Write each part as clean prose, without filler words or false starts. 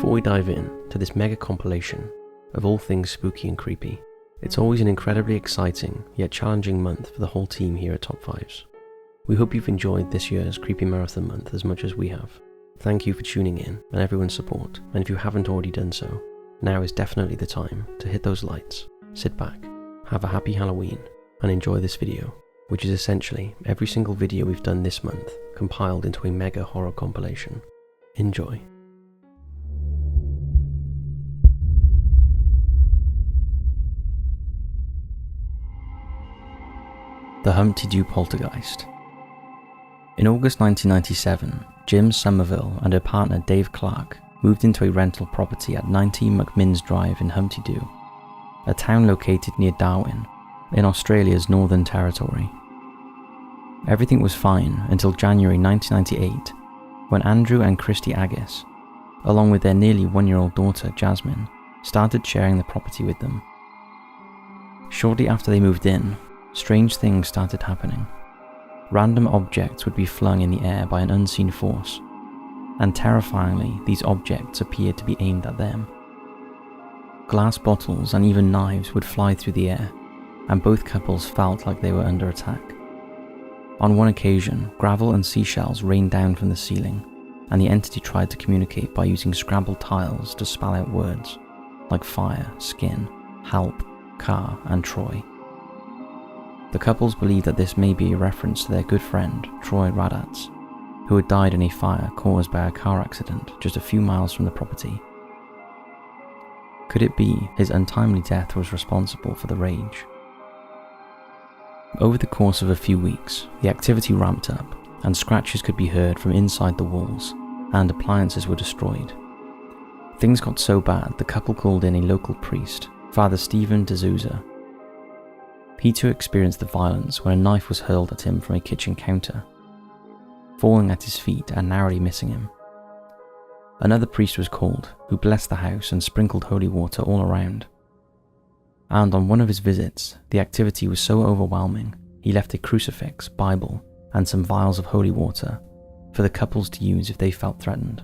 Before we dive in to this mega compilation of all things spooky and creepy, it's always an incredibly exciting yet challenging month for the whole team here at Top 5s. We hope you've enjoyed this year's Creepy Marathon month as much as we have. Thank you for tuning in and everyone's support, and if you haven't already done so, now is definitely the time to hit those lights, sit back, have a happy Halloween, and enjoy this video, which is essentially every single video we've done this month compiled into a mega horror compilation. Enjoy. The Humpty Dup Altergeist. In August 1997, Jim Somerville and her partner Dave Clark moved into a rental property at 19 McMinns Drive in Humpty Dup, a town located near Darwin, in Australia's Northern Territory. Everything was fine until January 1998, when Andrew and Christy Aggis, along with their nearly one-year-old daughter Jasmine, started sharing the property with them. Shortly after they moved in, strange things started happening. Random objects would be flung in the air by an unseen force, and terrifyingly, these objects appeared to be aimed at them. Glass bottles and even knives would fly through the air, and both couples felt like they were under attack. On one occasion, gravel and seashells rained down from the ceiling, and the entity tried to communicate by using scrambled tiles to spell out words like fire, skin, help, car, and Troy. The couples believe that this may be a reference to their good friend, Troy Radatz, who had died in a fire caused by a car accident just a few miles from the property. Could it be his untimely death was responsible for the rage? Over the course of a few weeks, the activity ramped up, and scratches could be heard from inside the walls, and appliances were destroyed. Things got so bad the couple called in a local priest, Father Stephen D'Souza. He too experienced the violence when a knife was hurled at him from a kitchen counter, falling at his feet and narrowly missing him. Another priest was called, who blessed the house and sprinkled holy water all around. And on one of his visits, the activity was so overwhelming, he left a crucifix, Bible, and some vials of holy water for the couples to use if they felt threatened.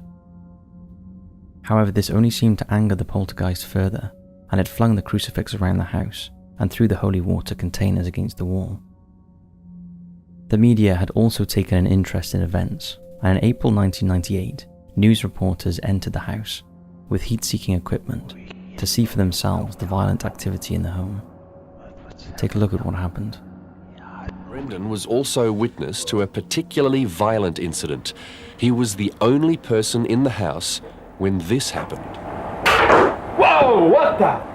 However, this only seemed to anger the poltergeist further, and it flung the crucifix around the house and threw the holy water containers against the wall. The media had also taken an interest in events, and in April 1998, news reporters entered the house with heat-seeking equipment to see for themselves the violent activity in the home. Take a look at what happened. Brendan was also witness to a particularly violent incident. He was the only person in the house when this happened. Whoa, what the?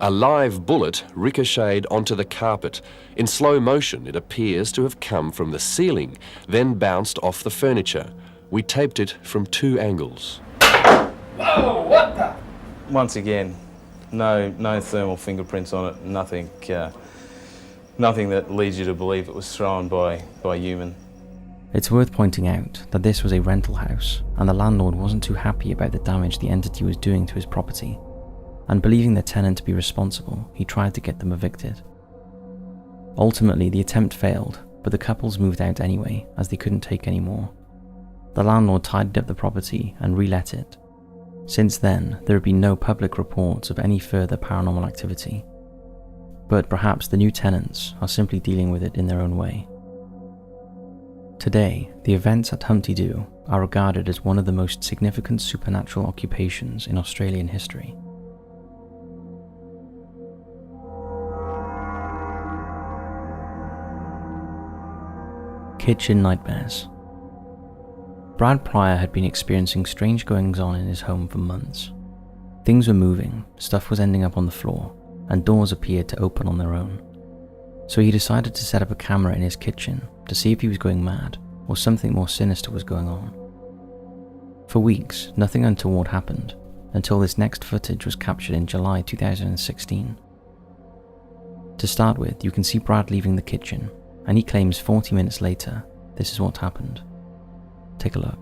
A live bullet ricocheted onto the carpet. In slow motion, it appears to have come from the ceiling, then bounced off the furniture. We taped it from 2 angles. Whoa, what the? Once again, no thermal fingerprints on it, nothing that leads you to believe it was thrown by a human. It's worth pointing out that this was a rental house, and the landlord wasn't too happy about the damage the entity was doing to his property, and believing the tenant to be responsible, he tried to get them evicted. Ultimately, the attempt failed, but the couples moved out anyway, as they couldn't take any more. The landlord tidied up the property and relet it. Since then, there have been no public reports of any further paranormal activity, but perhaps the new tenants are simply dealing with it in their own way. Today, the events at Humpty Dup are regarded as one of the most significant supernatural occupations in Australian history. Kitchen nightmares. Brad Pryor had been experiencing strange goings-on in his home for months. Things were moving, stuff was ending up on the floor, and doors appeared to open on their own. So he decided to set up a camera in his kitchen to see if he was going mad or something more sinister was going on. For weeks, nothing untoward happened until this next footage was captured in July 2016. To start with, you can see Brad leaving the kitchen, and he claims 40 minutes later, this is what happened. Take a look.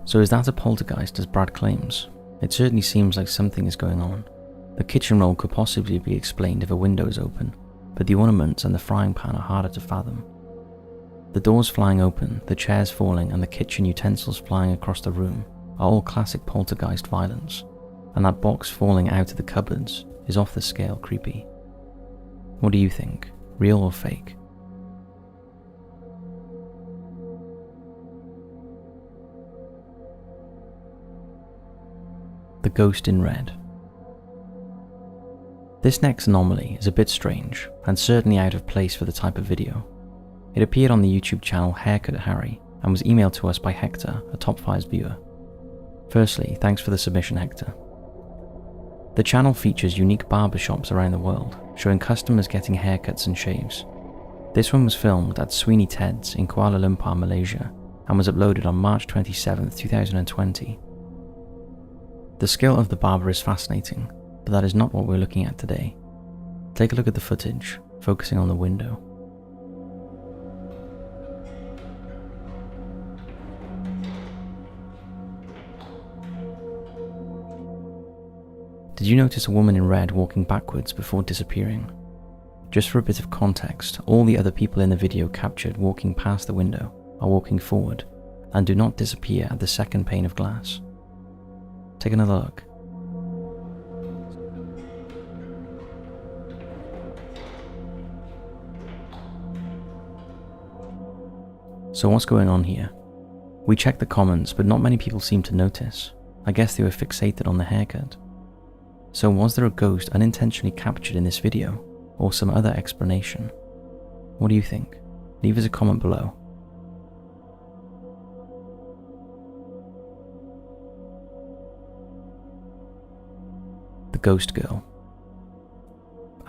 So is that a poltergeist as Brad claims? It certainly seems like something is going on. The kitchen roll could possibly be explained if a window is open, but the ornaments and the frying pan are harder to fathom. The doors flying open, the chairs falling, and the kitchen utensils flying across the room are all classic poltergeist violence, and that box falling out of the cupboards is off the scale creepy. What do you think? Real or fake? The ghost in red. This next anomaly is a bit strange and certainly out of place for the type of video. It appeared on the YouTube channel Haircut Harry and was emailed to us by Hector, a Top Fires viewer. Firstly, thanks for the submission, Hector. The channel features unique barbershops around the world, showing customers getting haircuts and shaves. This one was filmed at Sweeney Ted's in Kuala Lumpur, Malaysia, and was uploaded on March 27, 2020. The skill of the barber is fascinating, but that is not what we're looking at today. Take a look at the footage, focusing on the window. Did you notice a woman in red walking backwards before disappearing? Just for a bit of context, all the other people in the video captured walking past the window are walking forward and do not disappear at the second pane of glass. Take another look. So what's going on here? We checked the comments, but not many people seemed to notice. I guess they were fixated on the haircut. So was there a ghost unintentionally captured in this video, or some other explanation? What do you think? Leave us a comment below. The Ghost Girl.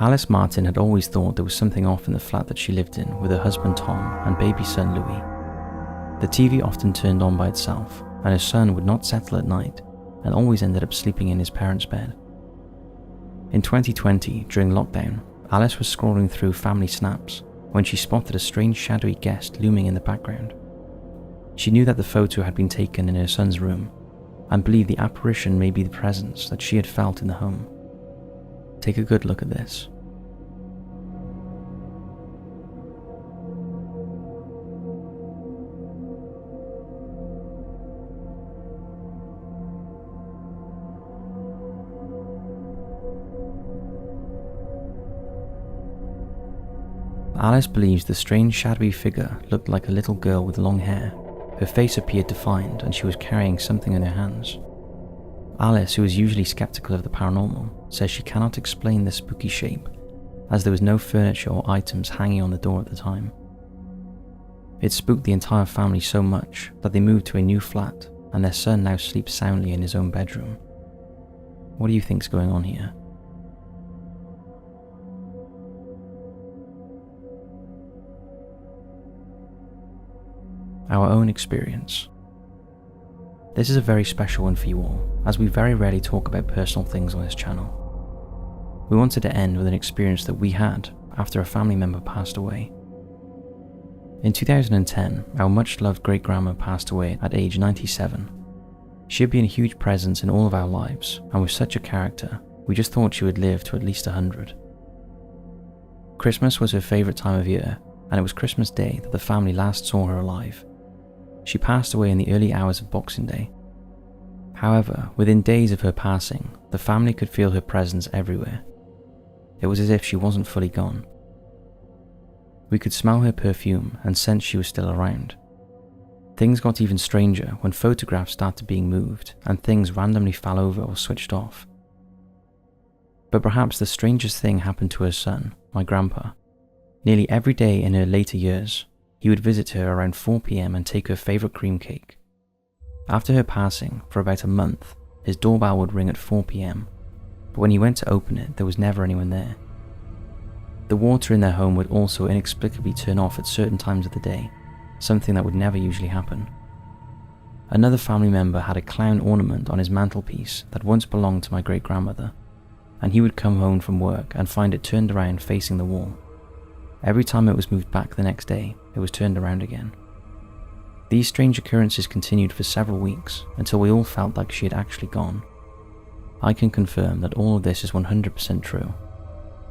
Alice Martin had always thought there was something off in the flat that she lived in with her husband Tom and baby son Louis. The TV often turned on by itself, and her son would not settle at night and always ended up sleeping in his parents' bed. In 2020, during lockdown, Alice was scrolling through family snaps when she spotted a strange shadowy guest looming in the background. She knew that the photo had been taken in her son's room and believed the apparition may be the presence that she had felt in the home. Take a good look at this. Alice believes the strange shadowy figure looked like a little girl with long hair. Her face appeared defined and she was carrying something in her hands. Alice, who is usually skeptical of the paranormal, says she cannot explain the spooky shape, as there was no furniture or items hanging on the door at the time. It spooked the entire family so much that they moved to a new flat, and their son now sleeps soundly in his own bedroom. What do you think's going on here? Our own experience. This is a very special one for you all, as we very rarely talk about personal things on this channel. We wanted to end with an experience that we had after a family member passed away. In 2010, our much-loved great-grandma passed away at age 97. She had been a huge presence in all of our lives, and was such a character, we just thought she would live to at least 100. Christmas was her favourite time of year, and it was Christmas Day that the family last saw her alive. She passed away in the early hours of Boxing Day. However, within days of her passing, the family could feel her presence everywhere. It was as if she wasn't fully gone. We could smell her perfume and sense she was still around. Things got even stranger when photographs started being moved and things randomly fell over or switched off. But perhaps the strangest thing happened to her son, my grandpa. Nearly every day in her later years, he would visit her around 4 PM and take her favourite cream cake. After her passing, for about a month, his doorbell would ring at 4 PM, but when he went to open it, there was never anyone there. The water in their home would also inexplicably turn off at certain times of the day, something that would never usually happen. Another family member had a clown ornament on his mantelpiece that once belonged to my great-grandmother, and he would come home from work and find it turned around facing the wall. Every time it was moved back the next day, it was turned around again. These strange occurrences continued for several weeks until we all felt like she had actually gone. I can confirm that all of this is 100% true.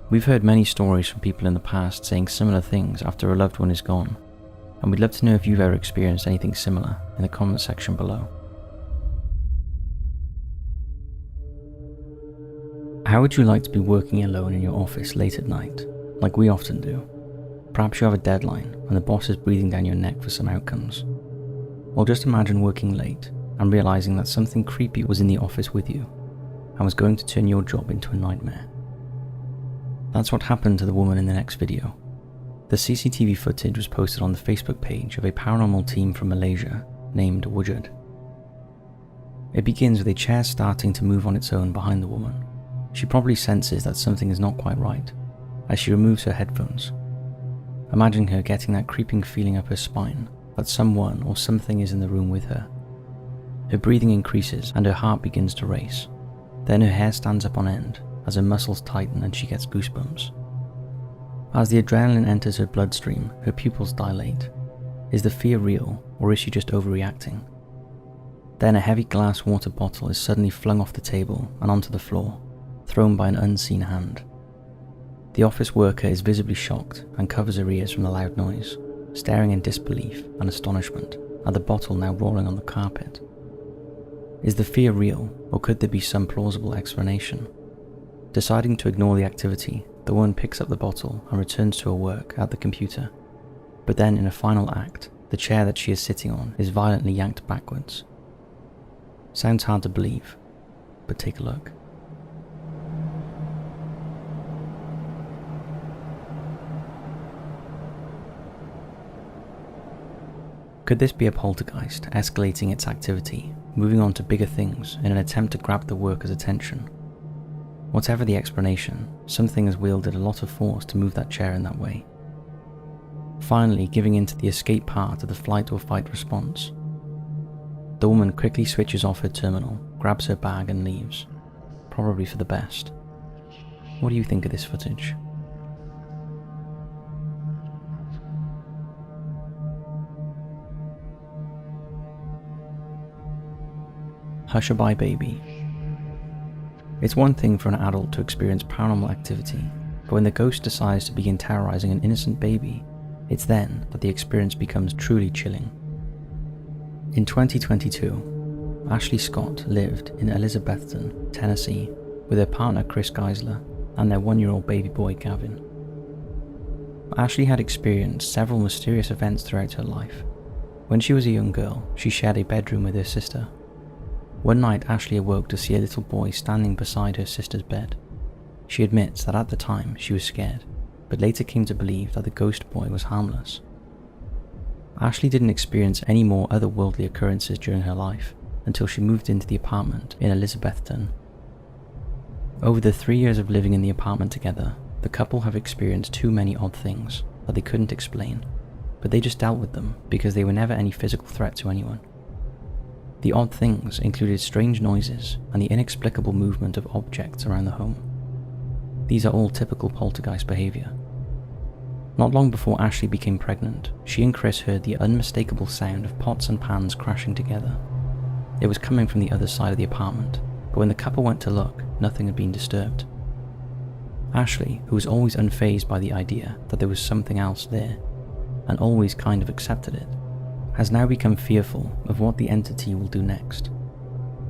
We've heard many stories from people in the past saying similar things after a loved one is gone, and we'd love to know if you've ever experienced anything similar in the comment section below. How would you like to be working alone in your office late at night, like we often do? Perhaps you have a deadline and the boss is breathing down your neck for some outcomes. Or just imagine working late and realizing that something creepy was in the office with you and was going to turn your job into a nightmare. That's what happened to the woman in the next video. The CCTV footage was posted on the Facebook page of a paranormal team from Malaysia named Wujud. It begins with a chair starting to move on its own behind the woman. She probably senses that something is not quite right as she removes her headphones. Imagine her getting that creeping feeling up her spine that someone or something is in the room with her. Her breathing increases and her heart begins to race. Then her hair stands up on end as her muscles tighten and she gets goosebumps. As the adrenaline enters her bloodstream, her pupils dilate. Is the fear real, or is she just overreacting? Then a heavy glass water bottle is suddenly flung off the table and onto the floor, thrown by an unseen hand. The office worker is visibly shocked and covers her ears from the loud noise, staring in disbelief and astonishment at the bottle now rolling on the carpet. Is the fear real, or could there be some plausible explanation? Deciding to ignore the activity, the woman picks up the bottle and returns to her work at the computer. But then in a final act, the chair that she is sitting on is violently yanked backwards. Sounds hard to believe, but take a look. Could this be a poltergeist escalating its activity, moving on to bigger things in an attempt to grab the worker's attention? Whatever the explanation, something has wielded a lot of force to move that chair in that way. Finally giving in to the escape part of the flight or fight response. The woman quickly switches off her terminal, grabs her bag and leaves, probably for the best. What do you think of this footage? Hushaby Baby. It's one thing for an adult to experience paranormal activity, but when the ghost decides to begin terrorizing an innocent baby, it's then that the experience becomes truly chilling. In 2022, Ashley Scott lived in Elizabethton, Tennessee, with her partner Chris Geisler and their 1-year-old baby boy Gavin. Ashley had experienced several mysterious events throughout her life. When she was a young girl, she shared a bedroom with her sister. One night, Ashley awoke to see a little boy standing beside her sister's bed. She admits that at the time she was scared, but later came to believe that the ghost boy was harmless. Ashley didn't experience any more otherworldly occurrences during her life until she moved into the apartment in Elizabethton. Over the 3 years of living in the apartment together, the couple have experienced too many odd things that they couldn't explain, but they just dealt with them because they were never any physical threat to anyone. The odd things included strange noises and the inexplicable movement of objects around the home. These are all typical poltergeist behavior. Not long before Ashley became pregnant, she and Chris heard the unmistakable sound of pots and pans crashing together. It was coming from the other side of the apartment, but when the couple went to look, nothing had been disturbed. Ashley, who was always unfazed by the idea that there was something else there, and always kind of accepted it, has now become fearful of what the entity will do next.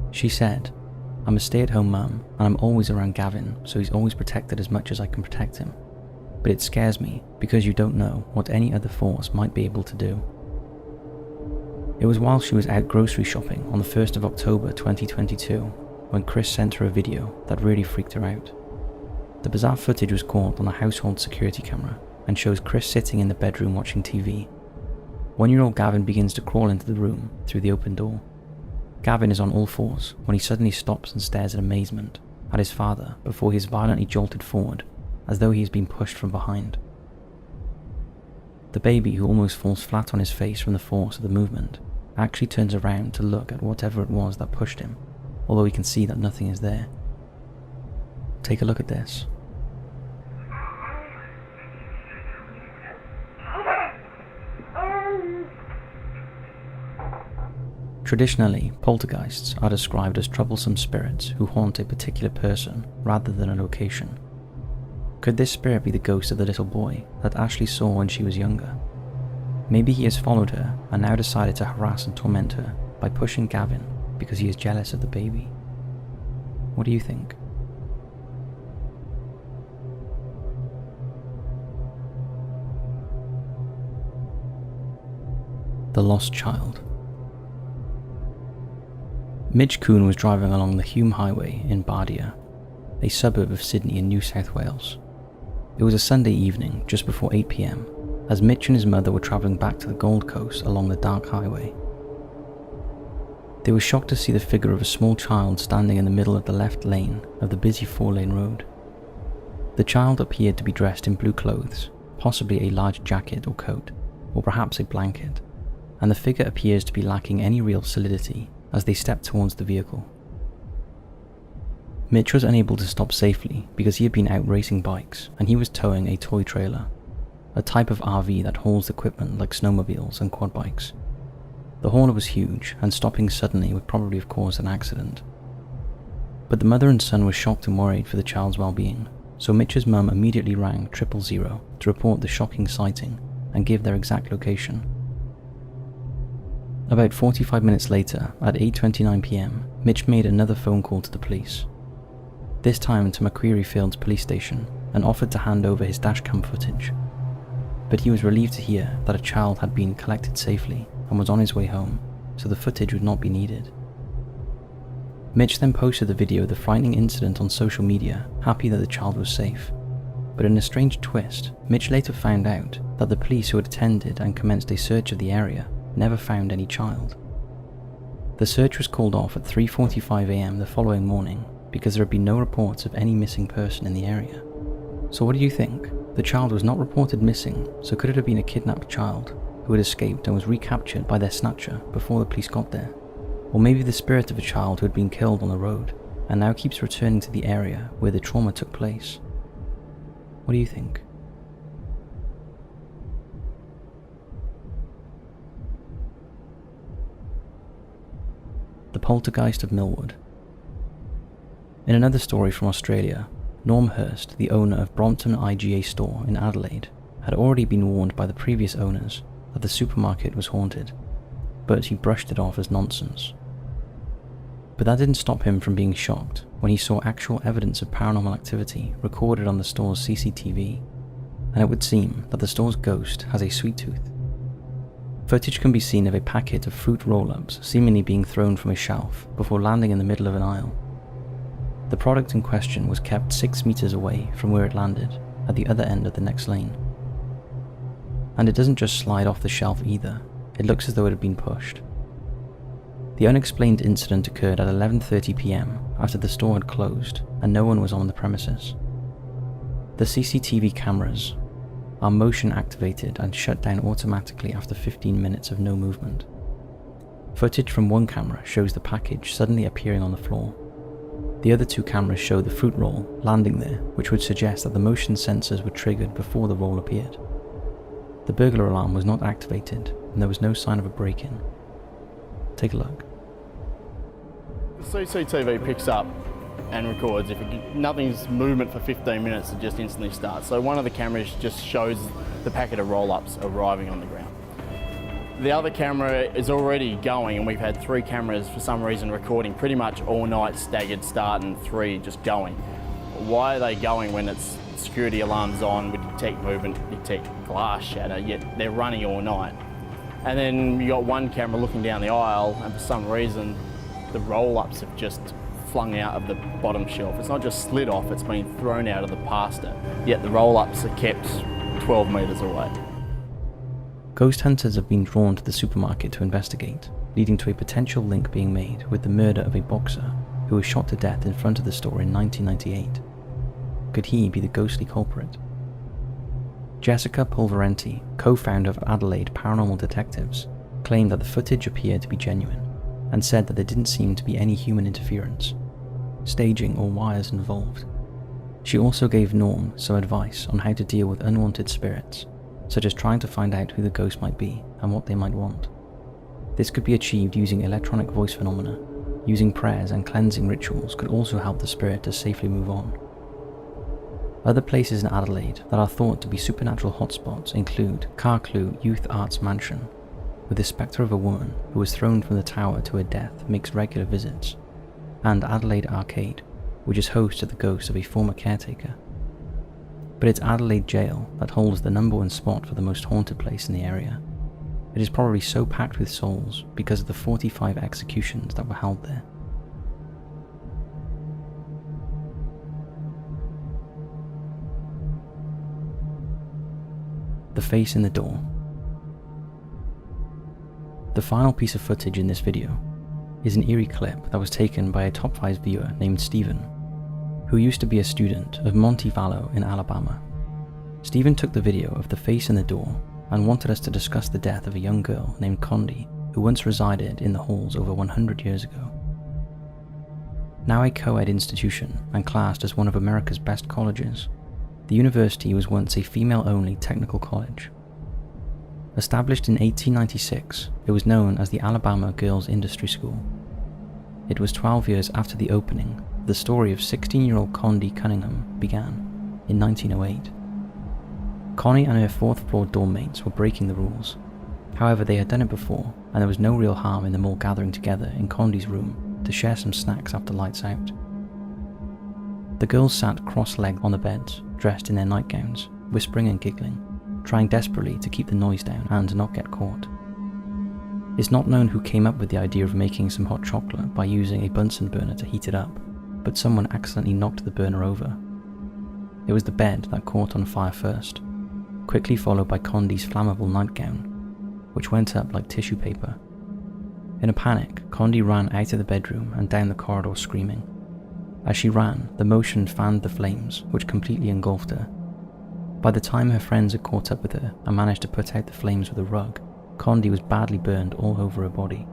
She said, "I'm a stay-at-home mum and I'm always around Gavin, so he's always protected as much as I can protect him. But it scares me because you don't know what any other force might be able to do." It was while she was out grocery shopping on the 1st of October 2022 when Chris sent her a video that really freaked her out. The bizarre footage was caught on a household security camera and shows Chris sitting in the bedroom watching TV. 1-year-old Gavin begins to crawl into the room through the open door. Gavin is on all fours when he suddenly stops and stares in amazement at his father before he is violently jolted forward as though he has been pushed from behind. The baby, who almost falls flat on his face from the force of the movement, actually turns around to look at whatever it was that pushed him, although he can see that nothing is there. Take a look at this. Traditionally, poltergeists are described as troublesome spirits who haunt a particular person rather than a location. Could this spirit be the ghost of the little boy that Ashley saw when she was younger? Maybe he has followed her and now decided to harass and torment her by pushing Gavin because he is jealous of the baby. What do you think? The Lost Child. Midge Coon was driving along the Hume Highway in Bardia, a suburb of Sydney in New South Wales. It was a Sunday evening just before 8 PM, as Mitch and his mother were travelling back to the Gold Coast along the dark highway. They were shocked to see the figure of a small child standing in the middle of the left lane of the busy 4-lane road. The child appeared to be dressed in blue clothes, possibly a large jacket or coat, or perhaps a blanket, and the figure appears to be lacking any real solidity as they stepped towards the vehicle. Mitch was unable to stop safely because he had been out racing bikes and he was towing a toy trailer, a type of RV that hauls equipment like snowmobiles and quad bikes. The hauler was huge and stopping suddenly would probably have caused an accident. But the mother and son were shocked and worried for the child's well-being, so Mitch's mum immediately rang 000 to report the shocking sighting and give their exact location. About 45 minutes later, at 8:29 PM, Mitch made another phone call to the police, this time to Macquarie Fields police station, and offered to hand over his dashcam footage. But he was relieved to hear that a child had been collected safely and was on his way home, so the footage would not be needed. Mitch then posted the video of the frightening incident on social media, happy that the child was safe. But in a strange twist, Mitch later found out that the police who had attended and commenced a search of the area never found any child. The search was called off at 3:45 AM the following morning because there had been no reports of any missing person in the area. So what do you think? The child was not reported missing, so could it have been a kidnapped child who had escaped and was recaptured by their snatcher before the police got there? Or maybe the spirit of a child who had been killed on the road and now keeps returning to the area where the trauma took place? What do you think? The Poltergeist of Millwood. In another story from Australia, Norm Hurst, the owner of Brompton IGA store in Adelaide, had already been warned by the previous owners that the supermarket was haunted, but he brushed it off as nonsense. But that didn't stop him from being shocked when he saw actual evidence of paranormal activity recorded on the store's CCTV, and it would seem that the store's ghost has a sweet tooth. Footage can be seen of a packet of fruit roll-ups seemingly being thrown from a shelf before landing in the middle of an aisle. The product in question was kept 6 meters away from where it landed, at the other end of the next lane. And it doesn't just slide off the shelf either, it looks as though it had been pushed. The unexplained incident occurred at 11:30 PM after the store had closed and no one was on the premises. The CCTV cameras are motion activated and shut down automatically after 15 minutes of no movement. Footage from one camera shows the package suddenly appearing on the floor. The other 2 cameras show the fruit roll landing there, which would suggest that the motion sensors were triggered before the roll appeared. The burglar alarm was not activated and there was no sign of a break-in. Take a look. The CCTV picks up and records if nothing's movement for 15 minutes, it just instantly starts. So one of the cameras just shows the packet of roll-ups arriving on the ground. The other camera is already going, and we've had 3 cameras for some reason recording pretty much all night, staggered start, and 3 just going. Why are they going when it's security alarms on, we detect movement, detect glass shatter, yet they're running all night? And then you got one camera looking down the aisle, and for some reason the roll-ups have just flung out of the bottom shelf. It's not just slid off, it's been thrown out of the past it, yet the roll-ups are kept 12 metres away. Ghost hunters have been drawn to the supermarket to investigate, leading to a potential link being made with the murder of a boxer who was shot to death in front of the store in 1998. Could he be the ghostly culprit? Jessica Pulverenti, co-founder of Adelaide Paranormal Detectives, claimed that the footage appeared to be genuine, and said that there didn't seem to be any human interference, staging or wires involved. She also gave Norm some advice on how to deal with unwanted spirits, such as trying to find out who the ghost might be and what they might want. This could be achieved using electronic voice phenomena. Using prayers and cleansing rituals could also help the spirit to safely move on. Other places in Adelaide that are thought to be supernatural hotspots include Carclew Youth Arts Mansion, where the spectre of a woman who was thrown from the tower to her death makes regular visits, and Adelaide Arcade, which is host to the ghost of a former caretaker. But it's Adelaide Jail that holds the #1 spot for the most haunted place in the area. It is probably so packed with souls because of the 45 executions that were held there. The face in the door. The final piece of footage in this video is an eerie clip that was taken by a top 5 viewer named Stephen, who used to be a student of Montevallo in Alabama. Stephen took the video of the face in the door and wanted us to discuss the death of a young girl named Condi, who once resided in the halls over 100 years ago. Now a co-ed institution and classed as one of America's best colleges, the university was once a female-only technical college. Established in 1896, it was known as the Alabama Girls Industry School. It was 12 years after the opening the story of 16-year-old Condi Cunningham began, in 1908. Connie and her 4th floor dorm mates were breaking the rules. However, they had done it before, and there was no real harm in them all gathering together in Condi's room to share some snacks after lights out. The girls sat cross-legged on the beds, dressed in their nightgowns, whispering and giggling, trying desperately to keep the noise down and not get caught. It's not known who came up with the idea of making some hot chocolate by using a Bunsen burner to heat it up, but someone accidentally knocked the burner over. It was the bed that caught on fire first, quickly followed by Condi's flammable nightgown, which went up like tissue paper. In a panic, Condi ran out of the bedroom and down the corridor screaming. As she ran, the motion fanned the flames, which completely engulfed her. By the time her friends had caught up with her and managed to put out the flames with a rug, Condi was badly burned all over her body.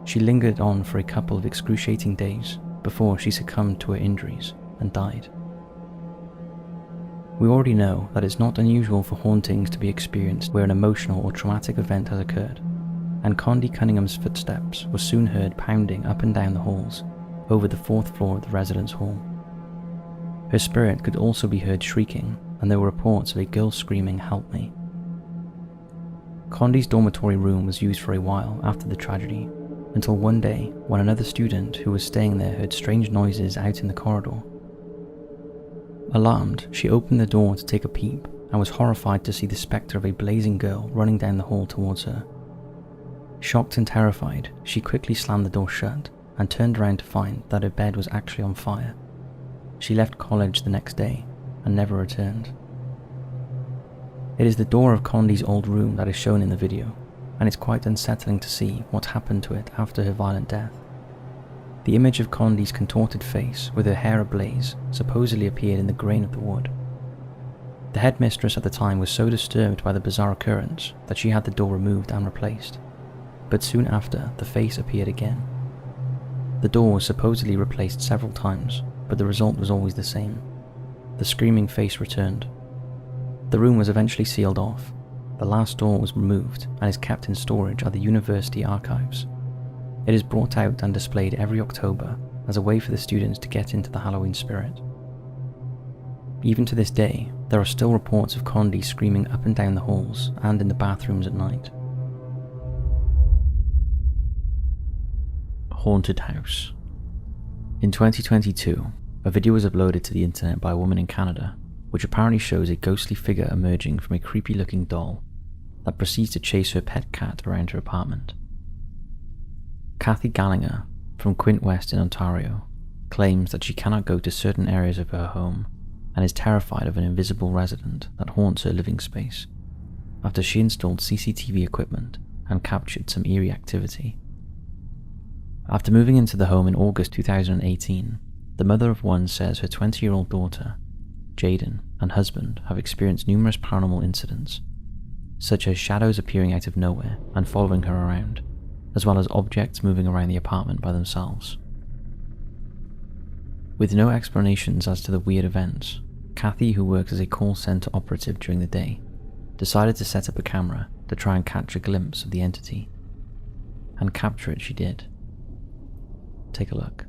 She lingered on for a couple of excruciating days before she succumbed to her injuries and died. We already know that it's not unusual for hauntings to be experienced where an emotional or traumatic event has occurred, and Condi Cunningham's footsteps were soon heard pounding up and down the halls over the 4th floor of the residence hall. Her spirit could also be heard shrieking, and there were reports of a girl screaming, "Help me." Condi's dormitory room was used for a while after the tragedy, until one day when another student who was staying there heard strange noises out in the corridor. Alarmed, she opened the door to take a peep and was horrified to see the spectre of a blazing girl running down the hall towards her. Shocked and terrified, she quickly slammed the door shut and turned around to find that her bed was actually on fire. She left college the next day and never returned. It is the door of Condi's old room that is shown in the video, and it's quite unsettling to see what happened to it after her violent death. The image of Condi's contorted face with her hair ablaze supposedly appeared in the grain of the wood. The headmistress at the time was so disturbed by the bizarre occurrence that she had the door removed and replaced, but soon after the face appeared again. The door was supposedly replaced several times, but the result was always the same. The screaming face returned. The room was eventually sealed off. The last door was removed and is kept in storage at the university archives. It is brought out and displayed every October as a way for the students to get into the Halloween spirit. Even to this day, there are still reports of Condi screaming up and down the halls and in the bathrooms at night. Haunted house. In 2022, a video was uploaded to the internet by a woman in Canada, which apparently shows a ghostly figure emerging from a creepy looking doll that proceeds to chase her pet cat around her apartment. Kathy Gallinger, from Quint West in Ontario, claims that she cannot go to certain areas of her home and is terrified of an invisible resident that haunts her living space after she installed CCTV equipment and captured some eerie activity. After moving into the home in August 2018, the mother of one says her 20-year-old daughter, Jaden, and husband have experienced numerous paranormal incidents, such as shadows appearing out of nowhere and following her around, as well as objects moving around the apartment by themselves. With no explanations as to the weird events, Kathy, who works as a call center operative during the day, decided to set up a camera to try and catch a glimpse of the entity. and capture it she did. Take a look.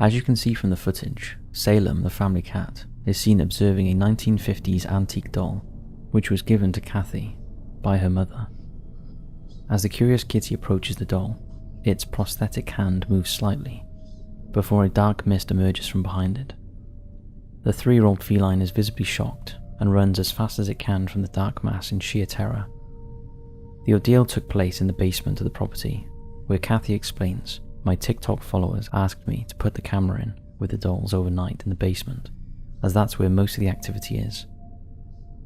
As you can see from the footage, Salem, the family cat, is seen observing a 1950s antique doll, which was given to Kathy by her mother. As the curious kitty approaches the doll, its prosthetic hand moves slightly, before a dark mist emerges from behind it. The 3-year-old feline is visibly shocked and runs as fast as it can from the dark mass in sheer terror. The ordeal took place in the basement of the property, where Kathy explains, "My TikTok followers asked me to put the camera in with the dolls overnight in the basement, as that's where most of the activity is,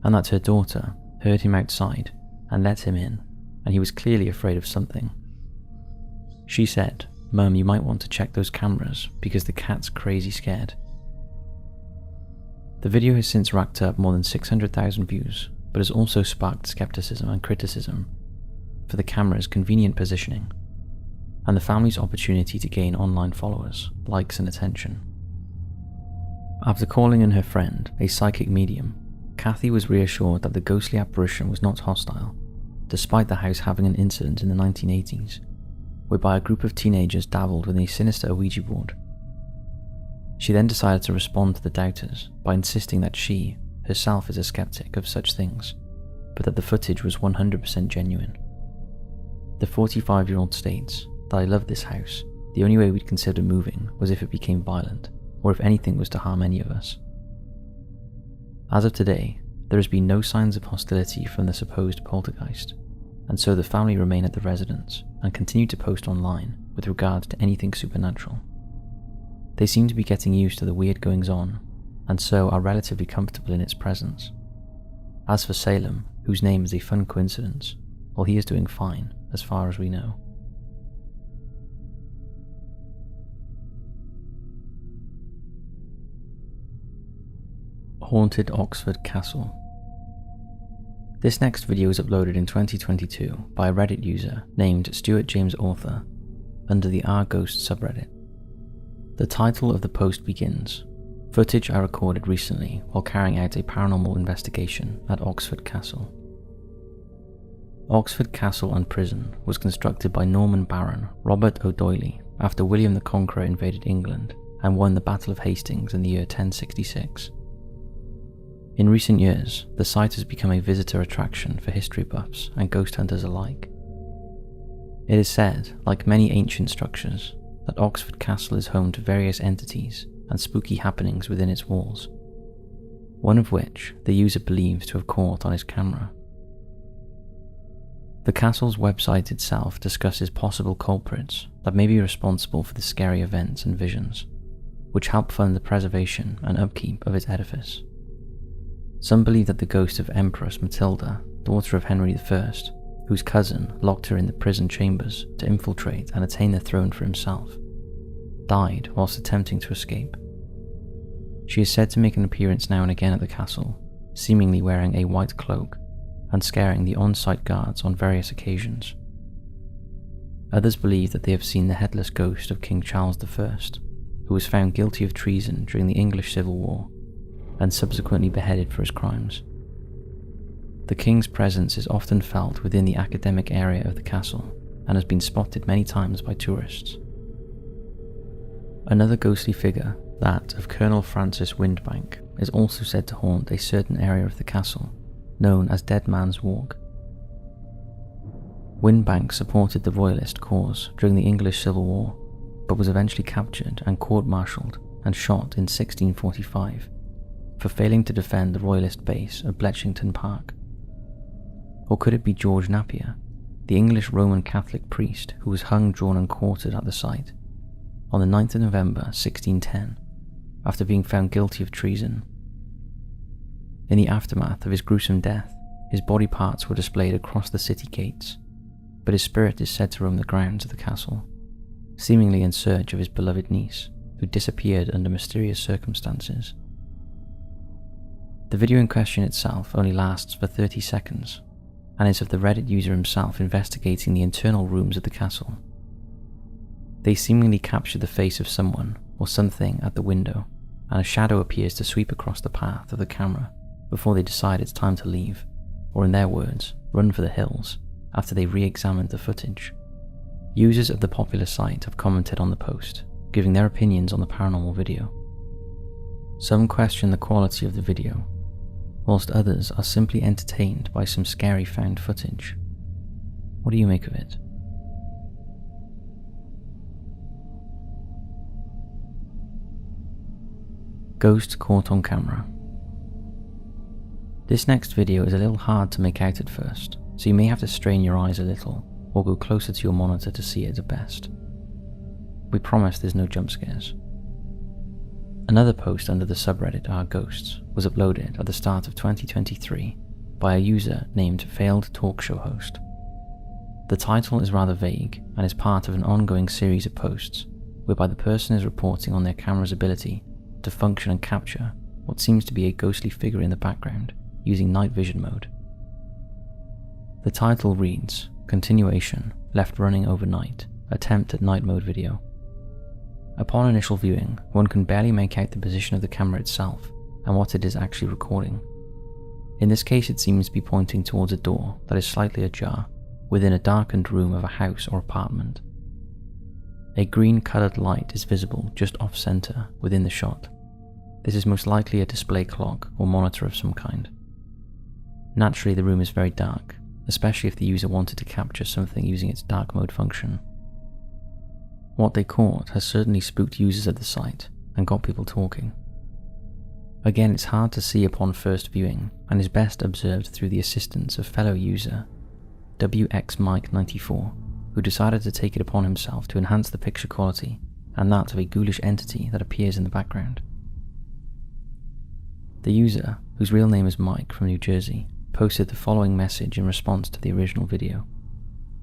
and that her daughter heard him outside and let him in, and he was clearly afraid of something. She said, 'Mum, you might want to check those cameras because the cat's crazy scared.'" The video has since racked up more than 600,000 views, but has also sparked skepticism and criticism for the camera's convenient positioning and the family's opportunity to gain online followers, likes and attention. After calling in her friend, a psychic medium, Kathy was reassured that the ghostly apparition was not hostile, despite the house having an incident in the 1980s, whereby a group of teenagers dabbled with a sinister Ouija board. She then decided to respond to the doubters by insisting that she, herself, is a skeptic of such things, but that the footage was 100% genuine. The 45-year-old states, "that I love this house. The only way we'd consider moving was if it became violent, or if anything was to harm any of us." As of today, there has been no signs of hostility from the supposed poltergeist, and so the family remain at the residence and continue to post online with regard to anything supernatural. They seem to be getting used to the weird goings-on, and so are relatively comfortable in its presence. As for Salem, whose name is a fun coincidence, well, he is doing fine, as far as we know. Haunted Oxford Castle. This next video was uploaded in 2022 by a Reddit user named Stuart James Author under the R-Ghost subreddit. The title of the post begins, "Footage I recorded recently while carrying out a paranormal investigation at Oxford Castle." Oxford Castle and Prison was constructed by Norman Baron Robert O'Doyle after William the Conqueror invaded England and won the Battle of Hastings in the year 1066. In recent years, the site has become a visitor attraction for history buffs and ghost hunters alike. It is said, like many ancient structures, that Oxford Castle is home to various entities and spooky happenings within its walls, one of which the user believes to have caught on his camera. The castle's website itself discusses possible culprits that may be responsible for the scary events and visions, which help fund the preservation and upkeep of its edifice. Some believe that the ghost of Empress Matilda, daughter of Henry I, whose cousin locked her in the prison chambers to infiltrate and attain the throne for himself, died whilst attempting to escape. She is said to make an appearance now and again at the castle, seemingly wearing a white cloak and scaring the on-site guards on various occasions. Others believe that they have seen the headless ghost of King Charles I, who was found guilty of treason during the English Civil War and subsequently beheaded for his crimes. The king's presence is often felt within the academic area of the castle and has been spotted many times by tourists. Another ghostly figure, that of Colonel Francis Windbank, is also said to haunt a certain area of the castle, known as Dead Man's Walk. Windbank supported the royalist cause during the English Civil War, but was eventually captured and court-martialed and shot in 1645 for failing to defend the royalist base of Bletchington Park. Or could it be George Napier, the English Roman Catholic priest who was hung, drawn and quartered at the site on the 9th of November 1610 after being found guilty of treason? In the aftermath of his gruesome death, his body parts were displayed across the city gates, but his spirit is said to roam the grounds of the castle, seemingly in search of his beloved niece, who disappeared under mysterious circumstances. The video in question itself only lasts for 30 seconds, and is of the Reddit user himself investigating the internal rooms of the castle. They seemingly capture the face of someone or something at the window, and a shadow appears to sweep across the path of the camera before they decide it's time to leave, or in their words, run for the hills, after they re-examined the footage. Users of the popular site have commented on the post, giving their opinions on the paranormal video. Some question the quality of the video, whilst others are simply entertained by some scary found footage. What do you make of it? Ghost caught on camera. This next video is a little hard to make out at first, so you may have to strain your eyes a little or go closer to your monitor to see it at best. We promise there's no jump scares. Another post under the subreddit Our Ghosts was uploaded at the start of 2023 by a user named Failed Talk Show Host. The title is rather vague and is part of an ongoing series of posts whereby the person is reporting on their camera's ability to function and capture what seems to be a ghostly figure in the background using night vision mode. The title reads, Continuation, Left Running Overnight, Attempt at Night Mode Video. Upon initial viewing, one can barely make out the position of the camera itself and what it is actually recording. In this case, it seems to be pointing towards a door that is slightly ajar within a darkened room of a house or apartment. A green-coloured light is visible just off-centre within the shot. This is most likely a display clock or monitor of some kind. Naturally, the room is very dark, especially if the user wanted to capture something using its dark mode function. What they caught has certainly spooked users of the site and got people talking. Again, it's hard to see upon first viewing and is best observed through the assistance of fellow user WXMike94, who decided to take it upon himself to enhance the picture quality and that of a ghoulish entity that appears in the background. The user, whose real name is Mike from New Jersey, posted the following message in response to the original video.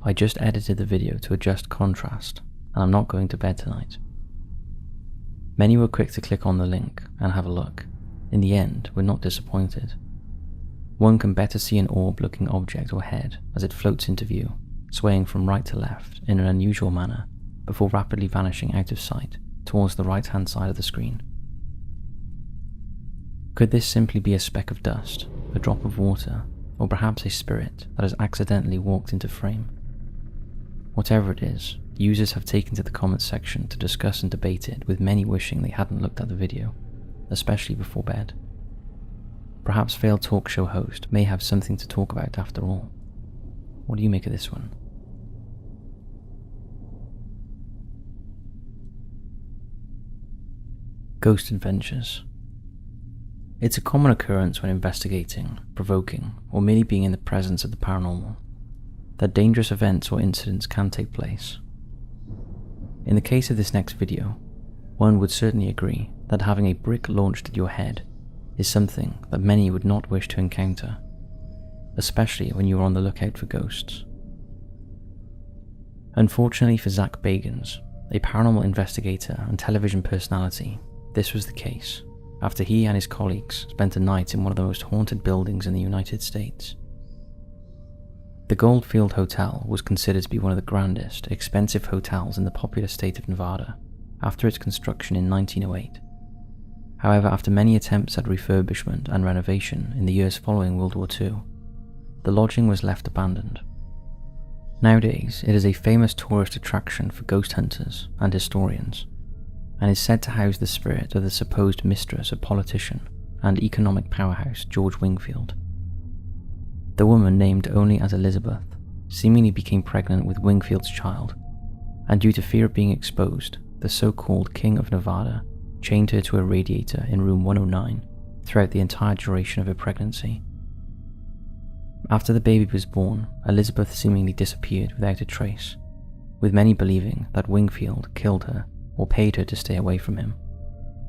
I just edited the video to adjust contrast, and I'm not going to bed tonight. Many were quick to click on the link and have a look. In the end, we're not disappointed. One can better see an orb-looking object or head as it floats into view, swaying from right to left in an unusual manner, before rapidly vanishing out of sight towards the right-hand side of the screen. Could this simply be a speck of dust, a drop of water, or perhaps a spirit that has accidentally walked into frame? Whatever it is, users have taken to the comments section to discuss and debate it, with many wishing they hadn't looked at the video, especially before bed. Perhaps Failed Talk Show Host may have something to talk about after all. What do you make of this one? Ghost Adventures. It's a common occurrence when investigating, provoking, or merely being in the presence of the paranormal, that dangerous events or incidents can take place. In the case of this next video, one would certainly agree that having a brick launched at your head is something that many would not wish to encounter, especially when you are on the lookout for ghosts. Unfortunately for Zach Bagans, a paranormal investigator and television personality, this was the case, after he and his colleagues spent a night in one of the most haunted buildings in the United States. The Goldfield Hotel was considered to be one of the grandest, expensive hotels in the popular state of Nevada after its construction in 1908. However, after many attempts at refurbishment and renovation in the years following World War II, the lodging was left abandoned. Nowadays, it is a famous tourist attraction for ghost hunters and historians, and is said to house the spirit of the supposed mistress of politician and economic powerhouse George Wingfield. The woman, named only as Elizabeth, seemingly became pregnant with Wingfield's child, and due to fear of being exposed, the so-called King of Nevada chained her to a radiator in room 109 throughout the entire duration of her pregnancy. After the baby was born, Elizabeth seemingly disappeared without a trace, with many believing that Wingfield killed her or paid her to stay away from him,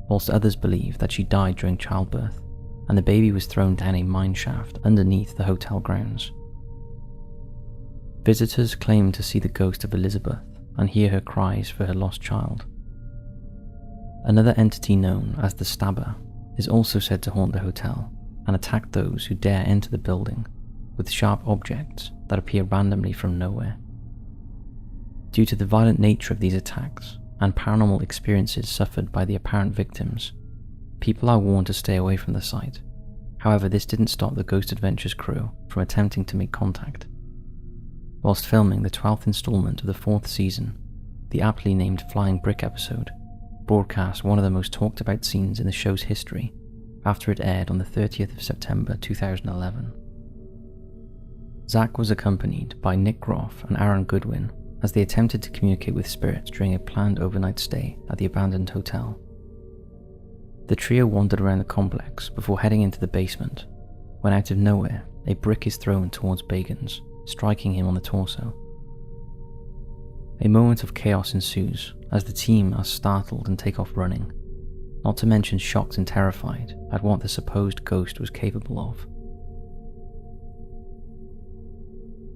whilst others believe that she died during childbirth and the baby was thrown down a mine shaft underneath the hotel grounds. Visitors claim to see the ghost of Elizabeth and hear her cries for her lost child. Another entity known as the Stabber is also said to haunt the hotel and attack those who dare enter the building with sharp objects that appear randomly from nowhere. Due to the violent nature of these attacks and paranormal experiences suffered by the apparent victims, people are warned to stay away from the site. However, this didn't stop the Ghost Adventures crew from attempting to make contact. Whilst filming the 12th installment of the 4th season, the aptly named Flying Brick episode broadcast one of the most talked about scenes in the show's history after it aired on the 30th of September 2011. Zach was accompanied by Nick Groff and Aaron Goodwin as they attempted to communicate with spirits during a planned overnight stay at the abandoned hotel. The trio wandered around the complex before heading into the basement, when out of nowhere a brick is thrown towards Bagans, striking him on the torso. A moment of chaos ensues as the team are startled and take off running, not to mention shocked and terrified at what the supposed ghost was capable of.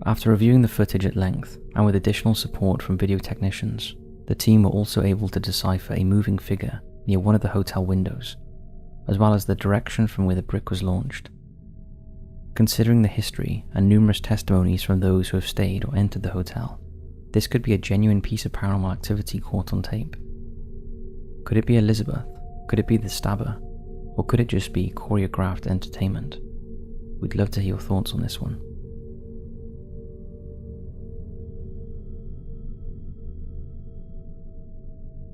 After reviewing the footage at length and with additional support from video technicians, the team were also able to decipher a moving figure near one of the hotel windows, as well as the direction from where the brick was launched. Considering the history and numerous testimonies from those who have stayed or entered the hotel, this could be a genuine piece of paranormal activity caught on tape. Could it be Elizabeth? Could it be the stabber? Or could it just be choreographed entertainment? We'd love to hear your thoughts on this one.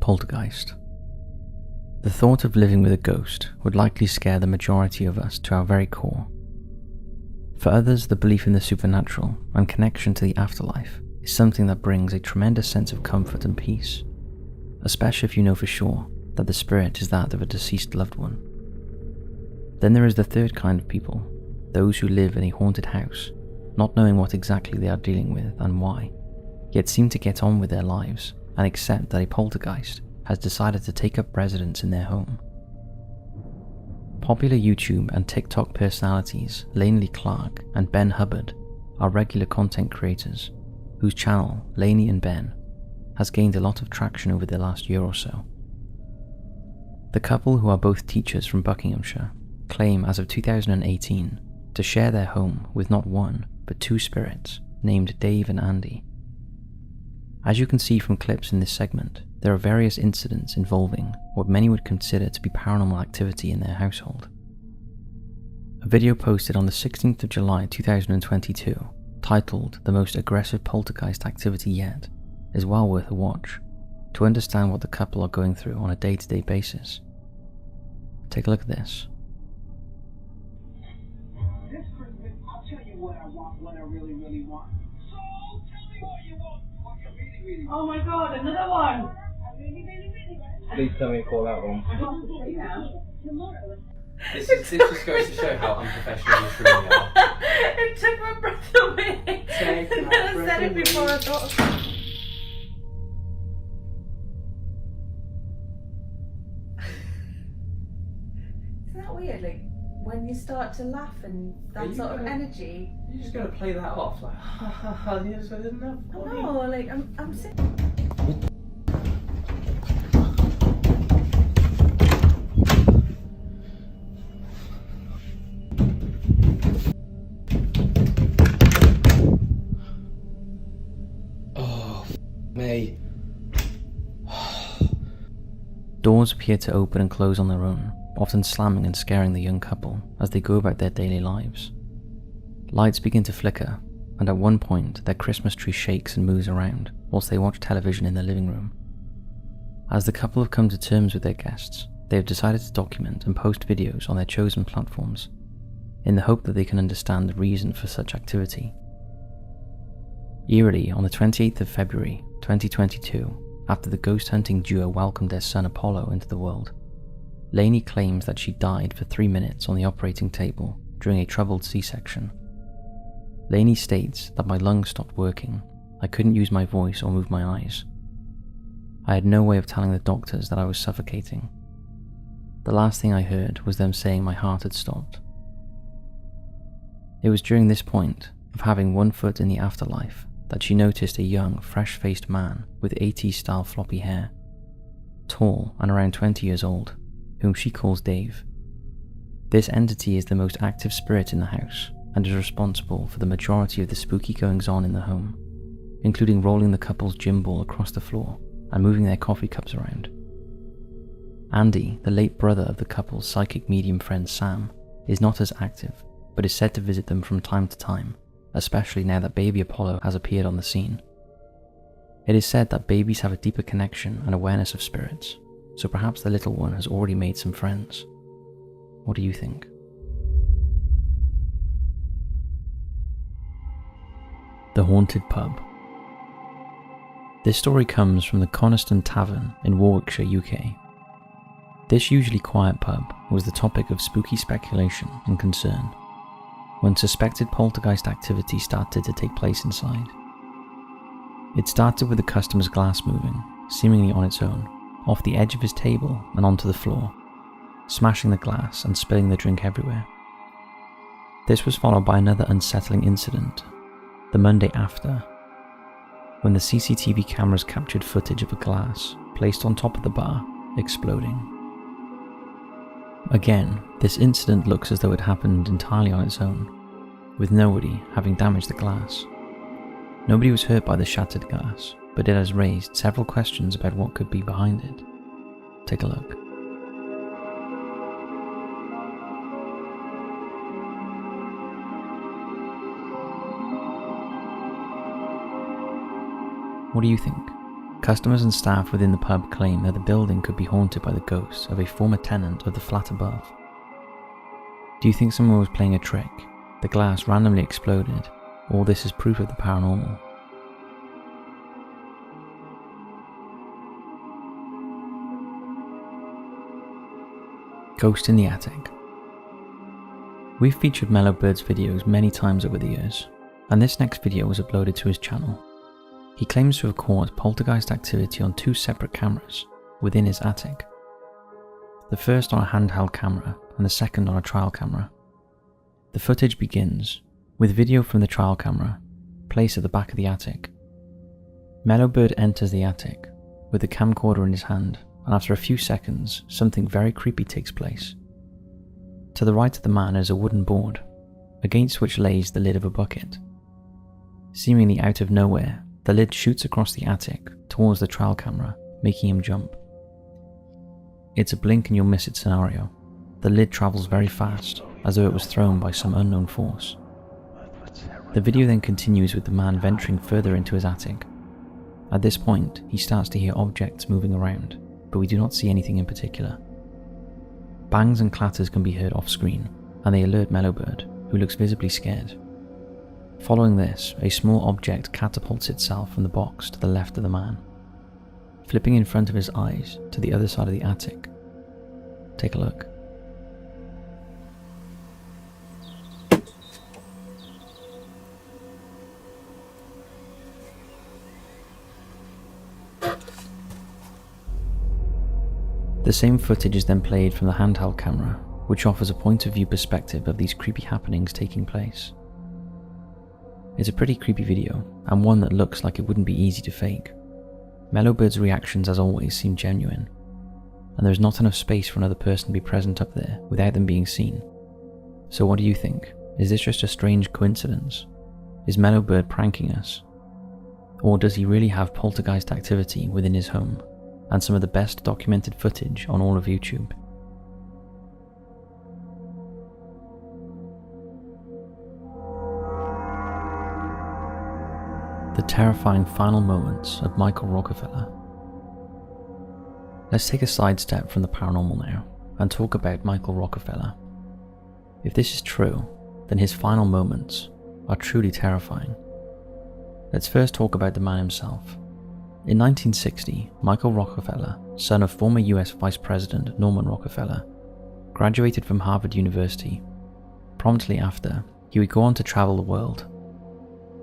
Poltergeist. The thought of living with a ghost would likely scare the majority of us to our very core. For others, the belief in the supernatural and connection to the afterlife is something that brings a tremendous sense of comfort and peace, especially if you know for sure that the spirit is that of a deceased loved one. Then there is the third kind of people, those who live in a haunted house, not knowing what exactly they are dealing with and why, yet seem to get on with their lives and accept that a poltergeist has decided to take up residence in their home. Popular YouTube and TikTok personalities Laney Clark and Ben Hubbard are regular content creators whose channel, Laney and Ben, has gained a lot of traction over the last year or so. The couple, who are both teachers from Buckinghamshire, claim as of 2018 to share their home with not one but two spirits named Dave and Andy. As you can see from clips in this segment, there are various incidents involving what many would consider to be paranormal activity in their household. A video posted on the 16th of July 2022, titled "The Most Aggressive Poltergeist Activity Yet," is well worth a watch to understand what the couple are going through on a day-to-day basis. Take a look at this. This Christmas, I'll tell you what I want, what I really, really want. So, tell me what you want, what you really, really want. Oh my God, another one! Please tell me to call that one. This just goes to show how unprofessional you truly are. It took my breath away. Take I never said it before, I thought. Isn't that weird? Like, when you start to laugh and that sort of energy. You're just going to play that off, like, ha ha ha, yes, I didn't know. No, like, I'm sitting. Me. Doors appear to open and close on their own, often slamming and scaring the young couple as they go about their daily lives. Lights begin to flicker, and at one point their Christmas tree shakes and moves around whilst they watch television in their living room. As the couple have come to terms with their guests, they have decided to document and post videos on their chosen platforms, in the hope that they can understand the reason for such activity. Eerily, on the 28th of February 2022, after the ghost hunting duo welcomed their son Apollo into the world, Laney claims that she died for 3 minutes on the operating table during a troubled C-section. Laney states that my lungs stopped working, I couldn't use my voice or move my eyes. I had no way of telling the doctors that I was suffocating. The last thing I heard was them saying my heart had stopped. It was during this point of having one foot in the afterlife that she noticed a young, fresh-faced man with 80s-style floppy hair, tall and around 20 years old, whom she calls Dave. This entity is the most active spirit in the house and is responsible for the majority of the spooky goings-on in the home. including rolling the couple's gym ball across the floor and moving their coffee cups around. Andy, the late brother of the couple's psychic medium friend Sam, is not as active, but is said to visit them from time to time, especially now that baby Apollo has appeared on the scene. It is said that babies have a deeper connection and awareness of spirits, so perhaps the little one has already made some friends. What do you think? The Haunted Pub. This story comes from the Coniston Tavern in Warwickshire, UK. This usually quiet pub was the topic of spooky speculation and concern when suspected poltergeist activity started to take place inside. It started with the customer's glass moving, seemingly on its own, off the edge of his table and onto the floor, smashing the glass and spilling the drink everywhere. This was followed by another unsettling incident the Monday after, when the CCTV cameras captured footage of a glass placed on top of the bar exploding. Again, this incident looks as though it happened entirely on its own, with nobody having damaged the glass. Nobody was hurt by the shattered glass, but it has raised several questions about what could be behind it. Take a look. What do you think? Customers and staff within the pub claim that the building could be haunted by the ghost of a former tenant of the flat above. Do you think someone was playing a trick? The glass randomly exploded, or this is proof of the paranormal? Ghost in the Attic. We've featured Mellow Bird's videos many times over the years, and this next video was uploaded to his channel. He claims to have caught poltergeist activity on 2 separate cameras within his attic. The first on a handheld camera and the second on a trial camera. The footage begins with video from the trial camera placed at the back of the attic. Mellow Bird enters the attic with the camcorder in his hand, and after a few seconds something very creepy takes place. To the right of the man is a wooden board, against which lays the lid of a bucket. Seemingly out of nowhere, the lid shoots across the attic towards the trial camera, making him jump. It's a blink and you'll miss it scenario. The lid travels very fast, as though it was thrown by some unknown force. The video then continues with the man venturing further into his attic. At this point, he starts to hear objects moving around, but we do not see anything in particular. Bangs and clatters can be heard off screen, and they alert Mellow Bird, who looks visibly scared. Following this, a small object catapults itself from the box to the left of the man, flipping in front of his eyes to the other side of the attic. Take a look. The same footage is then played from the handheld camera, which offers a point of view perspective of these creepy happenings taking place. It's a pretty creepy video, and one that looks like it wouldn't be easy to fake. Mellow Bird's reactions as always seem genuine, and there's not enough space for another person to be present up there without them being seen. So what do you think? Is this just a strange coincidence? Is Mellow Bird pranking us? Or does he really have poltergeist activity within his home, and some of the best documented footage on all of YouTube? The terrifying final moments of Michael Rockefeller. Let's take a sidestep from the paranormal now and talk about Michael Rockefeller. If this is true, then his final moments are truly terrifying. Let's first talk about the man himself. In 1960, Michael Rockefeller, son of former US Vice President Norman Rockefeller, graduated from Harvard University. Promptly after, he would go on to travel the world.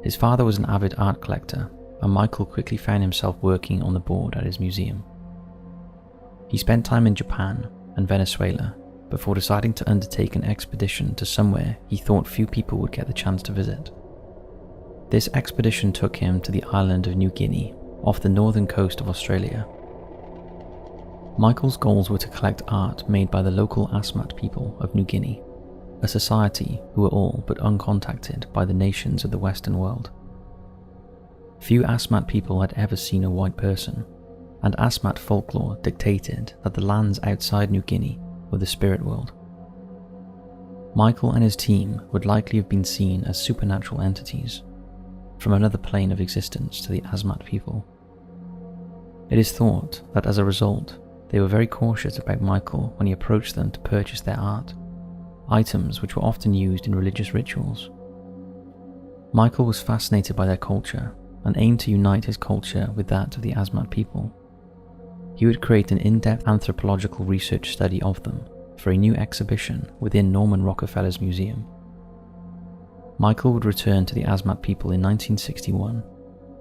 His father was an avid art collector, and Michael quickly found himself working on the board at his museum. He spent time in Japan and Venezuela before deciding to undertake an expedition to somewhere he thought few people would get the chance to visit. This expedition took him to the island of New Guinea, off the northern coast of Australia. Michael's goals were to collect art made by the local Asmat people of New Guinea, a society who were all but uncontacted by the nations of the Western world. Few Asmat people had ever seen a white person, and Asmat folklore dictated that the lands outside New Guinea were the spirit world. Michael and his team would likely have been seen as supernatural entities, from another plane of existence to the Asmat people. It is thought that as a result, they were very cautious about Michael when he approached them to purchase their art, items which were often used in religious rituals. Michael was fascinated by their culture and aimed to unite his culture with that of the Asmat people. He would create an in-depth anthropological research study of them for a new exhibition within Norman Rockefeller's museum. Michael would return to the Asmat people in 1961,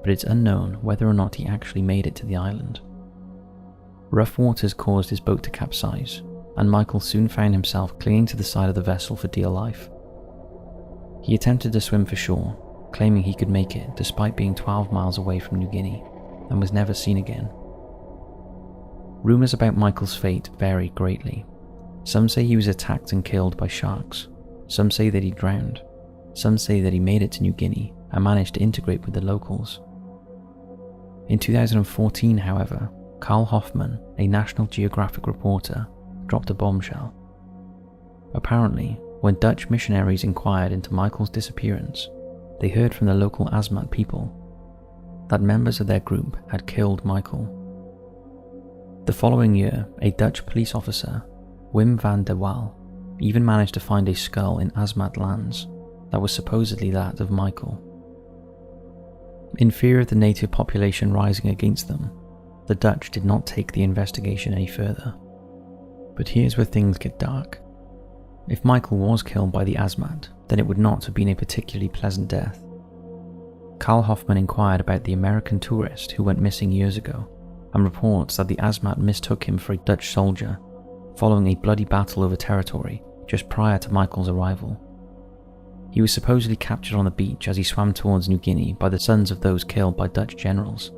but it's unknown whether or not he actually made it to the island. Rough waters caused his boat to capsize, and Michael soon found himself clinging to the side of the vessel for dear life. He attempted to swim for shore, claiming he could make it despite being 12 miles away from New Guinea, and was never seen again. Rumours about Michael's fate vary greatly. Some say he was attacked and killed by sharks, some say that he drowned, some say that he made it to New Guinea and managed to integrate with the locals. In 2014, however, Carl Hoffman, a National Geographic reporter, dropped a bombshell. Apparently, when Dutch missionaries inquired into Michael's disappearance, they heard from the local Asmat people that members of their group had killed Michael. The following year, a Dutch police officer, Wim van der Waal, even managed to find a skull in Asmat lands that was supposedly that of Michael. In fear of the native population rising against them, the Dutch did not take the investigation any further. But here's where things get dark. If Michael was killed by the Asmat, then it would not have been a particularly pleasant death. Carl Hoffman inquired about the American tourist who went missing years ago, and reports that the Asmat mistook him for a Dutch soldier, following a bloody battle over territory just prior to Michael's arrival. He was supposedly captured on the beach as he swam towards New Guinea by the sons of those killed by Dutch generals.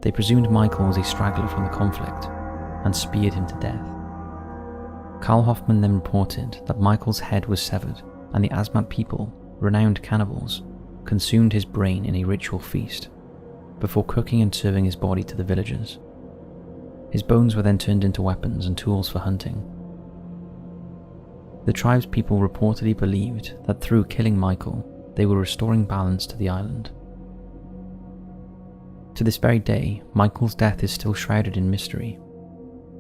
They presumed Michael was a straggler from the conflict, and speared him to death. Carl Hoffman then reported that Michael's head was severed, and the Asmat people, renowned cannibals, consumed his brain in a ritual feast, before cooking and serving his body to the villagers. His bones were then turned into weapons and tools for hunting. The tribe's people reportedly believed that through killing Michael, they were restoring balance to the island. To this very day, Michael's death is still shrouded in mystery.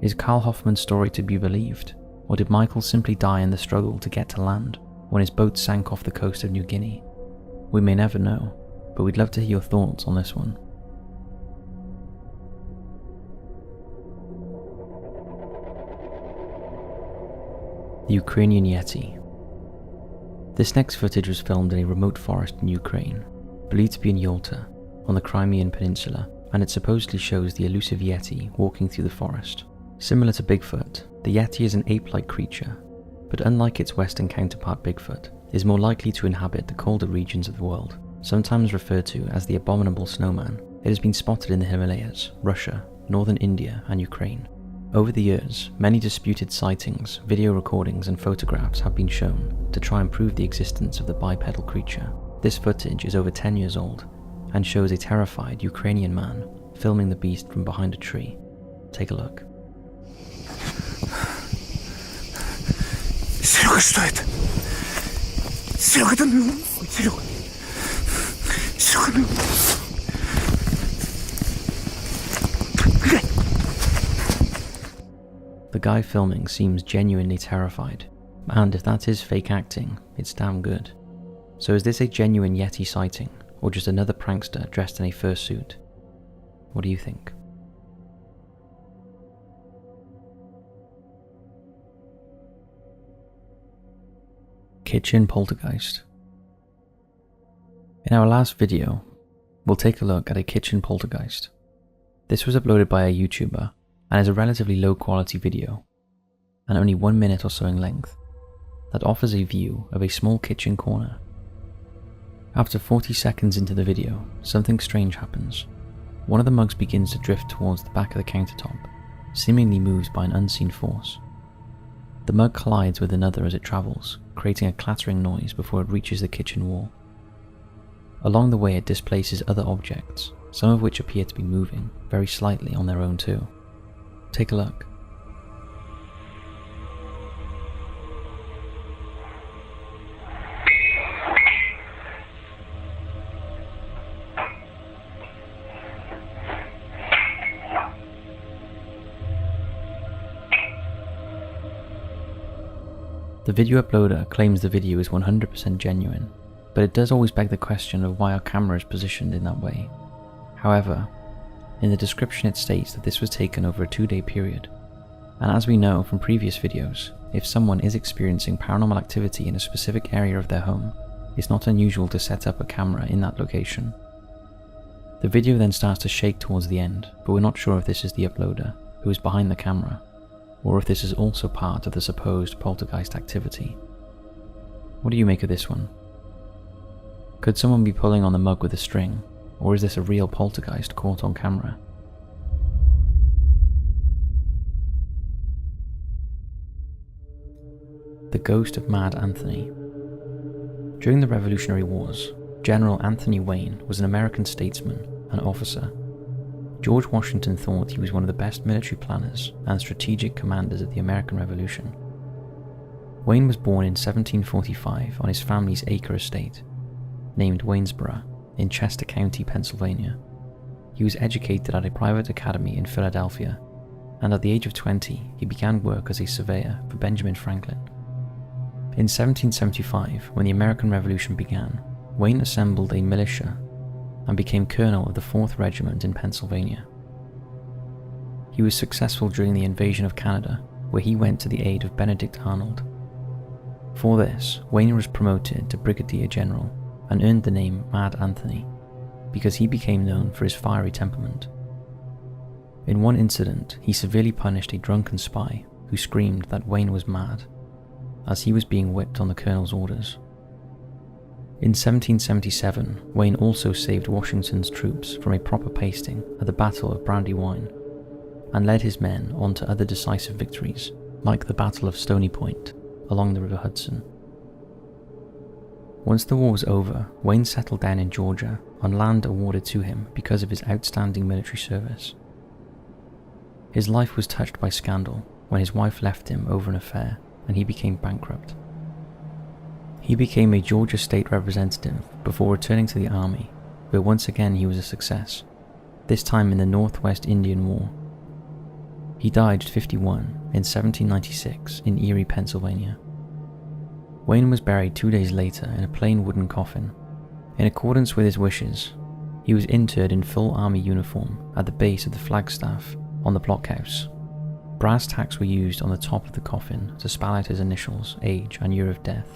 Is Carl Hoffman's story to be believed, or did Michael simply die in the struggle to get to land when his boat sank off the coast of New Guinea? We may never know, but we'd love to hear your thoughts on this one. The Ukrainian Yeti. This next footage was filmed in a remote forest in Ukraine, believed to be in Yalta, on the Crimean Peninsula, and it supposedly shows the elusive Yeti walking through the forest. Similar to Bigfoot, the Yeti is an ape-like creature, but unlike its western counterpart Bigfoot, is more likely to inhabit the colder regions of the world, sometimes referred to as the abominable snowman. It has been spotted in the Himalayas, Russia, northern India, and Ukraine. Over the years, many disputed sightings, video recordings, and photographs have been shown to try and prove the existence of the bipedal creature. This footage is over 10 years old and shows a terrified Ukrainian man filming the beast from behind a tree. Take a look. Серега, что это? Серега, да ну, Серега. Серега, ну. The guy filming seems genuinely terrified, and if that is fake acting, it's damn good. So is this a genuine Yeti sighting, or just another prankster dressed in a fursuit? What do you think? Kitchen Poltergeist. In our last video, we'll take a look at a kitchen poltergeist. This was uploaded by a YouTuber and is a relatively low quality video, and only 1 minute or so in length, that offers a view of a small kitchen corner. After 40 seconds into the video, something strange happens. One of the mugs begins to drift towards the back of the countertop, seemingly moved by an unseen force. The mug collides with another as it travels, creating a clattering noise before it reaches the kitchen wall. Along the way it displaces other objects, some of which appear to be moving very slightly on their own too. Take a look. The video uploader claims the video is 100% genuine, but it does always beg the question of why our camera is positioned in that way. However, in the description it states that this was taken over a 2-day period, and as we know from previous videos, if someone is experiencing paranormal activity in a specific area of their home, it's not unusual to set up a camera in that location. The video then starts to shake towards the end, but we're not sure if this is the uploader, who is behind the camera, or if this is also part of the supposed poltergeist activity. What do you make of this one? Could someone be pulling on the mug with a string, or is this a real poltergeist caught on camera? The ghost of Mad Anthony. During the Revolutionary Wars, General Anthony Wayne was an American statesman and officer. George Washington thought he was one of the best military planners and strategic commanders of the American Revolution. Wayne was born in 1745 on his family's acre estate, named Waynesboro, in Chester County, Pennsylvania. He was educated at a private academy in Philadelphia, and at the age of 20, he began work as a surveyor for Benjamin Franklin. In 1775, when the American Revolution began, Wayne assembled a militia and became colonel of the 4th Regiment in Pennsylvania. He was successful during the invasion of Canada, where he went to the aid of Benedict Arnold. For this, Wayne was promoted to Brigadier General and earned the name Mad Anthony, because he became known for his fiery temperament. In one incident, he severely punished a drunken spy who screamed that Wayne was mad, as he was being whipped on the colonel's orders. In 1777, Wayne also saved Washington's troops from a proper pasting at the Battle of Brandywine, and led his men on to other decisive victories, like the Battle of Stony Point, along the River Hudson. Once the war was over, Wayne settled down in Georgia on land awarded to him because of his outstanding military service. His life was touched by scandal when his wife left him over an affair and he became bankrupt. He became a Georgia state representative before returning to the army, where once again he was a success, this time in the Northwest Indian War. He died at 51 in 1796 in Erie, Pennsylvania. Wayne was buried 2 days later in a plain wooden coffin. In accordance with his wishes, he was interred in full army uniform at the base of the flagstaff on the blockhouse. Brass tacks were used on the top of the coffin to spell out his initials, age, and year of death.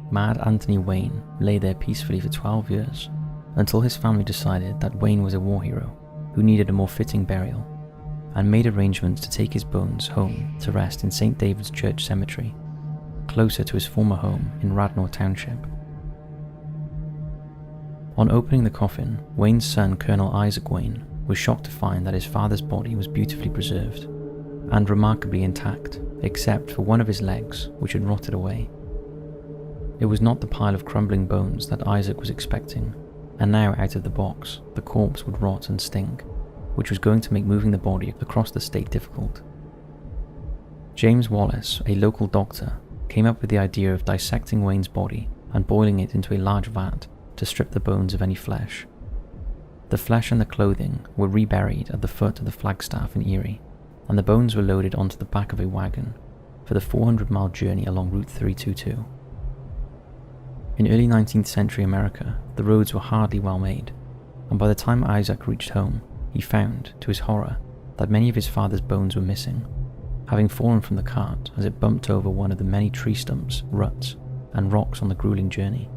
Mad Anthony Wayne lay there peacefully for 12 years, until his family decided that Wayne was a war hero who needed a more fitting burial, and made arrangements to take his bones home to rest in St. David's Church Cemetery, closer to his former home in Radnor Township. On opening the coffin, Wayne's son, Colonel Isaac Wayne, was shocked to find that his father's body was beautifully preserved and remarkably intact, except for one of his legs, which had rotted away. It was not the pile of crumbling bones that Isaac was expecting, and now out of the box, the corpse would rot and stink, which was going to make moving the body across the state difficult. James Wallace, a local doctor, came up with the idea of dissecting Wayne's body and boiling it into a large vat to strip the bones of any flesh. The flesh and the clothing were reburied at the foot of the flagstaff in Erie, and the bones were loaded onto the back of a wagon for the 400-mile journey along Route 322. In early 19th century America, the roads were hardly well made, and by the time Isaac reached home, he found, to his horror, that many of his father's bones were missing, having fallen from the cart as it bumped over one of the many tree stumps, ruts, and rocks on the grueling journey.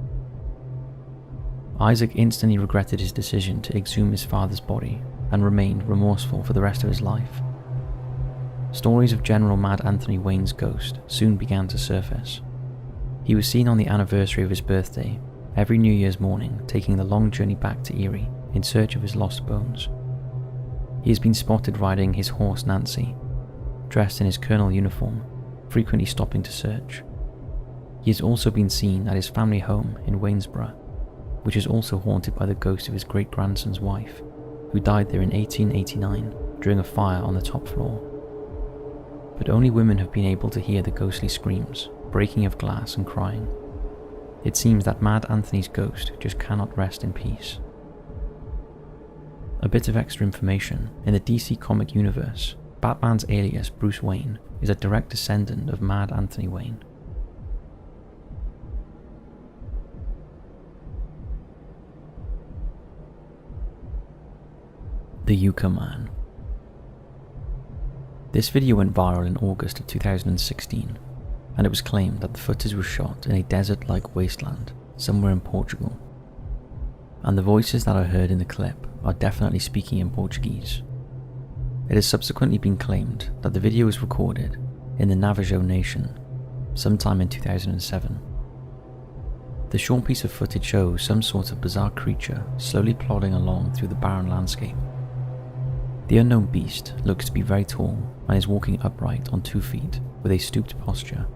Isaac instantly regretted his decision to exhume his father's body and remained remorseful for the rest of his life. Stories of General Mad Anthony Wayne's ghost soon began to surface. He was seen on the anniversary of his birthday, every New Year's morning, taking the long journey back to Erie in search of his lost bones. He has been spotted riding his horse Nancy, dressed in his colonel uniform, frequently stopping to search. He has also been seen at his family home in Waynesboro, which is also haunted by the ghost of his great-grandson's wife, who died there in 1889 during a fire on the top floor. But only women have been able to hear the ghostly screams, breaking of glass and crying. It seems that Mad Anthony's ghost just cannot rest in peace. A bit of extra information: in the DC comic universe, Batman's alias Bruce Wayne is a direct descendant of Mad Anthony Wayne. The Uka Man. This video went viral in August of 2016, and it was claimed that the footage was shot in a desert-like wasteland somewhere in Portugal. And the voices that are heard in the clip are definitely speaking in Portuguese. It has subsequently been claimed that the video was recorded in the Navajo Nation sometime in 2007. The short piece of footage shows some sort of bizarre creature slowly plodding along through the barren landscape. The unknown beast looks to be very tall and is walking upright on 2 feet with a stooped posture.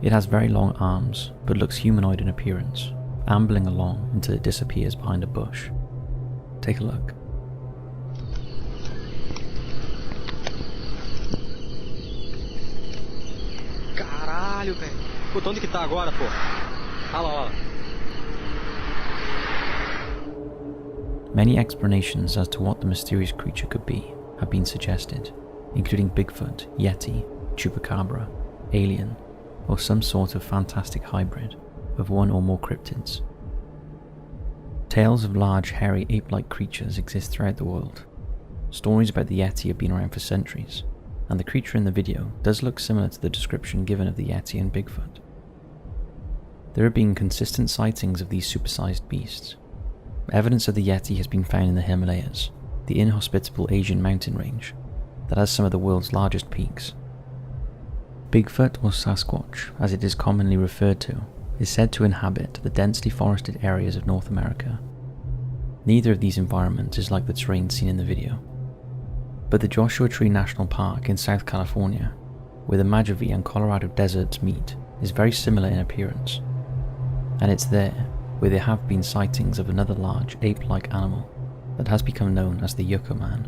It has very long arms but looks humanoid in appearance, ambling along until it disappears behind a bush. Take a look. Caralho, velho. Puta, onde que tá agora, pô? Olha lá, olha lá. Many explanations as to what the mysterious creature could be have been suggested, including Bigfoot, Yeti, Chupacabra, alien, or some sort of fantastic hybrid of one or more cryptids. Tales of large, hairy, ape-like creatures exist throughout the world. Stories about the Yeti have been around for centuries, and the creature in the video does look similar to the description given of the Yeti and Bigfoot. There have been consistent sightings of these supersized beasts. Evidence of the Yeti has been found in the Himalayas, the inhospitable Asian mountain range that has some of the world's largest peaks. Bigfoot, or Sasquatch as it is commonly referred to, is said to inhabit the densely forested areas of North America. Neither of these environments is like the terrain seen in the video. But the Joshua Tree National Park in South California, where the Mojave and Colorado deserts meet, is very similar in appearance. And it's there where there have been sightings of another large ape-like animal that has become known as the Uka Man.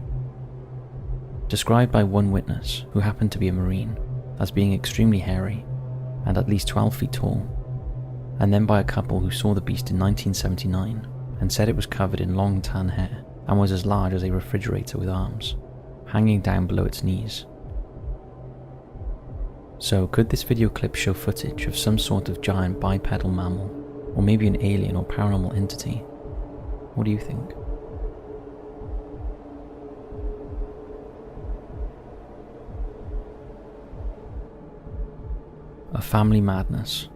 Described by one witness, who happened to be a Marine, as being extremely hairy and at least 12 feet tall, and then by a couple who saw the beast in 1979 and said it was covered in long tan hair and was as large as a refrigerator with arms, hanging down below its knees. So could this video clip show footage of some sort of giant bipedal mammal, or maybe an alien or paranormal entity? What do you think? A family madness.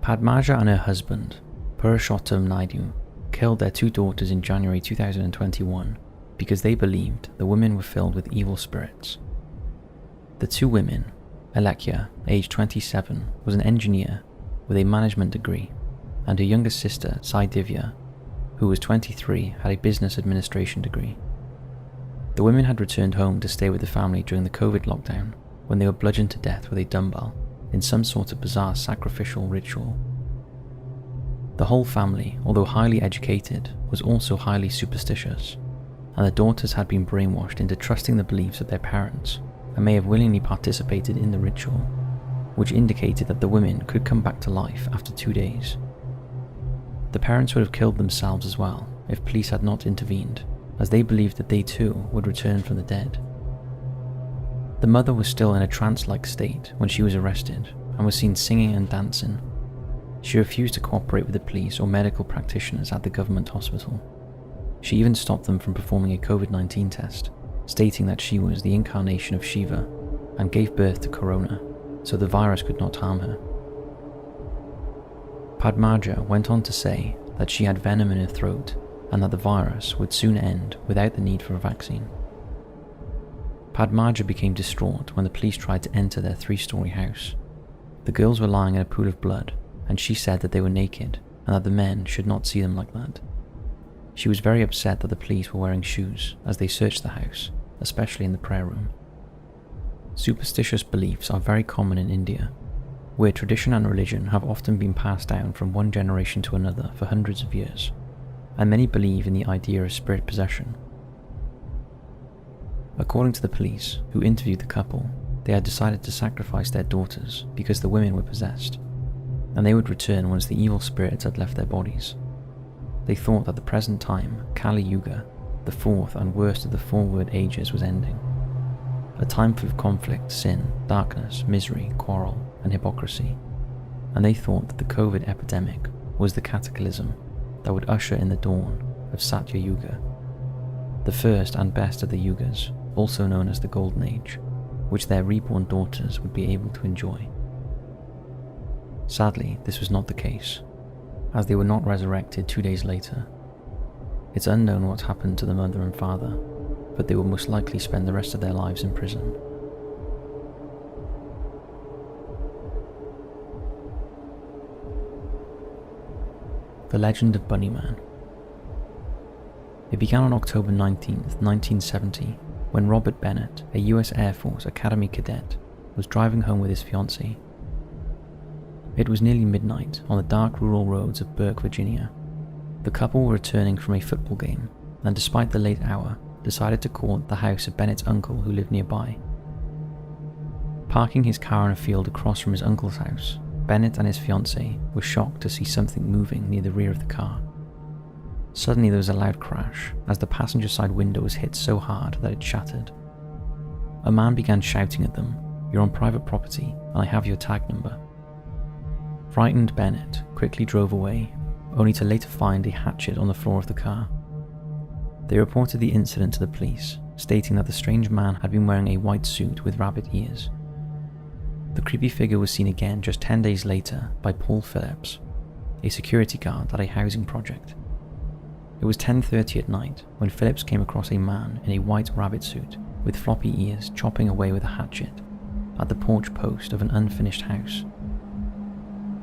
Padmaja and her husband, Purushottam Naidu, killed their 2 daughters in January 2021 because they believed the women were filled with evil spirits. The 2 women, Alekya, aged 27, was an engineer with a management degree, and her younger sister, Sai Divya, who was 23, had a business administration degree. The women had returned home to stay with the family during the COVID lockdown when they were bludgeoned to death with a dumbbell in some sort of bizarre sacrificial ritual. The whole family, although highly educated, was also highly superstitious, and the daughters had been brainwashed into trusting the beliefs of their parents and may have willingly participated in the ritual, which indicated that the women could come back to life after 2 days. The parents would have killed themselves as well if police had not intervened, as they believed that they too would return from the dead. The mother was still in a trance-like state when she was arrested and was seen singing and dancing. She refused to cooperate with the police or medical practitioners at the government hospital. She even stopped them from performing a COVID-19 test, stating that she was the incarnation of Shiva and gave birth to Corona, so the virus could not harm her. Padmaja went on to say that she had venom in her throat and that the virus would soon end without the need for a vaccine. Padmaja became distraught when the police tried to enter their 3-story house. The girls were lying in a pool of blood, and she said that they were naked and that the men should not see them like that. She was very upset that the police were wearing shoes as they searched the house, especially in the prayer room. Superstitious beliefs are very common in India, where tradition and religion have often been passed down from one generation to another for hundreds of years, and many believe in the idea of spirit possession. According to the police, who interviewed the couple, they had decided to sacrifice their daughters because the women were possessed, and they would return once the evil spirits had left their bodies. They thought that the present time, Kali Yuga, the fourth and worst of the forward ages, was ending. A time full of conflict, sin, darkness, misery, quarrel, and hypocrisy. And they thought that the COVID epidemic was the cataclysm that would usher in the dawn of Satya Yuga, the first and best of the yugas, also known as the Golden Age, which their reborn daughters would be able to enjoy. Sadly, this was not the case, as they were not resurrected 2 days later. It's unknown what happened to the mother and father, but they will most likely spend the rest of their lives in prison. The Legend of Bunny Man. It began on October 19th, 1970, when Robert Bennett, a US Air Force Academy cadet, was driving home with his fiancée. It was nearly midnight on the dark rural roads of Burke, Virginia. The couple were returning from a football game, and despite the late hour, decided to call at the house of Bennett's uncle who lived nearby. Parking his car in a field across from his uncle's house, Bennett and his fiancée were shocked to see something moving near the rear of the car. Suddenly there was a loud crash as the passenger side window was hit so hard that it shattered. A man began shouting at them, "You're on private property and I have your tag number." Frightened Bennett quickly drove away, only to later find a hatchet on the floor of the car. They reported the incident to the police, stating that the strange man had been wearing a white suit with rabbit ears. The creepy figure was seen again just 10 days later by Paul Phillips, a security guard at a housing project. It was 10:30 at night when Phillips came across a man in a white rabbit suit with floppy ears chopping away with a hatchet at the porch post of an unfinished house.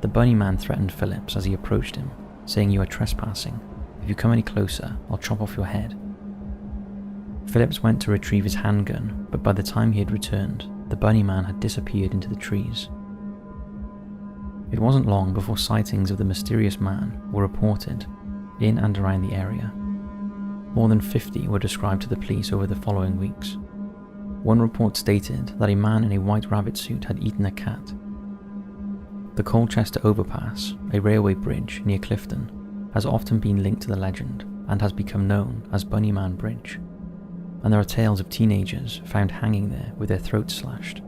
The bunny man threatened Phillips as he approached him, saying, "You are trespassing. If you come any closer, I'll chop off your head." Phillips went to retrieve his handgun, but by the time he had returned, the bunny man had disappeared into the trees. It wasn't long before sightings of the mysterious man were reported in and around the area. More than 50 were described to the police over the following weeks. One report stated that a man in a white rabbit suit had eaten a cat. The Colchester Overpass, a railway bridge near Clifton, has often been linked to the legend and has become known as Bunny Man Bridge, and there are tales of teenagers found hanging there with their throats slashed.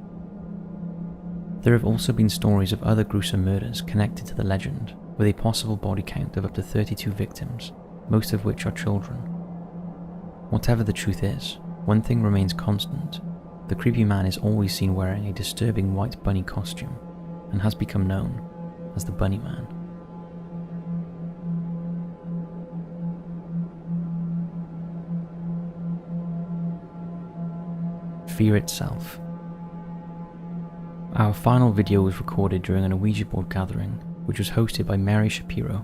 There have also been stories of other gruesome murders connected to the legend, with a possible body count of up to 32 victims, most of which are children. Whatever the truth is, one thing remains constant: the creepy man is always seen wearing a disturbing white bunny costume, and has become known as the Bunny Man. Fear itself. Our final video was recorded during an Ouija board gathering, which was hosted by Mary Shapiro.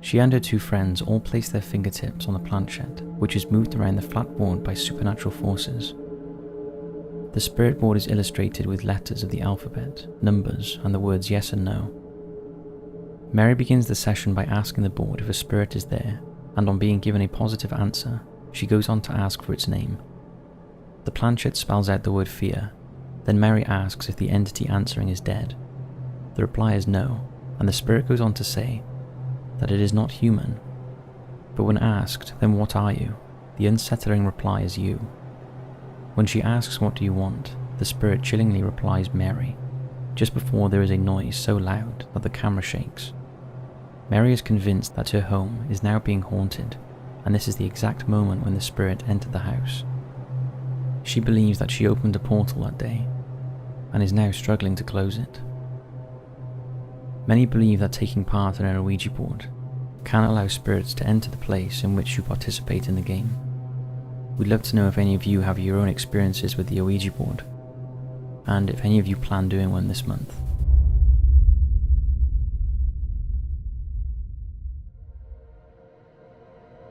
She and her two friends all placed their fingertips on the planchette, which is moved around the flat board by supernatural forces. The spirit board is illustrated with letters of the alphabet, numbers, and the words yes and no. Mary begins the session by asking the board if a spirit is there, and on being given a positive answer, she goes on to ask for its name. The planchette spells out the word fear, then Mary asks if the entity answering is dead. The reply is no, and the spirit goes on to say that it is not human. But when asked, then what are you? The unsettling reply is you. When she asks what do you want, the spirit chillingly replies Mary, just before there is a noise so loud that the camera shakes. Mary is convinced that her home is now being haunted, and this is the exact moment when the spirit entered the house. She believes that she opened a portal that day, and is now struggling to close it. Many believe that taking part in an Ouija board can allow spirits to enter the place in which you participate in the game. We'd love to know if any of you have your own experiences with the Ouija board, and if any of you plan doing one this month.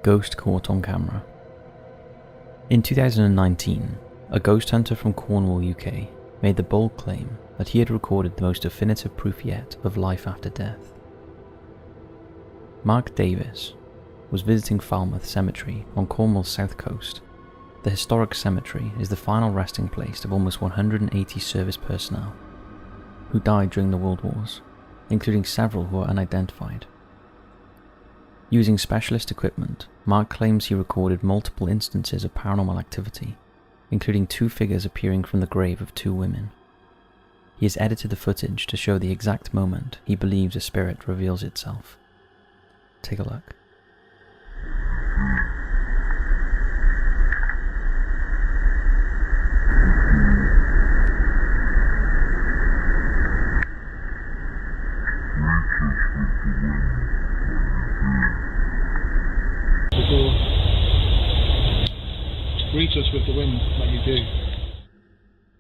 Ghost caught on camera. In 2019, a ghost hunter from Cornwall, UK, made the bold claim that he had recorded the most definitive proof yet of life after death. Mark Davis was visiting Falmouth Cemetery on Cornwall's south coast. The historic cemetery is the final resting place of almost 180 service personnel who died during the World Wars, including several who are unidentified. Using specialist equipment, Mark claims he recorded multiple instances of paranormal activity, including 2 figures appearing from the grave of 2 women. He has edited the footage to show the exact moment he believes a spirit reveals itself. Take a look. Reach us with the wind like you do.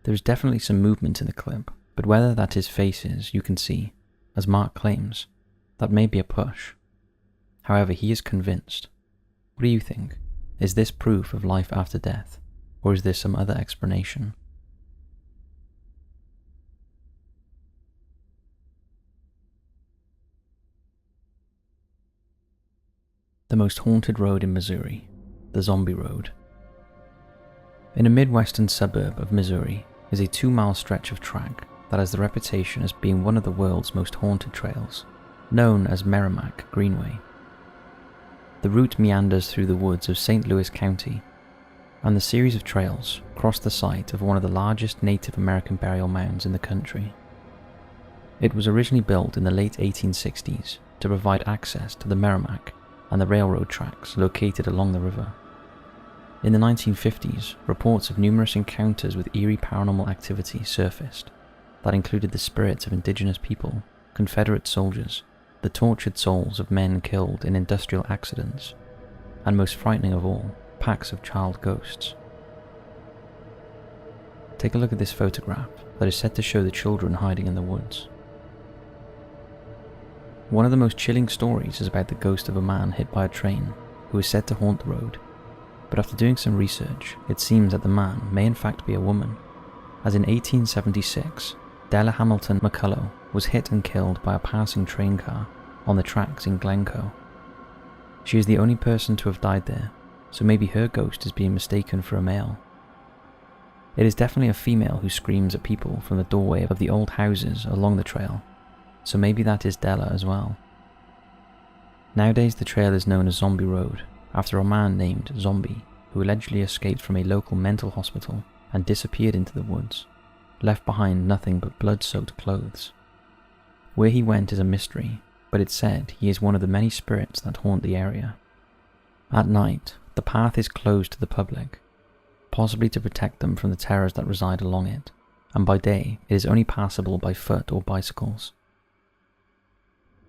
There is definitely some movement in the clip, but whether that is faces you can see, as Mark claims, that may be a push. However, he is convinced. What do you think? Is this proof of life after death, or is there some other explanation? The most haunted road in Missouri, the Zombie Road. In a midwestern suburb of Missouri is a 2-mile stretch of track that has the reputation as being one of the world's most haunted trails, known as Merrimack Greenway. The route meanders through the woods of St. Louis County, and the series of trails cross the site of one of the largest Native American burial mounds in the country. It was originally built in the late 1860s to provide access to the Merrimack and the railroad tracks located along the river. In the 1950s, reports of numerous encounters with eerie paranormal activity surfaced that included the spirits of indigenous people, Confederate soldiers, the tortured souls of men killed in industrial accidents, and most frightening of all, packs of child ghosts. Take a look at this photograph that is said to show the children hiding in the woods. One of the most chilling stories is about the ghost of a man hit by a train who is said to haunt the road. But after doing some research, it seems that the man may in fact be a woman, as in 1876, Della Hamilton McCullough was hit and killed by a passing train car on the tracks in Glencoe. She is the only person to have died there, so maybe her ghost is being mistaken for a male. It is definitely a female who screams at people from the doorway of the old houses along the trail, so maybe that is Della as well. Nowadays the trail is known as Zombie Road, after a man named Zombie, who allegedly escaped from a local mental hospital and disappeared into the woods, left behind nothing but blood-soaked clothes. Where he went is a mystery, but it's said he is one of the many spirits that haunt the area. At night, the path is closed to the public, possibly to protect them from the terrors that reside along it, and by day it is only passable by foot or bicycles.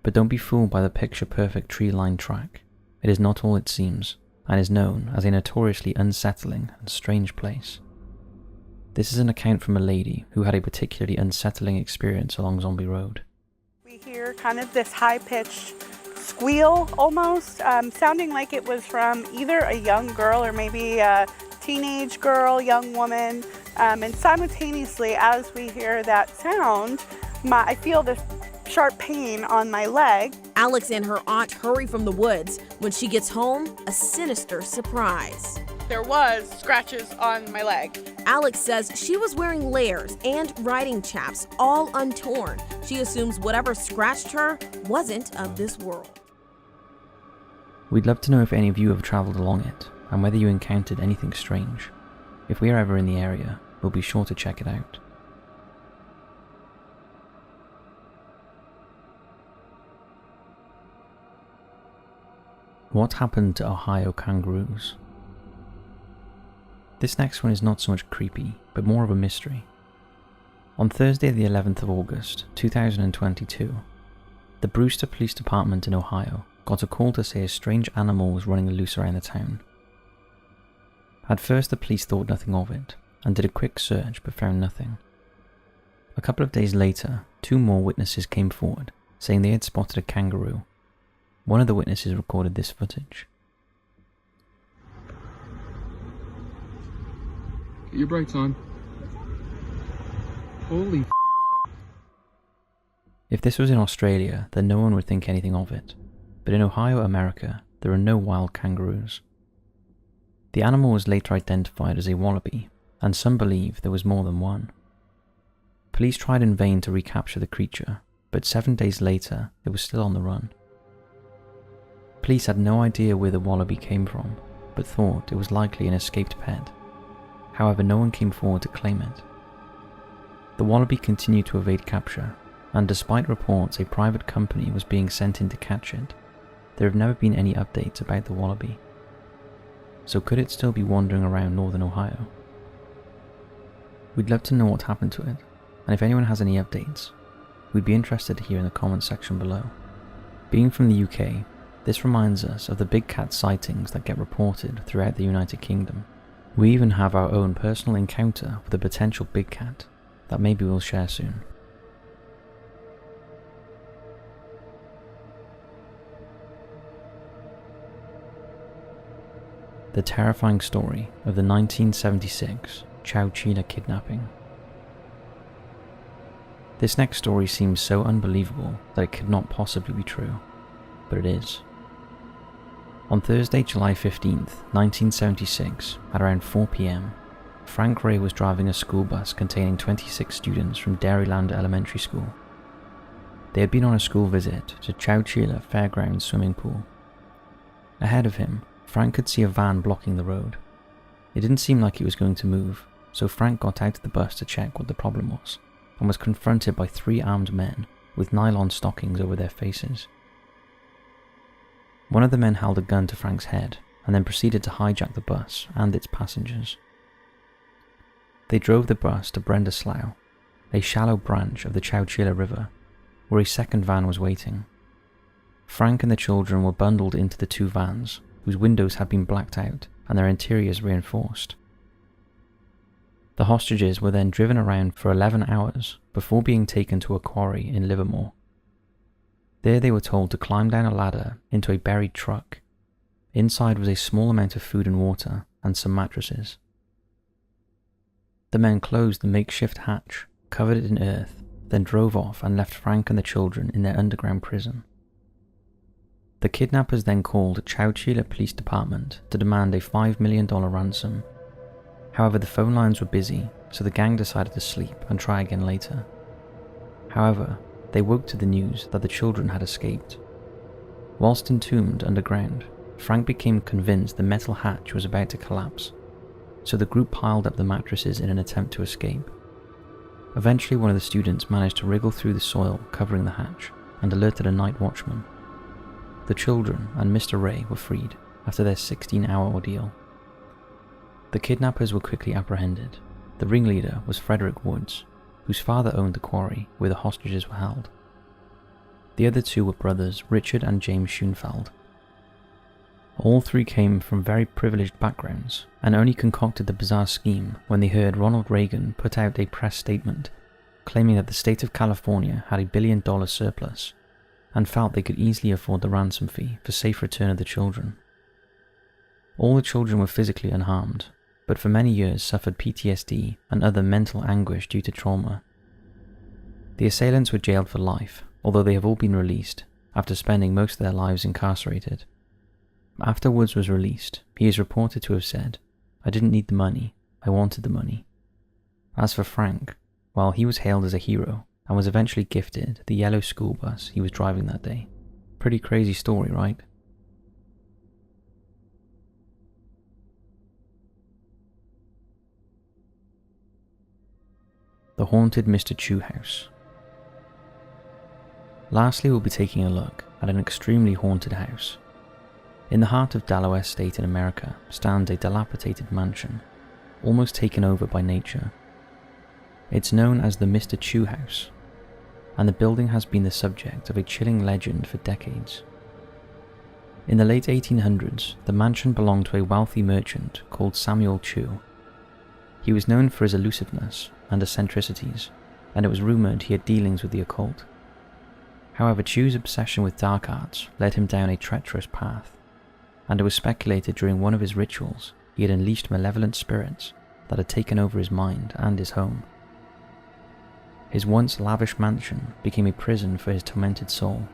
But don't be fooled by the picture-perfect tree-lined track. It is not all it seems, and is known as a notoriously unsettling and strange place. This is an account from a lady who had a particularly unsettling experience along Zombie Road. We hear kind of this high-pitched squeal almost, sounding like it was from either a young girl or maybe a teenage girl, young woman, and simultaneously as we hear that sound, I feel this sharp pain on my leg. Alex and her aunt hurry from the woods. When she gets home, a sinister surprise. There was scratches on my leg. Alex says she was wearing layers and riding chaps, all untorn. She assumes whatever scratched her wasn't of this world. We'd love to know if any of you have travelled along it, and whether you encountered anything strange. If we are ever in the area, we'll be sure to check it out. What happened to Ohio kangaroos? This next one is not so much creepy, but more of a mystery. On Thursday the 11th of August, 2022, the Brewster Police Department in Ohio got a call to say a strange animal was running loose around the town. At first the police thought nothing of it, and did a quick search but found nothing. A couple of days later, 2 more witnesses came forward, saying they had spotted a kangaroo. One of the witnesses recorded this footage. Get your brakes on. Holy f***. If this was in Australia, then no one would think anything of it. But in Ohio, America, there are no wild kangaroos. The animal was later identified as a wallaby, and some believe there was more than one. Police tried in vain to recapture the creature, but 7 days later, it was still on the run. Police had no idea where the wallaby came from, but thought it was likely an escaped pet. However, no one came forward to claim it. The wallaby continued to evade capture, and despite reports a private company was being sent in to catch it, there have never been any updates about the wallaby. So could it still be wandering around northern Ohio? We'd love to know what happened to it, and if anyone has any updates, we'd be interested to hear in the comments section below. Being from the UK, this reminds us of the big cat sightings that get reported throughout the United Kingdom. We even have our own personal encounter with a potential big cat that maybe we'll share soon. The terrifying story of the 1976 Chowchilla kidnapping. This next story seems so unbelievable that it could not possibly be true, but it is. On Thursday, July 15th, 1976, at around 4 p.m, Frank Ray was driving a school bus containing 26 students from Dairyland Elementary School. They had been on a school visit to Chowchilla Fairgrounds swimming pool. Ahead of him, Frank could see a van blocking the road. It didn't seem like it was going to move, so Frank got out of the bus to check what the problem was, and was confronted by 3 armed men with nylon stockings over their faces. One of the men held a gun to Frank's head, and then proceeded to hijack the bus and its passengers. They drove the bus to Brenda Slough, a shallow branch of the Chowchilla River, where a second van was waiting. Frank and the children were bundled into the 2 vans, whose windows had been blacked out and their interiors reinforced. The hostages were then driven around for 11 hours before being taken to a quarry in Livermore. There they were told to climb down a ladder into a buried truck. Inside was a small amount of food and water and some mattresses. The men closed the makeshift hatch, covered it in earth, then drove off and left Frank and the children in their underground prison. The kidnappers then called Chowchilla Police Department to demand a $5 million ransom. However, the phone lines were busy, so the gang decided to sleep and try again later. However, they woke to the news that the children had escaped. Whilst entombed underground, Frank became convinced the metal hatch was about to collapse, so the group piled up the mattresses in an attempt to escape. Eventually, one of the students managed to wriggle through the soil covering the hatch and alerted a night watchman. The children and Mr. Ray were freed after their 16-hour ordeal. The kidnappers were quickly apprehended. The ringleader was Frederick Woods, whose father owned the quarry where the hostages were held. The other 2 were brothers Richard and James Schoenfeld. All 3 came from very privileged backgrounds and only concocted the bizarre scheme when they heard Ronald Reagan put out a press statement claiming that the state of California had $1 billion surplus and felt they could easily afford the ransom fee for safe return of the children. All the children were physically unharmed, but for many years suffered PTSD and other mental anguish due to trauma. The assailants were jailed for life, although they have all been released after spending most of their lives incarcerated. After Woods was released, he is reported to have said, "I didn't need the money, I wanted the money." As for Frank, well, he was hailed as a hero and was eventually gifted the yellow school bus he was driving that day. Pretty crazy story, right? The haunted Mr. Chew house. Lastly, we'll be taking a look at an extremely haunted house. In the heart of Delaware State in America stands a dilapidated mansion, almost taken over by nature. It's known as the Mr. Chew house, and the building has been the subject of a chilling legend for decades. In the late 1800s, the mansion belonged to a wealthy merchant called Samuel Chew. He was known for his elusiveness and eccentricities, and it was rumoured he had dealings with the occult. However, Chew's obsession with dark arts led him down a treacherous path, and it was speculated during one of his rituals he had unleashed malevolent spirits that had taken over his mind and his home. his once lavish mansion became a prison for his tormented soul.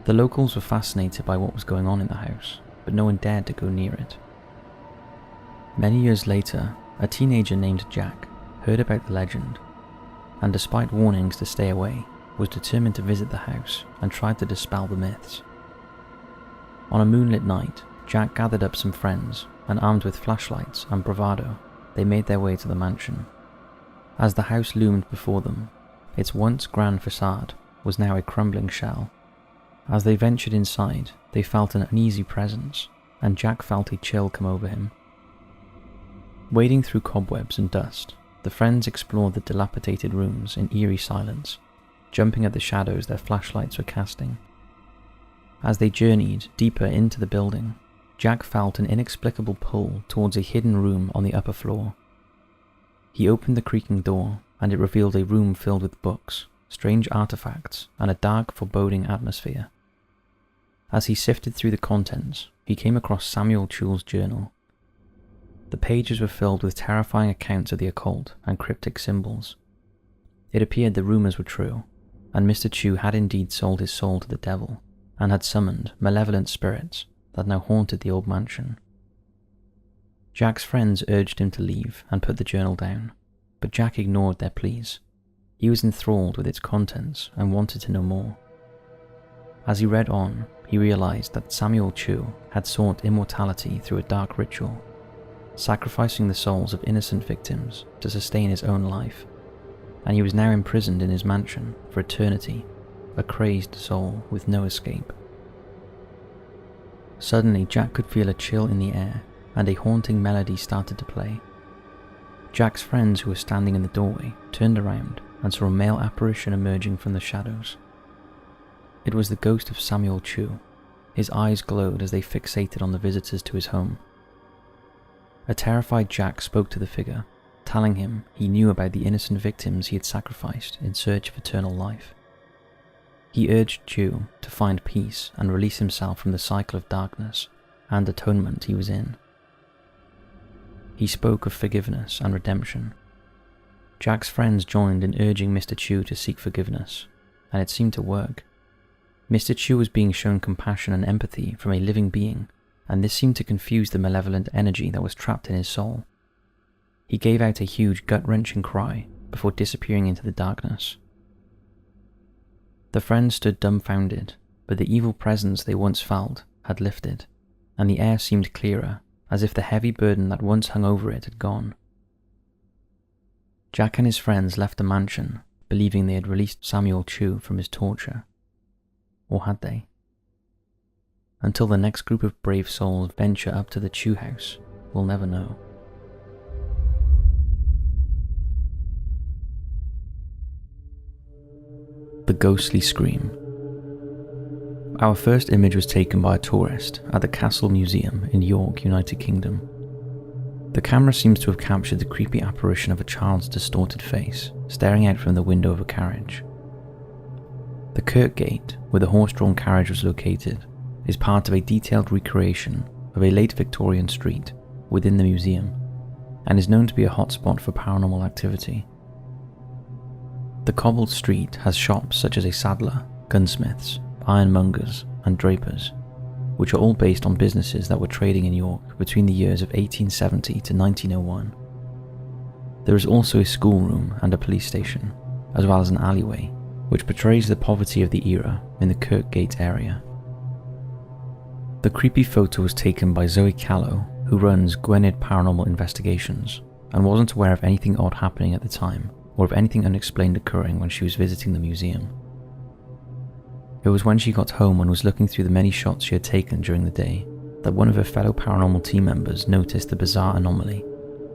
The locals were fascinated by what was going on in the house, but no one dared to go near it. Many years later, a teenager named Jack heard about the legend, and despite warnings to stay away, was determined to visit the house and tried to dispel the myths. On a moonlit night, Jack gathered up some friends, and armed with flashlights and bravado, they made their way to the mansion. As the house loomed before them, its once grand facade was now a crumbling shell. As they ventured inside, they felt an uneasy presence, and Jack felt a chill come over him. Wading through cobwebs and dust, the friends explored the dilapidated rooms in eerie silence, jumping at the shadows their flashlights were casting. As they journeyed deeper into the building, Jack felt an inexplicable pull towards a hidden room on the upper floor. He opened the creaking door, and it revealed a room filled with books, strange artifacts, and a dark, foreboding atmosphere. As he sifted through the contents, he came across Samuel Chew's journal. The pages were filled with terrifying accounts of the occult and cryptic symbols. It appeared the rumors were true, and Mr. Chew had indeed sold his soul to the devil, and had summoned malevolent spirits that now haunted the old mansion. Jack's friends urged him to leave and put the journal down, but Jack ignored their pleas. He was enthralled with its contents and wanted to know more. As he read on, he realized that Samuel Chew had sought immortality through a dark ritual, sacrificing the souls of innocent victims to sustain his own life, and he was now imprisoned in his mansion for eternity, a crazed soul with no escape. Suddenly, Jack could feel a chill in the air, and a haunting melody started to play. Jack's friends who were standing in the doorway turned around and saw a male apparition emerging from the shadows. It was the ghost of Samuel Chew. His eyes glowed as they fixated on the visitors to his home. A terrified Jack spoke to the figure, telling him he knew about the innocent victims he had sacrificed in search of eternal life. He urged Chew to find peace and release himself from the cycle of darkness and atonement he was in. He spoke of forgiveness and redemption. Jack's friends joined in urging Mr. Chew to seek forgiveness, and it seemed to work. Mr. Chew was being shown compassion and empathy from a living being, and this seemed to confuse the malevolent energy that was trapped in his soul. He gave out a huge gut-wrenching cry before disappearing into the darkness. The friends stood dumbfounded, but the evil presence they once felt had lifted, and the air seemed clearer, as if the heavy burden that once hung over it had gone. Jack and his friends left the mansion, believing they had released Samuel Chew from his torture. Or had they? Until the next group of brave souls venture up to the Chew house, we'll never know. The ghostly scream. Our first image was taken by a tourist at the Castle Museum in York, United Kingdom. The camera seems to have captured the creepy apparition of a child's distorted face staring out from the window of a carriage. The Kirk Gate, where the horse-drawn carriage was located, is part of a detailed recreation of a late Victorian street within the museum, and is known to be a hotspot for paranormal activity. The cobbled street has shops such as a saddler, gunsmiths, ironmongers, and drapers, which are all based on businesses that were trading in York between the years of 1870 to 1901. There is also a schoolroom and a police station, as well as an alleyway, which portrays the poverty of the era in the Kirk Gate area. The creepy photo was taken by Zoe Callow, who runs Gwynedd Paranormal Investigations, and wasn't aware of anything odd happening at the time, or of anything unexplained occurring when she was visiting the museum. It was when she got home and was looking through the many shots she had taken during the day that one of her fellow paranormal team members noticed the bizarre anomaly,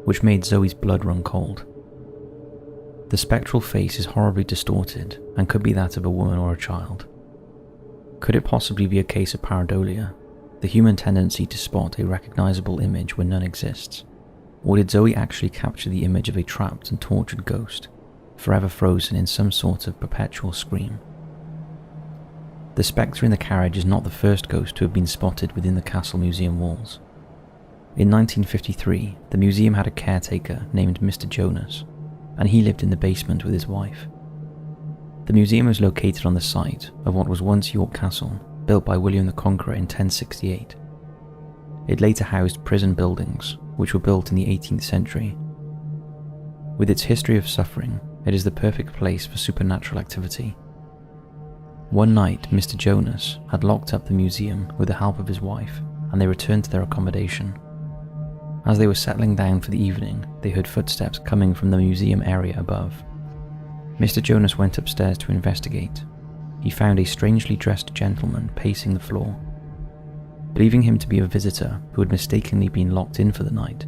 which made Zoe's blood run cold. The spectral face is horribly distorted and could be that of a woman or a child. Could it possibly be a case of pareidolia, the human tendency to spot a recognizable image when none exists? Or did Zoe actually capture the image of a trapped and tortured ghost, forever frozen in some sort of perpetual scream? The spectre in the carriage is not the first ghost to have been spotted within the Castle Museum walls. In 1953, the museum had a caretaker named Mr. Jonas, and he lived in the basement with his wife. The museum is located on the site of what was once York Castle, built by William the Conqueror in 1068. It later housed prison buildings, which were built in the 18th century. With its history of suffering, it is the perfect place for supernatural activity. One night, Mr. Jonas had locked up the museum with the help of his wife, and they returned to their accommodation. As they were settling down for the evening, they heard footsteps coming from the museum area above. Mr. Jonas went upstairs to investigate. He found a strangely dressed gentleman pacing the floor. Believing him to be a visitor who had mistakenly been locked in for the night,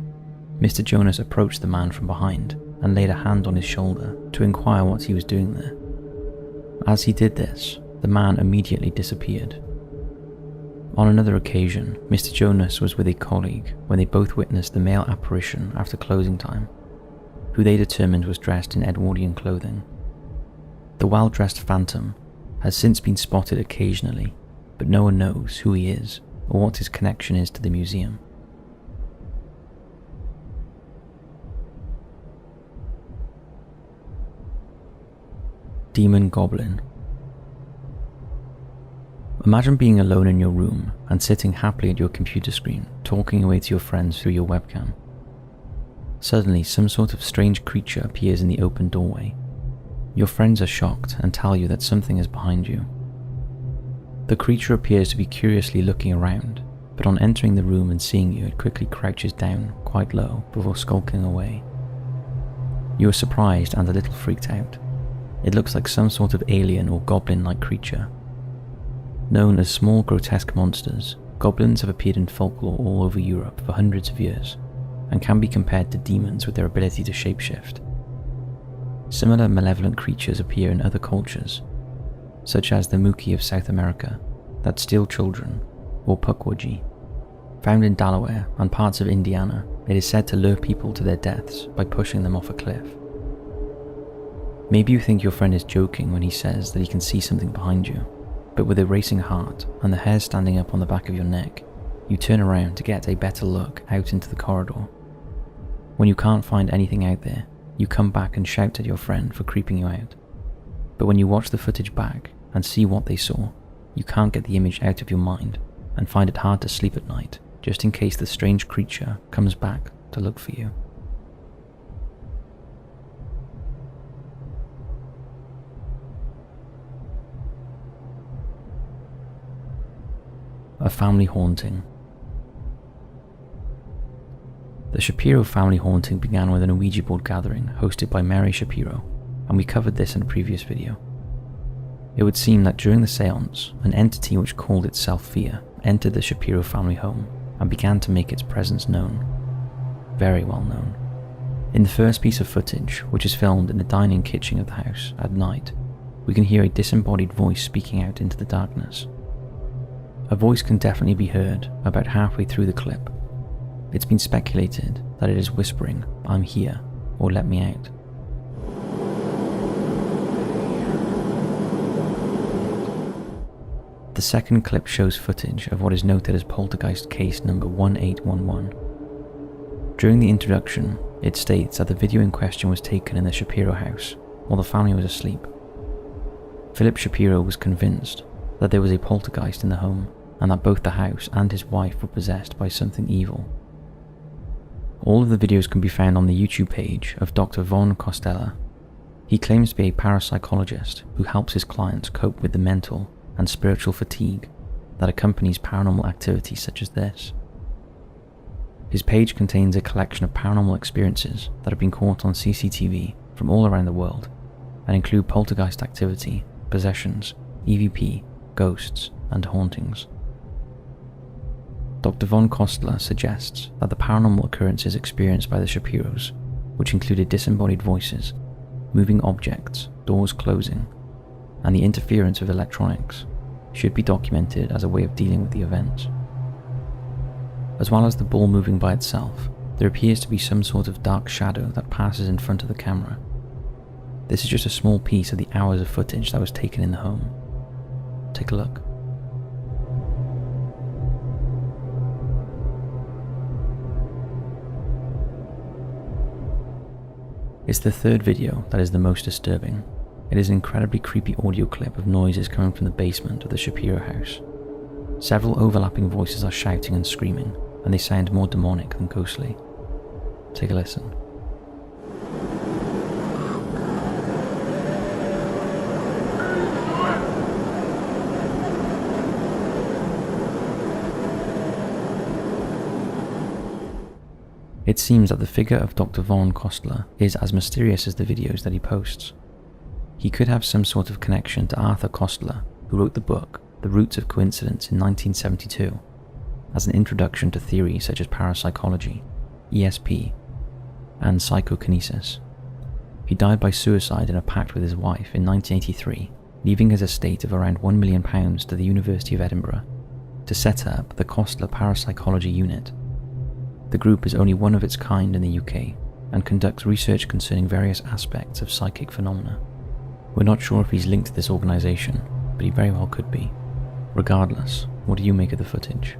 Mr. Jonas approached the man from behind and laid a hand on his shoulder to inquire what he was doing there. As he did this, the man immediately disappeared. On another occasion, Mr. Jonas was with a colleague when they both witnessed the male apparition after closing time, who they determined was dressed in Edwardian clothing. The well-dressed phantom has since been spotted occasionally, but no one knows who he is or what his connection is to the museum. Demon Goblin. Imagine being alone in your room and sitting happily at your computer screen, talking away to your friends through your webcam. Suddenly, some sort of strange creature appears in the open doorway. Your friends are shocked and tell you that something is behind you. The creature appears to be curiously looking around, but on entering the room and seeing you, it quickly crouches down quite low before skulking away. You are surprised and a little freaked out. It looks like some sort of alien or goblin-like creature. Known as small grotesque monsters, goblins have appeared in folklore all over Europe for hundreds of years, and can be compared to demons with their ability to shapeshift. Similar malevolent creatures appear in other cultures, such as the Muki of South America, that steal children, or Pukwudgie. Found in Delaware and parts of Indiana, it is said to lure people to their deaths by pushing them off a cliff. Maybe you think your friend is joking when he says that he can see something behind you, but with a racing heart and the hair standing up on the back of your neck, you turn around to get a better look out into the corridor. When you can't find anything out there, you come back and shout at your friend for creeping you out. But when you watch the footage back and see what they saw, you can't get the image out of your mind and find it hard to sleep at night, just in case the strange creature comes back to look for you. A family haunting. The Shapiro family haunting began with an Ouija board gathering hosted by Mary Shapiro, and we covered this in a previous video. It would seem that during the seance, an entity which called itself Fear entered the Shapiro family home and began to make its presence known. Very well known. In the first piece of footage, which is filmed in the dining kitchen of the house at night, we can hear a disembodied voice speaking out into the darkness. A voice can definitely be heard about halfway through the clip. It's been speculated that it is whispering, "I'm here," or "let me out." The second clip shows footage of what is noted as Poltergeist case number 1811. During the introduction, it states that the video in question was taken in the Shapiro house while the family was asleep. Philip Shapiro was convinced that there was a poltergeist in the home, and that both the house and his wife were possessed by something evil. All of the videos can be found on the YouTube page of Dr. Von Costello. He claims to be a parapsychologist who helps his clients cope with the mental and spiritual fatigue that accompanies paranormal activity such as this. His page contains a collection of paranormal experiences that have been caught on CCTV from all around the world, and include poltergeist activity, possessions, EVP, ghosts, and hauntings. Dr. Von Kostler suggests that the paranormal occurrences experienced by the Shapiros, which included disembodied voices, moving objects, doors closing, and the interference of electronics, should be documented as a way of dealing with the events. As well as the ball moving by itself, there appears to be some sort of dark shadow that passes in front of the camera. This is just a small piece of the hours of footage that was taken in the home. Take a look. It's the third video that is the most disturbing. It is an incredibly creepy audio clip of noises coming from the basement of the Shapiro house. Several overlapping voices are shouting and screaming, and they sound more demonic than ghostly. Take a listen. It seems that the figure of Dr. Von Kostler is as mysterious as the videos that he posts. He could have some sort of connection to Arthur Kostler, who wrote the book The Roots of Coincidence in 1972, as an introduction to theories such as parapsychology, ESP, and psychokinesis. He died by suicide in a pact with his wife in 1983, leaving his estate of around £1 million to the University of Edinburgh to set up the Kostler Parapsychology Unit. The group is only one of its kind in the UK and conducts research concerning various aspects of psychic phenomena. We're not sure if he's linked to this organisation, but he very well could be. Regardless, what do you make of the footage?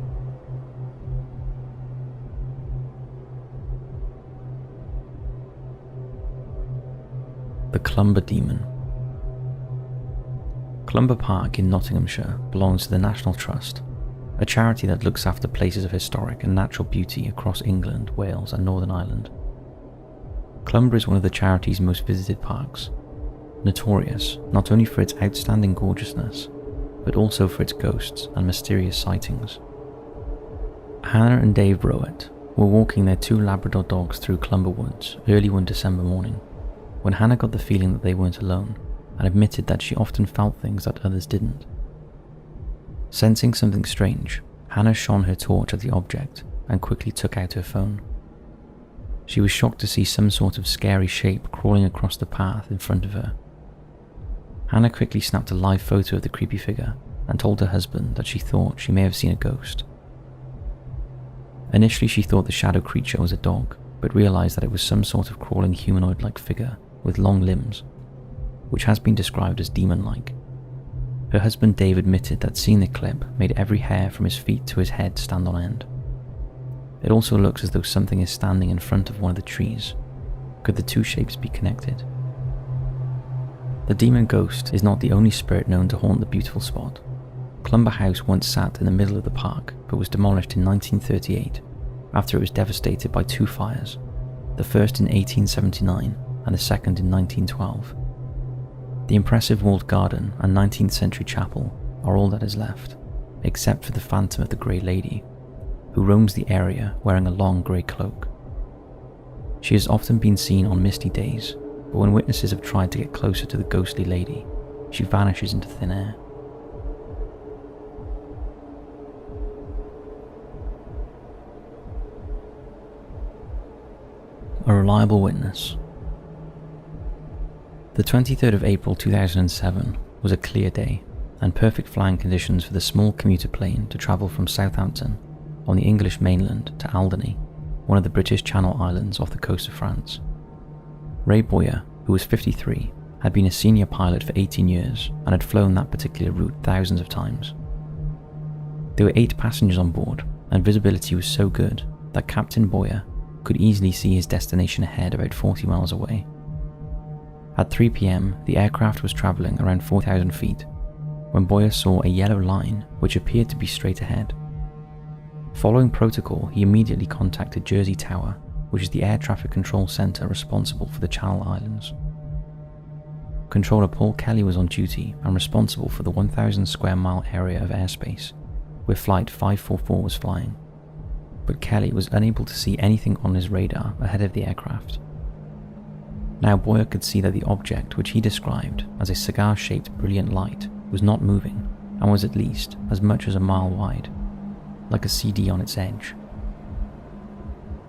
The Clumber Demon. Clumber Park in Nottinghamshire belongs to the National Trust, a charity that looks after places of historic and natural beauty across England, Wales and Northern Ireland. Clumber is one of the charity's most visited parks, notorious not only for its outstanding gorgeousness, but also for its ghosts and mysterious sightings. Hannah and Dave Rowett were walking their 2 Labrador dogs through Clumber Woods early one December morning, when Hannah got the feeling that they weren't alone, and admitted that she often felt things that others didn't. Sensing something strange, Hannah shone her torch at the object and quickly took out her phone. She was shocked to see some sort of scary shape crawling across the path in front of her. Hannah quickly snapped a live photo of the creepy figure and told her husband that she thought she may have seen a ghost. Initially she thought the shadow creature was a dog, but realised that it was some sort of crawling humanoid-like figure with long limbs, which has been described as demon-like. Her husband Dave admitted that seeing the clip made every hair from his feet to his head stand on end. It also looks as though something is standing in front of one of the trees. Could the two shapes be connected? The demon ghost is not the only spirit known to haunt the beautiful spot. Clumber House once sat in the middle of the park, but was demolished in 1938 after it was devastated by 2 fires, the first in 1879 and the second in 1912. The impressive walled garden and 19th century chapel are all that is left, except for the phantom of the Grey Lady, who roams the area wearing a long grey cloak. She has often been seen on misty days, but when witnesses have tried to get closer to the ghostly lady, she vanishes into thin air. A reliable witness. The 23rd of April 2007 was a clear day and perfect flying conditions for the small commuter plane to travel from Southampton on the English mainland to Alderney, one of the British Channel Islands off the coast of France. Ray Boyer, who was 53, had been a senior pilot for 18 years and had flown that particular route thousands of times. There were 8 passengers on board, and visibility was so good that Captain Boyer could easily see his destination ahead about 40 miles away. At 3 p.m, the aircraft was travelling around 4,000 feet when Boyer saw a yellow line which appeared to be straight ahead. Following protocol, he immediately contacted Jersey Tower, which is the air traffic control centre responsible for the Channel Islands. Controller Paul Kelly was on duty and responsible for the 1,000 square mile area of airspace where Flight 544 was flying, but Kelly was unable to see anything on his radar ahead of the aircraft. Now Boyer could see that the object, which he described as a cigar-shaped brilliant light, was not moving and was at least as much as a mile wide, like a CD on its edge.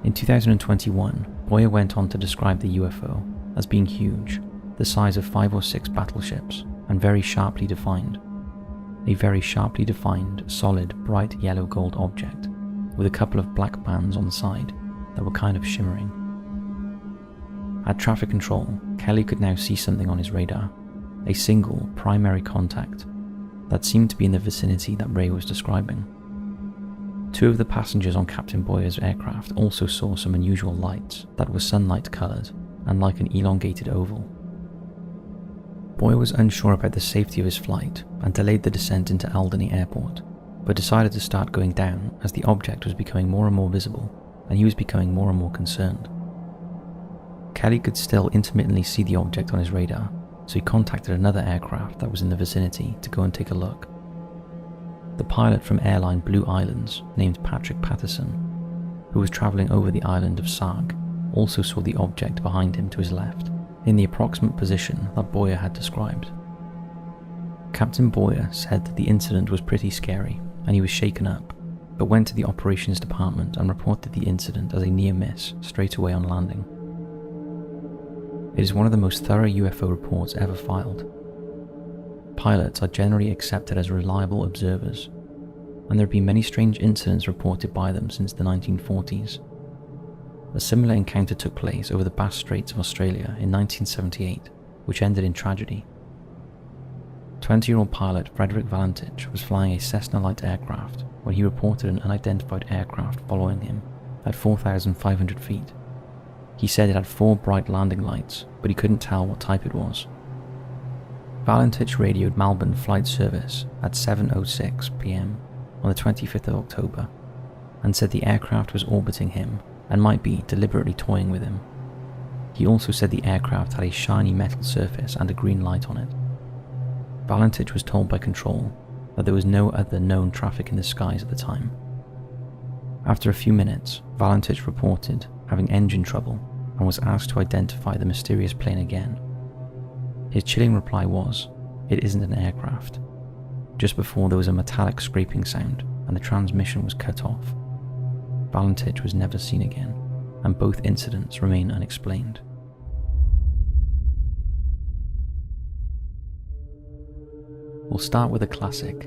In 2021, Boyer went on to describe the UFO as being huge, the size of 5 or 6 battleships, and very sharply defined. A very sharply defined, solid, bright yellow gold object, with a couple of black bands on the side that were kind of shimmering. At traffic control, Kelly could now see something on his radar, a single primary contact that seemed to be in the vicinity that Ray was describing. 2 of the passengers on Captain Boyer's aircraft also saw some unusual lights that were sunlight coloured and like an elongated oval. Boyer was unsure about the safety of his flight and delayed the descent into Alderney Airport, but decided to start going down as the object was becoming more and more visible and he was becoming more and more concerned. Kelly could still intermittently see the object on his radar, so he contacted another aircraft that was in the vicinity to go and take a look. The pilot from airline Blue Islands, named Patrick Patterson, who was travelling over the island of Sarg, also saw the object behind him to his left, in the approximate position that Boyer had described. Captain Boyer said that the incident was pretty scary and he was shaken up, but went to the operations department and reported the incident as a near miss straight away on landing. It is one of the most thorough UFO reports ever filed. Pilots are generally accepted as reliable observers, and there have been many strange incidents reported by them since the 1940s. A similar encounter took place over the Bass Straits of Australia in 1978, which ended in tragedy. 20-year-old pilot Frederick Valentich was flying a Cessna light aircraft when he reported an unidentified aircraft following him at 4,500 feet. He said it had 4 bright landing lights, but he couldn't tell what type it was. Valentich radioed Melbourne Flight Service at 7:06 p.m. on the 25th of October and said the aircraft was orbiting him and might be deliberately toying with him. He also said the aircraft had a shiny metal surface and a green light on it. Valentich was told by control that there was no other known traffic in the skies at the time. After a few minutes, Valentich reported having engine trouble and was asked to identify the mysterious plane again. His chilling reply was, "It isn't an aircraft." Just before there was a metallic scraping sound and the transmission was cut off. Valentich was never seen again, and both incidents remain unexplained. We'll start with a classic,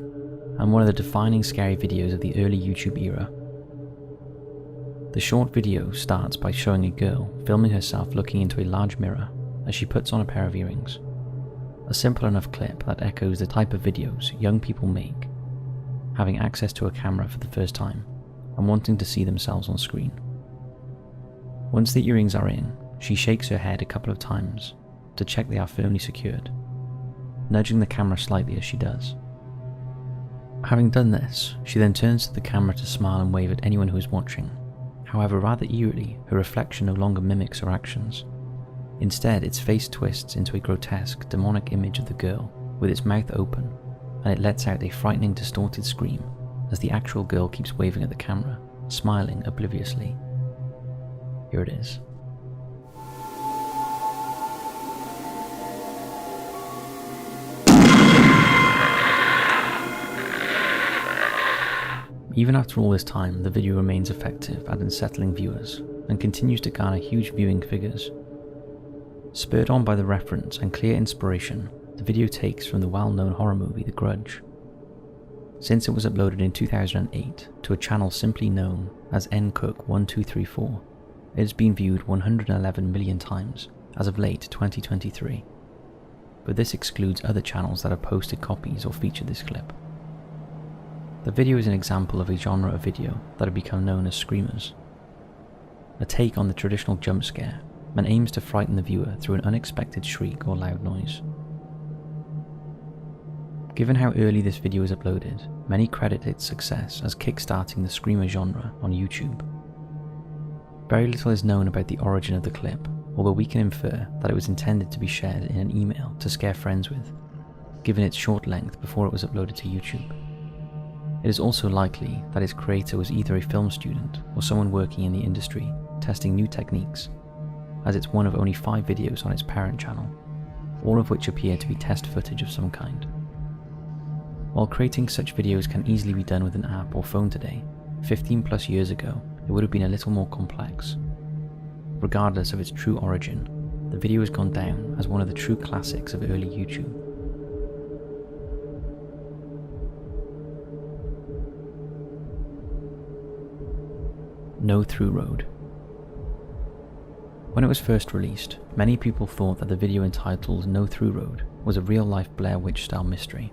and one of the defining scary videos of the early YouTube era. The short video starts by showing a girl filming herself looking into a large mirror as she puts on a pair of earrings. A simple enough clip that echoes the type of videos young people make, having access to a camera for the first time and wanting to see themselves on screen. Once the earrings are in, she shakes her head a couple of times to check they are firmly secured, nudging the camera slightly as she does. Having done this, she then turns to the camera to smile and wave at anyone who is watching. However, rather eerily, her reflection no longer mimics her actions. Instead, its face twists into a grotesque, demonic image of the girl with its mouth open, and it lets out a frightening, distorted scream as the actual girl keeps waving at the camera, smiling obliviously. Here it is. Even after all this time, the video remains effective at unsettling viewers and continues to garner huge viewing figures. Spurred on by the reference and clear inspiration, the video takes from the well-known horror movie The Grudge. Since it was uploaded in 2008 to a channel simply known as ncook1234, it has been viewed 111 million times as of late 2023. But this excludes other channels that have posted copies or featured this clip. The video is an example of a genre of video that have become known as screamers. A take on the traditional jump scare and aims to frighten the viewer through an unexpected shriek or loud noise. Given how early this video was uploaded, many credit its success as kickstarting the screamer genre on YouTube. Very little is known about the origin of the clip, although we can infer that it was intended to be shared in an email to scare friends with, given its short length before it was uploaded to YouTube. It is also likely that its creator was either a film student or someone working in the industry testing new techniques, as it's one of only 5 videos on its parent channel, all of which appear to be test footage of some kind. While creating such videos can easily be done with an app or phone today, 15 plus years ago it would have been a little more complex. Regardless of its true origin, the video has gone down as one of the true classics of early YouTube. No Through Road. When it was first released, many people thought that the video entitled No Through Road was a real-life Blair Witch style mystery.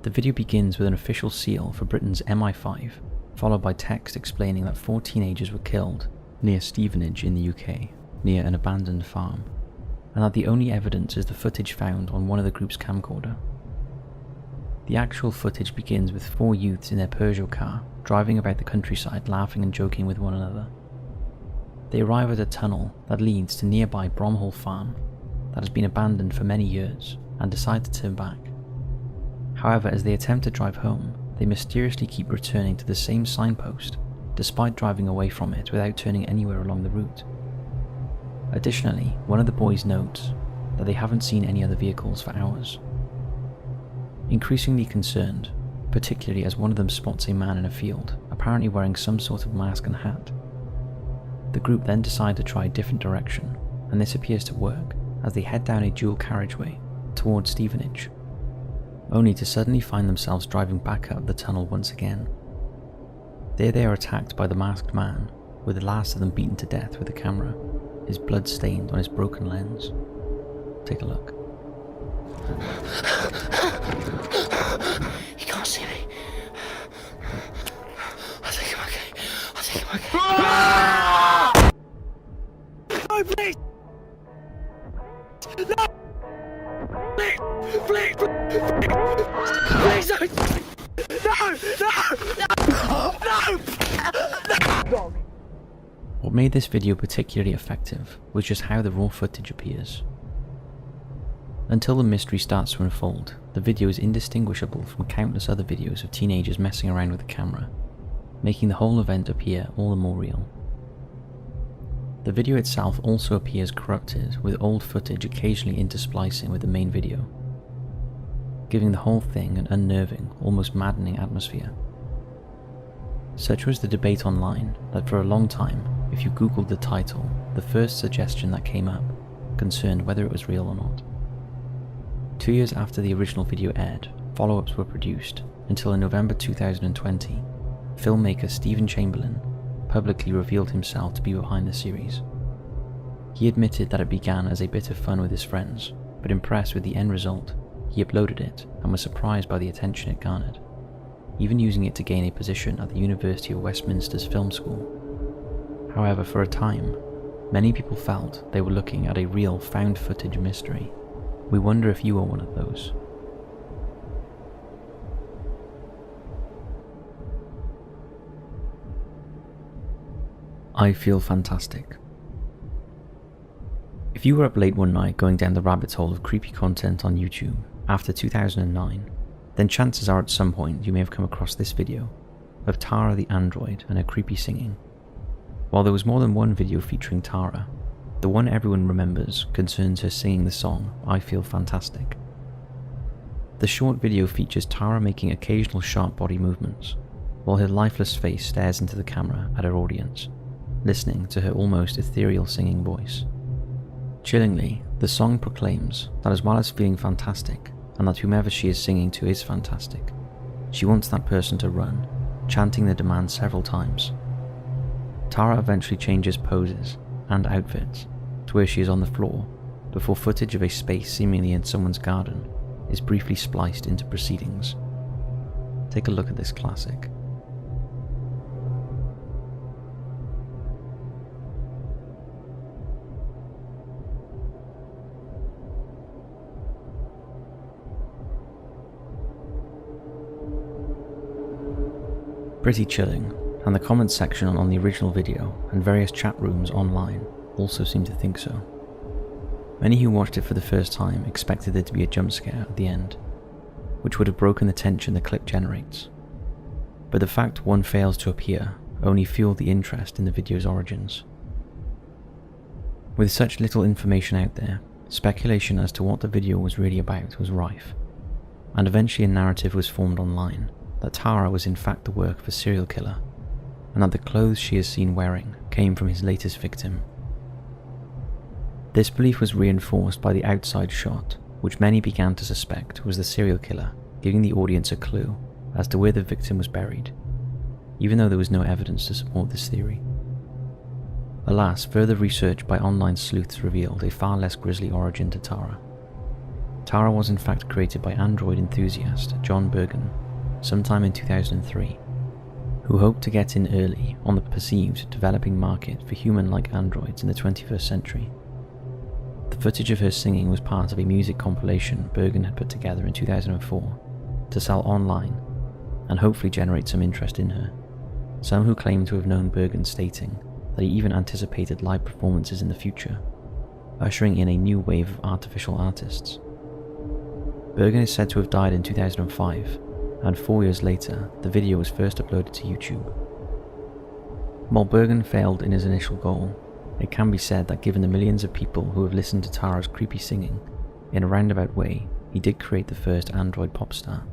The video begins with an official seal for Britain's MI5, followed by text explaining that 4 teenagers were killed near Stevenage in the UK near an abandoned farm, and that the only evidence is the footage found on one of the group's camcorder. The actual footage begins with 4 youths in their Peugeot car driving about the countryside laughing and joking with one another. They arrive at a tunnel that leads to nearby Bromhall Farm that has been abandoned for many years and decide to turn back. However, as they attempt to drive home, they mysteriously keep returning to the same signpost despite driving away from it without turning anywhere along the route. Additionally, one of the boys notes that they haven't seen any other vehicles for hours. Increasingly concerned, particularly as one of them spots a man in a field, apparently wearing some sort of mask and hat, the group then decide to try a different direction, and this appears to work as they head down a dual carriageway towards Stevenage, only to suddenly find themselves driving back up the tunnel once again. There they are attacked by the masked man, with the last of them beaten to death with a camera, his blood stained on his broken lens. Take a look. You can't see me. I think I'm okay. I think I'm okay. No, please! No! Please! Please! Please! No! What made this video particularly effective was just how the raw footage appears. Until the mystery starts to unfold, the video is indistinguishable from countless other videos of teenagers messing around with the camera, making the whole event appear all the more real. The video itself also appears corrupted, with old footage occasionally intersplicing with the main video, giving the whole thing an unnerving, almost maddening atmosphere. Such was the debate online that for a long time, if you googled the title, the first suggestion that came up concerned whether it was real or not. 2 years after the original video aired, follow-ups were produced until in November 2020, filmmaker Stephen Chamberlain publicly revealed himself to be behind the series. He admitted that it began as a bit of fun with his friends, but impressed with the end result, he uploaded it and was surprised by the attention it garnered, even using it to gain a position at the University of Westminster's film school. However, for a time, many people felt they were looking at a real found footage mystery. We wonder if you are one of those. I feel fantastic. If you were up late one night going down the rabbit hole of creepy content on YouTube after 2009, then chances are at some point you may have come across this video of Tara the android and her creepy singing. While there was more than one video featuring Tara, the one everyone remembers concerns her singing the song I Feel Fantastic. The short video features Tara making occasional sharp body movements, while her lifeless face stares into the camera at her audience, listening to her almost ethereal singing voice. Chillingly, the song proclaims that as well as feeling fantastic, and that whomever she is singing to is fantastic, she wants that person to run, chanting the demand several times. Tara eventually changes poses and outfits to where she is on the floor, before footage of a space seemingly in someone's garden is briefly spliced into proceedings. Take a look at this classic. Pretty chilling, and the comments section on the original video and various chat rooms online also seem to think so. Many who watched it for the first time expected there to be a jump scare at the end, which would have broken the tension the clip generates. But the fact one fails to appear only fueled the interest in the video's origins. With such little information out there, speculation as to what the video was really about was rife, and eventually a narrative was formed online that Tara was in fact the work of a serial killer, and that the clothes she is seen wearing came from his latest victim. This belief was reinforced by the outside shot, which many began to suspect was the serial killer giving the audience a clue as to where the victim was buried, even though there was no evidence to support this theory. Alas, further research by online sleuths revealed a far less grisly origin to Tara. Tara was in fact created by android enthusiast John Bergen sometime in 2003, who hoped to get in early on the perceived developing market for human-like androids in the 21st century. The footage of her singing was part of a music compilation Bergen had put together in 2004 to sell online and hopefully generate some interest in her. Some who claim to have known Bergen stating that he even anticipated live performances in the future, ushering in a new wave of artificial artists. Bergen is said to have died in 2005, and 4 years later, the video was first uploaded to YouTube. While Bergen failed in his initial goal, it can be said that given the millions of people who have listened to Tara's creepy singing, in a roundabout way, he did create the first android pop star.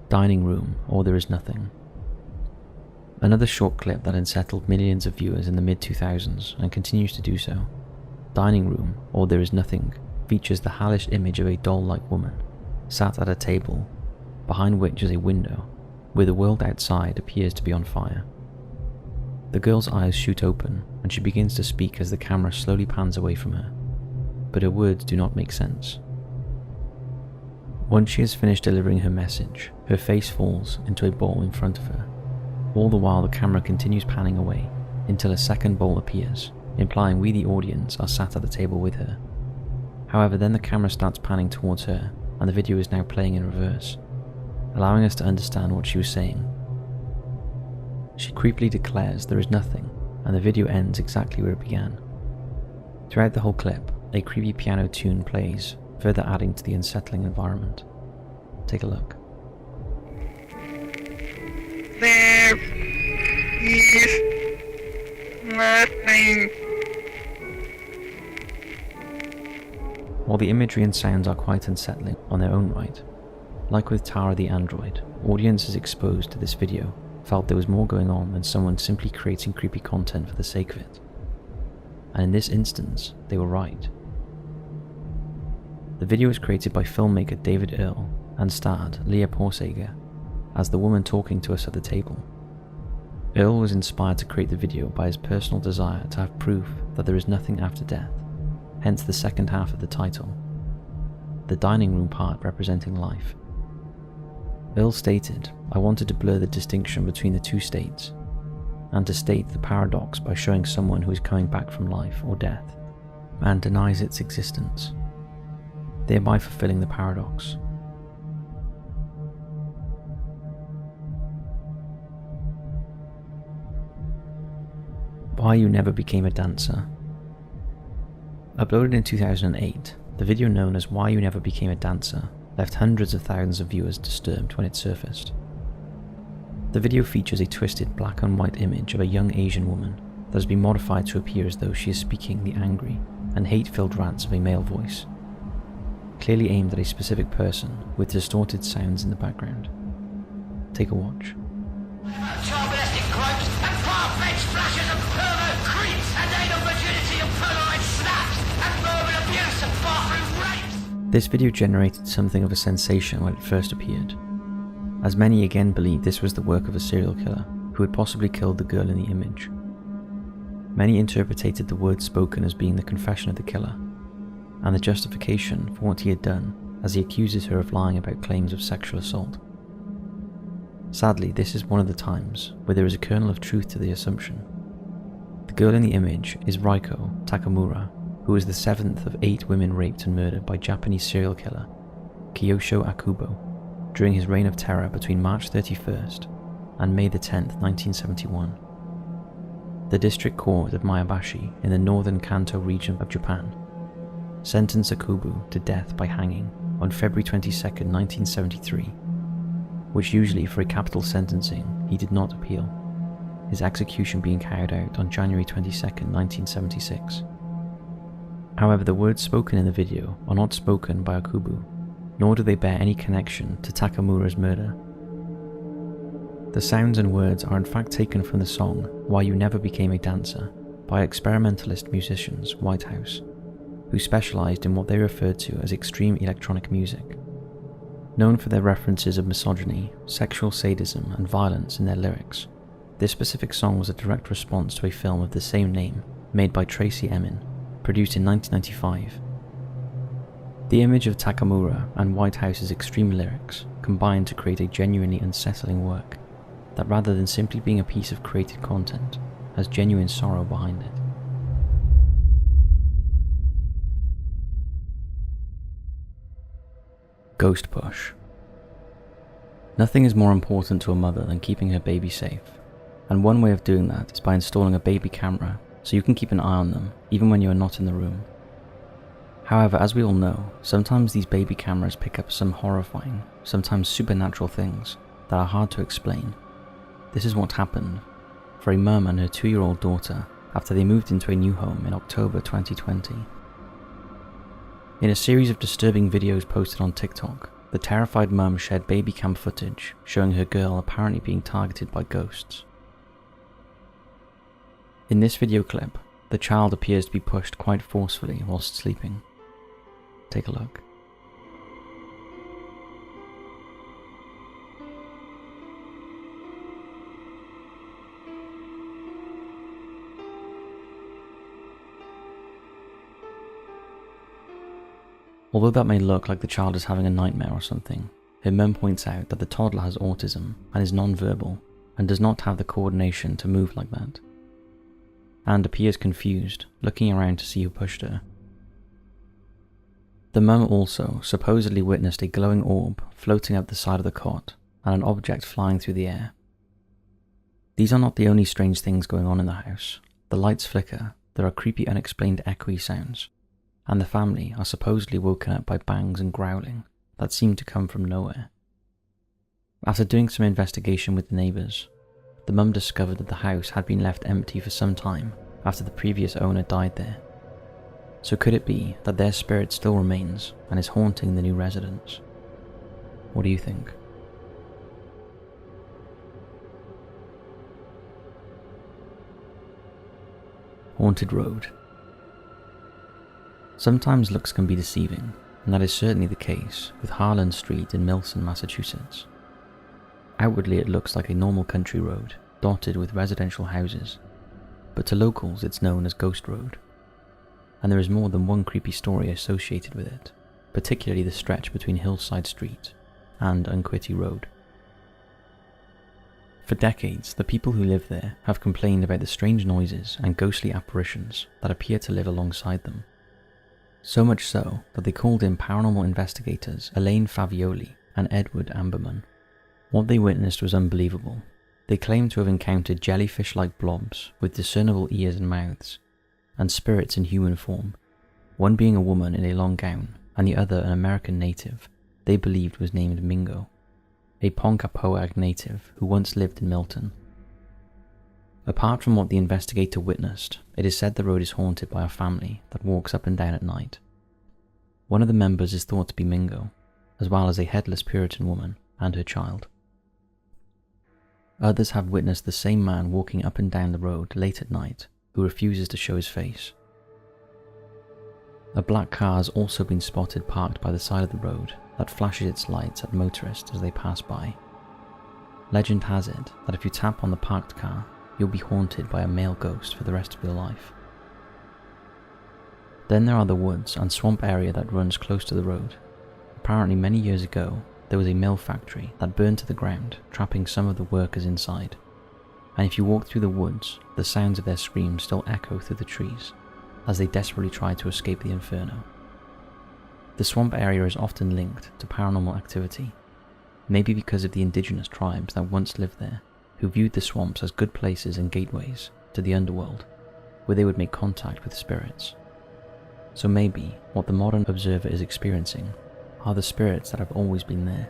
Dining Room, or There Is Nothing. Another short clip that unsettled millions of viewers in the mid-2000s and continues to do so. Dining Room, or There Is Nothing, features the hellish image of a doll-like woman, sat at a table, behind which is a window, where the world outside appears to be on fire. The girl's eyes shoot open, and she begins to speak as the camera slowly pans away from her, but her words do not make sense. Once she has finished delivering her message, her face falls into a bowl in front of her. All the while the camera continues panning away, until a second bowl appears, implying we the audience are sat at the table with her. However, then the camera starts panning towards her, and the video is now playing in reverse, allowing us to understand what she was saying. She creepily declares there is nothing, and the video ends exactly where it began. Throughout the whole clip, a creepy piano tune plays, further adding to the unsettling environment. Take a look. There is nothing. While the imagery and sounds are quite unsettling on their own right, like with Tara the android, audiences exposed to this video felt there was more going on than someone simply creating creepy content for the sake of it. And in this instance, they were right. The video was created by filmmaker David Earl and starred Leah Porsager as the woman talking to us at the table. Earl was inspired to create the video by his personal desire to have proof that there is nothing after death, hence the second half of the title, the dining room part representing life. Earl stated, "I wanted to blur the distinction between the two states, and to state the paradox by showing someone who is coming back from life or death, and denies its existence, thereby fulfilling the paradox." Why You Never Became a Dancer. Uploaded in 2008, the video known as Why You Never Became a Dancer left hundreds of thousands of viewers disturbed when it surfaced. The video features a twisted black and white image of a young Asian woman that has been modified to appear as though she is speaking the angry and hate-filled rants of a male voice, clearly aimed at a specific person with distorted sounds in the background. Take a watch. Child-molesting crimes and far-fetched flashes of pervert creeps and anal virginity and polaroid snaps and verbal abuse and bathroom rapes. This video generated something of a sensation when it first appeared, as many again believed this was the work of a serial killer who had possibly killed the girl in the image. Many interpreted the words spoken as being the confession of the killer, and the justification for what he had done, as he accuses her of lying about claims of sexual assault. Sadly, this is one of the times where there is a kernel of truth to the assumption. The girl in the image is Reiko Takamura, who was the 7th of 8 women raped and murdered by Japanese serial killer Kiyosho Akubo during his reign of terror between March 31st and May 10th, 1971. The district court of Maebashi in the northern Kanto region of Japan sentenced Akubo to death by hanging on February 22nd, 1973, which usually for a capital sentencing he did not appeal, his execution being carried out on January 22nd, 1976. However, the words spoken in the video are not spoken by Akubo, nor do they bear any connection to Takamura's murder. The sounds and words are in fact taken from the song Why You Never Became a Dancer by experimentalist musicians Whitehouse, who specialised in what they referred to as extreme electronic music. Known for their references of misogyny, sexual sadism and violence in their lyrics, this specific song was a direct response to a film of the same name made by Tracy Emin, produced in 1995. The image of Takamura and Whitehouse's extreme lyrics combined to create a genuinely unsettling work that, rather than simply being a piece of created content, has genuine sorrow behind it. Ghost push. Nothing is more important to a mother than keeping her baby safe, and one way of doing that is by installing a baby camera so you can keep an eye on them even when you are not in the room. However, as we all know, sometimes these baby cameras pick up some horrifying, sometimes supernatural things that are hard to explain. This is what happened for a mum and her 2-year-old daughter after they moved into a new home in October 2020. In a series of disturbing videos posted on TikTok, the terrified mum shared baby cam footage showing her girl apparently being targeted by ghosts. In this video clip, the child appears to be pushed quite forcefully whilst sleeping. Take a look. Although that may look like the child is having a nightmare or something, her mum points out that the toddler has autism and is non-verbal and does not have the coordination to move like that, and appears confused, looking around to see who pushed her. The mum also supposedly witnessed a glowing orb floating up the side of the cot and an object flying through the air. These are not the only strange things going on in the house. The lights flicker, there are creepy unexplained echoey sounds, and the family are supposedly woken up by bangs and growling that seem to come from nowhere. After doing some investigation with the neighbours, the mum discovered that the house had been left empty for some time after the previous owner died there. So could it be that their spirit still remains and is haunting the new residents? What do you think? Haunted Road. Sometimes looks can be deceiving, and that is certainly the case with Harlan Street in Milton, Massachusetts. Outwardly it looks like a normal country road, dotted with residential houses, but to locals it's known as Ghost Road. And there is more than one creepy story associated with it, particularly the stretch between Hillside Street and Unquity Road. For decades, the people who live there have complained about the strange noises and ghostly apparitions that appear to live alongside them. So much so that they called in paranormal investigators Elaine Favioli and Edward Amberman. What they witnessed was unbelievable. They claimed to have encountered jellyfish-like blobs with discernible ears and mouths, and spirits in human form, one being a woman in a long gown and the other an American native they believed was named Mingo, a Ponkapoag native who once lived in Milton. Apart from what the investigator witnessed, it is said the road is haunted by a family that walks up and down at night. One of the members is thought to be Mingo, as well as a headless Puritan woman and her child. Others have witnessed the same man walking up and down the road late at night who refuses to show his face. A black car has also been spotted parked by the side of the road that flashes its lights at motorists as they pass by. Legend has it that if you tap on the parked car, you'll be haunted by a male ghost for the rest of your life. Then there are the woods and swamp area that runs close to the road. Apparently many years ago, there was a mill factory that burned to the ground, trapping some of the workers inside. And if you walk through the woods, the sounds of their screams still echo through the trees, as they desperately try to escape the inferno. The swamp area is often linked to paranormal activity, maybe because of the indigenous tribes that once lived there, who viewed the swamps as good places and gateways to the underworld, where they would make contact with spirits. So maybe what the modern observer is experiencing are the spirits that have always been there.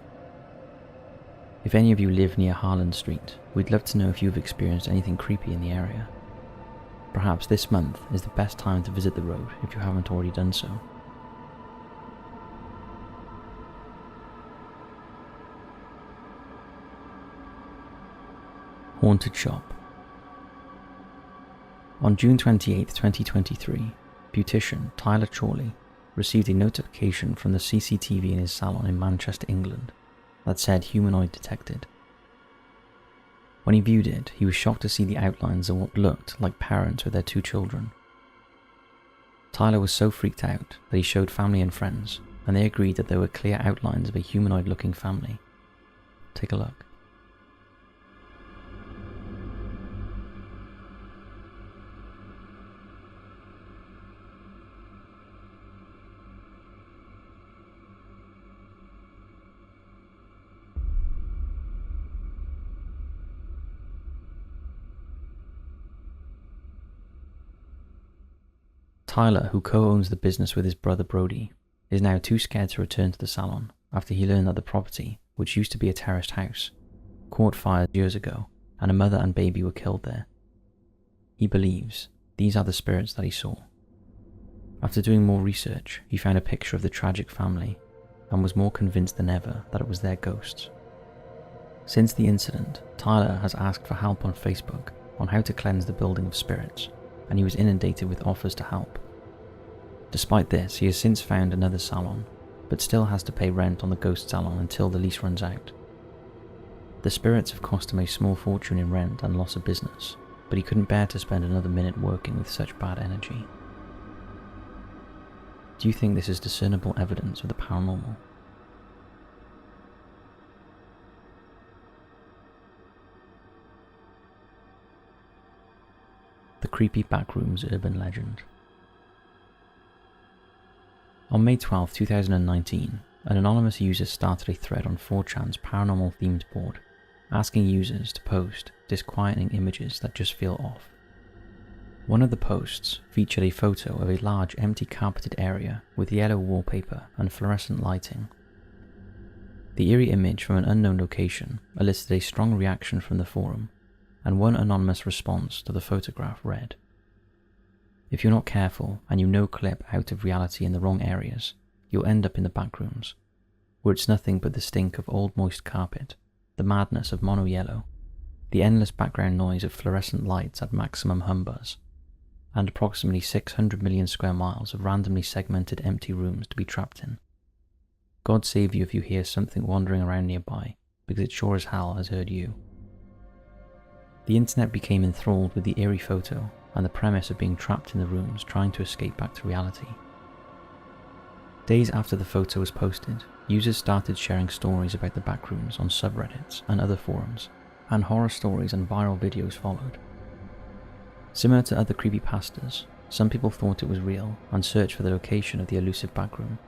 If any of you live near Harlan Street, we'd love to know if you've experienced anything creepy in the area. Perhaps this month is the best time to visit the road if you haven't already done so. Haunted Shop. On June 28, 2023, beautician Tyler Chorley received a notification from the CCTV in his salon in Manchester, England, that said humanoid detected. When he viewed it, he was shocked to see the outlines of what looked like parents with their 2 children. Tyler was so freaked out that he showed family and friends, and they agreed that there were clear outlines of a humanoid-looking family. Take a look. Tyler, who co-owns the business with his brother Brody, is now too scared to return to the salon after he learned that the property, which used to be a terraced house, caught fire years ago and a mother and baby were killed there. He believes these are the spirits that he saw. After doing more research, he found a picture of the tragic family and was more convinced than ever that it was their ghosts. Since the incident, Tyler has asked for help on Facebook on how to cleanse the building of spirits, and he was inundated with offers to help. Despite this, he has since found another salon, but still has to pay rent on the ghost salon until the lease runs out. The spirits have cost him a small fortune in rent and loss of business, but he couldn't bear to spend another minute working with such bad energy. Do you think this is discernible evidence of the paranormal? The creepy backrooms urban legend. On May 12, 2019, an anonymous user started a thread on 4chan's paranormal themed board, asking users to post disquieting images that just feel off. One of the posts featured a photo of a large empty carpeted area with yellow wallpaper and fluorescent lighting. The eerie image from an unknown location elicited a strong reaction from the forum, and one anonymous response to the photograph read, "If you're not careful and you no-clip out of reality in the wrong areas, you'll end up in the backrooms, where it's nothing but the stink of old moist carpet, the madness of mono yellow, the endless background noise of fluorescent lights at maximum hum buzz, and approximately 600 million square miles of randomly segmented empty rooms to be trapped in. God save you if you hear something wandering around nearby, because it sure as hell has heard you." The internet became enthralled with the eerie photo and the premise of being trapped in the rooms trying to escape back to reality. Days after the photo was posted, users started sharing stories about the backrooms on subreddits and other forums, and horror stories and viral videos followed. Similar to other creepypastas, some people thought it was real and searched for the location of the elusive backroom.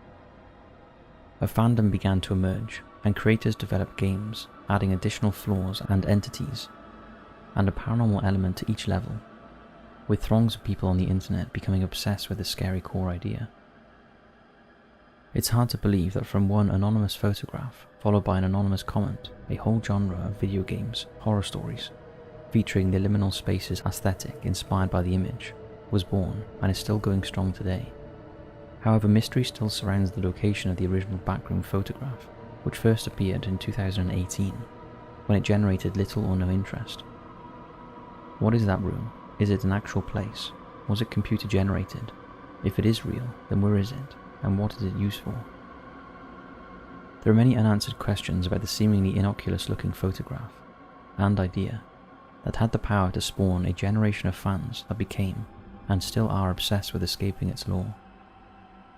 A fandom began to emerge, and creators developed games, adding additional floors and entities, and a paranormal element to each level, with throngs of people on the internet becoming obsessed with the scary core idea. It's hard to believe that from one anonymous photograph, followed by an anonymous comment, a whole genre of video games, horror stories, featuring the liminal spaces aesthetic inspired by the image, was born and is still going strong today. However, mystery still surrounds the location of the original backroom photograph, which first appeared in 2018, when it generated little or no interest. What is that room? Is it an actual place? Was it computer generated? If it is real, then where is it, and what is it used for? There are many unanswered questions about the seemingly innocuous looking photograph and idea that had the power to spawn a generation of fans that became, and still are, obsessed with escaping its lore.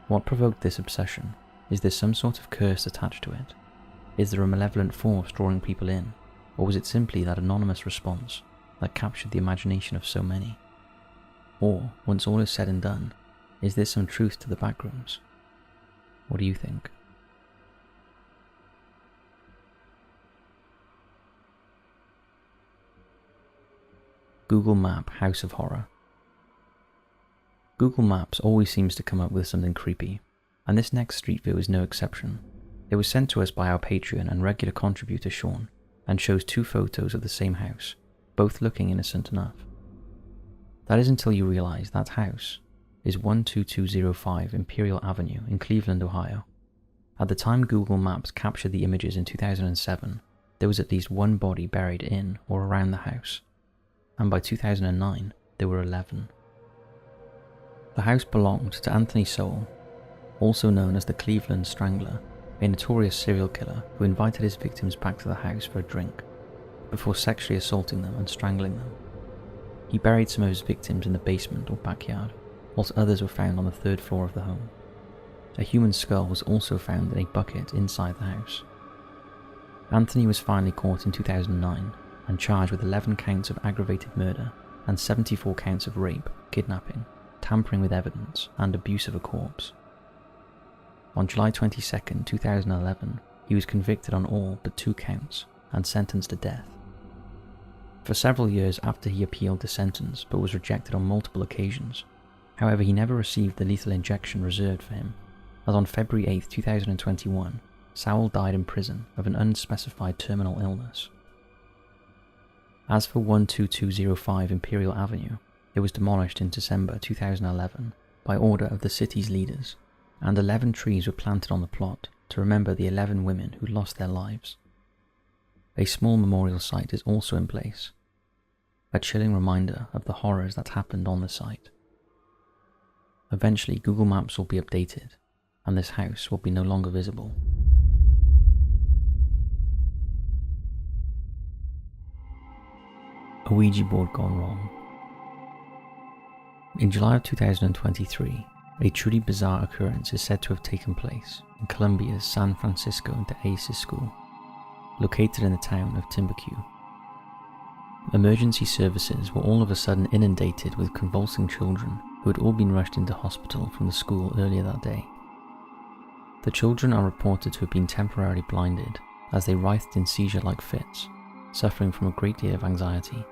What provoked this obsession? Is there some sort of curse attached to it? Is there a malevolent force drawing people in, or was it simply that anonymous response that captured the imagination of so many? Or, once all is said and done, is there some truth to the backrooms? What do you think? Google Map House of Horror. Google Maps always seems to come up with something creepy, and this next street view is no exception. It was sent to us by our Patreon and regular contributor Sean, and shows two photos of the same house, both looking innocent enough. That is until you realise that house is 12205 Imperial Avenue in Cleveland, Ohio. At the time Google Maps captured the images in 2007, there was at least one body buried in or around the house, and by 2009 there were 11. The house belonged to Anthony Sowell, also known as the Cleveland Strangler, a notorious serial killer who invited his victims back to the house for a drink, before sexually assaulting them and strangling them. He buried some of his victims in the basement or backyard, whilst others were found on the third floor of the home. a human skull was also found in a bucket inside the house. Anthony was finally caught in 2009 and charged with 11 counts of aggravated murder and 74 counts of rape, kidnapping, tampering with evidence, and abuse of a corpse. On July 22, 2011, he was convicted on all but 2 counts and sentenced to death. For several years after he appealed the sentence but was rejected on multiple occasions. However, he never received the lethal injection reserved for him, as on February 8, 2021, Sowell died in prison of an unspecified terminal illness. As for 12205 Imperial Avenue, it was demolished in December 2011 by order of the city's leaders, and 11 trees were planted on the plot to remember the 11 women who lost their lives. A small memorial site is also in place, a chilling reminder of the horrors that happened on the site. Eventually, Google Maps will be updated, and this house will be no longer visible. A Ouija board gone wrong. In July of 2023, a truly bizarre occurrence is said to have taken place in Colombia's San Francisco de Aces School, located in the town of Timbuktu. Emergency services were all of a sudden inundated with convulsing children who had all been rushed into hospital from the school earlier that day. The children are reported to have been temporarily blinded as they writhed in seizure-like fits, suffering from a great deal of anxiety.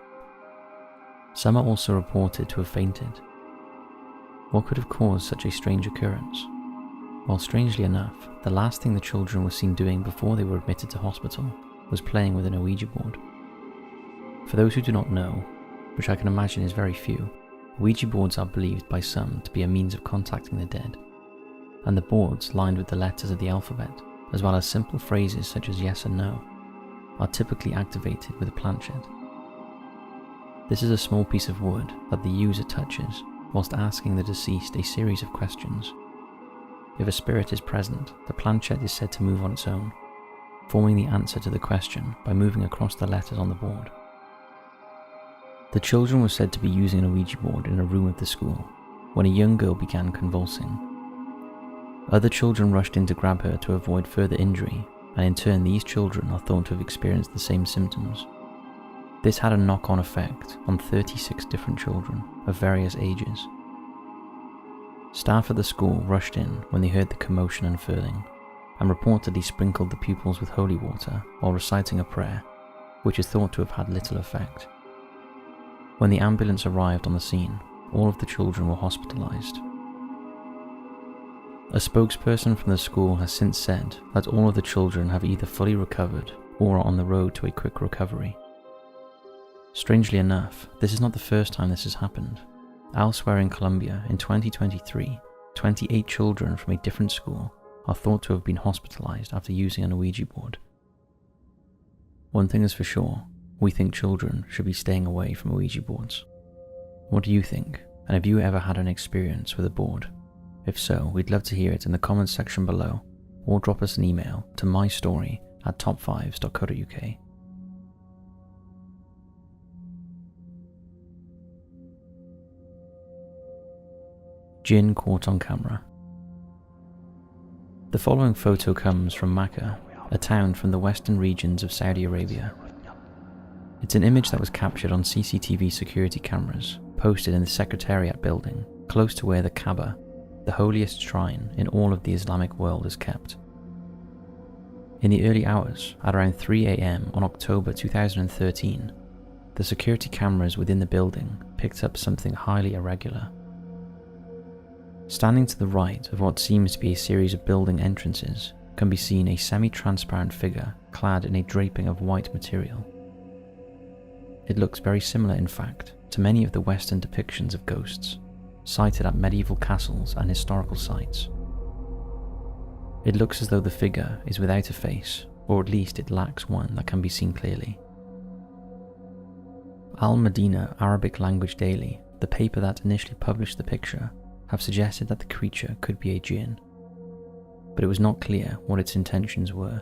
Some are also reported to have fainted. What could have caused such a strange occurrence? Well, strangely enough, the last thing the children were seen doing before they were admitted to hospital was playing with an Ouija board. For those who do not know, which I can imagine is very few, Ouija boards are believed by some to be a means of contacting the dead, and the boards lined with the letters of the alphabet, as well as simple phrases such as yes and no, are typically activated with a planchette. This is a small piece of wood that the user touches whilst asking the deceased a series of questions. If a spirit is present, the planchette is said to move on its own, forming the answer to the question by moving across the letters on the board. The children were said to be using an Ouija board in a room of the school when a young girl began convulsing. Other children rushed in to grab her to avoid further injury, and in turn these children are thought to have experienced the same symptoms. This had a knock-on effect on 36 different children of various ages. Staff at the school rushed in when they heard the commotion unfurling, and reportedly sprinkled the pupils with holy water while reciting a prayer, which is thought to have had little effect. When the ambulance arrived on the scene, all of the children were hospitalized. A spokesperson from the school has since said that all of the children have either fully recovered or are on the road to a quick recovery. Strangely enough, this is not the first time this has happened. Elsewhere in Colombia in 2023, 28 children from a different school are thought to have been hospitalized after using an Ouija board. One thing is for sure, we think children should be staying away from Ouija boards. What do you think? And have you ever had an experience with a board? If so, we'd love to hear it in the comments section below, or drop us an email to mystory@top5s.co.uk. Jinn caught on camera. The following photo comes from Makkah, a town from the western regions of Saudi Arabia. It's an image that was captured on CCTV security cameras posted in the Secretariat building, close to where the Kaaba, the holiest shrine in all of the Islamic world, is kept. In the early hours, at around 3 AM on October 2013, the security cameras within the building picked up something highly irregular. Standing to the right of what seems to be a series of building entrances can be seen a semi-transparent figure clad in a draping of white material. It looks very similar, in fact, to many of the Western depictions of ghosts, sighted at medieval castles and historical sites. It looks as though the figure is without a face, or at least it lacks one that can be seen clearly. Al Medina Arabic Language Daily, the paper that initially published the picture, have suggested that the creature could be a jinn, but it was not clear what its intentions were.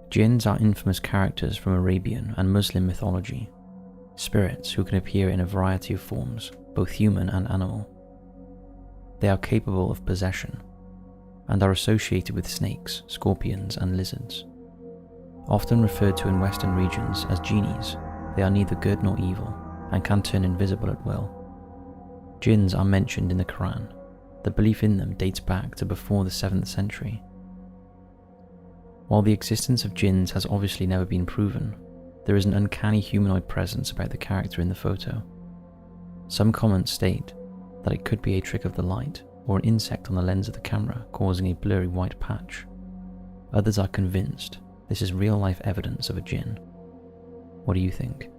Jinns are infamous characters from Arabian and Muslim mythology, spirits who can appear in a variety of forms, both human and animal. They are capable of possession, and are associated with snakes, scorpions, and lizards. Often referred to in Western regions as genies, they are neither good nor evil and can turn invisible at will. Jinns are mentioned in the Quran. The belief in them dates back to before the 7th century. While the existence of jinns has obviously never been proven, there is an uncanny humanoid presence about the character in the photo. Some comments state that it could be a trick of the light or an insect on the lens of the camera causing a blurry white patch. Others are convinced this is real-life evidence of a jinn. What do you think?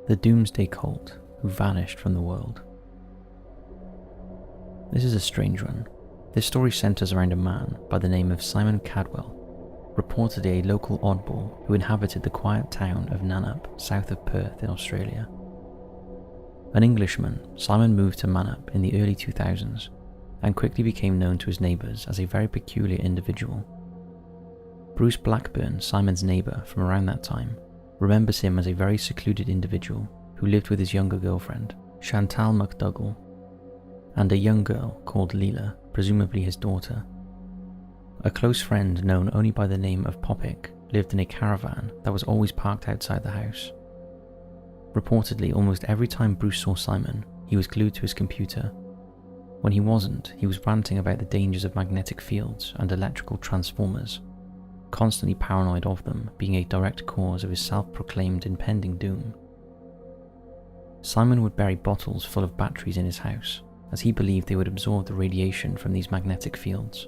The Doomsday Cult who vanished from the world. This is a strange one. This story centres around a man by the name of Simon Cadwell, reportedly a local oddball who inhabited the quiet town of Nannup, south of Perth in Australia. An Englishman, Simon moved to Nannup in the early 2000s and quickly became known to his neighbours as a very peculiar individual. Bruce Blackburn, Simon's neighbour from around that time, remembers him as a very secluded individual who lived with his younger girlfriend, Chantal McDougall, and a young girl called Leela, presumably his daughter. A close friend known only by the name of Popik lived in a caravan that was always parked outside the house. Reportedly, almost every time Bruce saw Simon, he was glued to his computer. When he wasn't, he was ranting about the dangers of magnetic fields and electrical transformers, constantly paranoid of them being a direct cause of his self-proclaimed impending doom. Simon would bury bottles full of batteries in his house, as he believed they would absorb the radiation from these magnetic fields.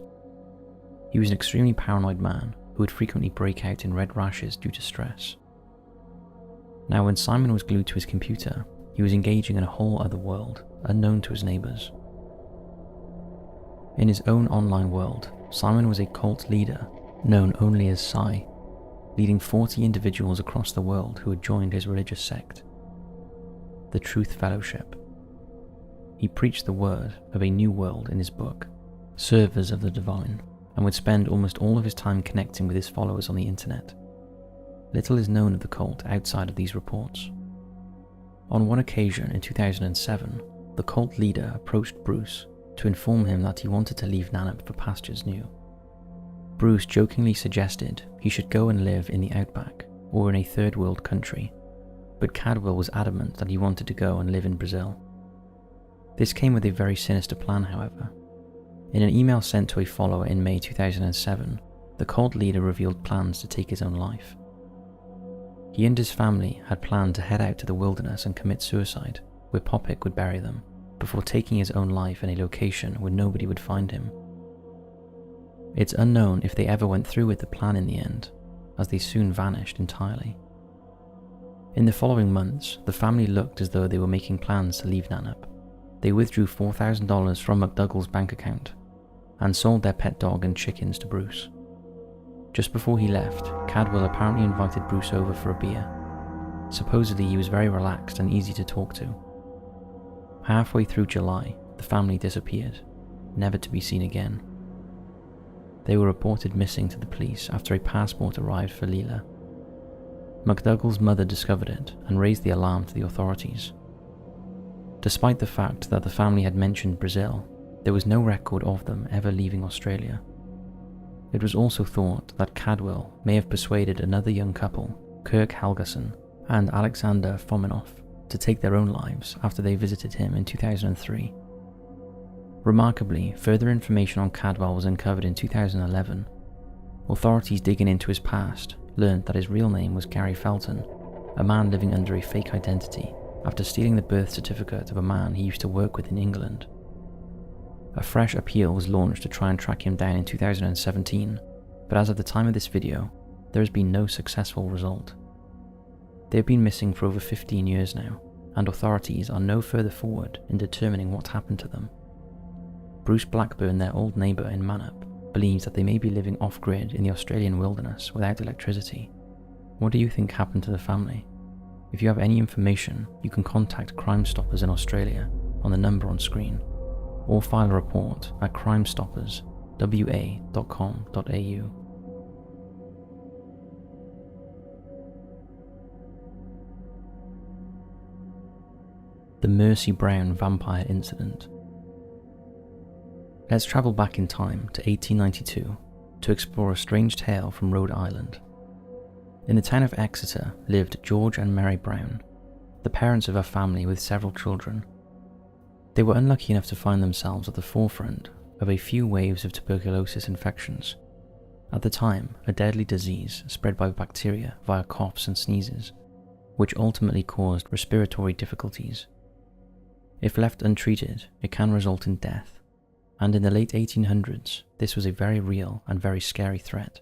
He was an extremely paranoid man who would frequently break out in red rashes due to stress. Now, when Simon was glued to his computer, he was engaging in a whole other world, unknown to his neighbours. In his own online world, Simon was a cult leader, known only as Psy, leading 40 individuals across the world who had joined his religious sect, the Truth Fellowship. He preached the word of a new world in his book, Servers of the Divine, and would spend almost all of his time connecting with his followers on the internet. Little is known of the cult outside of these reports. On one occasion in 2007, the cult leader approached Bruce to inform him that he wanted to leave Nannup for pastures new. Bruce jokingly suggested he should go and live in the outback or in a third world country, but Cadwell was adamant that he wanted to go and live in Brazil. This came with a very sinister plan, however. In an email sent to a follower in May 2007, the cult leader revealed plans to take his own life. He and his family had planned to head out to the wilderness and commit suicide, where Popik would bury them, before taking his own life in a location where nobody would find him. It's unknown if they ever went through with the plan in the end, as they soon vanished entirely. In the following months, the family looked as though they were making plans to leave Nannup. They withdrew $4,000 from McDougall's bank account and sold their pet dog and chickens to Bruce. Just before he left, Cadwell apparently invited Bruce over for a beer. Supposedly he was very relaxed and easy to talk to. Halfway through July, the family disappeared, never to be seen again. They were reported missing to the police after a passport arrived for Leela. McDougall's mother discovered it and raised the alarm to the authorities. Despite the fact that the family had mentioned Brazil, there was no record of them ever leaving Australia. It was also thought that Cadwell may have persuaded another young couple, Kirk Helgason and Alexander Fominov, to take their own lives after they visited him in 2003. Remarkably, further information on Cadwell was uncovered in 2011. Authorities digging into his past learned that his real name was Gary Felton, a man living under a fake identity after stealing the birth certificate of a man he used to work with in England. A fresh appeal was launched to try and track him down in 2017, but as of the time of this video, there has been no successful result. They have been missing for over 15 years now, and authorities are no further forward in determining what happened to them. Bruce Blackburn, their old neighbour in Nannup, believes that they may be living off-grid in the Australian wilderness without electricity. What do you think happened to the family? If you have any information, you can contact Crime Stoppers in Australia on the number on screen, or file a report at crimestopperswa.com.au. the Mercy Brown vampire incident. Let's travel back in time to 1892 to explore a strange tale from Rhode Island. In the town of Exeter lived George and Mary Brown, the parents of a family with several children. They were unlucky enough to find themselves at the forefront of a few waves of tuberculosis infections, at the time a deadly disease spread by bacteria via coughs and sneezes, which ultimately caused respiratory difficulties. If left untreated, it can result in death, and in the late 1800s, this was a very real and very scary threat,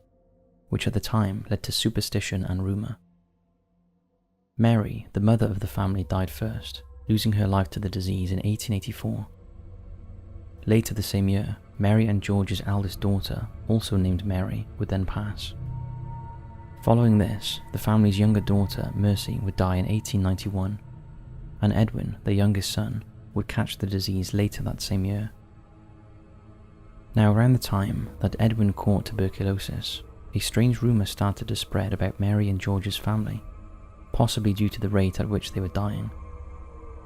which at the time led to superstition and rumour. Mary, the mother of the family, died first, losing her life to the disease in 1884. Later the same year, Mary and George's eldest daughter, also named Mary, would then pass. Following this, the family's younger daughter, Mercy, would die in 1891, and Edwin, their youngest son, would catch the disease later that same year. Now, around the time that Edwin caught tuberculosis, a strange rumour started to spread about Mary and George's family, possibly due to the rate at which they were dying.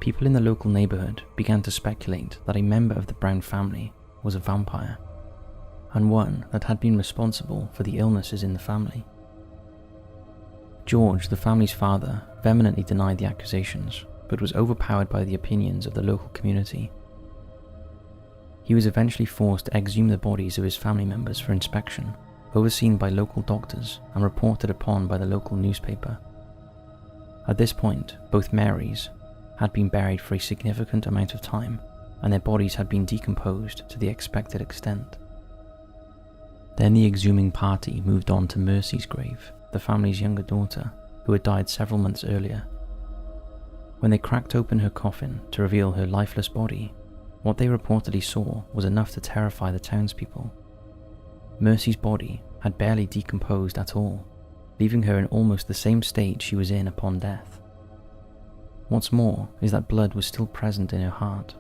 People in the local neighbourhood began to speculate that a member of the Brown family was a vampire, and one that had been responsible for the illnesses in the family. George, the family's father, vehemently denied the accusations, but was overpowered by the opinions of the local community. He was eventually forced to exhume the bodies of his family members for inspection, overseen by local doctors and reported upon by the local newspaper. At this point, both Marys had been buried for a significant amount of time, and their bodies had been decomposed to the expected extent. Then the exhuming party moved on to Mercy's grave, the family's younger daughter, who had died several months earlier. When they cracked open her coffin to reveal her lifeless body, what they reportedly saw was enough to terrify the townspeople. Mercy's body had barely decomposed at all, leaving her in almost the same state she was in upon death. What's more is that blood was still present in her heart.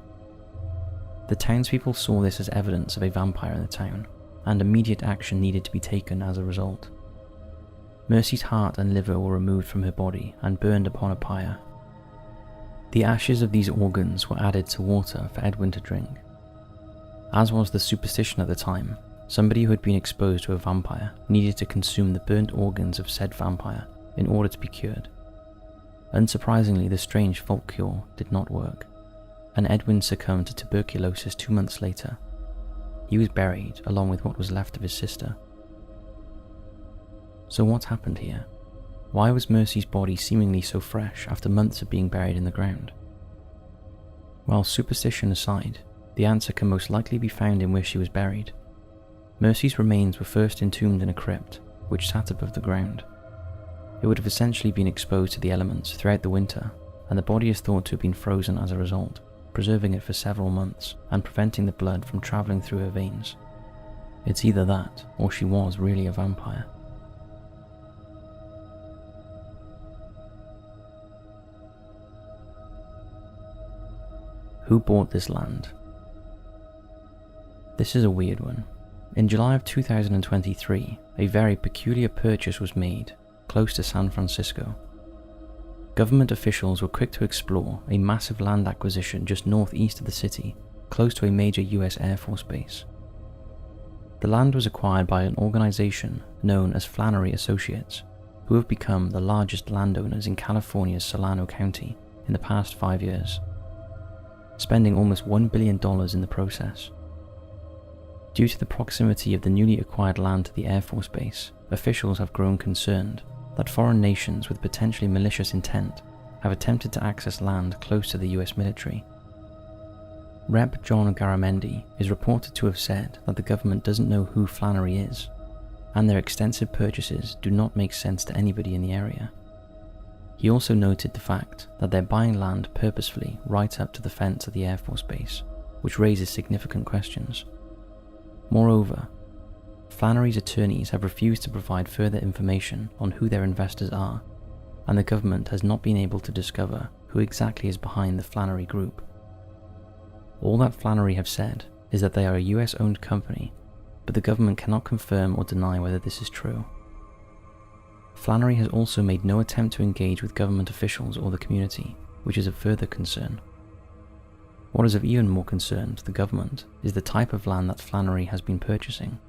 The townspeople saw this as evidence of a vampire in the town, and immediate action needed to be taken as a result. Mercy's heart and liver were removed from her body and burned upon a pyre. The ashes of these organs were added to water for Edwin to drink. As was the superstition at the time, somebody who had been exposed to a vampire needed to consume the burnt organs of said vampire in order to be cured. Unsurprisingly, the strange folk cure did not work, and Edwin succumbed to tuberculosis 2 months later. He was buried along with what was left of his sister. So what happened here? Why was Mercy's body seemingly so fresh after months of being buried in the ground? While superstition aside, the answer can most likely be found in where she was buried. Mercy's remains were first entombed in a crypt, which sat above the ground. It would have essentially been exposed to the elements throughout the winter, and the body is thought to have been frozen as a result, preserving it for several months and preventing the blood from travelling through her veins. It's either that, or she was really a vampire. Who bought this land? This is a weird one. In July of 2023, a very peculiar purchase was made close to San Francisco. Government officials were quick to explore a massive land acquisition just northeast of the city, close to a major US Air Force base. The land was acquired by an organization known as Flannery Associates, who have become the largest landowners in California's Solano County in the past 5 years, spending almost $1 billion in the process. Due to the proximity of the newly acquired land to the Air Force Base, officials have grown concerned that foreign nations with potentially malicious intent have attempted to access land close to the US military. Rep. John Garamendi is reported to have said that the government doesn't know who Flannery is, and their extensive purchases do not make sense to anybody in the area. He also noted the fact that they're buying land purposefully right up to the fence of the Air Force Base, which raises significant questions. Moreover, Flannery's attorneys have refused to provide further information on who their investors are, and the government has not been able to discover who exactly is behind the Flannery Group. All that Flannery have said is that they are a US-owned company, but the government cannot confirm or deny whether this is true. Flannery has also made no attempt to engage with government officials or the community, which is of further concern. What is of even more concern to the government is the type of land that Flannery has been purchasing.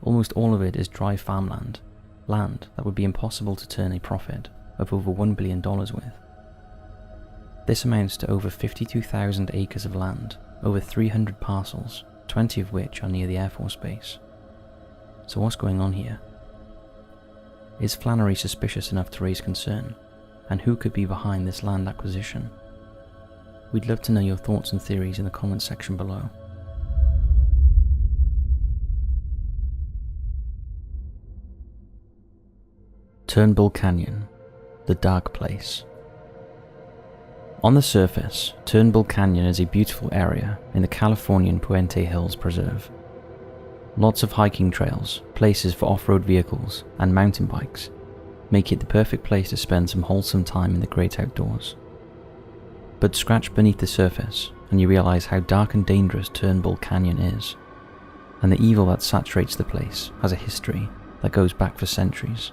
Almost all of it is dry farmland, land that would be impossible to turn a profit of over $1 billion with. This amounts to over 52,000 acres of land, over 300 parcels, 20 of which are near the Air Force Base. So what's going on here? Is Flannery suspicious enough to raise concern? And who could be behind this land acquisition? We'd love to know your thoughts and theories in the comments section below. Turnbull Canyon, the dark place. On the surface, Turnbull Canyon is a beautiful area in the Californian Puente Hills Preserve. Lots of hiking trails, places for off-road vehicles and mountain bikes make it the perfect place to spend some wholesome time in the great outdoors. But scratch beneath the surface and you realize how dark and dangerous Turnbull Canyon is, and the evil that saturates the place has a history that goes back for centuries.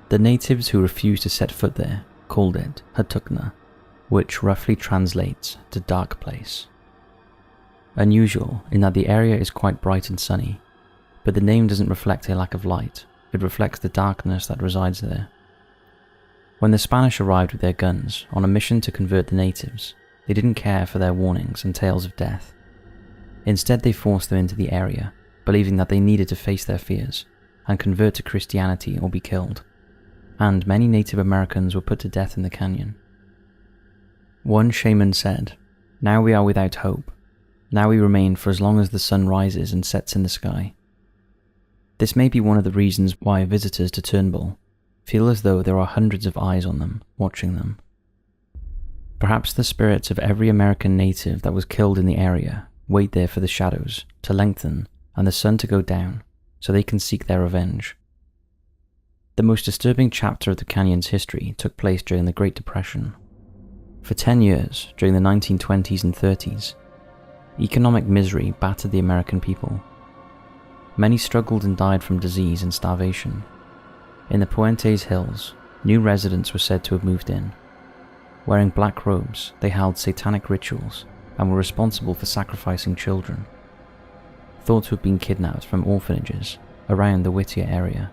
The natives who refused to set foot there called it Hatukna, which roughly translates to dark place. Unusual in that the area is quite bright and sunny, but the name doesn't reflect a lack of light, it reflects the darkness that resides there. When the Spanish arrived with their guns on a mission to convert the natives, they didn't care for their warnings and tales of death. Instead, they forced them into the area, believing that they needed to face their fears and convert to Christianity or be killed, and many Native Americans were put to death in the canyon. One shaman said, "Now we are without hope. Now we remain for as long as the sun rises and sets in the sky." This may be one of the reasons why visitors to Turnbull feel as though there are hundreds of eyes on them, watching them. Perhaps the spirits of every American native that was killed in the area wait there for the shadows to lengthen and the sun to go down so they can seek their revenge. The most disturbing chapter of the canyon's history took place during the Great Depression. For 10 years, during the 1920s and 30s, economic misery battered the American people. Many struggled and died from disease and starvation. In the Puentes Hills, new residents were said to have moved in. Wearing black robes, they held satanic rituals and were responsible for sacrificing children, thought to have been kidnapped from orphanages around the Whittier area.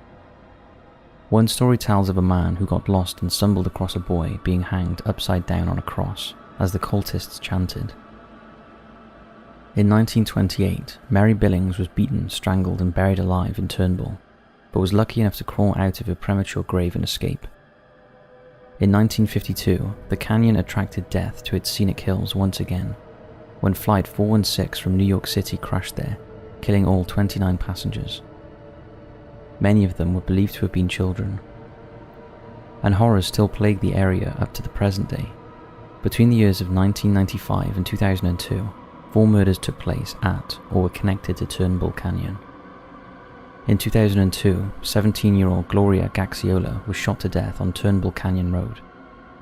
One story tells of a man who got lost and stumbled across a boy being hanged upside down on a cross as the cultists chanted. In 1928, Mary Billings was beaten, strangled and buried alive in Turnbull, but was lucky enough to crawl out of her premature grave and escape. In 1952, the canyon attracted death to its scenic hills once again, when Flight 416 from New York City crashed there, killing all 29 passengers. Many of them were believed to have been children. And horrors still plague the area up to the present day. Between the years of 1995 and 2002, 4 murders took place at or were connected to Turnbull Canyon. In 2002, 17-year-old Gloria Gaxiola was shot to death on Turnbull Canyon Road,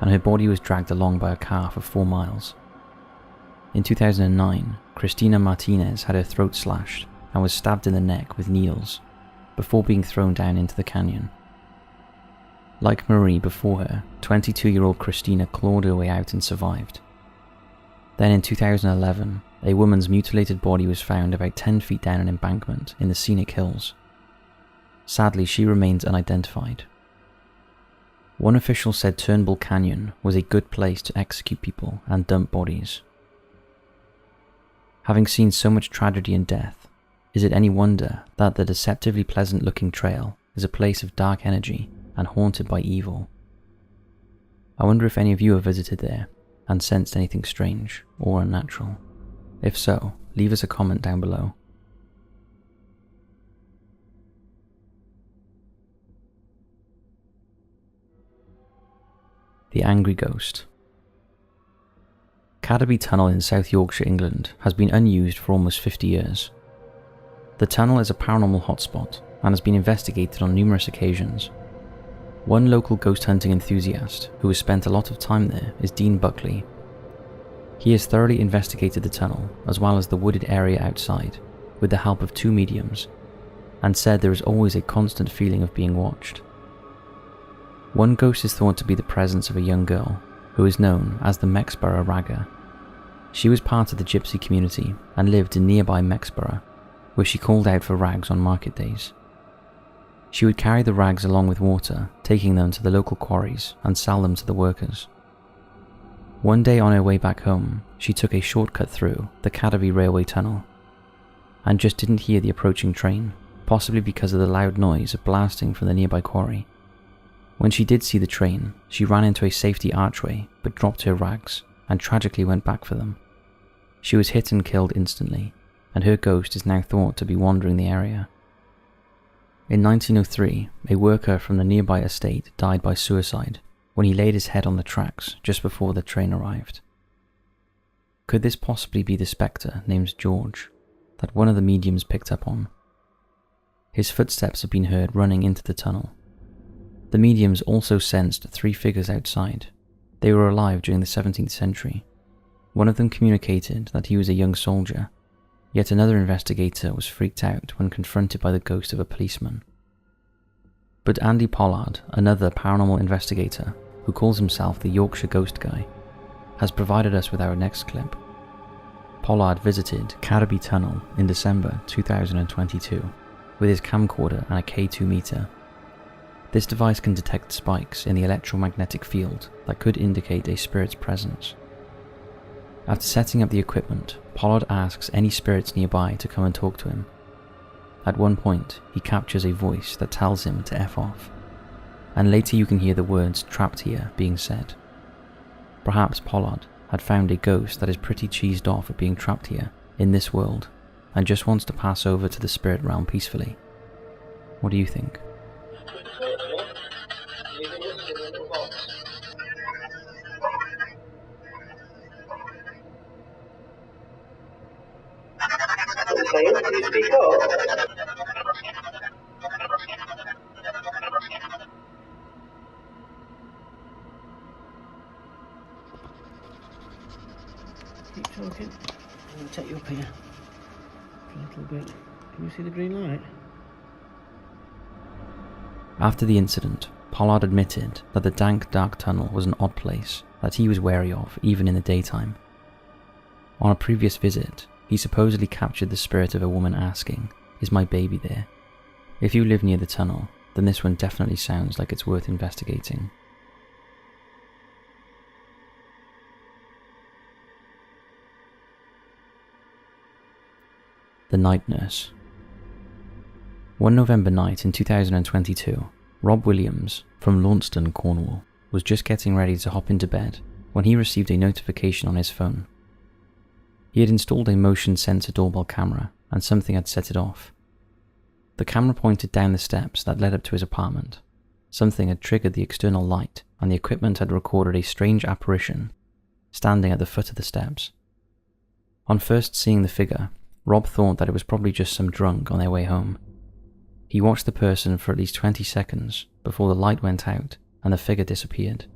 and her body was dragged along by a car for 4 miles. In 2009, Cristina Martinez had her throat slashed and was stabbed in the neck with needles, before being thrown down into the canyon. Like Marie before her, 22-year-old Christina clawed her way out and survived. Then in 2011, a woman's mutilated body was found about 10 feet down an embankment in the scenic hills. Sadly, she remains unidentified. One official said Turnbull Canyon was a good place to execute people and dump bodies. Having seen so much tragedy and death, is it any wonder that the deceptively pleasant-looking trail is a place of dark energy and haunted by evil? I wonder if any of you have visited there and sensed anything strange or unnatural. If so, leave us a comment down below. The Angry Ghost. Cadderby Tunnel in South Yorkshire, England has been unused for almost 50 years. The tunnel is a paranormal hotspot and has been investigated on numerous occasions. One local ghost hunting enthusiast who has spent a lot of time there is Dean Buckley. He has thoroughly investigated the tunnel as well as the wooded area outside with the help of 2 mediums, and said there is always a constant feeling of being watched. One ghost is thought to be the presence of a young girl, who is known as the Mexborough Ragger. She was part of the gypsy community and lived in nearby Mexborough, where she called out for rags on market days. She would carry the rags along with water, taking them to the local quarries and sell them to the workers. One day on her way back home, she took a shortcut through the Cadbury railway tunnel and just didn't hear the approaching train, possibly because of the loud noise of blasting from the nearby quarry. When she did see the train, she ran into a safety archway but dropped her rags and tragically went back for them. She was hit and killed instantly, and her ghost is now thought to be wandering the area. In 1903, a worker from the nearby estate died by suicide when he laid his head on the tracks just before the train arrived. Could this possibly be the spectre named George that one of the mediums picked up on? His footsteps have been heard running into the tunnel. The mediums also sensed 3 figures outside. They were alive during the 17th century. One of them communicated that he was a young soldier, yet another investigator was freaked out when confronted by the ghost of a policeman. But Andy Pollard, another paranormal investigator who calls himself the Yorkshire Ghost Guy, has provided us with our next clip. Pollard visited Cadbury Tunnel in December 2022 with his camcorder and a K2 meter. This device can detect spikes in the electromagnetic field that could indicate a spirit's presence. After setting up the equipment, Pollard asks any spirits nearby to come and talk to him. At one point, he captures a voice that tells him to F off, and later you can hear the words "trapped here" being said. Perhaps Pollard had found a ghost that is pretty cheesed off at being trapped here, in this world, and just wants to pass over to the spirit realm peacefully. What do you think? Please speak up. Keep talking. I'm going to take you up here for a little bit. Can you see the green light? After the incident, Pollard admitted that the dank, dark tunnel was an odd place that he was wary of even in the daytime. On a previous visit, he supposedly captured the spirit of a woman asking, "Is my baby there?" If you live near the tunnel, then this one definitely sounds like it's worth investigating. The Night Nurse. One November night in 2022, Rob Williams from Launceston, Cornwall, was just getting ready to hop into bed when he received a notification on his phone. He had installed a motion sensor doorbell camera and something had set it off. The camera pointed down the steps that led up to his apartment. Something had triggered the external light and the equipment had recorded a strange apparition standing at the foot of the steps. On first seeing the figure, Rob thought that it was probably just some drunk on their way home. He watched the person for at least 20 seconds before the light went out and the figure disappeared.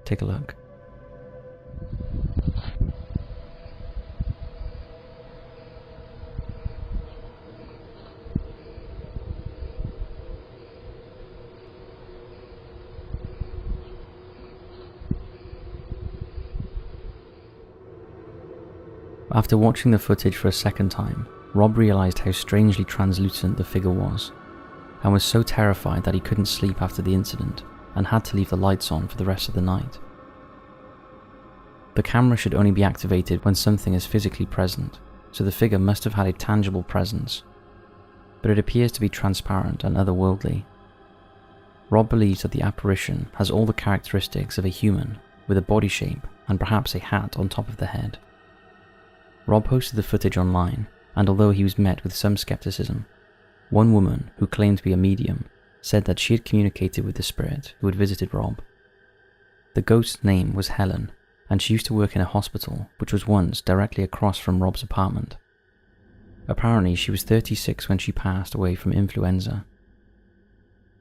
Take a look. After watching the footage for a second time, Rob realised how strangely translucent the figure was, and was so terrified that he couldn't sleep after the incident and had to leave the lights on for the rest of the night. The camera should only be activated when something is physically present, so the figure must have had a tangible presence, but it appears to be transparent and otherworldly. Rob believes that the apparition has all the characteristics of a human, with a body shape and perhaps a hat on top of the head. Rob posted the footage online, and although he was met with some skepticism, one woman who claimed to be a medium said that she had communicated with the spirit who had visited Rob. The ghost's name was Helen, and she used to work in a hospital which was once directly across from Rob's apartment. Apparently she was 36 when she passed away from influenza.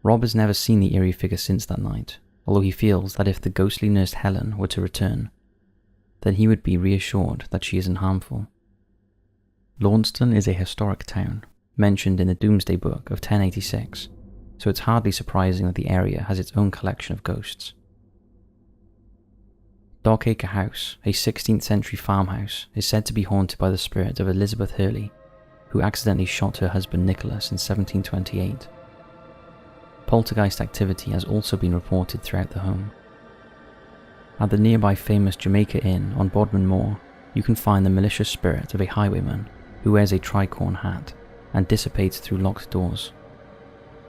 Rob has never seen the eerie figure since that night, although he feels that if the ghostly nurse Helen were to return, then he would be reassured that she isn't harmful. Launceston is a historic town, mentioned in the Doomsday Book of 1086, so it's hardly surprising that the area has its own collection of ghosts. Darkacre House, a 16th century farmhouse, is said to be haunted by the spirit of Elizabeth Hurley, who accidentally shot her husband Nicholas in 1728. Poltergeist activity has also been reported throughout the home. At the nearby famous Jamaica Inn on Bodmin Moor, you can find the malicious spirit of a highwayman who wears a tricorn hat and dissipates through locked doors.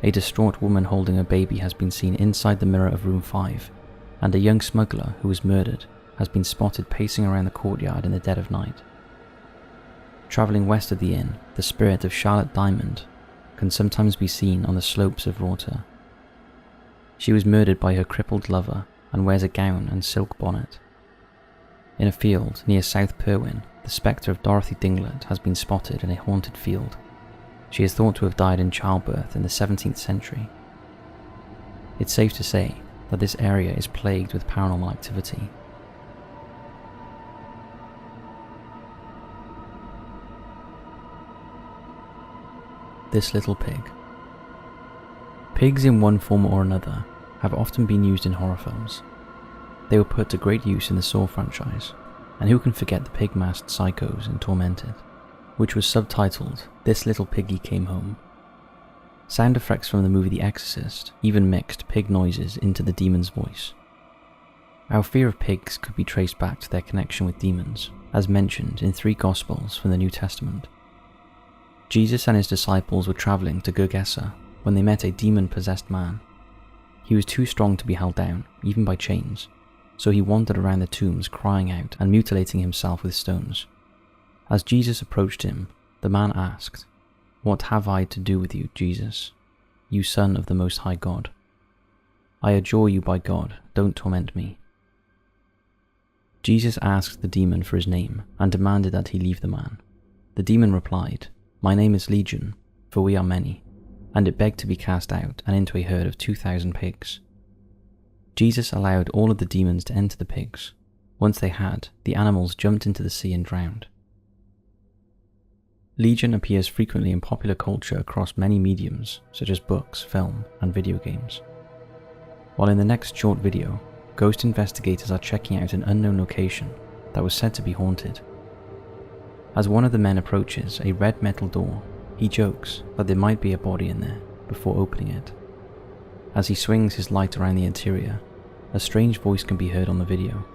A distraught woman holding a baby has been seen inside the mirror of room 5, and a young smuggler who was murdered has been spotted pacing around the courtyard in the dead of night. Travelling west of the inn, the spirit of Charlotte Diamond can sometimes be seen on the slopes of Rorter. She was murdered by her crippled lover and wears a gown and silk bonnet. In a field near South Perwyn, the spectre of Dorothy Dinglet has been spotted in a haunted field. She is thought to have died in childbirth in the 17th century. It's safe to say that this area is plagued with paranormal activity. This Little Pig. Pigs in one form or another have often been used in horror films. They were put to great use in the Saw franchise, and who can forget the pig-masked psychos in Tormented, which was subtitled This Little Piggy Came Home. Sound effects from the movie The Exorcist even mixed pig noises into the demon's voice. Our fear of pigs could be traced back to their connection with demons, as mentioned in 3 Gospels from the New Testament. Jesus and his disciples were travelling to Gergesa when they met a demon-possessed man. He was too strong to be held down, even by chains, so he wandered around the tombs crying out and mutilating himself with stones. As Jesus approached him, the man asked, "What have I to do with you, Jesus, you Son of the Most High God? I adjure you by God, don't torment me." Jesus asked the demon for his name and demanded that he leave the man. The demon replied, "My name is Legion, for we are many," and it begged to be cast out and into a herd of 2,000 pigs. Jesus allowed all of the demons to enter the pigs. Once they had, the animals jumped into the sea and drowned. Legion appears frequently in popular culture across many mediums, such as books, film, and video games. While in the next short video, ghost investigators are checking out an unknown location that was said to be haunted. As one of the men approaches a red metal door, he jokes that there might be a body in there before opening it. As he swings his light around the interior, a strange voice can be heard on the video.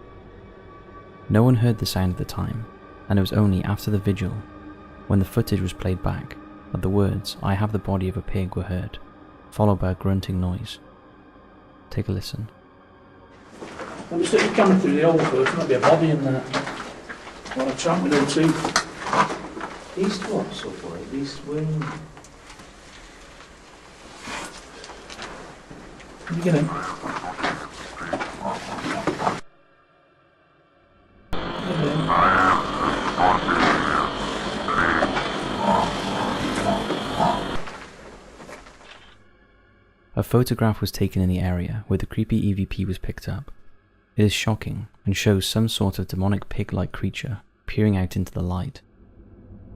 No one heard the sound at the time, and it was only after the vigil, when the footage was played back, that the words, "I have the body of a pig" were heard, followed by a grunting noise. Take a listen. Let me see you coming through the hole first, might be a body in there. What a tramp with them too. East what, subway? East wing? Can you get in? A photograph was taken in the area where the creepy EVP was picked up. It is shocking and shows some sort of demonic pig-like creature peering out into the light.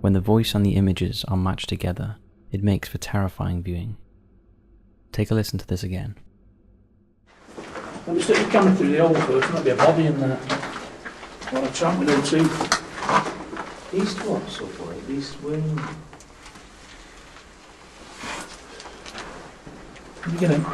When the voice and the images are matched together, it makes for terrifying viewing. Take a listen to this again. Let me see you coming through the hole first, might be a body in there. What a tramp with them too. East what, subway? East wing? Can you get in?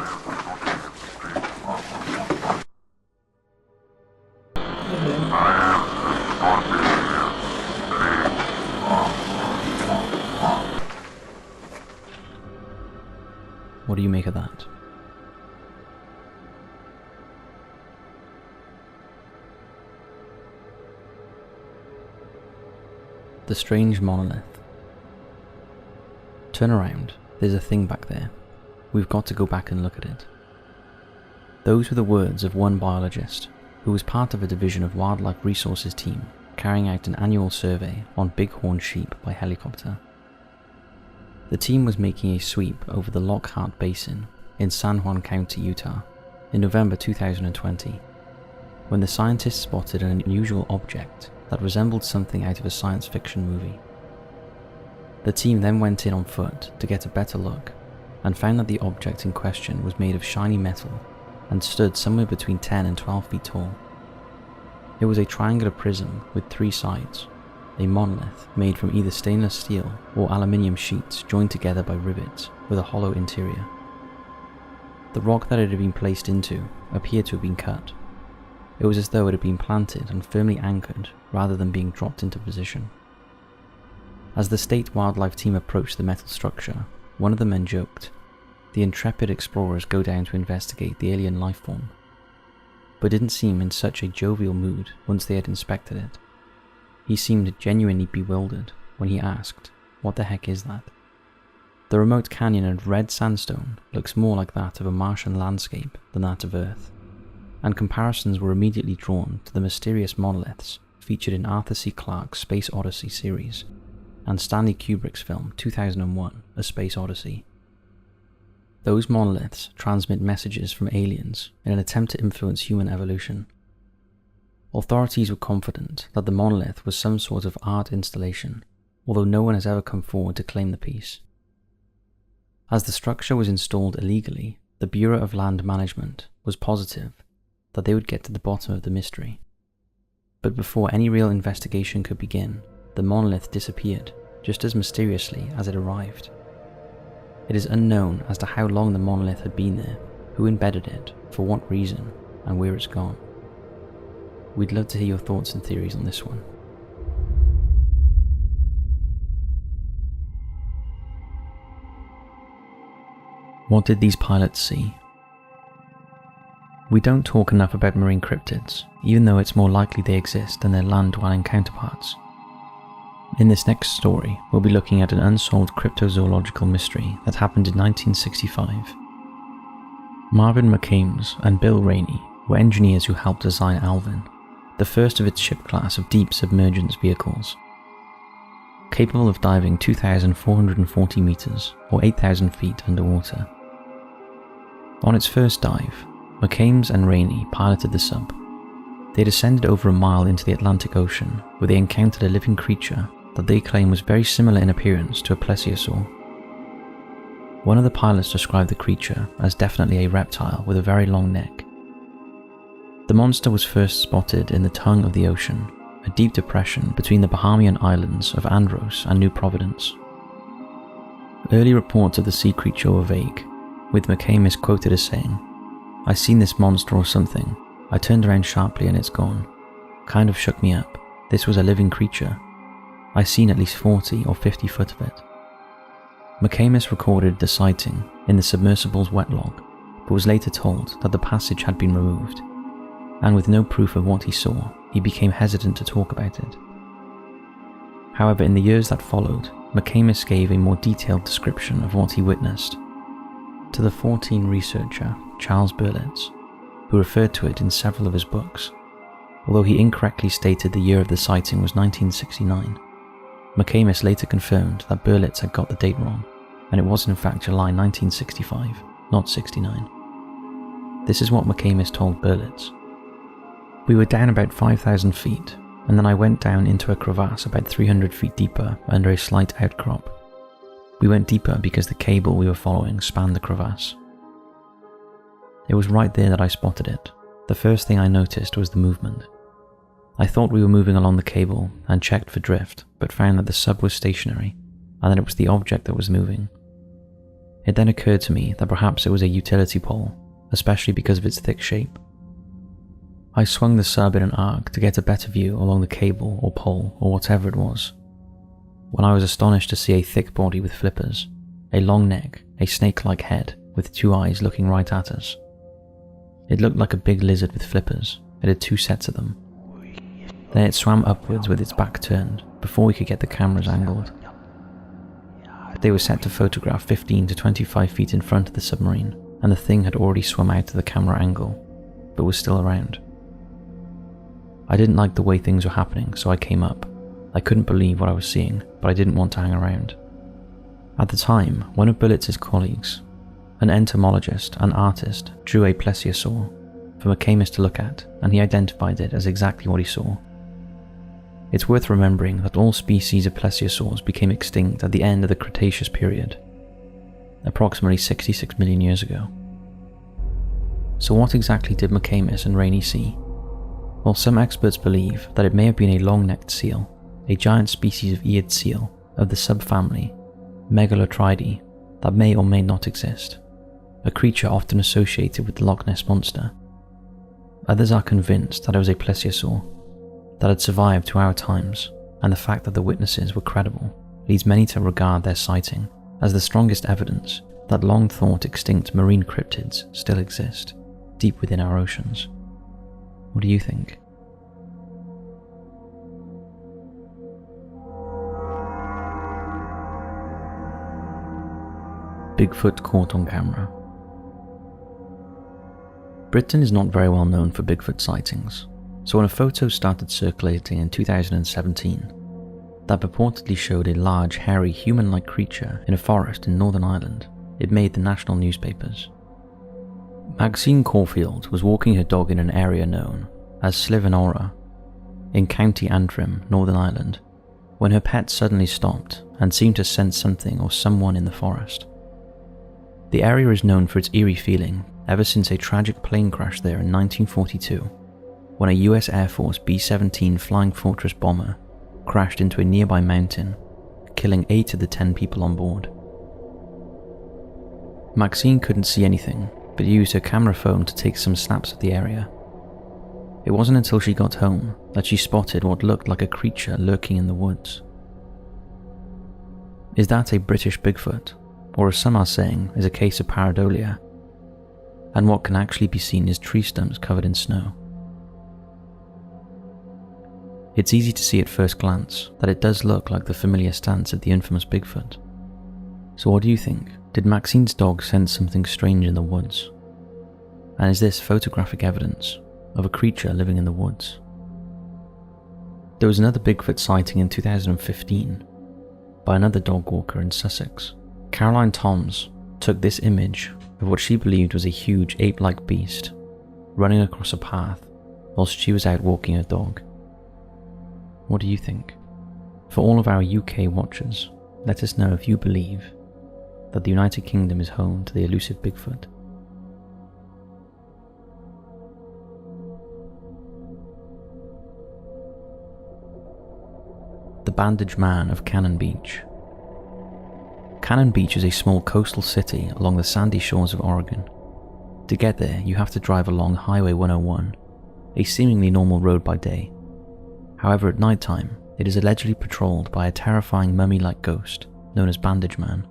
What do you make of that? The strange monolith. Turn around, there's a thing back there. We've got to go back and look at it. Those were the words of one biologist who was part of a division of Wildlife Resources team carrying out an annual survey on bighorn sheep by helicopter. The team was making a sweep over the Lockhart Basin in San Juan County, Utah, in November 2020, when the scientists spotted an unusual object that resembled something out of a science fiction movie. The team then went in on foot to get a better look and found that the object in question was made of shiny metal and stood somewhere between 10 and 12 feet tall. It was a triangular prism with 3 sides, a monolith made from either stainless steel or aluminium sheets joined together by rivets with a hollow interior. The rock that it had been placed into appeared to have been cut. It was as though it had been planted and firmly anchored rather than being dropped into position. As the state wildlife team approached the metal structure, one of the men joked, "The intrepid explorers go down to investigate the alien life form," but didn't seem in such a jovial mood once they had inspected it. He seemed genuinely bewildered when he asked, "What the heck is that?" The remote canyon of red sandstone looks more like that of a Martian landscape than that of Earth, and comparisons were immediately drawn to the mysterious monoliths featured in Arthur C. Clarke's Space Odyssey series and Stanley Kubrick's film 2001: A Space Odyssey. Those monoliths transmit messages from aliens in an attempt to influence human evolution. Authorities were confident that the monolith was some sort of art installation, although no one has ever come forward to claim the piece. As the structure was installed illegally, the Bureau of Land Management was positive that they would get to the bottom of the mystery. But before any real investigation could begin, the monolith disappeared just as mysteriously as it arrived. It is unknown as to how long the monolith had been there, who embedded it, for what reason, and where it's gone. We'd love to hear your thoughts and theories on this one. What did these pilots see? We don't talk enough about marine cryptids, even though it's more likely they exist than their land-dwelling counterparts. In this next story, we'll be looking at an unsolved cryptozoological mystery that happened in 1965. Marvin McAmes and Bill Rainey were engineers who helped design Alvin, the first of its ship class of deep submergence vehicles. Capable of diving 2,440 meters or 8,000 feet underwater. On its first dive, McAmes and Rainey piloted the sub. They descended over a mile into the Atlantic Ocean where they encountered a living creature that they claim was very similar in appearance to a plesiosaur. One of the pilots described the creature as definitely a reptile with a very long neck. The monster was first spotted in the tongue of the ocean, a deep depression between the Bahamian islands of Andros and New Providence. Early reports of the sea creature were vague, with McAmes quoted as saying, "I seen this monster or something. I turned around sharply and it's gone. Kind of shook me up. This was a living creature. I seen at least 40 or 50 foot of it." McAmes recorded the sighting in the submersible's wet log, but was later told that the passage had been removed, and with no proof of what he saw, he became hesitant to talk about it. However, in the years that followed, McAmes gave a more detailed description of what he witnessed to the 14 researcher Charles Berlitz, who referred to it in several of his books. Although he incorrectly stated the year of the sighting was 1969, McAmes later confirmed that Berlitz had got the date wrong, and it was in fact July 1965, not 69. This is what McAmes told Berlitz. "We were down about 5,000 feet, and then I went down into a crevasse about 300 feet deeper under a slight outcrop. We went deeper because the cable we were following spanned the crevasse. It was right there that I spotted it. The first thing I noticed was the movement. I thought we were moving along the cable and checked for drift, but found that the sub was stationary and that it was the object that was moving. It then occurred to me that perhaps it was a utility pole, especially because of its thick shape. I swung the sub in an arc to get a better view along the cable or pole or whatever it was, when I was astonished to see a thick body with flippers, a long neck, a snake-like head with 2 eyes looking right at us. It looked like a big lizard with flippers. It had 2 sets of them. Then it swam upwards with its back turned before we could get the cameras angled. They were set to photograph 15 to 25 feet in front of the submarine, and the thing had already swum out to the camera angle, but was still around. I didn't like the way things were happening, so I came up. I couldn't believe what I was seeing, but I didn't want to hang around. At the time, one of Berlitz's colleagues, an entomologist and artist, drew a plesiosaur for McAmes to look at, and he identified it as exactly what he saw. It's worth remembering that all species of plesiosaurs became extinct at the end of the Cretaceous period, approximately 66 million years ago. So what exactly did McAmes and Rainey see? While some experts believe that it may have been a long-necked seal, a giant species of eared seal of the subfamily Megalotridae that may or may not exist, a creature often associated with the Loch Ness Monster. Others are convinced that it was a plesiosaur that had survived to our times, and the fact that the witnesses were credible leads many to regard their sighting as the strongest evidence that long-thought extinct marine cryptids still exist deep within our oceans. What do you think? Bigfoot caught on camera. Britain is not very well known for Bigfoot sightings, so when a photo started circulating in 2017 that purportedly showed a large, hairy, human-like creature in a forest in Northern Ireland, it made the national newspapers. Maxine Caulfield was walking her dog in an area known as Slievenora in County Antrim, Northern Ireland, when her pet suddenly stopped and seemed to sense something or someone in the forest. The area is known for its eerie feeling ever since a tragic plane crash there in 1942, when a US Air Force B-17 Flying Fortress bomber crashed into a nearby mountain, killing 8 of the 10 people on board. Maxine couldn't see anything, but used her camera phone to take some snaps of the area. It wasn't until she got home that she spotted what looked like a creature lurking in the woods. Is that a British Bigfoot, or as some are saying, is a case of pareidolia? And what can actually be seen is tree stumps covered in snow. It's easy to see at first glance that it does look like the familiar stance of the infamous Bigfoot. So what do you think? Did Maxine's dog sense something strange in the woods? And is this photographic evidence of a creature living in the woods? There was another Bigfoot sighting in 2015 by another dog walker in Sussex. Caroline Toms took this image of what she believed was a huge ape-like beast running across a path whilst she was out walking her dog. What do you think? For all of our UK watchers, let us know if you believe that the United Kingdom is home to the elusive Bigfoot. The Bandaged Man of Cannon Beach. Cannon Beach is a small coastal city along the sandy shores of Oregon. To get there, you have to drive along Highway 101, a seemingly normal road by day. However, at night time, it is allegedly patrolled by a terrifying mummy-like ghost known as Bandage Man.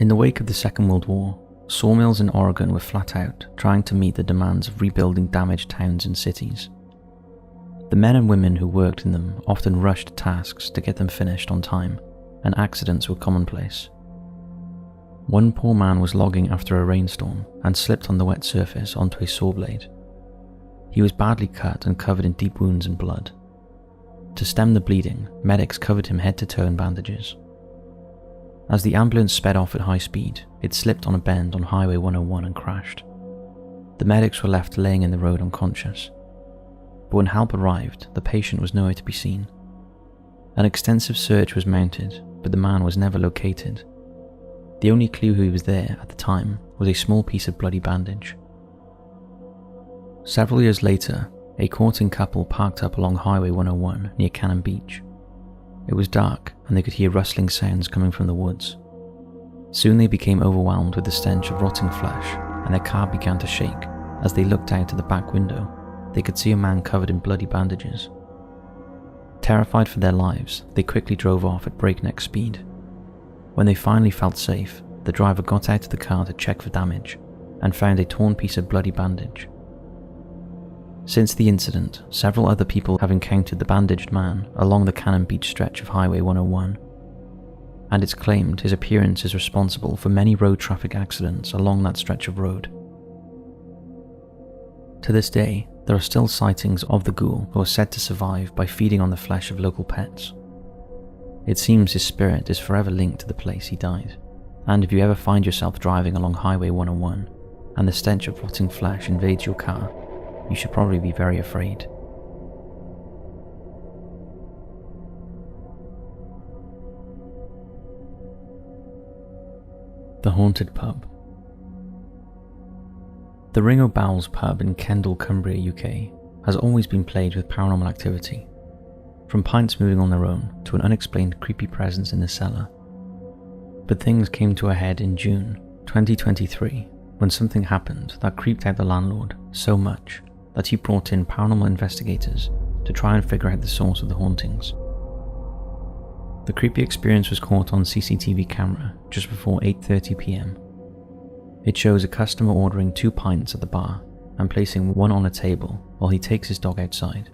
In the wake of the Second World War, sawmills in Oregon were flat out trying to meet the demands of rebuilding damaged towns and cities. The men and women who worked in them often rushed tasks to get them finished on time, and accidents were commonplace. One poor man was logging after a rainstorm and slipped on the wet surface onto a saw blade. He was badly cut and covered in deep wounds and blood. To stem the bleeding, medics covered him head to toe in bandages. As the ambulance sped off at high speed, it slipped on a bend on Highway 101 and crashed. The medics were left laying in the road unconscious. But when help arrived, the patient was nowhere to be seen. An extensive search was mounted, but the man was never located. The only clue he was there at the time was a small piece of bloody bandage. Several years later, a courting couple parked up along Highway 101 near Cannon Beach. It was dark and they could hear rustling sounds coming from the woods. Soon they became overwhelmed with the stench of rotting flesh and their car began to shake. As they looked out of the back window, they could see a man covered in bloody bandages. Terrified for their lives, they quickly drove off at breakneck speed. When they finally felt safe, the driver got out of the car to check for damage and found a torn piece of bloody bandage. Since the incident, several other people have encountered the bandaged man along the Cannon Beach stretch of Highway 101, and it's claimed his appearance is responsible for many road traffic accidents along that stretch of road. To this day, there are still sightings of the ghoul who are said to survive by feeding on the flesh of local pets. It seems his spirit is forever linked to the place he died, and if you ever find yourself driving along Highway 101 and the stench of rotting flesh invades your car, you should probably be very afraid. The Haunted Pub. The Ring o' Bowls pub in Kendal, Cumbria, UK has always been plagued with paranormal activity, from pints moving on their own to an unexplained creepy presence in the cellar. But things came to a head in June 2023 when something happened that creeped out the landlord so much that he brought in paranormal investigators to try and figure out the source of the hauntings. The creepy experience was caught on CCTV camera just before 8:30 p.m. It shows a customer ordering 2 pints at the bar and placing one on a table while he takes his dog outside.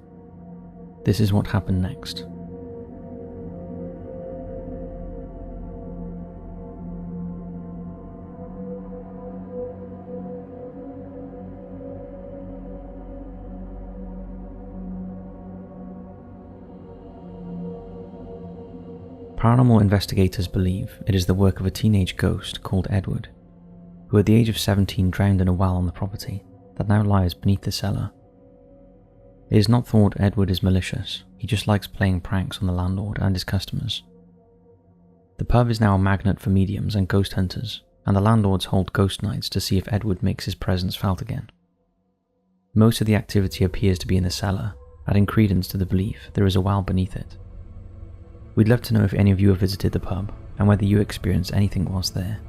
This is what happened next. Paranormal investigators believe it is the work of a teenage ghost called Edward, who at the age of 17 drowned in a well on the property that now lies beneath the cellar. It is not thought Edward is malicious, he just likes playing pranks on the landlord and his customers. The pub is now a magnet for mediums and ghost hunters, and the landlords hold ghost nights to see if Edward makes his presence felt again. Most of the activity appears to be in the cellar, adding credence to the belief there is a well beneath it. We'd love to know if any of you have visited the pub and whether you experienced anything whilst there.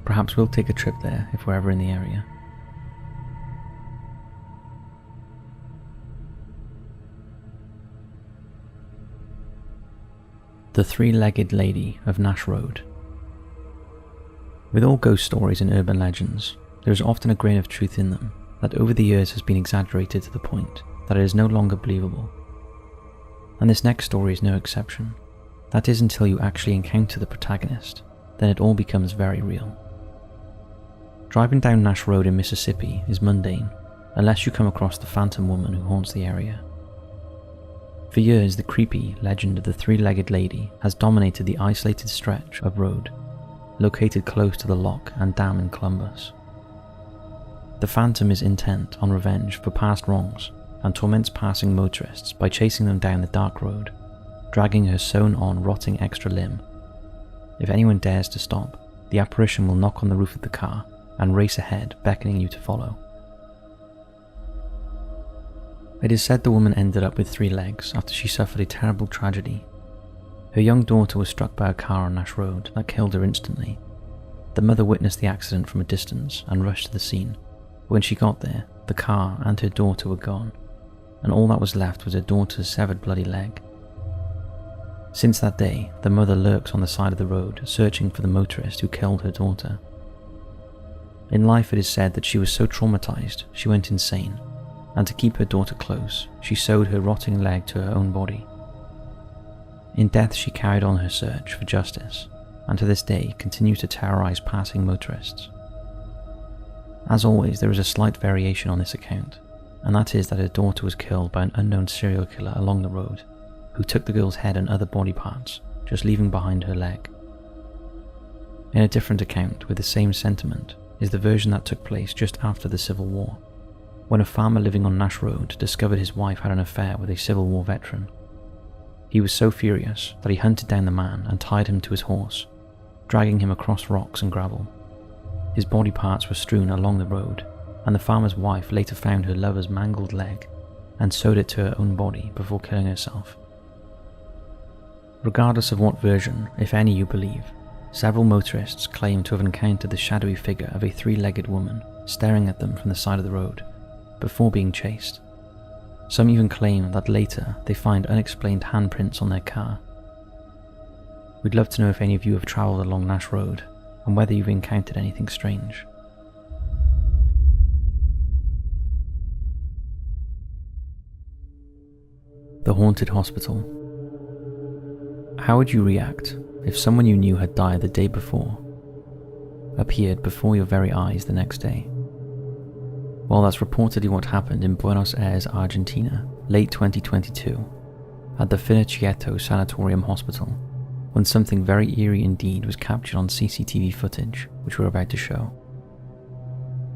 Perhaps we'll take a trip there if we're ever in the area. The Three-Legged Lady of Nash Road. With all ghost stories and urban legends, there is often a grain of truth in them that over the years has been exaggerated to the point that it is no longer believable. And this next story is no exception. That is until you actually encounter the protagonist, then it all becomes very real. Driving down Nash Road in Mississippi is mundane, unless you come across the phantom woman who haunts the area. For years, the creepy legend of the Three-Legged Lady has dominated the isolated stretch of road, located close to the lock and dam in Columbus. The phantom is intent on revenge for past wrongs and torments passing motorists by chasing them down the dark road, dragging her sewn-on rotting extra limb. If anyone dares to stop, the apparition will knock on the roof of the car and race ahead, beckoning you to follow. It is said the woman ended up with 3 legs after she suffered a terrible tragedy. Her young daughter was struck by a car on Nash Road that killed her instantly. The mother witnessed the accident from a distance and rushed to the scene. When she got there, the car and her daughter were gone, and all that was left was her daughter's severed bloody leg. Since that day, the mother lurks on the side of the road, searching for the motorist who killed her daughter. In life, it is said that she was so traumatized she went insane, and to keep her daughter close, she sewed her rotting leg to her own body. In death, she carried on her search for justice, and to this day continues to terrorize passing motorists. As always, there is a slight variation on this account, and that is that her daughter was killed by an unknown serial killer along the road, who took the girl's head and other body parts, just leaving behind her leg. In a different account with the same sentiment is the version that took place just after the Civil War, when a farmer living on Nash Road discovered his wife had an affair with a Civil War veteran. He was so furious that he hunted down the man and tied him to his horse, dragging him across rocks and gravel. His body parts were strewn along the road, and the farmer's wife later found her lover's mangled leg and sewed it to her own body before killing herself. Regardless of what version, if any, you believe, several motorists claim to have encountered the shadowy figure of a 3-legged woman staring at them from the side of the road before being chased. Some even claim that later they find unexplained handprints on their car. We'd love to know if any of you have travelled along Nash Road and whether you've encountered anything strange. The Haunted Hospital. How would you react if someone you knew had died the day before appeared before your very eyes the next day? Well, that's reportedly what happened in Buenos Aires, Argentina, late 2022, at the Finocchietto Sanatorium Hospital, when something very eerie indeed was captured on CCTV footage, which we're about to show.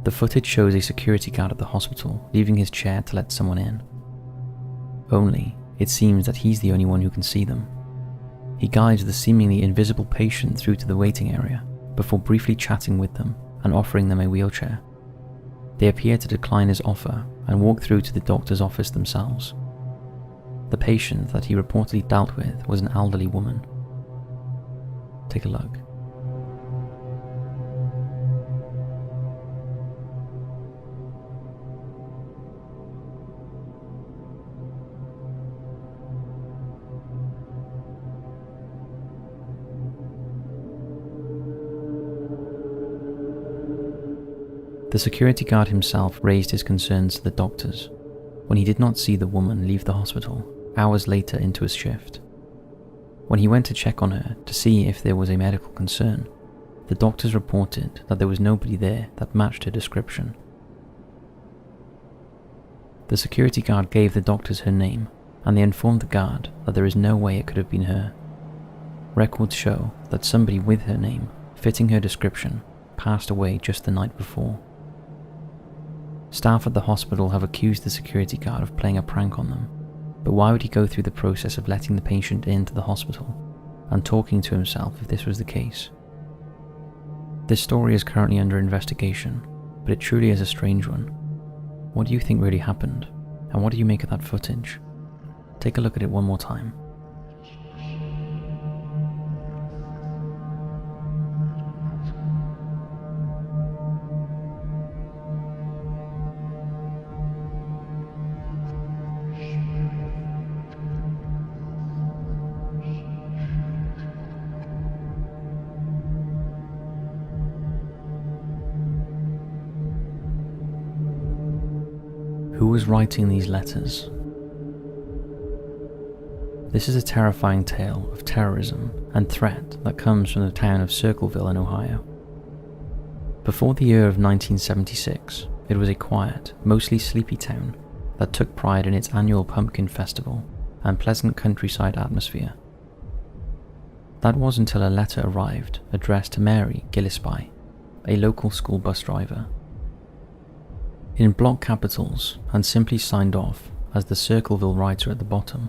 The footage shows a security guard at the hospital leaving his chair to let someone in. Only, it seems that he's the only one who can see them. He guides the seemingly invisible patient through to the waiting area before briefly chatting with them and offering them a wheelchair. They appear to decline his offer and walked through to the doctor's office themselves. The patient that he reportedly dealt with was an elderly woman. Take a look. The security guard himself raised his concerns to the doctors when he did not see the woman leave the hospital hours later into his shift. When he went to check on her to see if there was a medical concern, the doctors reported that there was nobody there that matched her description. The security guard gave the doctors her name, and they informed the guard that there is no way it could have been her. Records show that somebody with her name, fitting her description, passed away just the night before. Staff at the hospital have accused the security guard of playing a prank on them, but why would he go through the process of letting the patient into the hospital and talking to himself if this was the case? This story is currently under investigation, but it truly is a strange one. What do you think really happened, and what do you make of that footage? Take a look at it one more time. Who was writing these letters? This is a terrifying tale of terrorism and threat that comes from the town of Circleville in Ohio. Before the year of 1976, it was a quiet, mostly sleepy town that took pride in its annual pumpkin festival and pleasant countryside atmosphere. That was until a letter arrived addressed to Mary Gillespie, a local school bus driver. In block capitals and simply signed off as the Circleville writer at the bottom,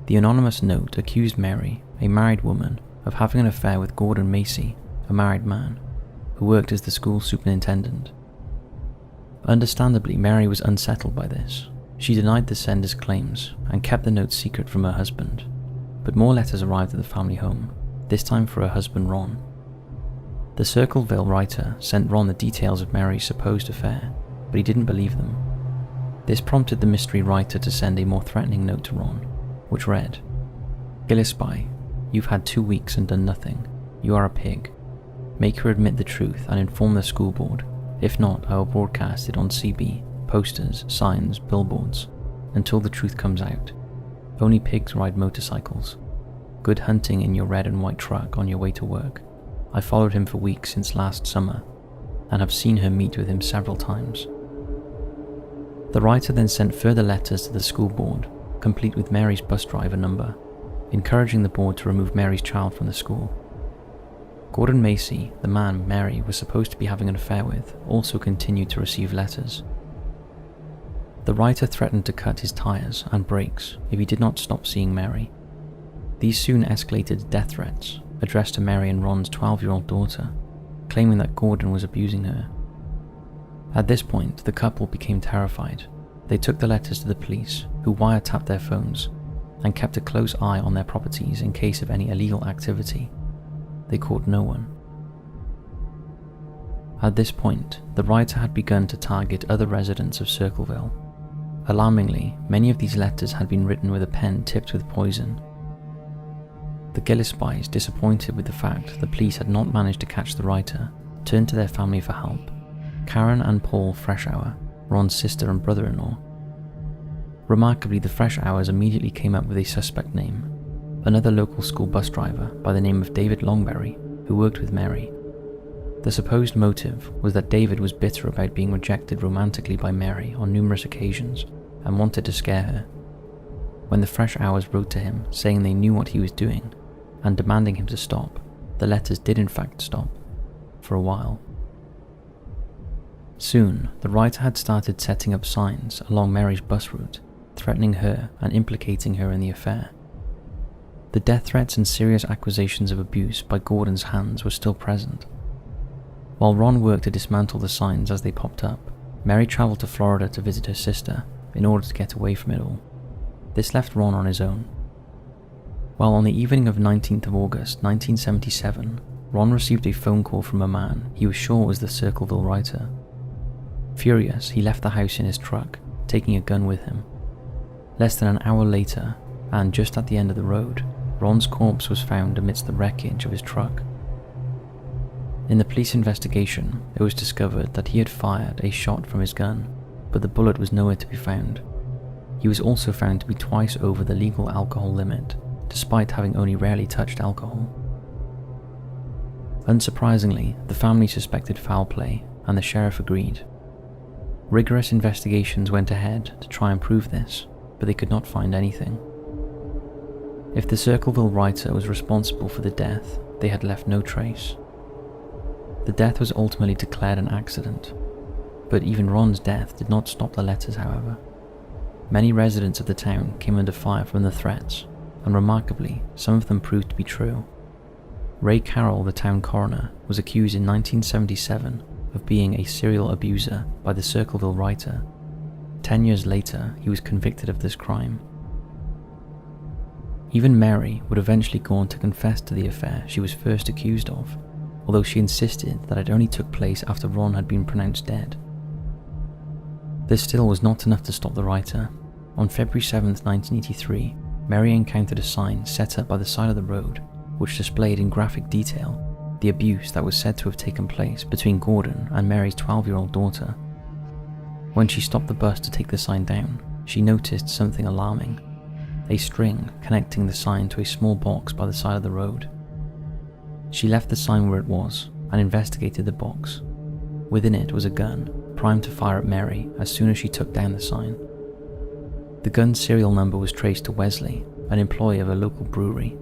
the anonymous note accused Mary, a married woman, of having an affair with Gordon Macy, a married man, who worked as the school superintendent. Understandably, Mary was unsettled by this. She denied the sender's claims and kept the note secret from her husband, but more letters arrived at the family home, this time for her husband Ron. The Circleville writer sent Ron the details of Mary's supposed affair, but he didn't believe them. This prompted the mystery writer to send a more threatening note to Ron, which read, "Gillespie, you've had 2 weeks and done nothing. You are a pig. Make her admit the truth and inform the school board. If not, I will broadcast it on CB, posters, signs, billboards, until the truth comes out. Only pigs ride motorcycles. Good hunting in your red and white truck on your way to work. I followed him for weeks since last summer, and have seen her meet with him several times." The writer then sent further letters to the school board, complete with Mary's bus driver number, encouraging the board to remove Mary's child from the school. Gordon Macy, the man Mary was supposed to be having an affair with, also continued to receive letters. The writer threatened to cut his tires and brakes if he did not stop seeing Mary. These soon escalated to death threats addressed to Mary and Ron's 12-year-old daughter, claiming that Gordon was abusing her. At this point, the couple became terrified. They took the letters to the police, who wiretapped their phones and kept a close eye on their properties in case of any illegal activity. They caught no one. At this point, the writer had begun to target other residents of Circleville. Alarmingly, many of these letters had been written with a pen tipped with poison. The Gillespies, disappointed with the fact the police had not managed to catch the writer, turned to their family for help. Karen and Paul Freshour, Ron's sister and brother-in-law. Remarkably, the Freshours immediately came up with a suspect name, another local school bus driver by the name of David Longberry, who worked with Mary. The supposed motive was that David was bitter about being rejected romantically by Mary on numerous occasions and wanted to scare her. When the Freshours wrote to him saying they knew what he was doing and demanding him to stop, the letters did in fact stop, for a while. Soon, the writer had started setting up signs along Mary's bus route, threatening her and implicating her in the affair. The death threats and serious accusations of abuse by Gordon's hands were still present. While Ron worked to dismantle the signs as they popped up, Mary travelled to Florida to visit her sister in order to get away from it all. This left Ron on his own. While on the evening of 19th of August 1977, Ron received a phone call from a man he was sure was the Circleville writer. Furious, he left the house in his truck, taking a gun with him. Less than an hour later, and just at the end of the road, Ron's corpse was found amidst the wreckage of his truck. In the police investigation, it was discovered that he had fired a shot from his gun, but the bullet was nowhere to be found. He was also found to be twice over the legal alcohol limit, despite having only rarely touched alcohol. Unsurprisingly, the family suspected foul play, and the sheriff agreed. Rigorous investigations went ahead to try and prove this, but they could not find anything. If the Circleville writer was responsible for the death, they had left no trace. The death was ultimately declared an accident, but even Ron's death did not stop the letters, however. Many residents of the town came under fire from the threats, and remarkably, some of them proved to be true. Ray Carroll, the town coroner, was accused in 1977 of being a serial abuser by the Circleville writer. 10 years later, he was convicted of this crime. Even Mary would eventually go on to confess to the affair she was first accused of, although she insisted that it only took place after Ron had been pronounced dead. This still was not enough to stop the writer. On February 7, 1983, Mary encountered a sign set up by the side of the road which displayed in graphic detail the abuse that was said to have taken place between Gordon and Mary's 12-year-old daughter. When she stopped the bus to take the sign down, she noticed something alarming: a string connecting the sign to a small box by the side of the road. She left the sign where it was and investigated the box. Within it was a gun, primed to fire at Mary as soon as she took down the sign. The gun's serial number was traced to Wesley, an employee of a local brewery.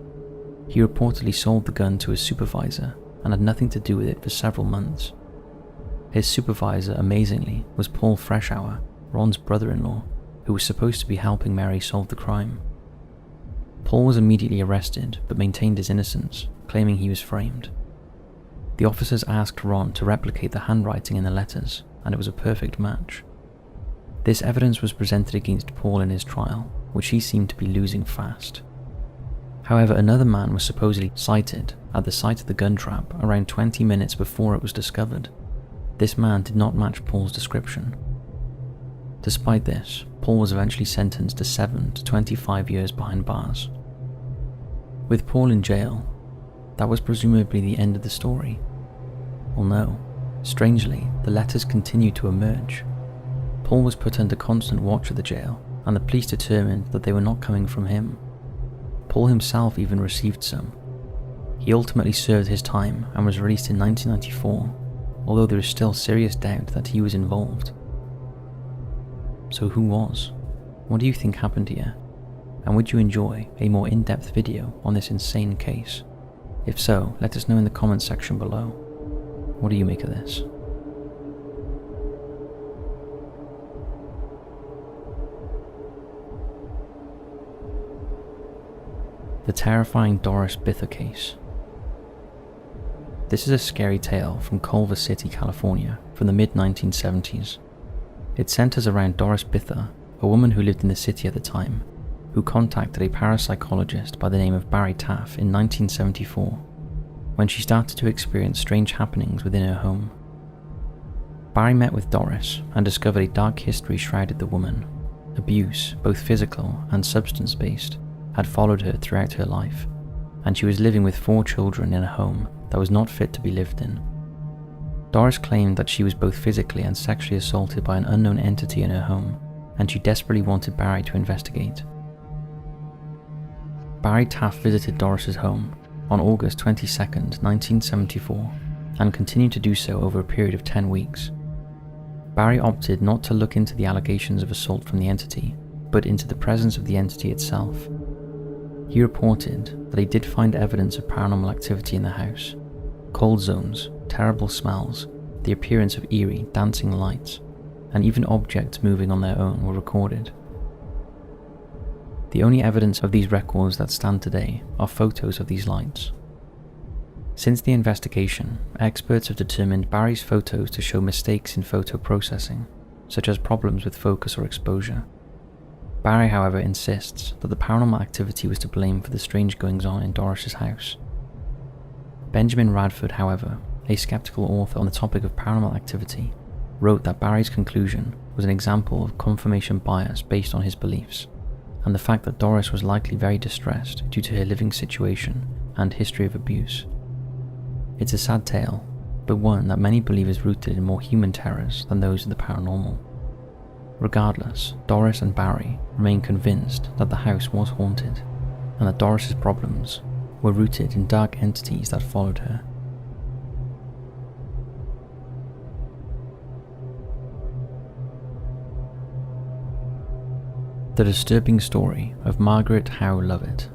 He reportedly sold the gun to his supervisor and had nothing to do with it for several months. His supervisor, amazingly, was Paul Freshour, Ron's brother-in-law, who was supposed to be helping Mary solve the crime. Paul was immediately arrested but maintained his innocence, claiming he was framed. The officers asked Ron to replicate the handwriting in the letters, and it was a perfect match. This evidence was presented against Paul in his trial, which he seemed to be losing fast. However, another man was supposedly sighted at the site of the gun trap around 20 minutes before it was discovered. This man did not match Paul's description. Despite this, Paul was eventually sentenced to 7 to 25 years behind bars. With Paul in jail, that was presumably the end of the story. Well, no. Strangely, the letters continued to emerge. Paul was put under constant watch at the jail, and the police determined that they were not coming from him. Paul himself even received some. He ultimately served his time and was released in 1994, although there is still serious doubt that he was involved. So who was? What do you think happened here? And would you enjoy a more in-depth video on this insane case? If so, let us know in the comments section below. What do you make of this? The terrifying Doris Bither case. This is a scary tale from Culver City, California, from the mid-1970s. It centers around Doris Bither, a woman who lived in the city at the time, who contacted a parapsychologist by the name of Barry Taff in 1974, when she started to experience strange happenings within her home. Barry met with Doris and discovered a dark history shrouded the woman. Abuse, both physical and substance-based, had followed her throughout her life, and she was living with 4 children in a home that was not fit to be lived in. Doris claimed that she was both physically and sexually assaulted by an unknown entity in her home, and she desperately wanted Barry to investigate. Barry Taff visited Doris's home on August 22, 1974, and continued to do so over a period of 10 weeks. Barry opted not to look into the allegations of assault from the entity, but into the presence of the entity itself. He reported that he did find evidence of paranormal activity in the house: cold zones, terrible smells, the appearance of eerie, dancing lights, and even objects moving on their own were recorded. The only evidence of these records that stand today are photos of these lights. Since the investigation, experts have determined Barry's photos to show mistakes in photo processing, such as problems with focus or exposure. Barry, however, insists that the paranormal activity was to blame for the strange goings-on in Doris's house. Benjamin Radford, however, a skeptical author on the topic of paranormal activity, wrote that Barry's conclusion was an example of confirmation bias based on his beliefs, and the fact that Doris was likely very distressed due to her living situation and history of abuse. It's a sad tale, but one that many believe is rooted in more human terrors than those of the paranormal. Regardless, Doris and Barry remain convinced that the house was haunted, and that Doris's problems were rooted in dark entities that followed her. The disturbing story of Margaret Howe Lovett.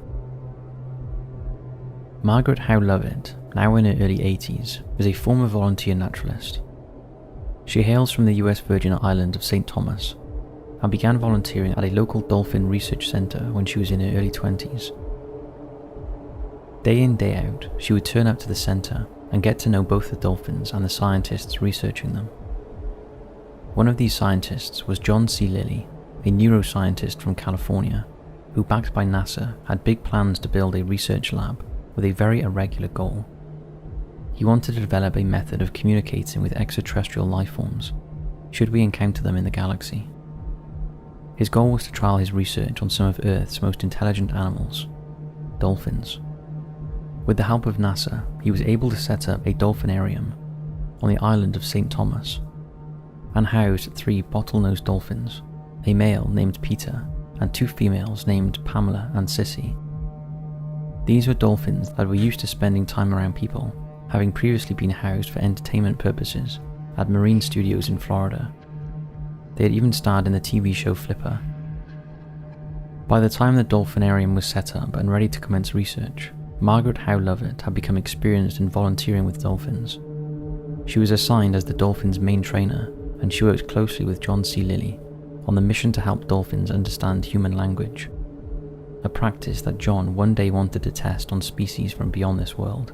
Margaret Howe Lovett, now in her early 80s, is a former volunteer naturalist. She hails from the US Virgin Island of St. Thomas and began volunteering at a local dolphin research centre when she was in her early 20s. Day in, day out, she would turn up to the centre and get to know both the dolphins and the scientists researching them. One of these scientists was John C. Lilly, a neuroscientist from California, who, backed by NASA, had big plans to build a research lab with a very irregular goal. He wanted to develop a method of communicating with extraterrestrial lifeforms, should we encounter them in the galaxy. His goal was to trial his research on some of Earth's most intelligent animals, dolphins. With the help of NASA, he was able to set up a dolphinarium on the island of St. Thomas, and housed 3 bottlenose dolphins, a male named Peter and 2 females named Pamela and Sissy. These were dolphins that were used to spending time around people, having previously been housed for entertainment purposes at marine studios in Florida. They had even starred in the TV show Flipper. By the time the dolphinarium was set up and ready to commence research, Margaret Howe Lovett had become experienced in volunteering with dolphins. She was assigned as the dolphins' main trainer, and she worked closely with John C. Lilly on the mission to help dolphins understand human language, a practice that John one day wanted to test on species from beyond this world.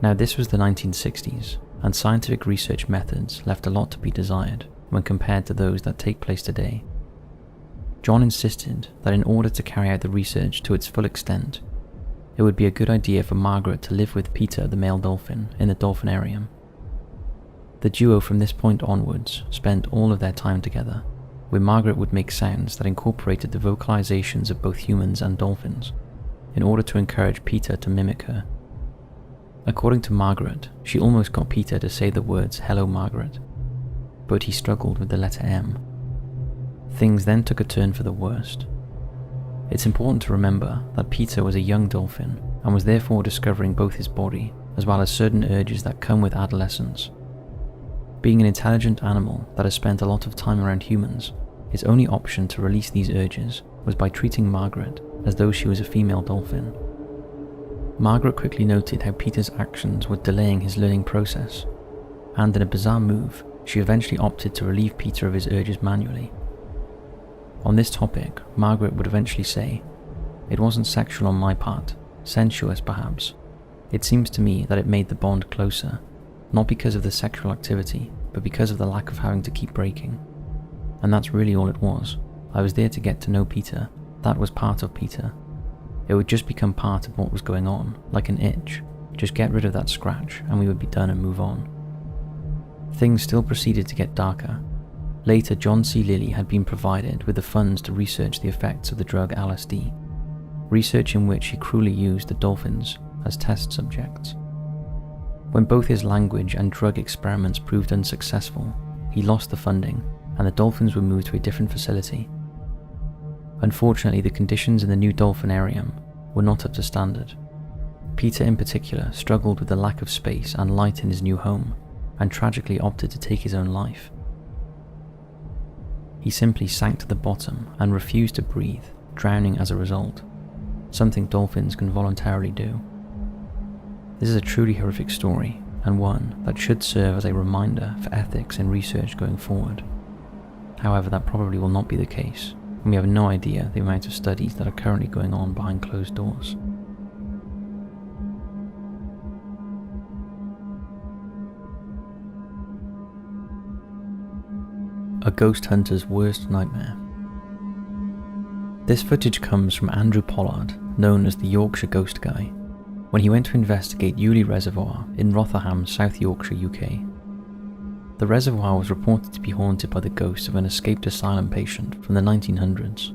Now, this was the 1960s, and scientific research methods left a lot to be desired when compared to those that take place today. John insisted that in order to carry out the research to its full extent, it would be a good idea for Margaret to live with Peter, the male dolphin, in the dolphinarium. The duo from this point onwards spent all of their time together, where Margaret would make sounds that incorporated the vocalizations of both humans and dolphins, in order to encourage Peter to mimic her. According to Margaret, she almost got Peter to say the words "Hello, Margaret," but he struggled with the letter M. Things then took a turn for the worst. It's important to remember that Peter was a young dolphin and was therefore discovering both his body as well as certain urges that come with adolescence. Being an intelligent animal that has spent a lot of time around humans, his only option to release these urges was by treating Margaret as though she was a female dolphin. Margaret quickly noted how Peter's actions were delaying his learning process, and in a bizarre move, she eventually opted to relieve Peter of his urges manually. On this topic, Margaret would eventually say, "It wasn't sexual on my part, sensuous perhaps. It seems to me that it made the bond closer, not because of the sexual activity, but because of the lack of having to keep breaking. And that's really all it was. I was there to get to know Peter. That was part of Peter. It would just become part of what was going on, like an itch. Just get rid of that scratch and we would be done and move on." Things still proceeded to get darker. Later, John C. Lilly had been provided with the funds to research the effects of the drug LSD, research in which he cruelly used the dolphins as test subjects. When both his language and drug experiments proved unsuccessful, he lost the funding and the dolphins were moved to a different facility. Unfortunately, the conditions in the new dolphinarium were not up to standard. Peter in particular struggled with the lack of space and light in his new home, and tragically opted to take his own life. He simply sank to the bottom and refused to breathe, drowning as a result, something dolphins can voluntarily do. This is a truly horrific story, and one that should serve as a reminder for ethics in research going forward. However, that probably will not be the case, and we have no idea the amount of studies that are currently going on behind closed doors. a ghost hunter's worst nightmare. This footage comes from Andrew Pollard, known as the Yorkshire Ghost Guy, when he went to investigate Ely Reservoir in Rotherham, South Yorkshire, UK. The reservoir was reported to be haunted by the ghost of an escaped asylum patient from the 1900s,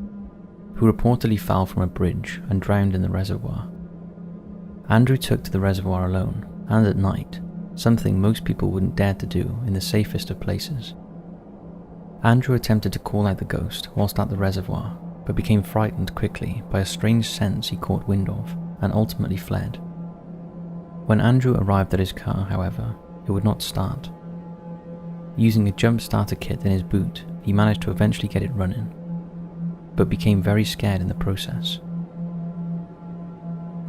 who reportedly fell from a bridge and drowned in the reservoir. Andrew took to the reservoir alone, and at night, something most people wouldn't dare to do in the safest of places. Andrew attempted to call out the ghost whilst at the reservoir, but became frightened quickly by a strange sense he caught wind of, and ultimately fled. When Andrew arrived at his car, however, it would not start. Using a jump starter kit in his boot, he managed to eventually get it running, but became very scared in the process.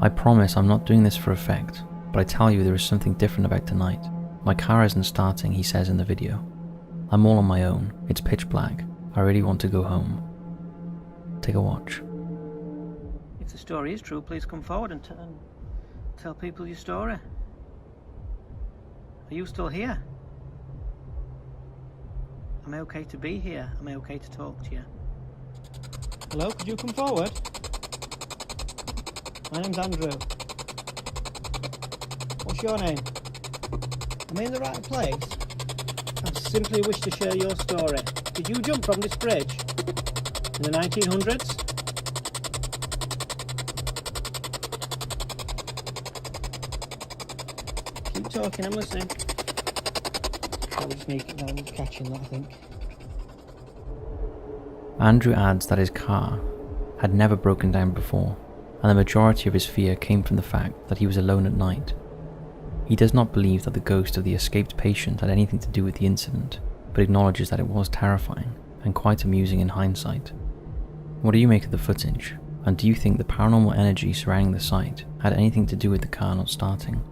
I promise I'm not doing this for effect, but I tell you there is something different about tonight. My car isn't starting, he says in the video. I'm all on my own, it's pitch black, I really want to go home. Take a watch. If the story is true, please come forward and tell people your story. Are you still here? Am I okay to be here? Am I okay to talk to you? Hello, could you come forward? My name's Andrew. What's your name? Am I in the right place? I simply wish to share your story. Did you jump from this bridge in the 1900s? Keep talking, I'm listening. That was me catching that, I think. Andrew adds that his car had never broken down before, and the majority of his fear came from the fact that he was alone at night. He does not believe that the ghost of the escaped patient had anything to do with the incident, but acknowledges that it was terrifying and quite amusing in hindsight. What do you make of the footage, and do you think the paranormal energy surrounding the site had anything to do with the car not starting?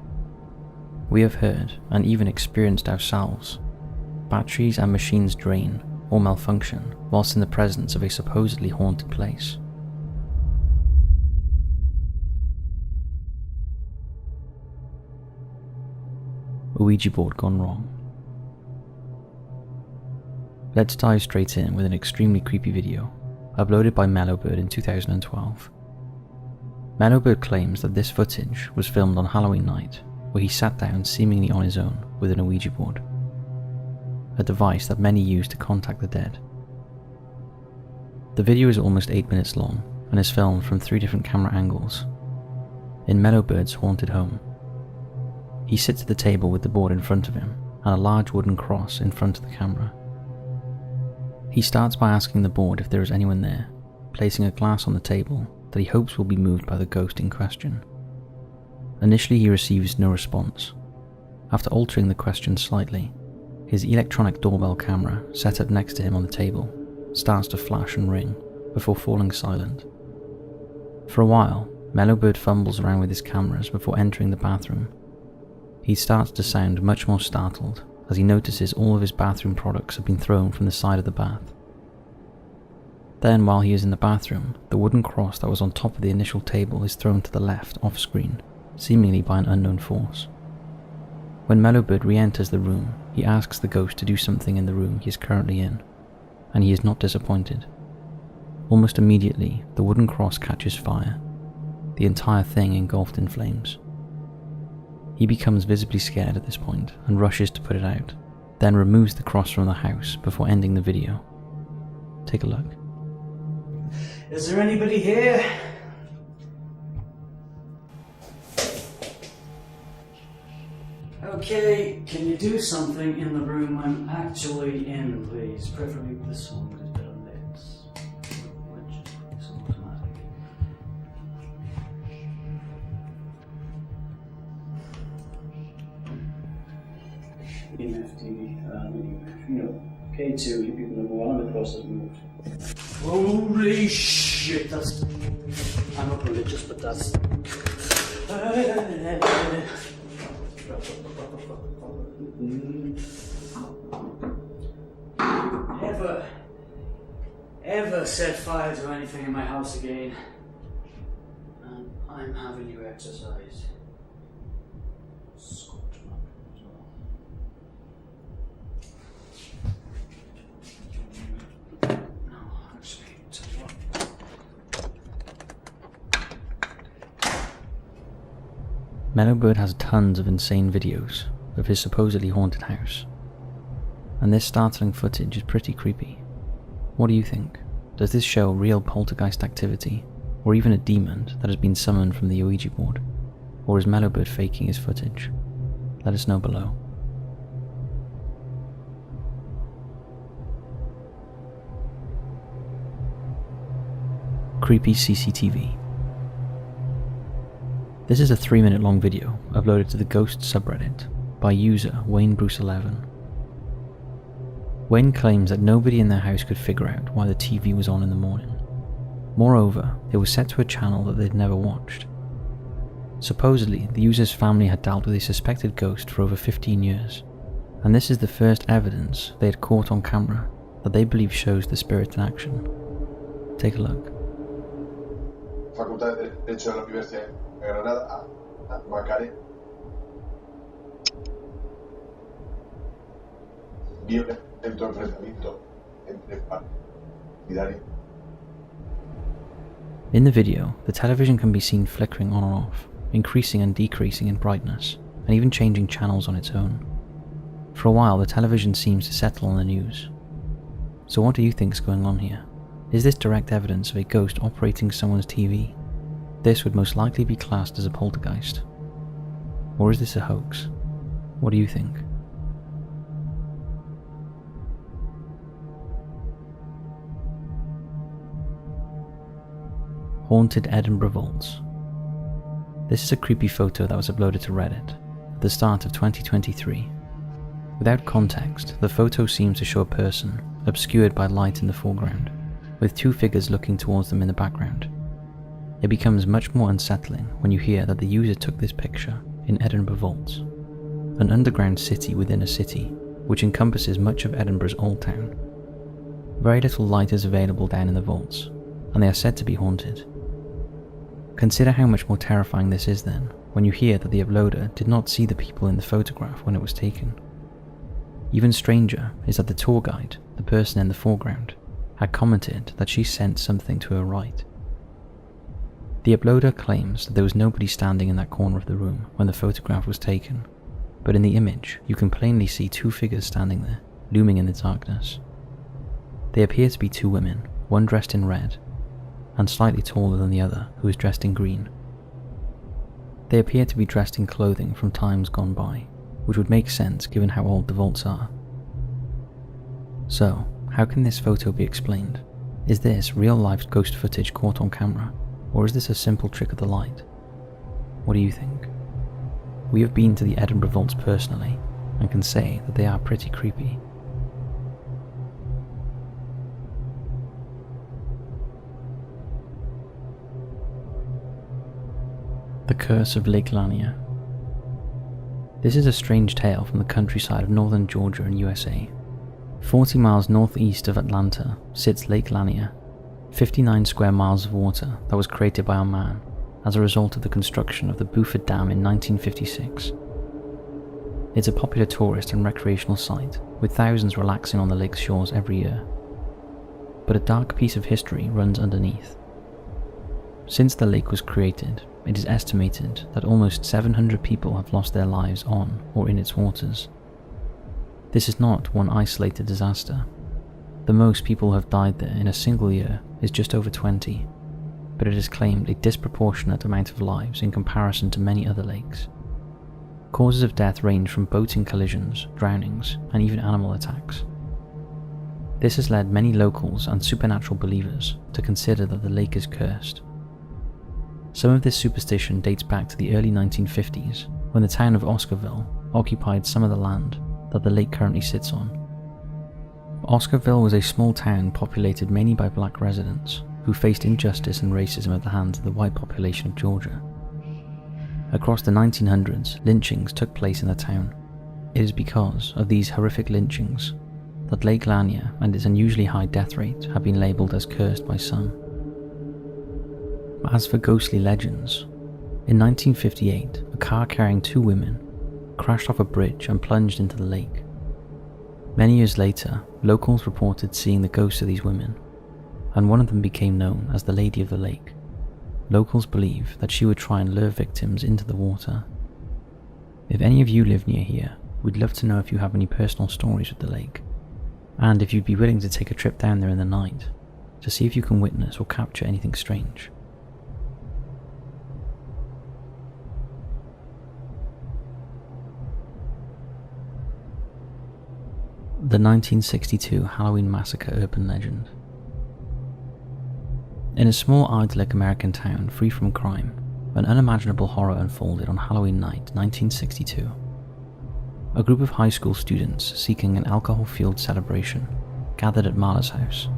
We have heard, and even experienced ourselves, batteries and machines drain or malfunction whilst in the presence of a supposedly haunted place. A Ouija board gone wrong. Let's dive straight in with an extremely creepy video, uploaded by Mellowbird in 2012. Mellowbird claims that this footage was filmed on Halloween night, where he sat down seemingly on his own with an Ouija board, a device that many use to contact the dead. The video is almost 8 minutes long and is filmed from 3 different camera angles in Mellowbird's haunted home. He sits at the table with the board in front of him and a large wooden cross in front of the camera. He starts by asking the board if there is anyone there, placing a glass on the table that he hopes will be moved by the ghost in question. Initially he receives no response. After altering the question slightly, his electronic doorbell camera, set up next to him on the table, starts to flash and ring before falling silent. For a while, Mellowbird fumbles around with his cameras before entering the bathroom. He starts to sound much more startled as he notices all of his bathroom products have been thrown from the side of the bath. Then, while he is in the bathroom, the wooden cross that was on top of the initial table is thrown to the left off screen, seemingly by an unknown force. When Mellowbird re-enters the room, he asks the ghost to do something in the room he is currently in, and he is not disappointed. Almost immediately, the wooden cross catches fire, the entire thing engulfed in flames. He becomes visibly scared at this point and rushes to put it out, then removes the cross from the house before ending the video. Take a look. Is there anybody here? Okay, can you do something in the room I'm actually in, please? Preferably this one with a bit of lids. Which is automatic. EMF TV, K2, you people number 1 and the cross has moved. Holy shit, that's... I'm not religious, but that's... Ever set fire to anything in my house again, and I'm having you exercised. Scorch mark as well. Mellowbird has tons of insane videos of his supposedly haunted house, and this startling footage is pretty creepy. What do you think? Does this show real poltergeist activity, or even a demon that has been summoned from the Ouija board? Or is Mellowbird faking his footage? Let us know below. Creepy CCTV. This is a 3-minute long video uploaded to the Ghost subreddit by user Wayne Bruce 11. Wayne claims that nobody in their house could figure out why the TV was on in the morning. Moreover, it was set to a channel that they'd never watched. Supposedly, the user's family had dealt with a suspected ghost for over 15 years, and this is the first evidence they had caught on camera that they believe shows the spirit in action. Take a look. Facultad de Derecho de la Universidad de Granada, a Macare. Violento enfrentamiento entre partidarios. In the video, the television can be seen flickering on and off, increasing and decreasing in brightness, and even changing channels on its own. For a while, the television seems to settle on the news. So what do you think is going on here? Is this direct evidence of a ghost operating someone's TV? This would most likely be classed as a poltergeist. Or is this a hoax? What do you think? Haunted Edinburgh Vaults. This is a creepy photo that was uploaded to Reddit at the start of 2023. Without context, the photo seems to show a person obscured by light in the foreground, with two figures looking towards them in the background. It becomes much more unsettling when you hear that the user took this picture in Edinburgh Vaults, an underground city within a city, which encompasses much of Edinburgh's Old Town. Very little light is available down in the vaults, and they are said to be haunted. Consider how much more terrifying this is then, when you hear that the uploader did not see the people in the photograph when it was taken. Even stranger is that the tour guide, the person in the foreground, had commented that she sensed something to her right. The uploader claims that there was nobody standing in that corner of the room when the photograph was taken, but in the image you can plainly see two figures standing there, looming in the darkness. They appear to be two women, one dressed in red, and slightly taller than the other, who is dressed in green. They appear to be dressed in clothing from times gone by, which would make sense given how old the vaults are. So, how can this photo be explained? Is this real-life ghost footage caught on camera, or is this a simple trick of the light? What do you think? We have been to the Edinburgh Vaults personally, and can say that they are pretty creepy. The Curse of Lake Lanier. This is a strange tale from the countryside of northern Georgia in USA. 40 miles northeast of Atlanta sits Lake Lanier, 59 square miles of water that was created by a man as a result of the construction of the Buford Dam in 1956. It's a popular tourist and recreational site, with thousands relaxing on the lake's shores every year. But a dark piece of history runs underneath. Since the lake was created, it is estimated that almost 700 people have lost their lives on or in its waters. This is not one isolated disaster. The most people who have died there in a single year is just over 20, but it has claimed a disproportionate amount of lives in comparison to many other lakes. Causes of death range from boating collisions, drownings, and even animal attacks. This has led many locals and supernatural believers to consider that the lake is cursed. Some of this superstition dates back to the early 1950s, when the town of Oscarville occupied some of the land that the lake currently sits on. Oscarville was a small town populated mainly by black residents who faced injustice and racism at the hands of the white population of Georgia. Across the 1900s, lynchings took place in the town. It is because of these horrific lynchings that Lake Lanier and its unusually high death rate have been labelled as cursed by some. As for ghostly legends, in 1958, a car carrying two women crashed off a bridge and plunged into the lake. Many years later, locals reported seeing the ghosts of these women, and one of them became known as the Lady of the Lake. Locals believe that she would try and lure victims into the water If any of you live near here, we'd love to know if you have any personal stories with the lake, and if you'd be willing to take a trip down there in the night to see if you can witness or capture anything strange. The 1962 Halloween Massacre urban legend. In a small idyllic American town free from crime, an unimaginable horror unfolded on Halloween night 1962. A group of high school students seeking an alcohol-fueled celebration gathered at Marla's house.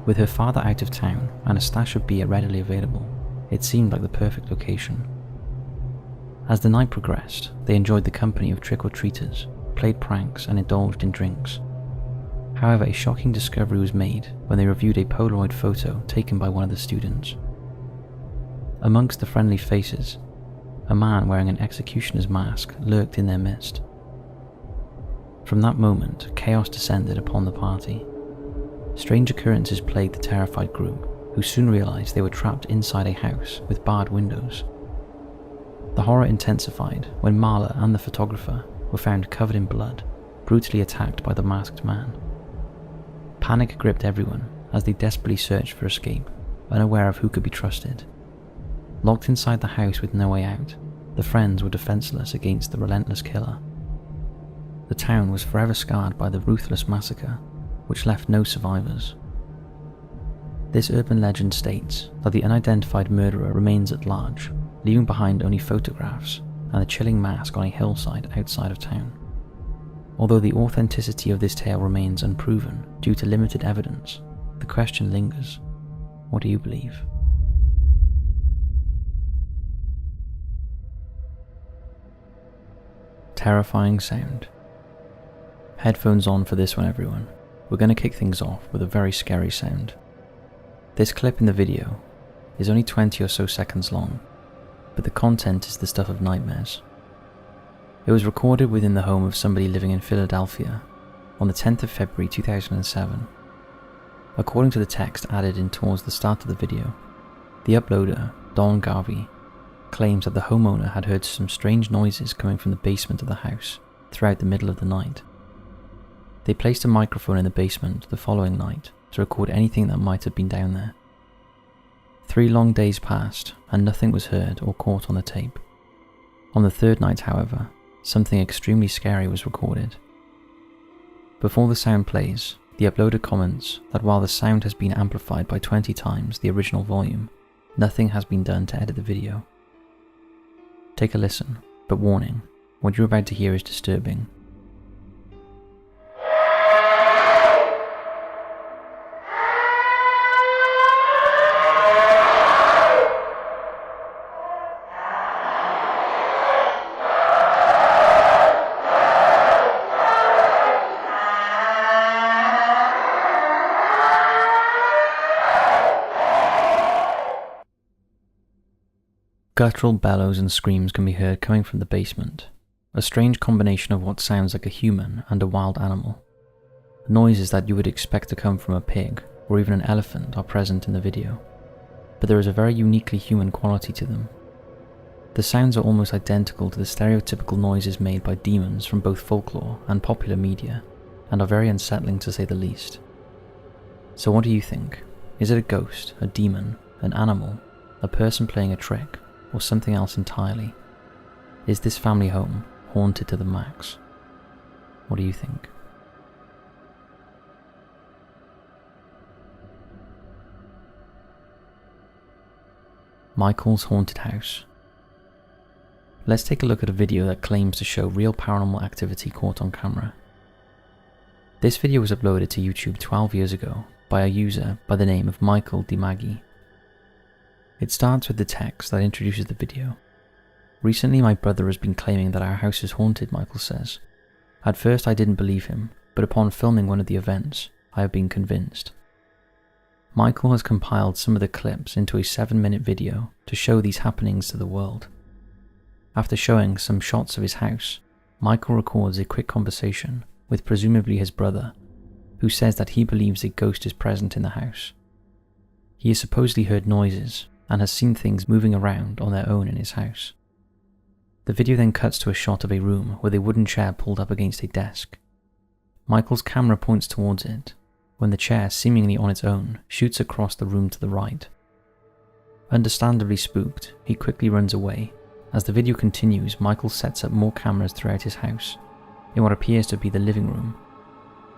With her father out of town and a stash of beer readily available, it seemed like the perfect location. As the night progressed, they enjoyed the company of trick-or-treaters, played pranks and indulged in drinks. However, a shocking discovery was made when they reviewed a Polaroid photo taken by one of the students. Amongst the friendly faces, a man wearing an executioner's mask lurked in their midst. From that moment, chaos descended upon the party. Strange occurrences plagued the terrified group, who soon realized they were trapped inside a house with barred windows. The horror intensified when Marla and the photographer were found covered in blood, brutally attacked by the masked man. Panic gripped everyone as they desperately searched for escape, unaware of who could be trusted. Locked inside the house with no way out, the friends were defenseless against the relentless killer. The town was forever scarred by the ruthless massacre, which left no survivors. This urban legend states that the unidentified murderer remains at large, leaving behind only photographs and a chilling mask on a hillside outside of town. Although the authenticity of this tale remains unproven due to limited evidence, the question lingers: what do you believe? Terrifying sound. Headphones on for this one, everyone. We're going to kick things off with a very scary sound. This clip in the video is only 20 or so seconds long, but the content is the stuff of nightmares. It was recorded within the home of somebody living in Philadelphia on the 10th of February 2007. According to the text added in towards the start of the video, the uploader, Don Garvey, claims that the homeowner had heard some strange noises coming from the basement of the house throughout the middle of the night. They placed a microphone in the basement the following night to record anything that might have been down there. 3 long days passed and nothing was heard or caught on the tape. On the 3rd night, however, something extremely scary was recorded. Before the sound plays, the uploader comments that while the sound has been amplified by 20 times the original volume, nothing has been done to edit the video. Take a listen, but warning, what you're about to hear is disturbing. Guttural bellows and screams can be heard coming from the basement, a strange combination of what sounds like a human and a wild animal. Noises that you would expect to come from a pig or even an elephant are present in the video, but there is a very uniquely human quality to them. The sounds are almost identical to the stereotypical noises made by demons from both folklore and popular media, and are very unsettling to say the least. So what do you think? Is it a ghost, a demon, an animal, a person playing a trick, or something else entirely? Is this family home haunted to the max? What do you think? Michael's haunted house. Let's take a look at a video that claims to show real paranormal activity caught on camera. This video was uploaded to YouTube 12 years ago by a user by the name of Michael DiMaggi. It starts with the text that introduces the video. Recently my brother has been claiming that our house is haunted, Michael says. At first I didn't believe him, but upon filming one of the events, I have been convinced. Michael has compiled some of the clips into a 7-minute video to show these happenings to the world. After showing some shots of his house, Michael records a quick conversation with presumably his brother, who says that he believes a ghost is present in the house. He has supposedly heard noises and has seen things moving around on their own in his house. The video then cuts to a shot of a room with a wooden chair pulled up against a desk. Michael's camera points towards it, when the chair, seemingly on its own, shoots across the room to the right. Understandably spooked, he quickly runs away. As the video continues, Michael sets up more cameras throughout his house, in what appears to be the living room.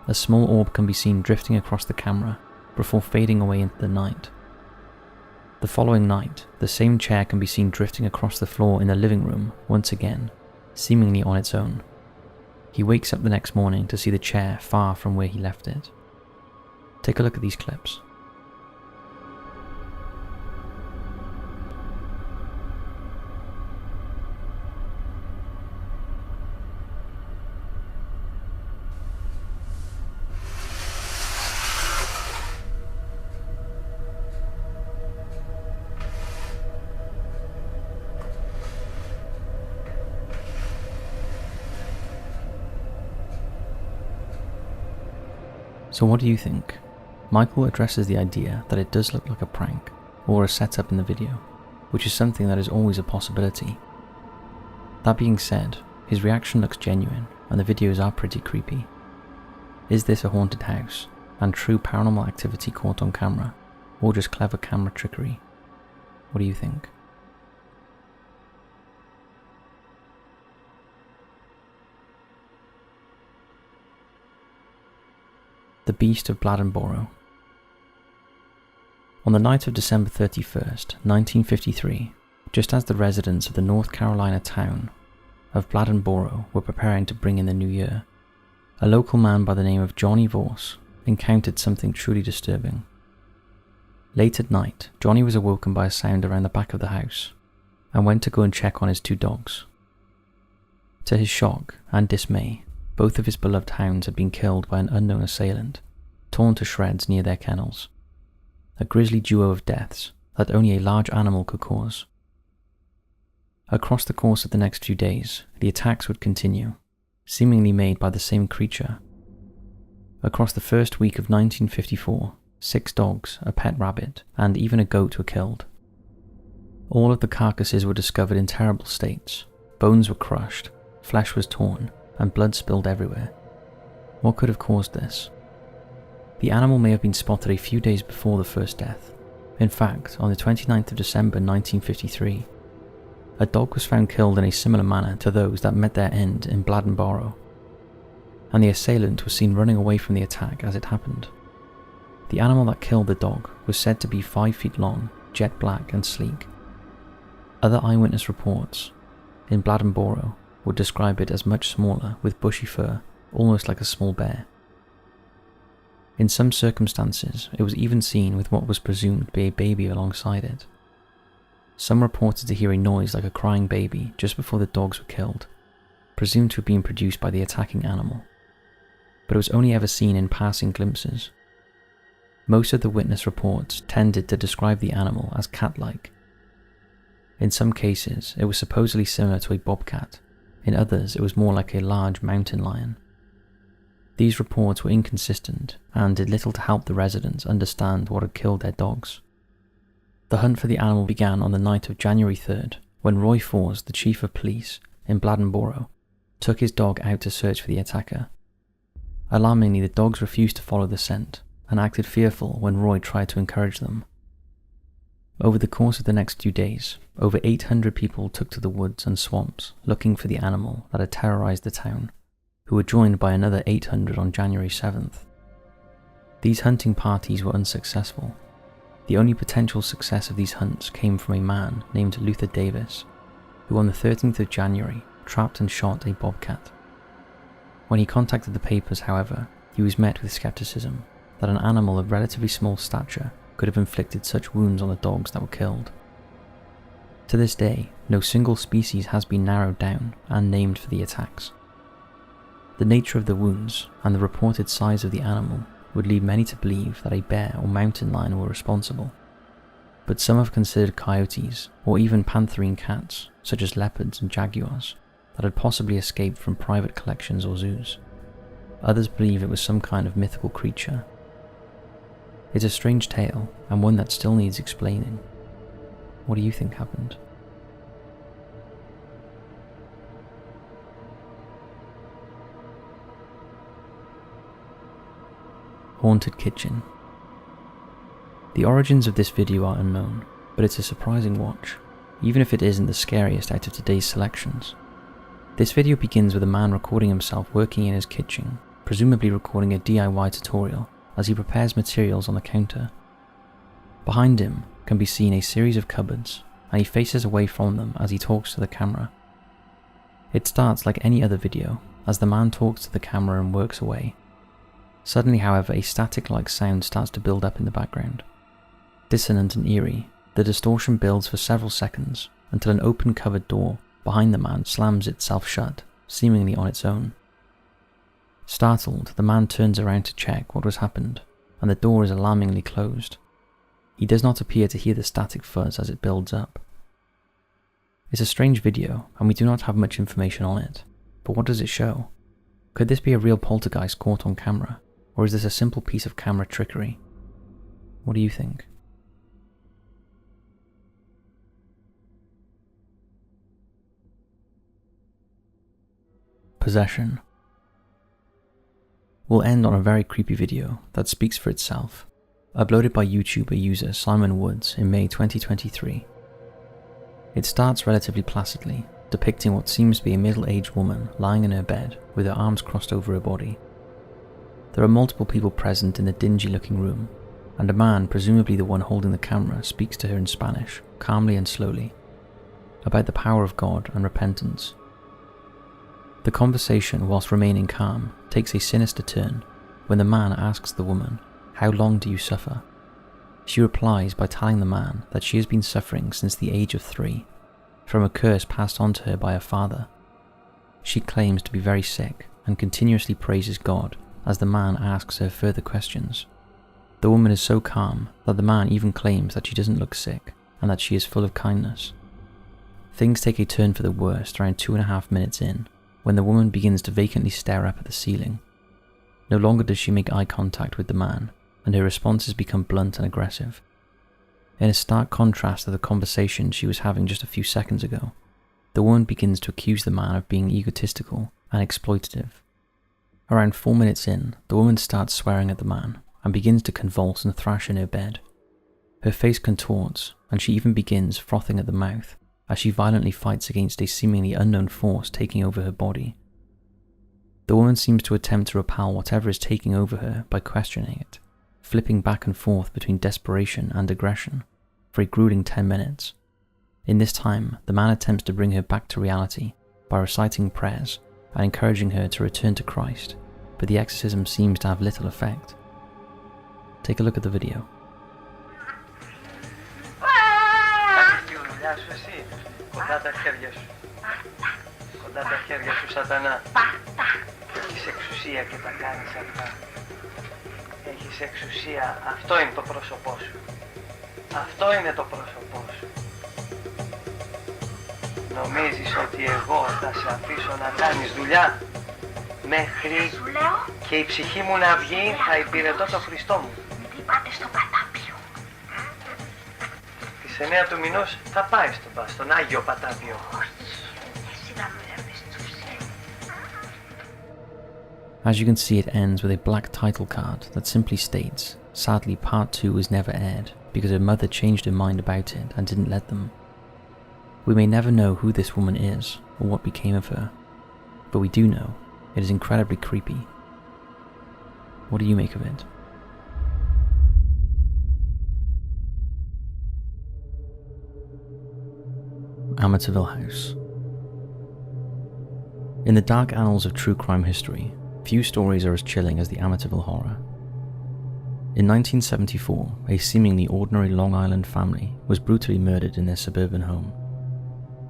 A small orb can be seen drifting across the camera, before fading away into the night. The following night, the same chair can be seen drifting across the floor in the living room once again, seemingly on its own. He wakes up the next morning to see the chair far from where he left it. Take a look at these clips. So what do you think? Michael addresses the idea that it does look like a prank, or a setup in the video, which is something that is always a possibility. That being said, his reaction looks genuine, and the videos are pretty creepy. Is this a haunted house, and true paranormal activity caught on camera, or just clever camera trickery? What do you think? The Beast of Bladenboro. On the night of December 31st, 1953, just as the residents of the North Carolina town of Bladenboro were preparing to bring in the new year, a local man by the name of Johnny Vorse encountered something truly disturbing. Late at night, Johnny was awoken by a sound around the back of the house, and went to go and check on his two dogs. To his shock and dismay, both of his beloved hounds had been killed by an unknown assailant, torn to shreds near their kennels. A grisly duo of deaths that only a large animal could cause. Across the course of the next few days, the attacks would continue, seemingly made by the same creature. Across the first week of 1954, 6 dogs, a pet rabbit, and even a goat were killed. All of the carcasses were discovered in terrible states. Bones were crushed, flesh was torn, and blood spilled everywhere. What could have caused this? The animal may have been spotted a few days before the first death. In fact, on the 29th of December 1953, a dog was found killed in a similar manner to those that met their end in Bladenboro, and the assailant was seen running away from the attack as it happened. The animal that killed the dog was said to be 5 feet long, jet black and sleek. Other eyewitness reports in Bladenboro would describe it as much smaller, with bushy fur, almost like a small bear. In some circumstances, it was even seen with what was presumed to be a baby alongside it. Some reported to hear a noise like a crying baby just before the dogs were killed, presumed to have been produced by the attacking animal, but it was only ever seen in passing glimpses. Most of the witness reports tended to describe the animal as cat-like. In some cases, it was supposedly similar to a bobcat. In others, it was more like a large mountain lion. These reports were inconsistent and did little to help the residents understand what had killed their dogs. The hunt for the animal began on the night of January 3rd, when Roy Fors, the chief of police in Bladenboro, took his dog out to search for the attacker. Alarmingly, the dogs refused to follow the scent and acted fearful when Roy tried to encourage them. Over the course of the next few days, over 800 people took to the woods and swamps looking for the animal that had terrorized the town, who were joined by another 800 on January 7th. These hunting parties were unsuccessful. The only potential success of these hunts came from a man named Luther Davis, who on the 13th of January trapped and shot a bobcat. When he contacted the papers, however, he was met with skepticism that an animal of relatively small stature could have inflicted such wounds on the dogs that were killed. To this day, no single species has been narrowed down and named for the attacks. The nature of the wounds and the reported size of the animal would lead many to believe that a bear or mountain lion were responsible, but some have considered coyotes or even pantherine cats, such as leopards and jaguars, that had possibly escaped from private collections or zoos. Others believe it was some kind of mythical creature. It's a strange tale, and one that still needs explaining. What do you think happened? Haunted Kitchen. The origins of this video are unknown, but it's a surprising watch, even if it isn't the scariest out of today's selections. This video begins with a man recording himself working in his kitchen, presumably recording a DIY tutorial as he prepares materials on the counter. Behind him can be seen a series of cupboards, and he faces away from them as he talks to the camera. It starts like any other video, as the man talks to the camera and works away. Suddenly, however, a static-like sound starts to build up in the background. Dissonant and eerie, the distortion builds for several seconds until an open cupboard door behind the man slams itself shut, seemingly on its own. Startled, the man turns around to check what has happened, and the door is alarmingly closed. He does not appear to hear the static fuzz as it builds up. It's a strange video, and we do not have much information on it, but what does it show? Could this be a real poltergeist caught on camera, or is this a simple piece of camera trickery? What do you think? Possession. We'll end on a very creepy video that speaks for itself, uploaded by YouTuber user Simon Woods in May 2023. It starts relatively placidly, depicting what seems to be a middle-aged woman lying in her bed with her arms crossed over her body. There are multiple people present in the dingy-looking room, and a man, presumably the one holding the camera, speaks to her in Spanish, calmly and slowly, about the power of God and repentance. The conversation, whilst remaining calm, takes a sinister turn when the man asks the woman, "How long do you suffer?" She replies by telling the man that she has been suffering since the age of 3, from a curse passed on to her by her father. She claims to be very sick and continuously praises God as the man asks her further questions. The woman is so calm that the man even claims that she doesn't look sick and that she is full of kindness. Things take a turn for the worst around 2.5 minutes in, when the woman begins to vacantly stare up at the ceiling. No longer does she make eye contact with the man, and her responses become blunt and aggressive. In a stark contrast to the conversation she was having just a few seconds ago, the woman begins to accuse the man of being egotistical and exploitative. Around 4 minutes in, the woman starts swearing at the man and begins to convulse and thrash in her bed. Her face contorts, and she even begins frothing at the mouth as she violently fights against a seemingly unknown force taking over her body. The woman seems to attempt to repel whatever is taking over her by questioning it, flipping back and forth between desperation and aggression for a grueling 10 minutes. In this time, the man attempts to bring her back to reality by reciting prayers and encouraging her to return to Christ, but the exorcism seems to have little effect. Take a look at the video. Κοντά τα χέρια σου. Κοντά τα χέρια σου, σατανά. Έχεις εξουσία και τα κάνεις αυτά. Έχεις εξουσία. Αυτό είναι το πρόσωπό σου. Αυτό είναι το πρόσωπό σου. Νομίζεις ότι εγώ θα σε αφήσω να κάνεις δουλειά? Μέχρι και η ψυχή μου να βγει θα υπηρετώ το Χριστό μου. Μην πάτε στο Πατάπιο. Τις 9 του μηνός θα πάει στον Άγιο Πατάπιο. As you can see, it ends with a black title card that simply states, "Sadly, part 2 was never aired because her mother changed her mind about it and didn't let them." We may never know who this woman is or what became of her, but we do know it is incredibly creepy. What do you make of it? Amityville House. In the dark annals of true crime history, few stories are as chilling as the Amityville Horror. In 1974, a seemingly ordinary Long Island family was brutally murdered in their suburban home.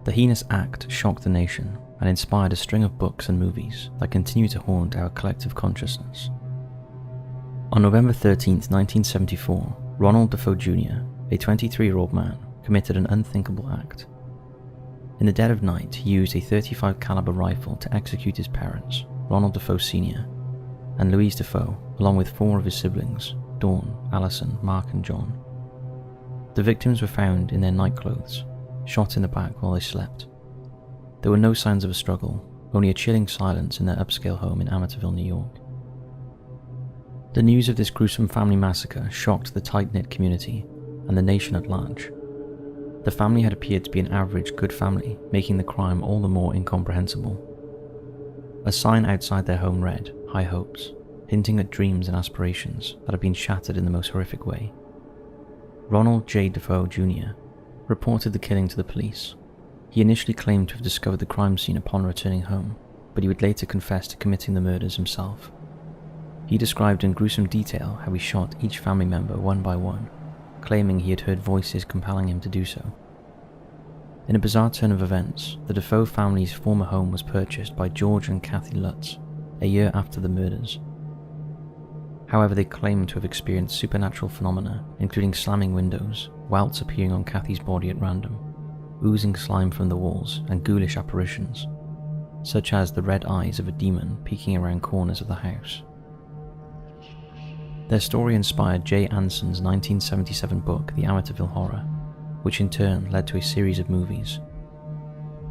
The heinous act shocked the nation and inspired a string of books and movies that continue to haunt our collective consciousness. On November 13, 1974, Ronald Defoe Jr., a 23-year-old man, committed an unthinkable act. In the dead of night, he used a .35 caliber rifle to execute his parents, Ronald Defoe Sr., and Louise Defoe, along with 4 of his siblings, Dawn, Allison, Mark and John. The victims were found in their nightclothes, shot in the back while they slept. There were no signs of a struggle, only a chilling silence in their upscale home in Amityville, New York. The news of this gruesome family massacre shocked the tight-knit community and the nation at large. The family had appeared to be an average good family, making the crime all the more incomprehensible. A sign outside their home read, "High Hopes," hinting at dreams and aspirations that had been shattered in the most horrific way. Ronald J. Defoe Jr. reported the killing to the police. He initially claimed to have discovered the crime scene upon returning home, but he would later confess to committing the murders himself. He described in gruesome detail how he shot each family member one by one, claiming he had heard voices compelling him to do so. In a bizarre turn of events, the Defoe family's former home was purchased by George and Kathy Lutz a year after the murders. However, they claimed to have experienced supernatural phenomena, including slamming windows, welts appearing on Kathy's body at random, oozing slime from the walls, and ghoulish apparitions, such as the red eyes of a demon peeking around corners of the house. Their story inspired Jay Anson's 1977 book, The Amityville Horror, which in turn led to a series of movies.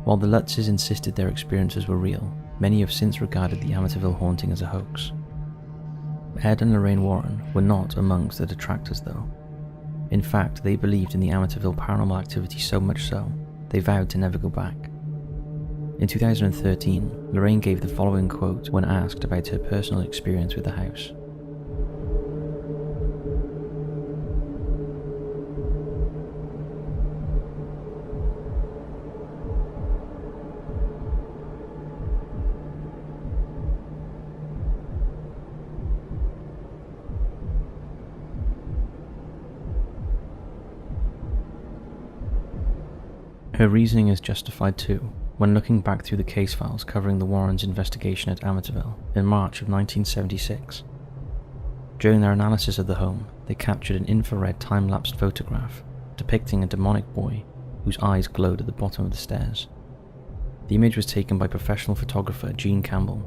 While the Lutzes insisted their experiences were real, many have since regarded the Amityville haunting as a hoax. Ed and Lorraine Warren were not amongst the detractors though. In fact, they believed in the Amityville paranormal activity so much so, they vowed to never go back. In 2013, Lorraine gave the following quote when asked about her personal experience with the house. Her reasoning is justified too, when looking back through the case files covering the Warrens' investigation at Amityville in March of 1976. During their analysis of the home, they captured an infrared time-lapsed photograph depicting a demonic boy whose eyes glowed at the bottom of the stairs. The image was taken by professional photographer Gene Campbell,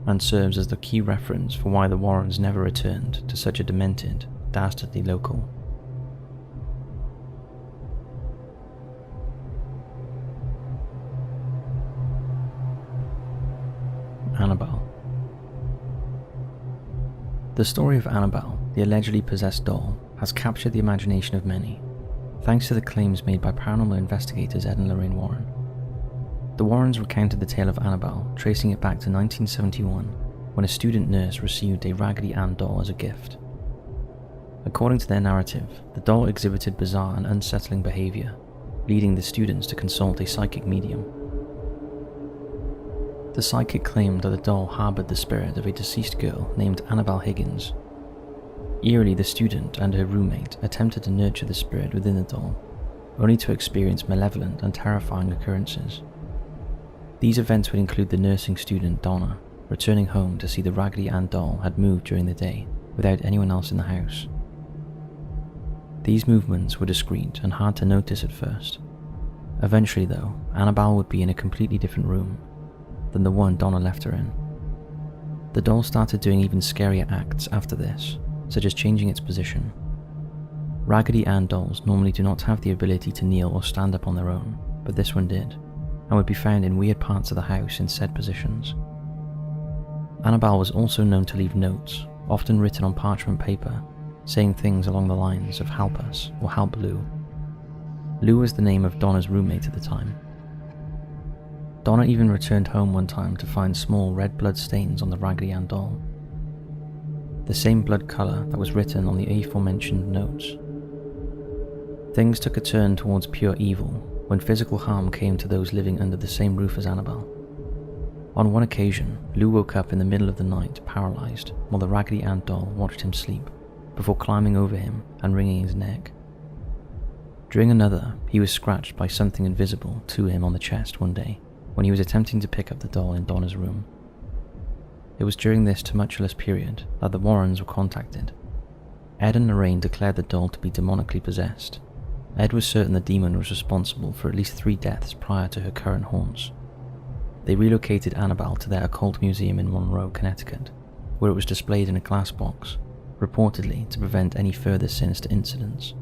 and serves as the key reference for why the Warrens never returned to such a demented, dastardly local. Annabelle. The story of Annabelle, the allegedly possessed doll, has captured the imagination of many, thanks to the claims made by paranormal investigators Ed and Lorraine Warren. The Warrens recounted the tale of Annabelle, tracing it back to 1971, when a student nurse received a Raggedy Ann doll as a gift. According to their narrative, the doll exhibited bizarre and unsettling behavior, leading the students to consult a psychic medium. The psychic claimed that the doll harbored the spirit of a deceased girl named Annabelle Higgins. Eerily, the student and her roommate attempted to nurture the spirit within the doll, only to experience malevolent and terrifying occurrences. These events would include the nursing student Donna returning home to see the Raggedy Ann doll had moved during the day without anyone else in the house. These movements were discreet and hard to notice at first. Eventually though, Annabelle would be in a completely different room than the one Donna left her in. The doll started doing even scarier acts after this, such as changing its position. Raggedy Ann dolls normally do not have the ability to kneel or stand up on their own, but this one did, and would be found in weird parts of the house in said positions. Annabelle was also known to leave notes, often written on parchment paper, saying things along the lines of "help us" or "help Lou." Lou was the name of Donna's roommate at the time. Donna even returned home one time to find small red blood stains on the Raggedy Ann doll, the same blood colour that was written on the aforementioned notes. Things took a turn towards pure evil when physical harm came to those living under the same roof as Annabelle. On one occasion, Lou woke up in the middle of the night paralysed while the Raggedy Ann doll watched him sleep before climbing over him and wringing his neck. During another, he was scratched by something invisible to him on the chest one day when he was attempting to pick up the doll in Donna's room. It was during this tumultuous period that the Warrens were contacted. Ed and Lorraine declared the doll to be demonically possessed. Ed was certain the demon was responsible for at least 3 deaths prior to her current haunts. They relocated Annabelle to their occult museum in Monroe, Connecticut, where it was displayed in a glass box, reportedly to prevent any further sinister incidents.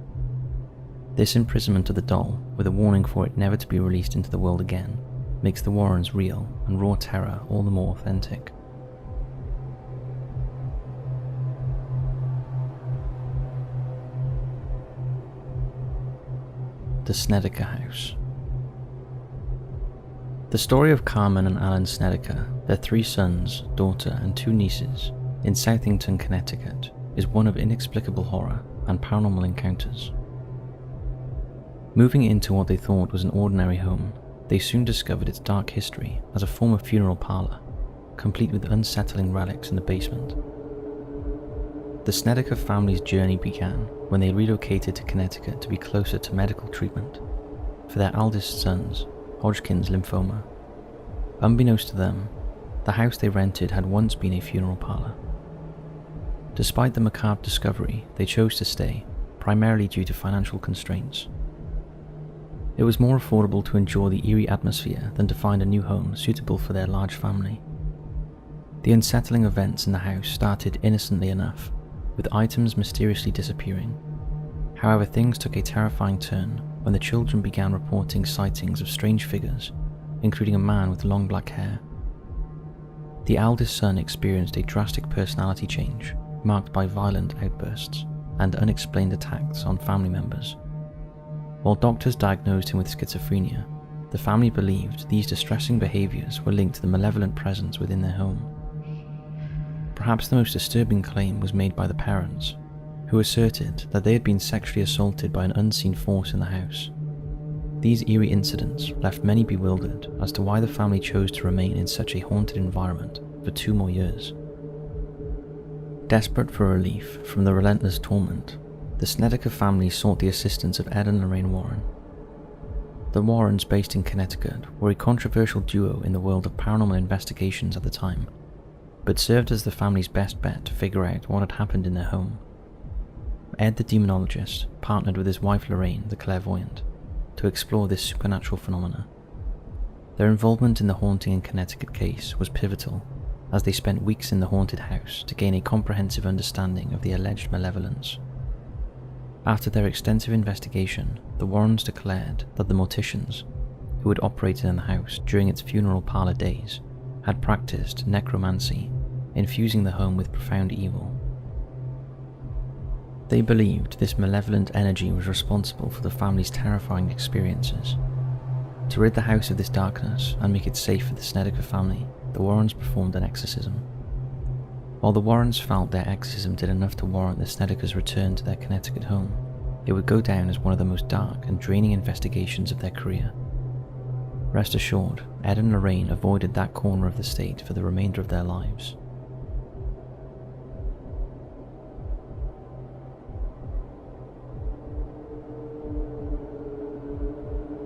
This imprisonment of the doll, with a warning for it never to be released into the world again, makes the Warrens' real and raw terror all the more authentic. the Snedeker House. The story of Carmen and Alan Snedeker, their 3 sons, daughter, and 2 nieces in Southington, Connecticut, is one of inexplicable horror and paranormal encounters. Moving into what they thought was an ordinary home, they soon discovered its dark history as a former funeral parlor, complete with unsettling relics in the basement. The Snedeker family's journey began when they relocated to Connecticut to be closer to medical treatment for their eldest son's Hodgkin's lymphoma. Unbeknownst to them, the house they rented had once been a funeral parlor. Despite the macabre discovery, they chose to stay, primarily due to financial constraints. It was more affordable to enjoy the eerie atmosphere than to find a new home suitable for their large family. The unsettling events in the house started innocently enough, with items mysteriously disappearing. However, things took a terrifying turn when the children began reporting sightings of strange figures, including a man with long black hair. The eldest son experienced a drastic personality change, marked by violent outbursts and unexplained attacks on family members. While doctors diagnosed him with schizophrenia, the family believed these distressing behaviors were linked to the malevolent presence within their home. Perhaps the most disturbing claim was made by the parents, who asserted that they had been sexually assaulted by an unseen force in the house. These eerie incidents left many bewildered as to why the family chose to remain in such a haunted environment for 2 more years. Desperate for relief from the relentless torment, the Snedeker family sought the assistance of Ed and Lorraine Warren. The Warrens, based in Connecticut, were a controversial duo in the world of paranormal investigations at the time, but served as the family's best bet to figure out what had happened in their home. Ed, the demonologist, partnered with his wife Lorraine, the clairvoyant, to explore this supernatural phenomena. Their involvement in the haunting in Connecticut case was pivotal, as they spent weeks in the haunted house to gain a comprehensive understanding of the alleged malevolence. After their extensive investigation, the Warrens declared that the morticians, who had operated in the house during its funeral parlor days, had practiced necromancy, infusing the home with profound evil. They believed this malevolent energy was responsible for the family's terrifying experiences. To rid the house of this darkness and make it safe for the Snedeker family, the Warrens performed an exorcism. While the Warrens felt their exorcism did enough to warrant the Snedekers' return to their Connecticut home, it would go down as one of the most dark and draining investigations of their career. Rest assured, Ed and Lorraine avoided that corner of the state for the remainder of their lives.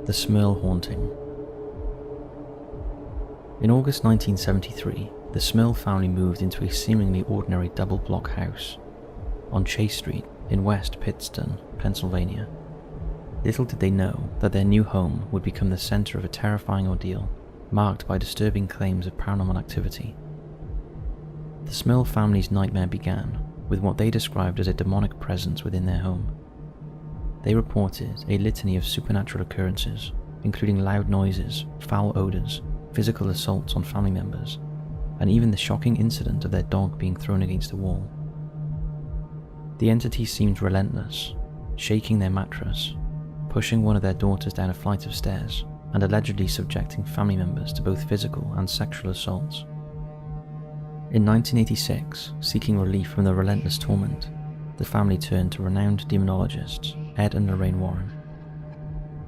The Smyrl Haunting. In August 1973, the Smyrl family moved into a seemingly ordinary double-block house on Chase Street in West Pittston, Pennsylvania. Little did they know that their new home would become the center of a terrifying ordeal, marked by disturbing claims of paranormal activity. The Smyrl family's nightmare began with what they described as a demonic presence within their home. They reported a litany of supernatural occurrences, including loud noises, foul odors, physical assaults on family members, and even the shocking incident of their dog being thrown against a wall. The entity seemed relentless, shaking their mattress, pushing one of their daughters down a flight of stairs, and allegedly subjecting family members to both physical and sexual assaults. In 1986, seeking relief from the relentless torment, the family turned to renowned demonologists Ed and Lorraine Warren.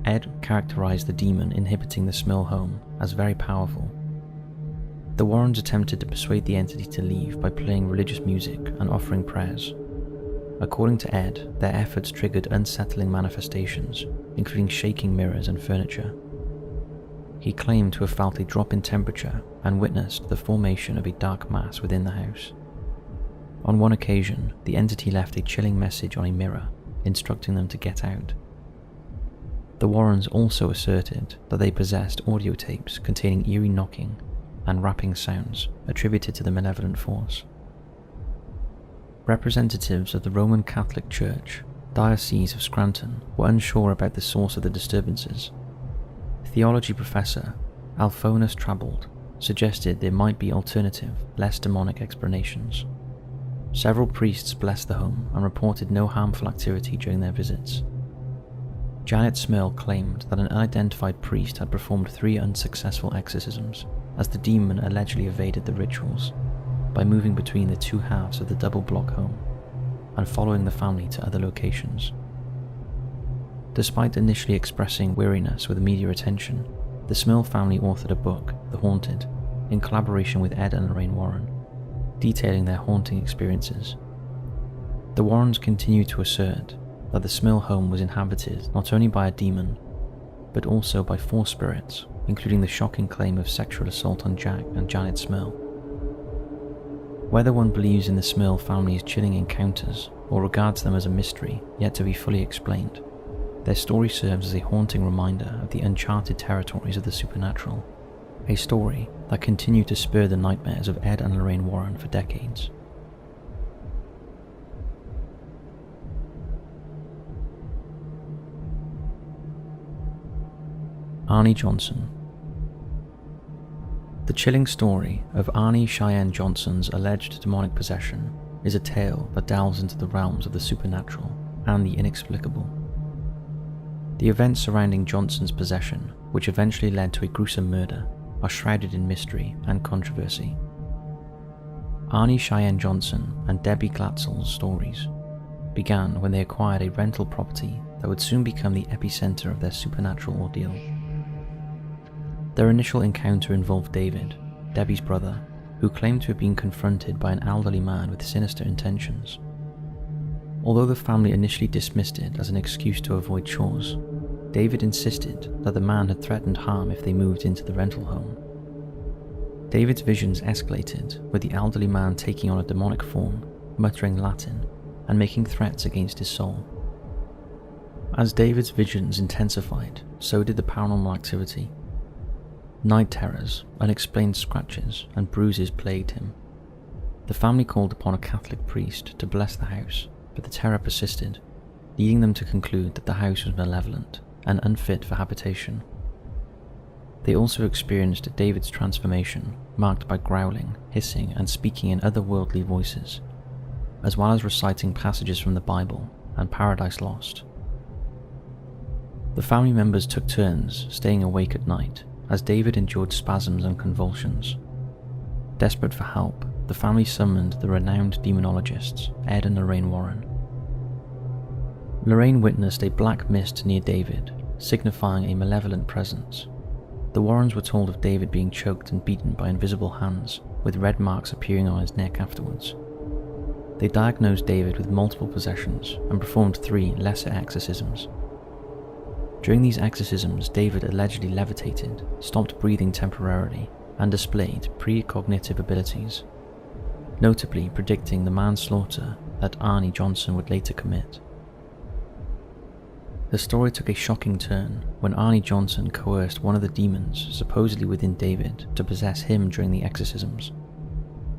Ed characterized the demon inhabiting the Smyrl home as very powerful. The Warrens attempted to persuade the entity to leave by playing religious music and offering prayers. According to Ed, their efforts triggered unsettling manifestations, including shaking mirrors and furniture. He claimed to have felt a drop in temperature and witnessed the formation of a dark mass within the house. On one occasion, the entity left a chilling message on a mirror, instructing them to get out. The Warrens also asserted that they possessed audio tapes containing eerie knocking and rapping sounds attributed to the malevolent force. Representatives of the Roman Catholic Church, Diocese of Scranton, were unsure about the source of the disturbances. Theology professor Alphonsus Trabold suggested there might be alternative, less demonic explanations. Several priests blessed the home and reported no harmful activity during their visits. Janet Smurl claimed that an unidentified priest had performed 3 unsuccessful exorcisms, as the demon allegedly evaded the rituals by moving between the 2 halves of the double-block home and following the family to other locations. Despite initially expressing weariness with media attention, the Smurl family authored a book, The Haunted, in collaboration with Ed and Lorraine Warren, detailing their haunting experiences. The Warrens continued to assert that the Smurl home was inhabited not only by a demon, but also by 4 spirits, including the shocking claim of sexual assault on Jack and Janet Smurl. Whether one believes in the Smurl family's chilling encounters or regards them as a mystery yet to be fully explained, their story serves as a haunting reminder of the uncharted territories of the supernatural, a story that continued to spur the nightmares of Ed and Lorraine Warren for decades. Arnie Johnson. The chilling story of Arnie Cheyenne Johnson's alleged demonic possession is a tale that delves into the realms of the supernatural and the inexplicable. The events surrounding Johnson's possession, which eventually led to a gruesome murder, are shrouded in mystery and controversy. Arnie Cheyenne Johnson and Debbie Glatzel's stories began when they acquired a rental property that would soon become the epicenter of their supernatural ordeal. Their initial encounter involved David, Debbie's brother, who claimed to have been confronted by an elderly man with sinister intentions. Although the family initially dismissed it as an excuse to avoid chores, David insisted that the man had threatened harm if they moved into the rental home. David's visions escalated, with the elderly man taking on a demonic form, muttering Latin, and making threats against his soul. As David's visions intensified, so did the paranormal activity. Night terrors, unexplained scratches, and bruises plagued him. The family called upon a Catholic priest to bless the house, but the terror persisted, leading them to conclude that the house was malevolent and unfit for habitation. They also experienced David's transformation, marked by growling, hissing, and speaking in otherworldly voices, as well as reciting passages from the Bible and Paradise Lost. The family members took turns staying awake at night, as David endured spasms and convulsions. Desperate for help, the family summoned the renowned demonologists, Ed and Lorraine Warren. Lorraine witnessed a black mist near David, signifying a malevolent presence. The Warrens were told of David being choked and beaten by invisible hands, with red marks appearing on his neck afterwards. They diagnosed David with multiple possessions and performed 3 lesser exorcisms. During these exorcisms, David allegedly levitated, stopped breathing temporarily, and displayed precognitive abilities, notably predicting the manslaughter that Arnie Johnson would later commit. The story took a shocking turn when Arnie Johnson coerced one of the demons supposedly within David to possess him during the exorcisms.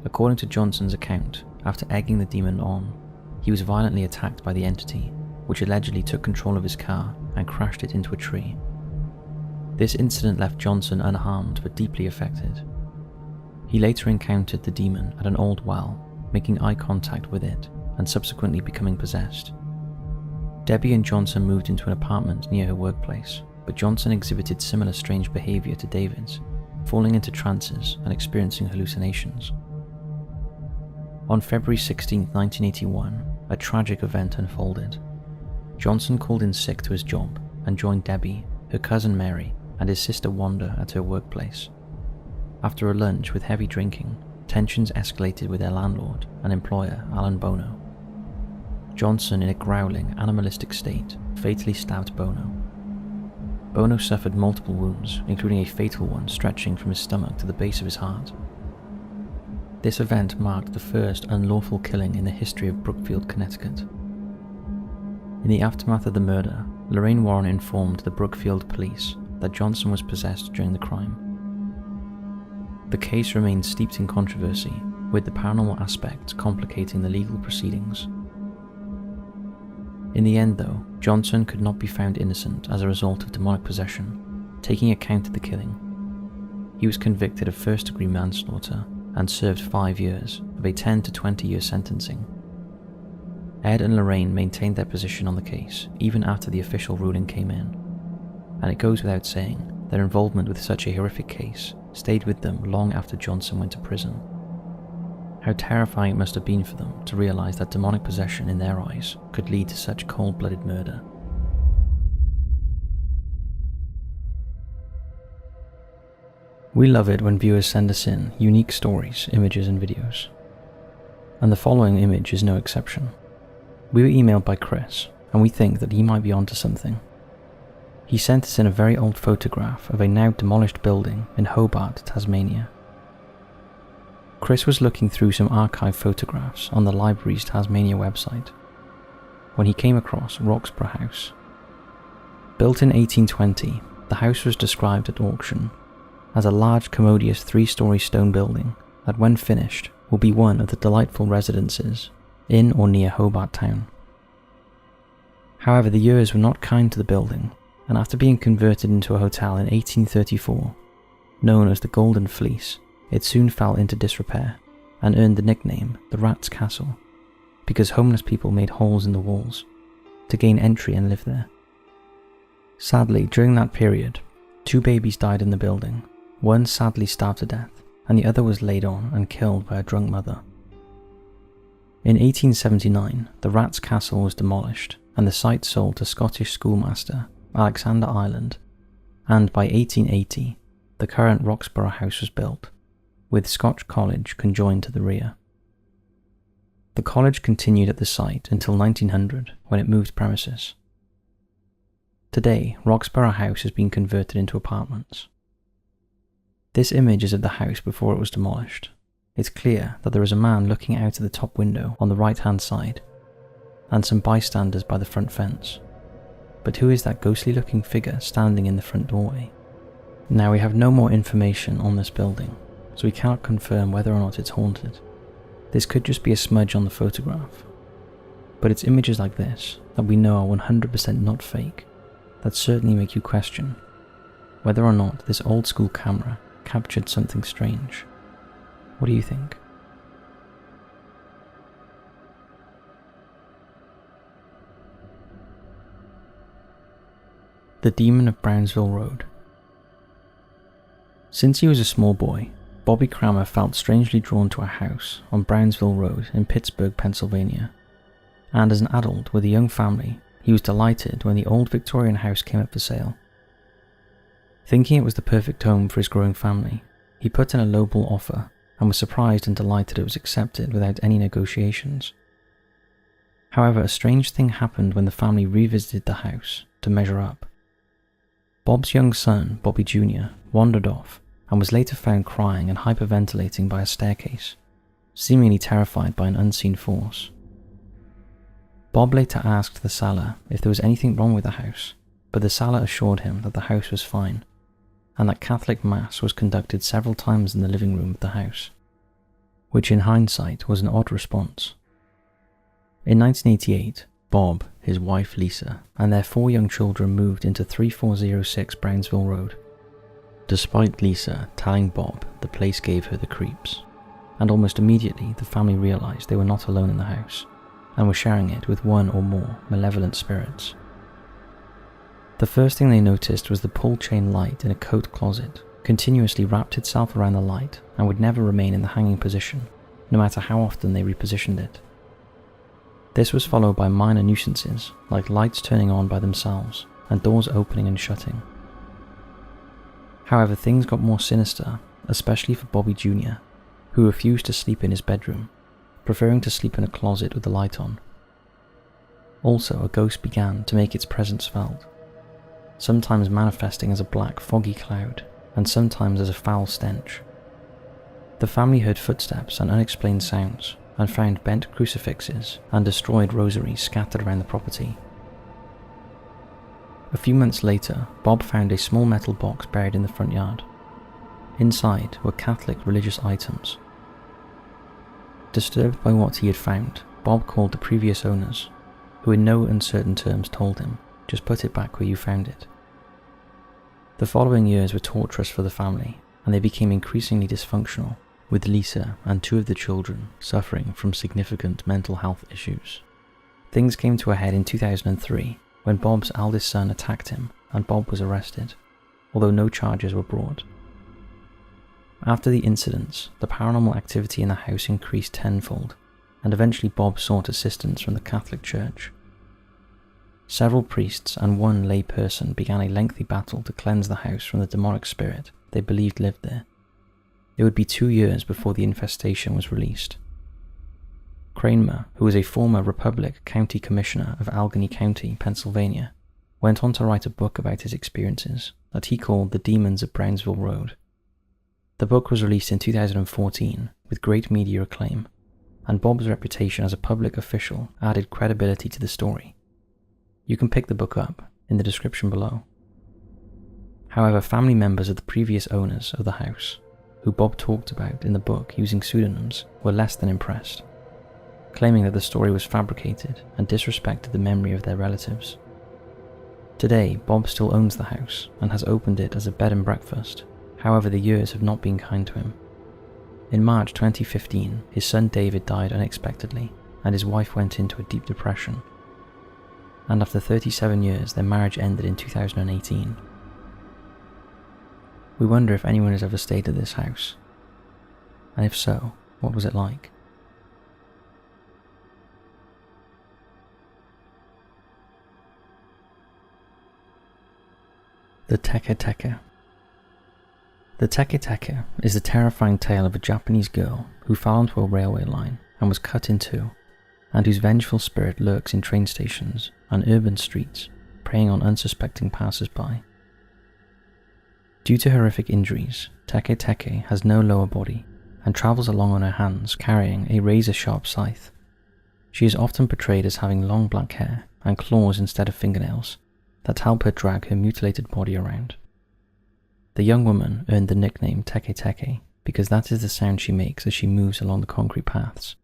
According to Johnson's account, after egging the demon on, he was violently attacked by the entity, which allegedly took control of his car and crashed it into a tree. This incident left Johnson unharmed but deeply affected. He later encountered the demon at an old well, making eye contact with it and subsequently becoming possessed. Debbie and Johnson moved into an apartment near her workplace, but Johnson exhibited similar strange behavior to David's, falling into trances and experiencing hallucinations. On February 16, 1981, a tragic event unfolded. Johnson called in sick to his job and joined Debbie, her cousin Mary, and his sister Wanda at her workplace. After a lunch with heavy drinking, tensions escalated with their landlord and employer, Alan Bono. Johnson, in a growling, animalistic state, fatally stabbed Bono. Bono suffered multiple wounds, including a fatal one stretching from his stomach to the base of his heart. This event marked the first unlawful killing in the history of Brookfield, Connecticut. In the aftermath of the murder, Lorraine Warren informed the Brookfield police that Johnson was possessed during the crime. The case remained steeped in controversy, with the paranormal aspects complicating the legal proceedings. In the end, though, Johnson could not be found innocent as a result of demonic possession, taking account of the killing. He was convicted of first-degree manslaughter and served 5 years of a 10 to 20-year sentencing. Ed and Lorraine maintained their position on the case even after the official ruling came in, and it goes without saying their involvement with such a horrific case stayed with them long after Johnson went to prison. How terrifying it must have been for them to realise that demonic possession in their eyes could lead to such cold-blooded murder. We love it when viewers send us in unique stories, images and videos, and the following image is no exception. We were emailed by Chris, and we think that he might be onto something. He sent us in a very old photograph of a now demolished building in Hobart, Tasmania. Chris was looking through some archive photographs on the library's Tasmania website when he came across Roxburgh House. Built in 1820, the house was described at auction as a large, commodious 3-story stone building that, when finished, will be one of the delightful residences in or near Hobart Town. However, the years were not kind to the building, and after being converted into a hotel in 1834, known as the Golden Fleece, it soon fell into disrepair and earned the nickname the Rat's Castle, because homeless people made holes in the walls to gain entry and live there. Sadly, during that period, 2 babies died in the building. One sadly starved to death, and the other was laid on and killed by a drunk mother. In 1879, the Rat's Castle was demolished and the site sold to Scottish schoolmaster Alexander Ireland, and by 1880, the current Roxburgh House was built, with Scotch College conjoined to the rear. The college continued at the site until 1900, when it moved premises. Today, Roxburgh House has been converted into apartments. This image is of the house before it was demolished. It's clear that there is a man looking out of the top window on the right-hand side, and some bystanders by the front fence. But who is that ghostly-looking figure standing in the front doorway? Now, we have no more information on this building, so we cannot confirm whether or not it's haunted. This could just be a smudge on the photograph. But it's images like this that we know are 100% not fake that certainly make you question whether or not this old-school camera captured something strange. What do you think? The Demon of Brownsville Road. Since he was a small boy, Bobby Cramer felt strangely drawn to a house on Brownsville Road in Pittsburgh, Pennsylvania. And as an adult with a young family, he was delighted when the old Victorian house came up for sale. Thinking it was the perfect home for his growing family, he put in a lowball offer and was surprised and delighted it was accepted without any negotiations. However, a strange thing happened when the family revisited the house to measure up. Bob's young son, Bobby Jr., wandered off and was later found crying and hyperventilating by a staircase, seemingly terrified by an unseen force. Bob later asked the seller if there was anything wrong with the house, but the seller assured him that the house was fine, and that Catholic Mass was conducted several times in the living room of the house, which in hindsight was an odd response. In 1988, Bob, his wife Lisa, and their 4 young children moved into 3406 Brownsville Road. Despite Lisa telling Bob the place gave her the creeps, and almost immediately the family realised they were not alone in the house, and were sharing it with one or more malevolent spirits. The first thing they noticed was the pull chain light in a coat closet continuously wrapped itself around the light and would never remain in the hanging position, no matter how often they repositioned it. This was followed by minor nuisances like lights turning on by themselves and doors opening and shutting. However, things got more sinister, especially for Bobby Jr., who refused to sleep in his bedroom, preferring to sleep in a closet with the light on. Also, a ghost began to make its presence felt, sometimes manifesting as a black foggy cloud, and sometimes as a foul stench. The family heard footsteps and unexplained sounds, and found bent crucifixes and destroyed rosaries scattered around the property. A few months later, Bob found a small metal box buried in the front yard. Inside were Catholic religious items. Disturbed by what he had found, Bob called the previous owners, who in no uncertain terms told him, "Just put it back where you found it." The following years were torturous for the family, and they became increasingly dysfunctional, with Lisa and 2 of the children suffering from significant mental health issues. Things came to a head in 2003 when Bob's eldest son attacked him and Bob was arrested, although no charges were brought. After the incidents, the paranormal activity in the house increased tenfold, and eventually Bob sought assistance from the Catholic Church. Several priests and one lay person began a lengthy battle to cleanse the house from the demonic spirit they believed lived there. It would be 2 years before the infestation was released. Kramer, who was a former Republican County Commissioner of Allegheny County, Pennsylvania, went on to write a book about his experiences that he called The Demons of Brownsville Road. The book was released in 2014 with great media acclaim, and Bob's reputation as a public official added credibility to the story. You can pick the book up in the description below. However, family members of the previous owners of the house, who Bob talked about in the book using pseudonyms, were less than impressed, claiming that the story was fabricated and disrespected the memory of their relatives. Today, Bob still owns the house and has opened it as a bed and breakfast. However, the years have not been kind to him. In March 2015, his son David died unexpectedly, and his wife went into a deep depression. And after 37 years, their marriage ended in 2018. We wonder if anyone has ever stayed at this house. And if so, what was it like? The Teke Teke. The Teke Teke is the terrifying tale of a Japanese girl who fell onto a railway line and was cut in two, and whose vengeful spirit lurks in train stations and urban streets, preying on unsuspecting passers-by. Due to horrific injuries, Teke Teke has no lower body and travels along on her hands carrying a razor-sharp scythe. She is often portrayed as having long black hair and claws instead of fingernails that help her drag her mutilated body around. The young woman earned the nickname Teke Teke because that is the sound she makes as she moves along the concrete paths.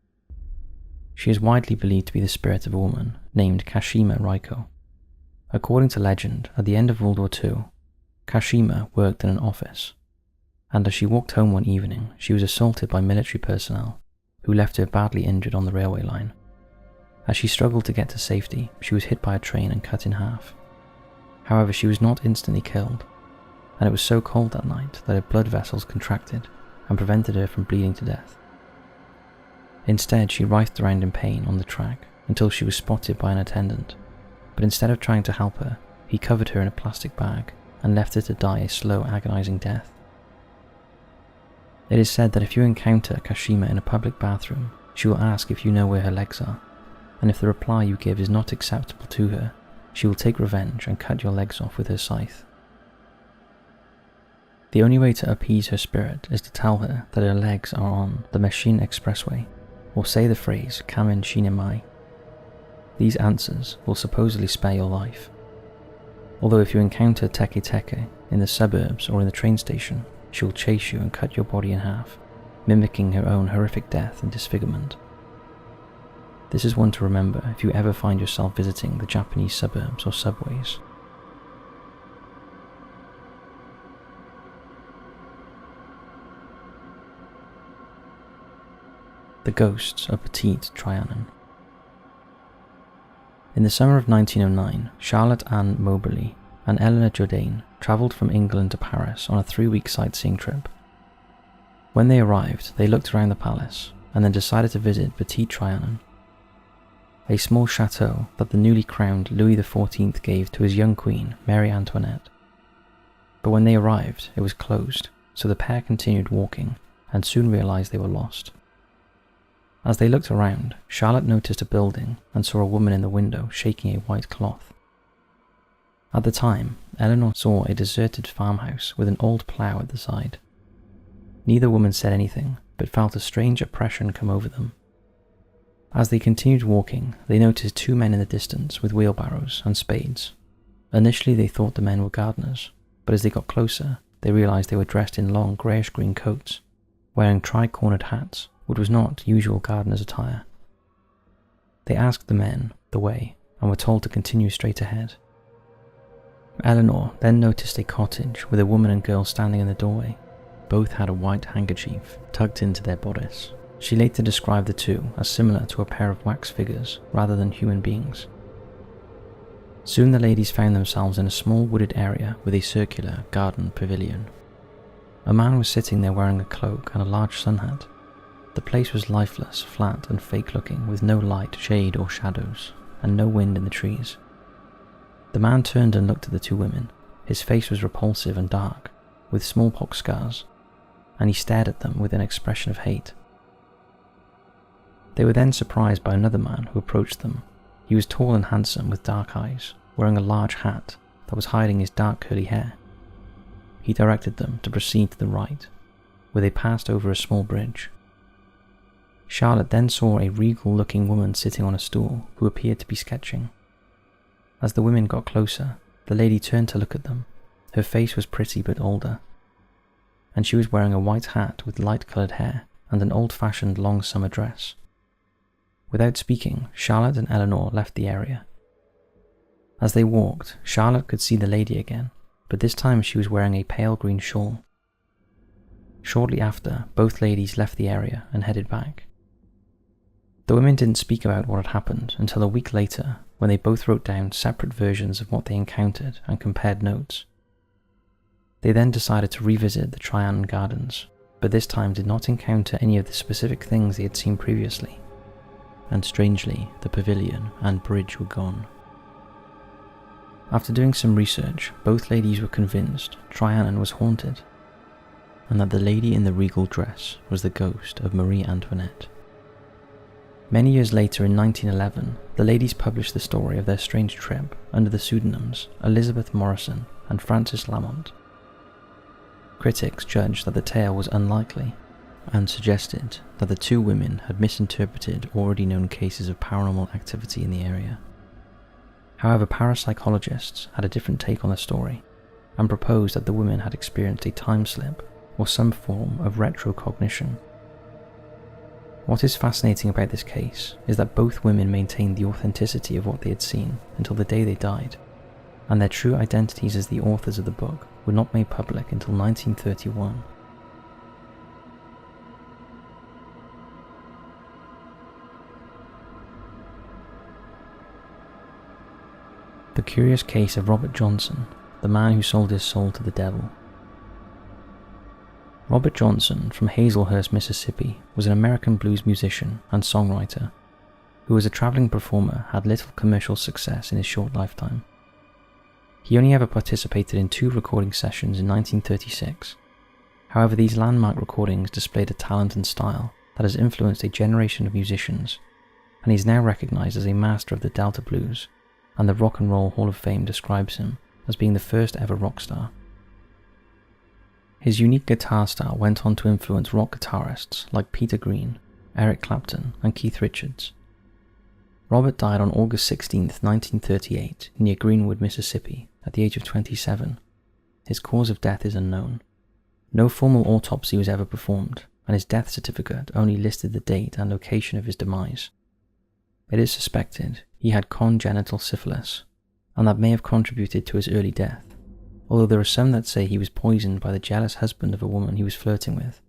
She is widely believed to be the spirit of a woman named Kashima Raiko. According to legend, at the end of World War II, Kashima worked in an office, and as she walked home one evening, she was assaulted by military personnel who left her badly injured on the railway line. As she struggled to get to safety, she was hit by a train and cut in half. However, she was not instantly killed, and it was so cold that night that her blood vessels contracted and prevented her from bleeding to death. Instead, she writhed around in pain on the track until she was spotted by an attendant, but instead of trying to help her, he covered her in a plastic bag and left her to die a slow, agonizing death. It is said that if you encounter Kashima in a public bathroom, she will ask if you know where her legs are, and if the reply you give is not acceptable to her, she will take revenge and cut your legs off with her scythe. The only way to appease her spirit is to tell her that her legs are on the Machine Expressway, or say the phrase Kamen Shinemai. These answers will supposedly spare your life. Although if you encounter Teke Teke in the suburbs or in the train station, she will chase you and cut your body in half, mimicking her own horrific death and disfigurement. This is one to remember if you ever find yourself visiting the Japanese suburbs or subways. The Ghosts of Petite Trianon. In the summer of 1909, Charlotte Ann Moberly and Eleanor Jourdain travelled from England to Paris on a 3-week sightseeing trip. When they arrived, they looked around the palace and then decided to visit Petite Trianon, a small chateau that the newly crowned Louis XIV gave to his young queen, Marie Antoinette. But when they arrived, it was closed, so the pair continued walking and soon realised they were lost. As they looked around, Charlotte noticed a building and saw a woman in the window shaking a white cloth. At the time, Eleanor saw a deserted farmhouse with an old plough at the side. Neither woman said anything, but felt a strange oppression come over them. As they continued walking, they noticed 2 men in the distance with wheelbarrows and spades. Initially they thought the men were gardeners, but as they got closer, they realised they were dressed in long greyish-green coats, wearing tri-cornered hats, which was not usual gardener's attire. They asked the men the way and were told to continue straight ahead. Eleanor then noticed a cottage with a woman and girl standing in the doorway. Both had a white handkerchief tucked into their bodice, She later described the two as similar to a pair of wax figures rather than human beings. Soon the ladies found themselves in a small wooded area with a circular garden pavilion. A man was sitting there wearing a cloak and a large sun hat. The place was lifeless, flat and fake looking, with no light, shade or shadows, and no wind in the trees. The man turned and looked at the two women. His face was repulsive and dark, with smallpox scars, and he stared at them with an expression of hate. They were then surprised by another man who approached them. He was tall and handsome with dark eyes, wearing a large hat that was hiding his dark curly hair. He directed them to proceed to the right, where they passed over a small bridge. Charlotte then saw a regal-looking woman sitting on a stool who appeared to be sketching. As the women got closer, the lady turned to look at them. Her face was pretty but older, and she was wearing a white hat with light-coloured hair and an old-fashioned long summer dress. Without speaking, Charlotte and Eleanor left the area. As they walked, Charlotte could see the lady again, but this time she was wearing a pale green shawl. Shortly after, both ladies left the area and headed back. The women didn't speak about what had happened until a week later, when they both wrote down separate versions of what they encountered and compared notes. They then decided to revisit the Trianon Gardens, but this time did not encounter any of the specific things they had seen previously. And strangely, the pavilion and bridge were gone. After doing some research, both ladies were convinced Trianon was haunted, and that the lady in the regal dress was the ghost of Marie Antoinette. Many years later, in 1911, the ladies published the story of their strange trip under the pseudonyms Elizabeth Morrison and Frances Lamont. Critics judged that the tale was unlikely, and suggested that the two women had misinterpreted already known cases of paranormal activity in the area. However, parapsychologists had a different take on the story, and proposed that the women had experienced a time slip or some form of retrocognition. What is fascinating about this case is that both women maintained the authenticity of what they had seen until the day they died, and their true identities as the authors of the book were not made public until 1931. The curious case of Robert Johnson, the man who sold his soul to the devil. Robert Johnson from Hazelhurst, Mississippi, was an American blues musician and songwriter who, as a traveling performer, had little commercial success in his short lifetime. He only ever participated in 2 recording sessions in 1936. However, these landmark recordings displayed a talent and style that has influenced a generation of musicians, and he is now recognized as a master of the Delta blues, and the Rock and Roll Hall of Fame describes him as being the first ever rock star. His unique guitar style went on to influence rock guitarists like Peter Green, Eric Clapton, and Keith Richards. Robert died on August 16, 1938, near Greenwood, Mississippi, at the age of 27. His cause of death is unknown. No formal autopsy was ever performed, and his death certificate only listed the date and location of his demise. It is suspected he had congenital syphilis, and that may have contributed to his early death, although there are some that say he was poisoned by the jealous husband of a woman he was flirting with.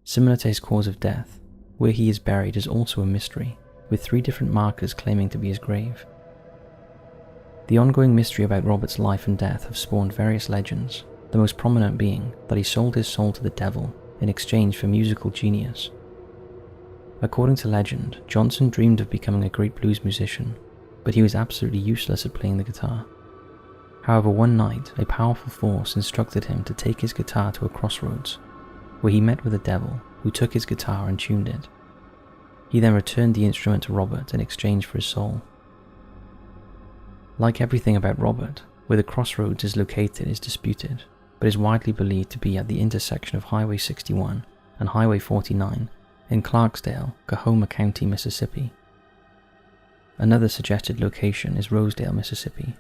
Similar to his cause of death, where he is buried is also a mystery, with 3 different markers claiming to be his grave. The ongoing mystery about Robert's life and death have spawned various legends, the most prominent being that he sold his soul to the devil in exchange for musical genius. According to legend, Johnson dreamed of becoming a great blues musician, but he was absolutely useless at playing the guitar. However, one night, a powerful force instructed him to take his guitar to a crossroads, where he met with a devil who took his guitar and tuned it. He then returned the instrument to Robert in exchange for his soul. Like everything about Robert, where the crossroads is located is disputed, but is widely believed to be at the intersection of Highway 61 and Highway 49 in Clarksdale, Coahoma County, Mississippi. Another suggested location is Rosedale, Mississippi.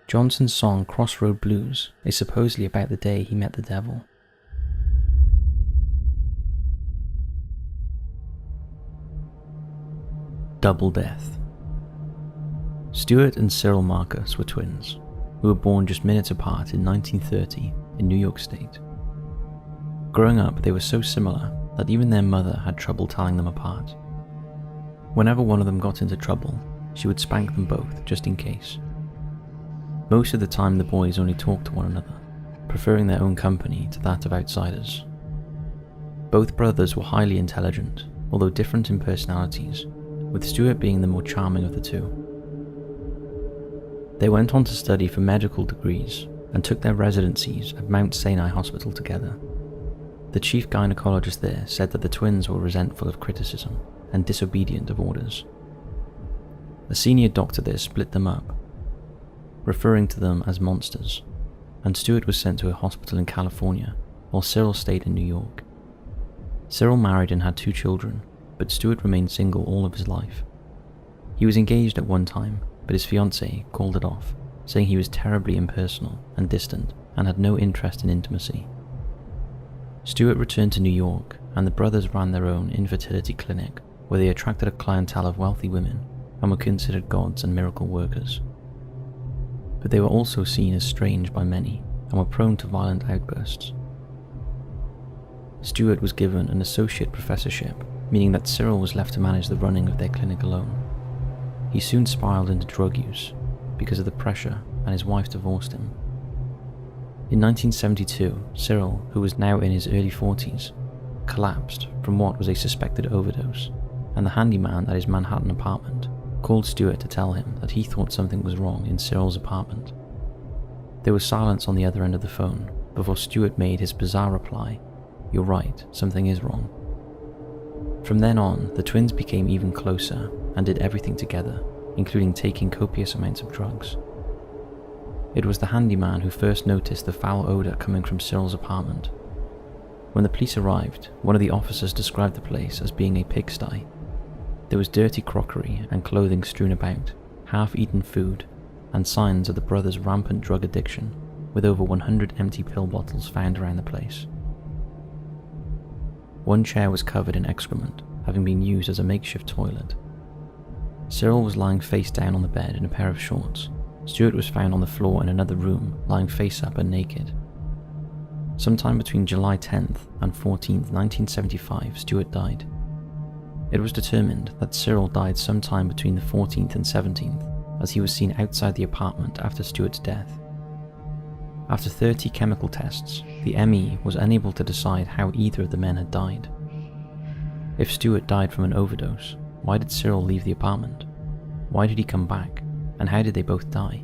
Johnson's song Crossroad Blues is supposedly about the day he met the devil. Double death. Stuart and Cyril Marcus were twins, who were born just minutes apart in 1930 in New York State. Growing up, they were so similar that even their mother had trouble telling them apart. Whenever one of them got into trouble, she would spank them both just in case. Most of the time the boys only talked to one another, preferring their own company to that of outsiders. Both brothers were highly intelligent, although different in personalities, with Stuart being the more charming of the two. They went on to study for medical degrees and took their residencies at Mount Sinai Hospital together. The chief gynecologist there said that the twins were resentful of criticism and disobedient of orders. A senior doctor there split them up, referring to them as monsters, and Stuart was sent to a hospital in California while Cyril stayed in New York. Cyril married and had 2 children, but Stuart remained single all of his life. He was engaged at one time, but his fiancée called it off, saying he was terribly impersonal and distant and had no interest in intimacy. Stuart returned to New York, and the brothers ran their own infertility clinic where they attracted a clientele of wealthy women and were considered gods and miracle workers. But they were also seen as strange by many and were prone to violent outbursts. Stuart was given an associate professorship, meaning that Cyril was left to manage the running of their clinic alone. He soon spiraled into drug use because of the pressure, and his wife divorced him. In 1972, Cyril, who was now in his early 40s, collapsed from what was a suspected overdose, and the handyman at his Manhattan apartment called Stuart to tell him that he thought something was wrong in Cyril's apartment. There was silence on the other end of the phone before Stuart made his bizarre reply, "You're right, something is wrong." From then on, the twins became even closer and did everything together, including taking copious amounts of drugs. It was the handyman who first noticed the foul odour coming from Cyril's apartment. When the police arrived, one of the officers described the place as being a pigsty. There was dirty crockery and clothing strewn about, half-eaten food, and signs of the brothers' rampant drug addiction, with over 100 empty pill bottles found around the place. One chair was covered in excrement, having been used as a makeshift toilet. Cyril was lying face down on the bed in a pair of shorts. Stuart was found on the floor in another room, lying face up and naked. Sometime between July 10th and 14th, 1975, Stuart died. It was determined that Cyril died sometime between the 14th and 17th, as he was seen outside the apartment after Stuart's death. After 30 chemical tests, the ME was unable to decide how either of the men had died. If Stuart died from an overdose, why did Cyril leave the apartment? Why did he come back? And how did they both die?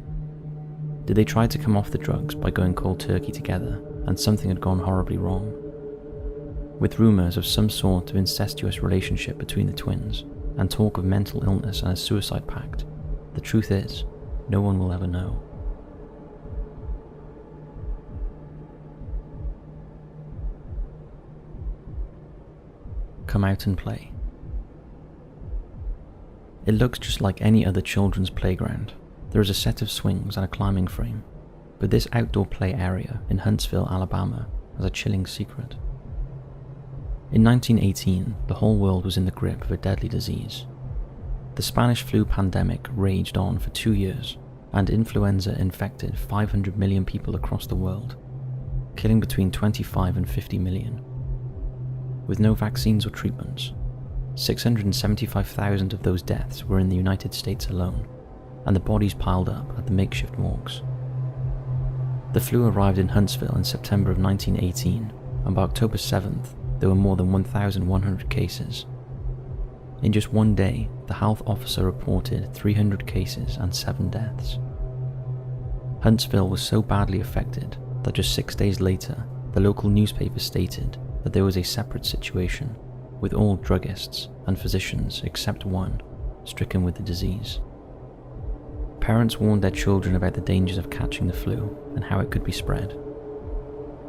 Did they try to come off the drugs by going cold turkey together, and something had gone horribly wrong? With rumours of some sort of incestuous relationship between the twins, and talk of mental illness and a suicide pact, the truth is, no one will ever know. Come out and play. It looks just like any other children's playground. There is a set of swings and a climbing frame, but this outdoor play area in Huntsville, Alabama has a chilling secret. In 1918, the whole world was in the grip of a deadly disease. The Spanish flu pandemic raged on for 2 years, and influenza infected 500 million people across the world, killing between 25 and 50 million. With no vaccines or treatments, 675,000 of those deaths were in the United States alone, and the bodies piled up at the makeshift morgues. The flu arrived in Huntsville in September of 1918, and by October 7th, there were more than 1,100 cases. In just one day, the health officer reported 300 cases and 7 deaths. Huntsville was so badly affected that just 6 days later, the local newspaper stated that there was a separate situation, with all druggists and physicians except one stricken with the disease. Parents warned their children about the dangers of catching the flu and how it could be spread.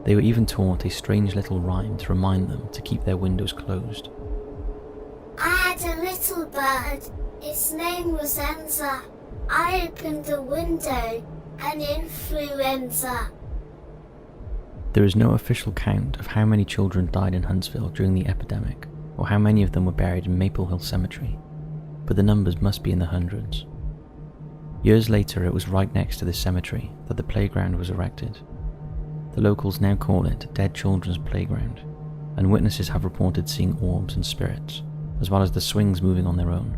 They were even taught a strange little rhyme to remind them to keep their windows closed. I had a little bird, its name was Enza. I opened the window and influenza. There is no official count of how many children died in Huntsville during the epidemic, or how many of them were buried in Maple Hill Cemetery, but the numbers must be in the hundreds. Years later, it was right next to this cemetery that the playground was erected. The locals now call it Dead Children's Playground, and witnesses have reported seeing orbs and spirits, as well as the swings moving on their own,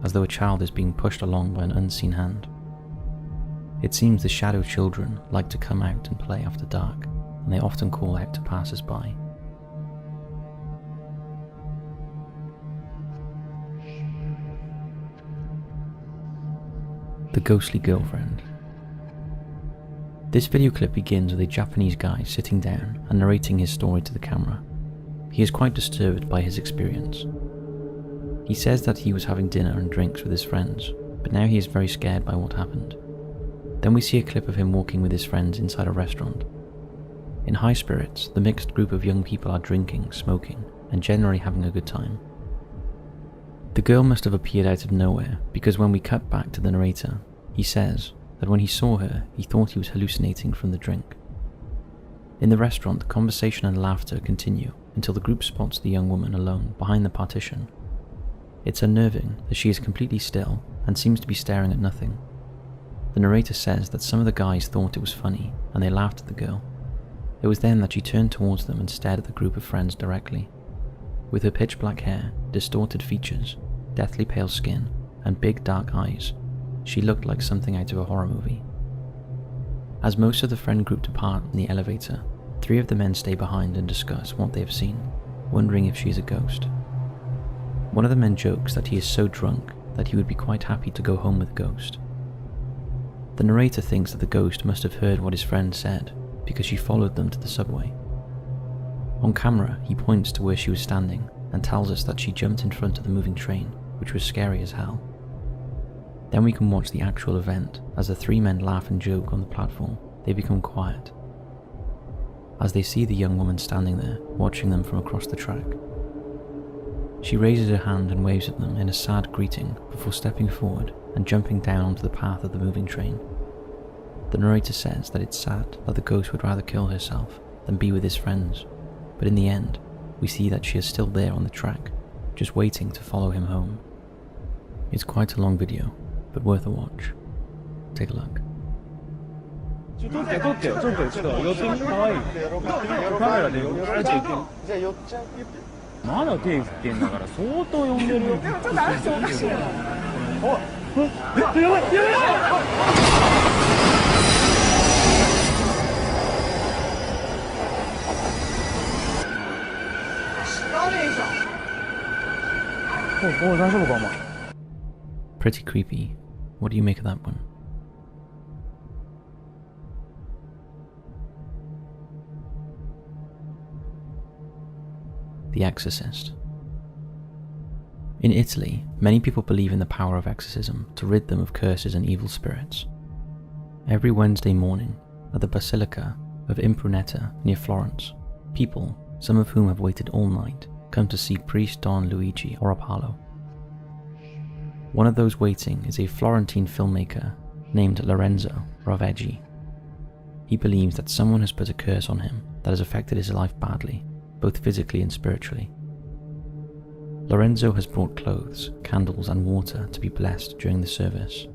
as though a child is being pushed along by an unseen hand. It seems the shadow children like to come out and play after dark, and they often call out to passers-by. The ghostly girlfriend. This video clip begins with a Japanese guy sitting down and narrating his story to the camera. He is quite disturbed by his experience. He says that he was having dinner and drinks with his friends, but now he is very scared by what happened. Then we see a clip of him walking with his friends inside a restaurant. In high spirits, the mixed group of young people are drinking, smoking, and generally having a good time. The girl must have appeared out of nowhere, because when we cut back to the narrator, he says that when he saw her, he thought he was hallucinating from the drink. In the restaurant, the conversation and laughter continue until the group spots the young woman alone behind the partition. It's unnerving that she is completely still and seems to be staring at nothing. The narrator says that some of the guys thought it was funny and they laughed at the girl. It was then that she turned towards them and stared at the group of friends directly. With her pitch black hair, distorted features, deathly pale skin, and big dark eyes, she looked like something out of a horror movie. As most of the friend group depart in the elevator, 3 of the men stay behind and discuss what they have seen, wondering if she is a ghost. One of the men jokes that he is so drunk that he would be quite happy to go home with a ghost. The narrator thinks that the ghost must have heard what his friend said because she followed them to the subway. On camera, he points to where she was standing and tells us that she jumped in front of the moving train, which was scary as hell. Then we can watch the actual event as the 3 men laugh and joke on the platform. They become quiet as they see the young woman standing there, watching them from across the track. She raises her hand and waves at them in a sad greeting before stepping forward and jumping down onto the path of the moving train. The narrator says that it's sad that the ghost would rather kill herself than be with his friends, but in the end, we see that she is still there on the track, just waiting to follow him home. It's quite a long video, but worth a watch. Take a look. Pretty creepy. What do you make of that one? The Exorcist. In Italy, many people believe in the power of exorcism to rid them of curses and evil spirits. Every Wednesday morning, at the Basilica of Impruneta near Florence, people, some of whom have waited all night, come to see priest Don Luigi Oropalo. One of those waiting is a Florentine filmmaker named Lorenzo Raveggi. He believes that someone has put a curse on him that has affected his life badly, both physically and spiritually. Lorenzo has brought clothes, candles and water to be blessed during the service.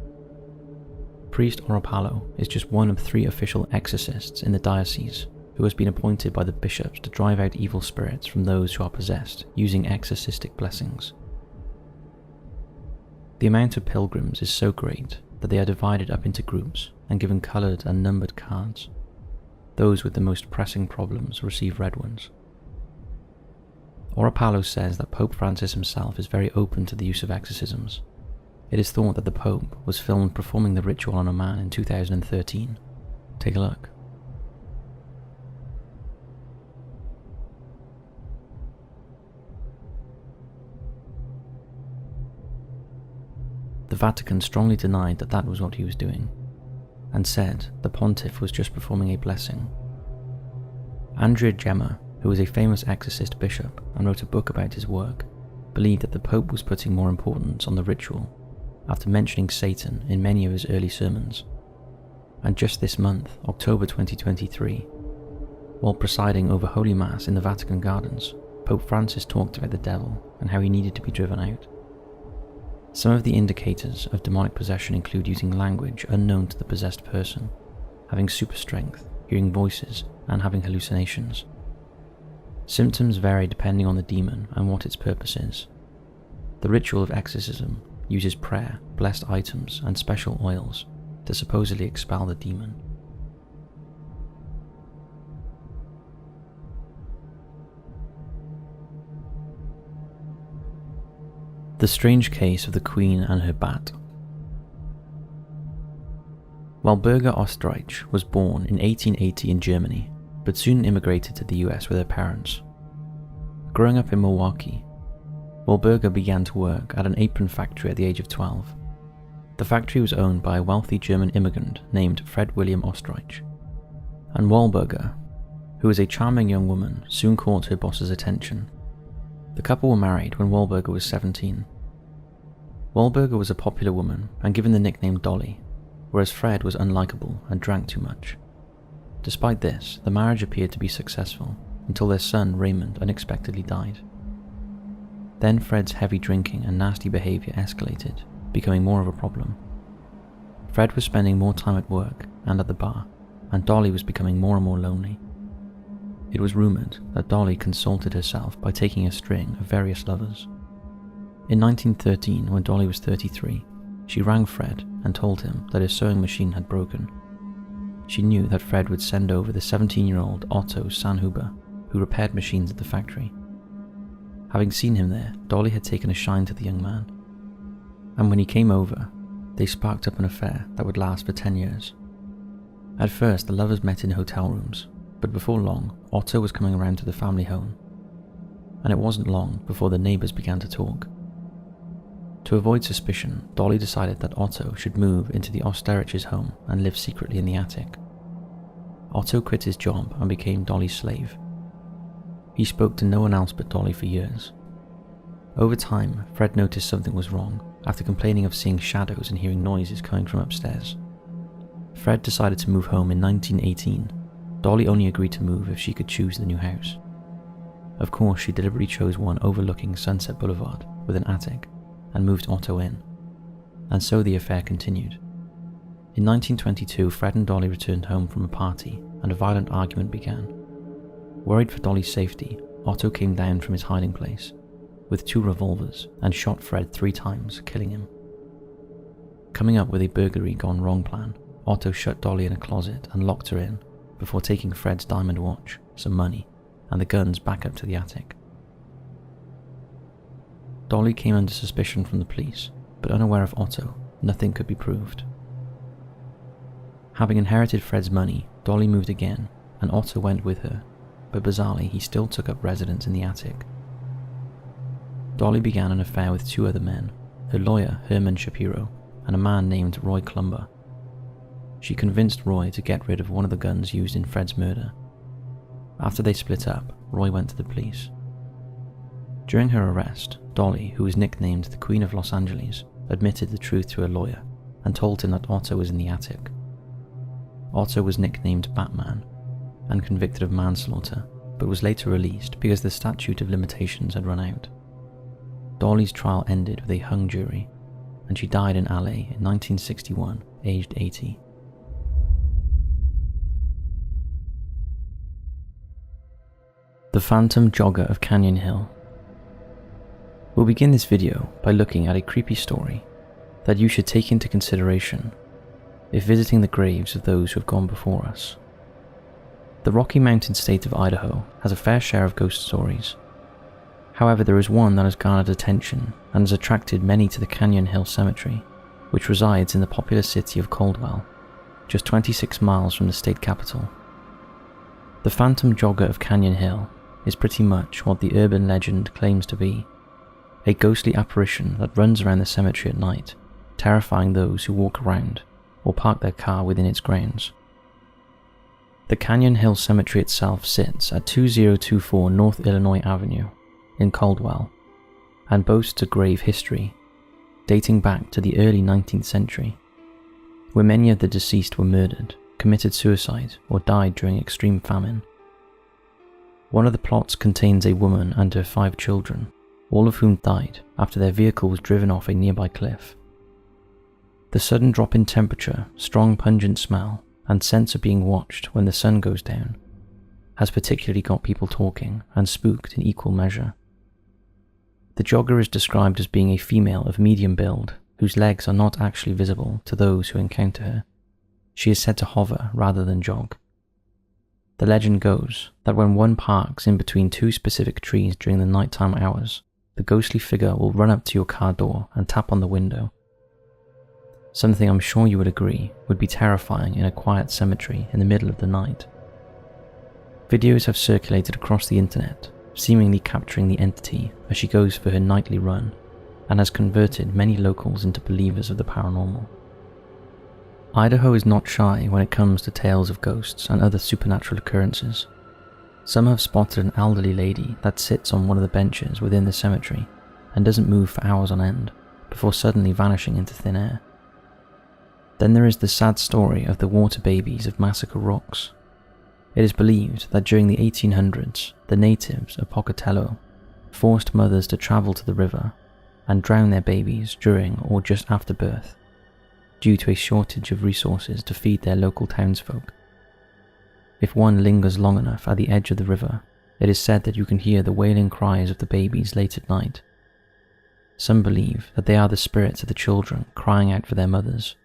Priest Oropalo is just one of 3 official exorcists in the diocese who has been appointed by the bishops to drive out evil spirits from those who are possessed using exorcistic blessings. The amount of pilgrims is so great that they are divided up into groups and given coloured and numbered cards. Those with the most pressing problems receive red ones. Oropalo says that Pope Francis himself is very open to the use of exorcisms. It is thought that the Pope was filmed performing the ritual on a man in 2013. Take a look. The Vatican strongly denied that that was what he was doing, and said the pontiff was just performing a blessing. Andrea Gemma, who was a famous exorcist bishop and wrote a book about his work, believed that the Pope was putting more importance on the ritual after mentioning Satan in many of his early sermons. And just this month, October 2023, while presiding over Holy Mass in the Vatican Gardens, Pope Francis talked about the devil and how he needed to be driven out. Some of the indicators of demonic possession include using language unknown to the possessed person, having super strength, hearing voices, and having hallucinations. Symptoms vary depending on the demon and what its purpose is. The ritual of exorcism uses prayer, blessed items, and special oils to supposedly expel the demon. The strange case of the Queen and her bat. Walburga Ostrich was born in 1880 in Germany, but soon immigrated to the US with her parents. Growing up in Milwaukee, Walburga began to work at an apron factory at the age of 12. The factory was owned by a wealthy German immigrant named Fred William Ostrich, and Walburga, who was a charming young woman, soon caught her boss's attention. The couple were married when Walburga was 17. Walburga was a popular woman and given the nickname Dolly, whereas Fred was unlikable and drank too much. Despite this, the marriage appeared to be successful until their son Raymond unexpectedly died. Then Fred's heavy drinking and nasty behaviour escalated, becoming more of a problem. Fred was spending more time at work and at the bar, and Dolly was becoming more and more lonely. It was rumoured that Dolly consoled herself by taking a string of various lovers. In 1913, when Dolly was 33, she rang Fred and told him that her sewing machine had broken. She knew that Fred would send over the 17-year-old Otto Sanhuber, who repaired machines at the factory. Having seen him there, Dolly had taken a shine to the young man, and when he came over, they sparked up an affair that would last for 10 years. At first, the lovers met in hotel rooms, but before long, Otto was coming around to the family home, and it wasn't long before the neighbours began to talk. To avoid suspicion, Dolly decided that Otto should move into the Osterich's home and live secretly in the attic. Otto quit his job and became Dolly's slave. He spoke to no one else but Dolly for years. Over time, Fred noticed something was wrong after complaining of seeing shadows and hearing noises coming from upstairs. Fred decided to move home in 1918. Dolly only agreed to move if she could choose the new house. Of course, she deliberately chose one overlooking Sunset Boulevard with an attic, and moved Otto in, and so the affair continued. In 1922, Fred and Dolly returned home from a party, and a violent argument began. Worried for Dolly's safety, Otto came down from his hiding place with 2 revolvers and shot Fred 3 times, killing him. Coming up with a burglary gone wrong plan, Otto shut Dolly in a closet and locked her in before taking Fred's diamond watch, some money, and the guns back up to the attic. Dolly came under suspicion from the police, but unaware of Otto, nothing could be proved. Having inherited Fred's money, Dolly moved again, and Otto went with her, but bizarrely he still took up residence in the attic. Dolly began an affair with 2 other men, her lawyer Herman Shapiro, and a man named Roy Clumber. She convinced Roy to get rid of one of the guns used in Fred's murder. After they split up, Roy went to the police. During her arrest, Dolly, who was nicknamed the Queen of Los Angeles, admitted the truth to her lawyer and told him that Otto was in the attic. Otto was nicknamed Batman and convicted of manslaughter, but was later released because the statute of limitations had run out. Dolly's trial ended with a hung jury, and she died in LA in 1961, aged 80. The Phantom Jogger of Canyon Hill. We'll begin this video by looking at a creepy story that you should take into consideration if visiting the graves of those who have gone before us. The Rocky Mountain state of Idaho has a fair share of ghost stories. However, there is one that has garnered attention and has attracted many to the Canyon Hill Cemetery, which resides in the popular city of Caldwell, just 26 miles from the state capital. The Phantom Jogger of Canyon Hill is pretty much what the urban legend claims to be, a ghostly apparition that runs around the cemetery at night, terrifying those who walk around or park their car within its grounds. The Canyon Hill Cemetery itself sits at 2024 North Illinois Avenue in Caldwell and boasts a grave history dating back to the early 19th century, where many of the deceased were murdered, committed suicide, or died during extreme famine. One of the plots contains a woman and her 5 children, all of whom died after their vehicle was driven off a nearby cliff. The sudden drop in temperature, strong pungent smell, and sense of being watched when the sun goes down has particularly got people talking and spooked in equal measure. The jogger is described as being a female of medium build, whose legs are not actually visible to those who encounter her. She is said to hover rather than jog. The legend goes that when one parks in between two specific trees during the nighttime hours, the ghostly figure will run up to your car door and tap on the window. Something I'm sure you would agree would be terrifying in a quiet cemetery in the middle of the night. Videos have circulated across the internet, seemingly capturing the entity as she goes for her nightly run, and has converted many locals into believers of the paranormal. Idaho is not shy when it comes to tales of ghosts and other supernatural occurrences. Some have spotted an elderly lady that sits on one of the benches within the cemetery and doesn't move for hours on end, before suddenly vanishing into thin air. Then there is the sad story of the water babies of Massacre Rocks. It is believed that during the 1800s, the natives of Pocatello forced mothers to travel to the river and drown their babies during or just after birth, due to a shortage of resources to feed their local townsfolk. If one lingers long enough at the edge of the river, it is said that you can hear the wailing cries of the babies late at night. Some believe that they are the spirits of the children crying out for their mothers.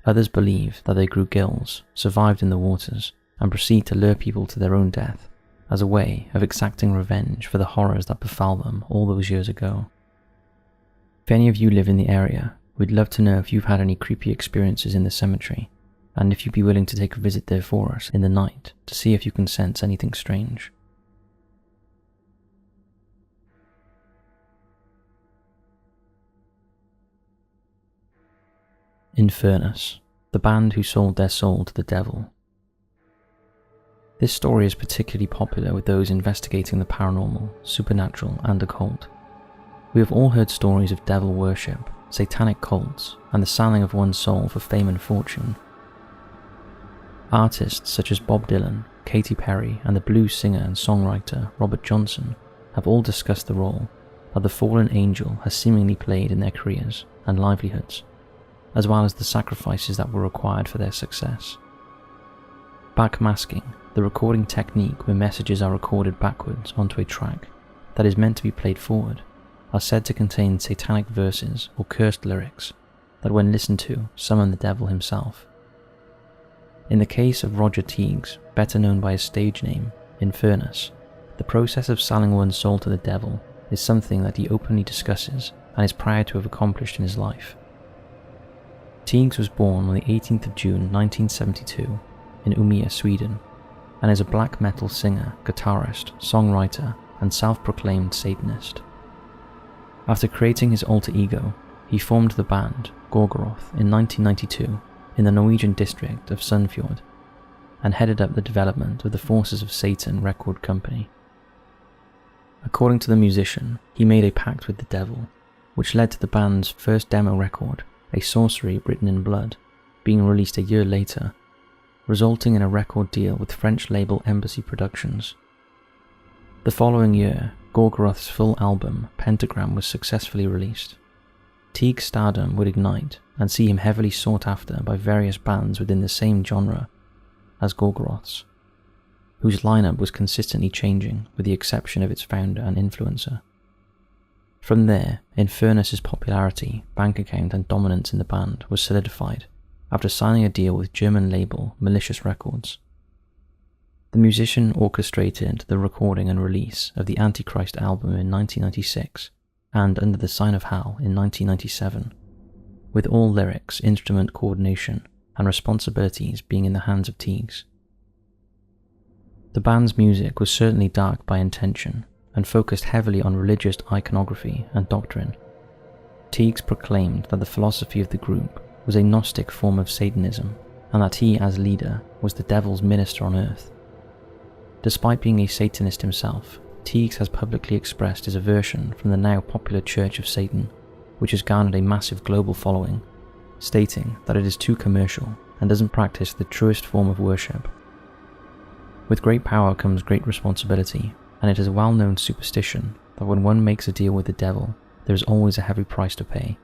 Others believe that they grew gills, survived in the waters, and proceed to lure people to their own death as a way of exacting revenge for the horrors that befell them all those years ago. If any of you live in the area, we'd love to know if you've had any creepy experiences in the cemetery, and if you'd be willing to take a visit there for us in the night to see if you can sense anything strange. Infernus, the band who sold their soul to the devil. This story is particularly popular with those investigating the paranormal, supernatural, and occult. We have all heard stories of devil worship, satanic cults, and the selling of one's soul for fame and fortune. Artists such as Bob Dylan, Katy Perry, and the blues singer and songwriter Robert Johnson have all discussed the role that the fallen angel has seemingly played in their careers and livelihoods, as well as the sacrifices that were required for their success. Backmasking, the recording technique where messages are recorded backwards onto a track that is meant to be played forward, are said to contain satanic verses or cursed lyrics that, when listened to, summon the devil himself. In the case of Roger Teagues, better known by his stage name, Infernus, the process of selling one's soul to the devil is something that he openly discusses and is proud to have accomplished in his life. Teagues was born on the 18th of June 1972 in Umeå, Sweden, and is a black metal singer, guitarist, songwriter, and self-proclaimed Satanist. After creating his alter ego, he formed the band Gorgoroth in 1992 in the Norwegian district of Sunnfjord, and headed up the development of the Forces of Satan record company. According to the musician, he made a pact with the devil, which led to the band's first demo record, A Sorcery Written in Blood, being released a year later, resulting in a record deal with French label Embassy Productions. The following year, Gorgoroth's full album, Pentagram, was successfully released. Teague's stardom would ignite and see him heavily sought after by various bands within the same genre as Gorgoroth's, whose lineup was consistently changing with the exception of its founder and influencer. From there, Infernus's popularity, bank account, and dominance in the band was solidified after signing a deal with German label Malicious Records. The musician orchestrated the recording and release of the Antichrist album in 1996 and Under the Sign of Hell in 1997, with all lyrics, instrument coordination, and responsibilities being in the hands of Teagues. The band's music was certainly dark by intention and focused heavily on religious iconography and doctrine. Teagues proclaimed that the philosophy of the group was a Gnostic form of Satanism, and that he, as leader, was the devil's minister on earth. Despite being a Satanist himself, Teagues has publicly expressed his aversion from the now popular Church of Satan, which has garnered a massive global following, stating that it is too commercial and doesn't practice the truest form of worship. With great power comes great responsibility, and it is a well-known superstition that when one makes a deal with the devil, there is always a heavy price to pay.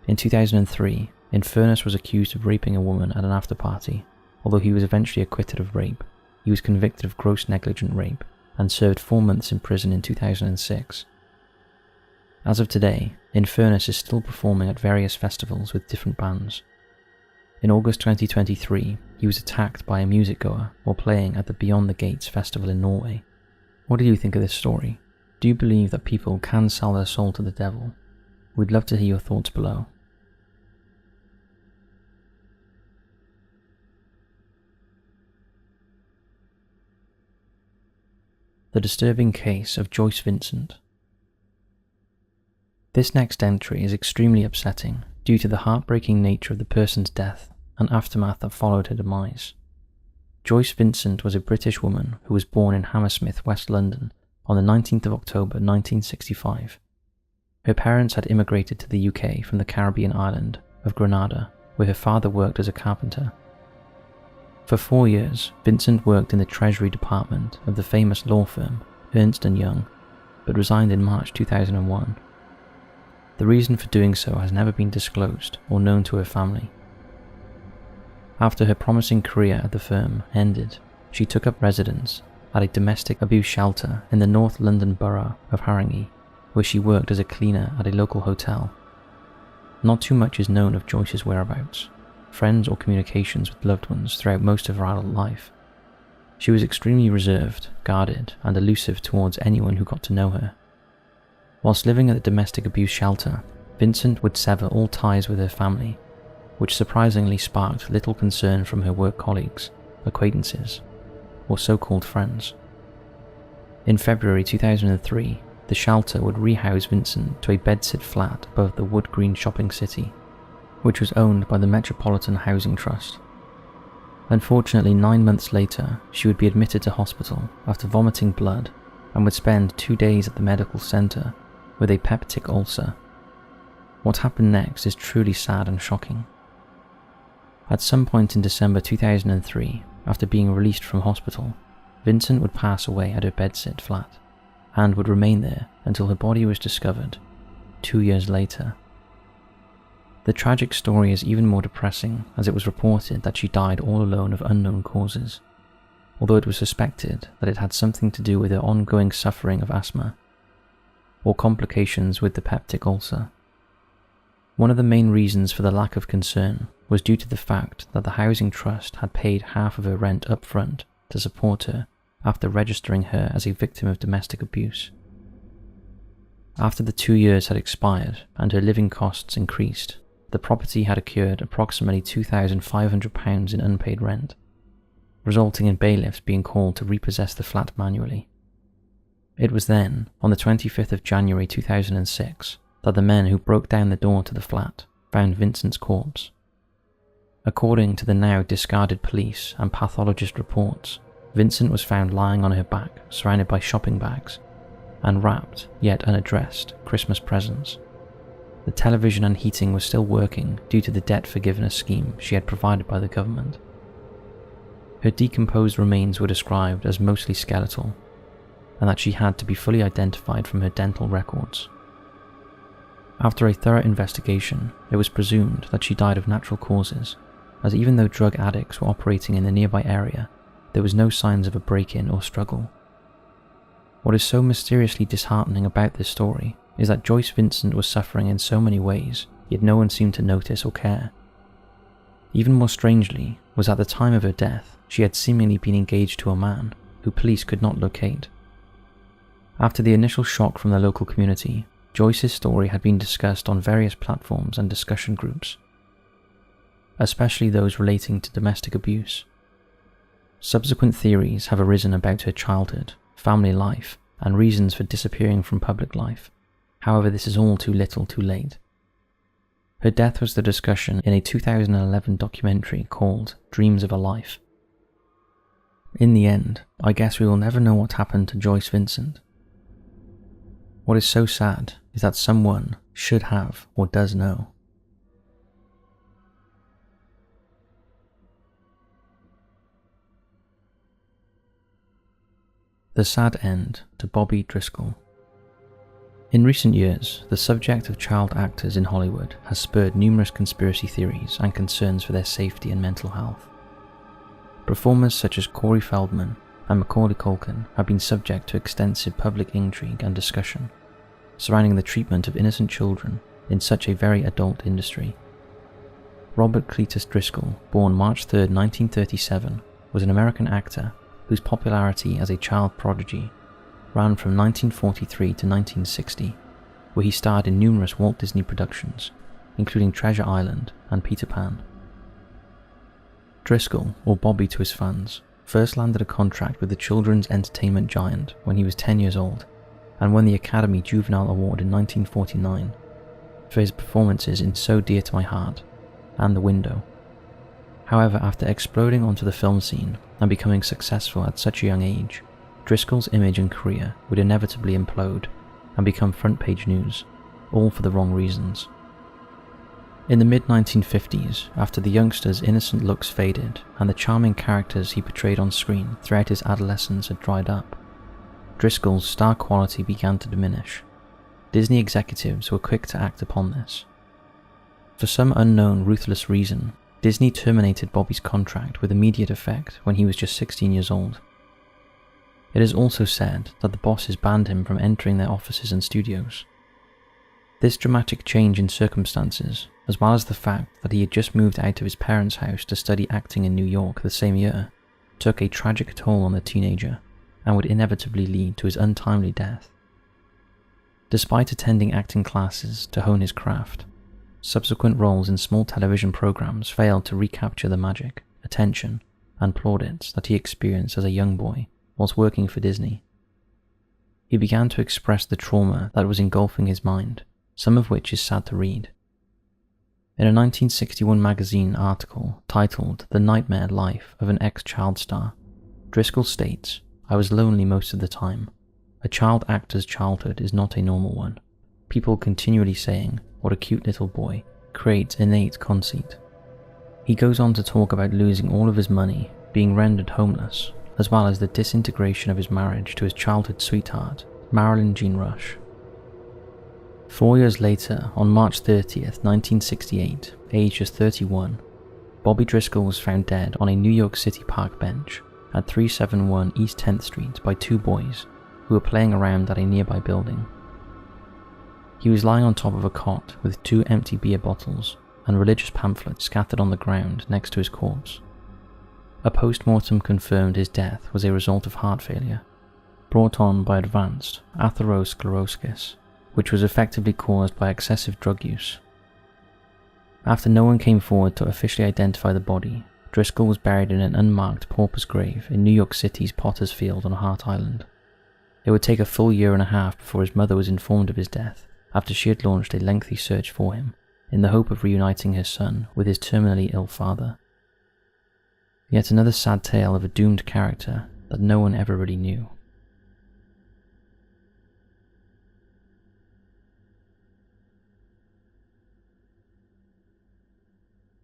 In 2003, Infernus was accused of raping a woman at an after-party. Although he was eventually acquitted of rape, he was convicted of gross negligent rape and served 4 months in prison in 2006. As of today, Infernus is still performing at various festivals with different bands. In August 2023, he was attacked by a music-goer while playing at the Beyond the Gates festival in Norway. What do you think of this story? Do you believe that people can sell their soul to the devil? We'd love to hear your thoughts below. The disturbing case of Joyce Vincent. This next entry is extremely upsetting due to the heartbreaking nature of the person's death and aftermath that followed her demise. Joyce Vincent was a British woman who was born in Hammersmith, West London on the 19th of October 1965. Her parents had immigrated to the UK from the Caribbean island of Grenada, where her father worked as a carpenter. For 4 years, Vincent worked in the Treasury Department of the famous law firm Ernst & Young, but resigned in March 2001. The reason for doing so has never been disclosed or known to her family. After her promising career at the firm ended, she took up residence at a domestic abuse shelter in the North London borough of Haringey, where she worked as a cleaner at a local hotel. Not too much is known of Joyce's whereabouts, friends or communications with loved ones throughout most of her adult life. She was extremely reserved, guarded, and elusive towards anyone who got to know her. Whilst living at the domestic abuse shelter, Vincent would sever all ties with her family, which surprisingly sparked little concern from her work colleagues, acquaintances, or so-called friends. In February 2003, the shelter would rehouse Vincent to a bedsit flat above the Wood Green shopping city, which was owned by the Metropolitan Housing Trust. Unfortunately, 9 months later, she would be admitted to hospital after vomiting blood and would spend 2 days at the medical centre with a peptic ulcer. What happened next is truly sad and shocking. At some point in December 2003, after being released from hospital, Vincent would pass away at her bedsit flat and would remain there until her body was discovered 2 years later. The tragic story is even more depressing as it was reported that she died all alone of unknown causes, although it was suspected that it had something to do with her ongoing suffering of asthma or complications with the peptic ulcer. One of the main reasons for the lack of concern was due to the fact that the housing trust had paid half of her rent up front to support her after registering her as a victim of domestic abuse. After the 2 years had expired and her living costs increased, the property had accrued approximately £2,500 in unpaid rent, resulting in bailiffs being called to repossess the flat manually. It was then, on the 25th of January 2006, that the men who broke down the door to the flat found Vincent's corpse. According to the now discarded police and pathologist reports, Vincent was found lying on her back, surrounded by shopping bags and wrapped, yet unaddressed, Christmas presents. The television and heating was still working due to the debt forgiveness scheme she had provided by the government. Her decomposed remains were described as mostly skeletal, and that she had to be fully identified from her dental records. After a thorough investigation, it was presumed that she died of natural causes, as even though drug addicts were operating in the nearby area, there was no signs of a break-in or struggle. What is so mysteriously disheartening about this story is that Joyce Vincent was suffering in so many ways, yet no one seemed to notice or care. Even more strangely was at the time of her death, she had seemingly been engaged to a man who police could not locate. After the initial shock from the local community, Joyce's story had been discussed on various platforms and discussion groups, especially those relating to domestic abuse. Subsequent theories have arisen about her childhood, family life, and reasons for disappearing from public life. However, this is all too little too late. Her death was the discussion in a 2011 documentary called Dreams of a Life. In the end, I guess we will never know what happened to Joyce Vincent. What is so sad is that someone should have or does know. The sad end to Bobby Driscoll. In recent years, the subject of child actors in Hollywood has spurred numerous conspiracy theories and concerns for their safety and mental health. Performers such as Corey Feldman and Macaulay Culkin have been subject to extensive public intrigue and discussion surrounding the treatment of innocent children in such a very adult industry. Robert Cletus Driscoll, born March 3, 1937, was an American actor whose popularity as a child prodigy ran from 1943 to 1960, where he starred in numerous Walt Disney productions, including Treasure Island and Peter Pan. Driscoll, or Bobby to his fans, first landed a contract with the children's entertainment giant when he was 10 years old, and won the Academy Juvenile Award in 1949 for his performances in So Dear to My Heart and The Window. However, after exploding onto the film scene and becoming successful at such a young age, Driscoll's image and career would inevitably implode and become front-page news, all for the wrong reasons. In the mid-1950s, after the youngster's innocent looks faded and the charming characters he portrayed on screen throughout his adolescence had dried up, Driscoll's star quality began to diminish. Disney executives were quick to act upon this. For some unknown ruthless reason, Disney terminated Bobby's contract with immediate effect when he was just 16 years old. It is also said that the bosses banned him from entering their offices and studios. This dramatic change in circumstances, as well as the fact that he had just moved out of his parents' house to study acting in New York the same year, took a tragic toll on the teenager and would inevitably lead to his untimely death. Despite attending acting classes to hone his craft, subsequent roles in small television programs failed to recapture the magic, attention, and plaudits that he experienced as a young boy whilst working for Disney. He began to express the trauma that was engulfing his mind, some of which is sad to read. In a 1961 magazine article titled The Nightmare Life of an Ex-Child Star, Driscoll states, "I was lonely most of the time. A child actor's childhood is not a normal one. People continually saying, 'What a cute little boy,' creates innate conceit." He goes on to talk about losing all of his money, being rendered homeless, as well as the disintegration of his marriage to his childhood sweetheart, Marilyn Jean Rush. 4 years later, on March 30th, 1968, aged just 31, Bobby Driscoll was found dead on a New York City park bench at 371 East 10th Street by two boys who were playing around at a nearby building. He was lying on top of a cot with two empty beer bottles and religious pamphlets scattered on the ground next to his corpse. A post-mortem confirmed his death was a result of heart failure, brought on by advanced atherosclerosis, which was effectively caused by excessive drug use. After no one came forward to officially identify the body, Driscoll was buried in an unmarked pauper's grave in New York City's Potter's Field on Hart Island. It would take a full year and a half before his mother was informed of his death, after she had launched a lengthy search for him, in the hope of reuniting her son with his terminally ill father. Yet another sad tale of a doomed character that no one ever really knew.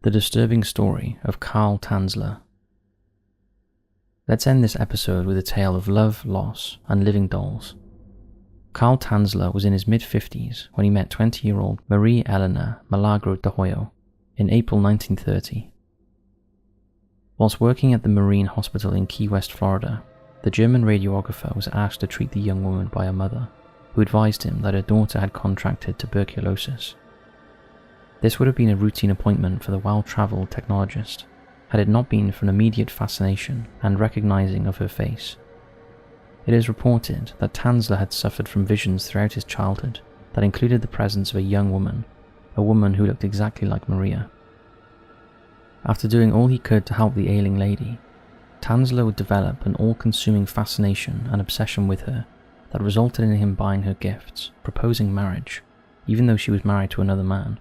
The disturbing story of Carl Tanzler. Let's end this episode with a tale of love, loss, and living dolls. Carl Tanzler was in his mid-50s when he met 20-year-old Marie Eleanor Milagro de Hoyo in April 1930. Whilst working at the Marine Hospital in Key West, Florida, the German radiographer was asked to treat the young woman by her mother, who advised him that her daughter had contracted tuberculosis. This would have been a routine appointment for the well-travelled technologist, had it not been for an immediate fascination and recognizing of her face. It is reported that Tanzler had suffered from visions throughout his childhood that included the presence of a young woman, a woman who looked exactly like Maria. After doing all he could to help the ailing lady, Tanzler would develop an all-consuming fascination and obsession with her that resulted in him buying her gifts, proposing marriage, even though she was married to another man,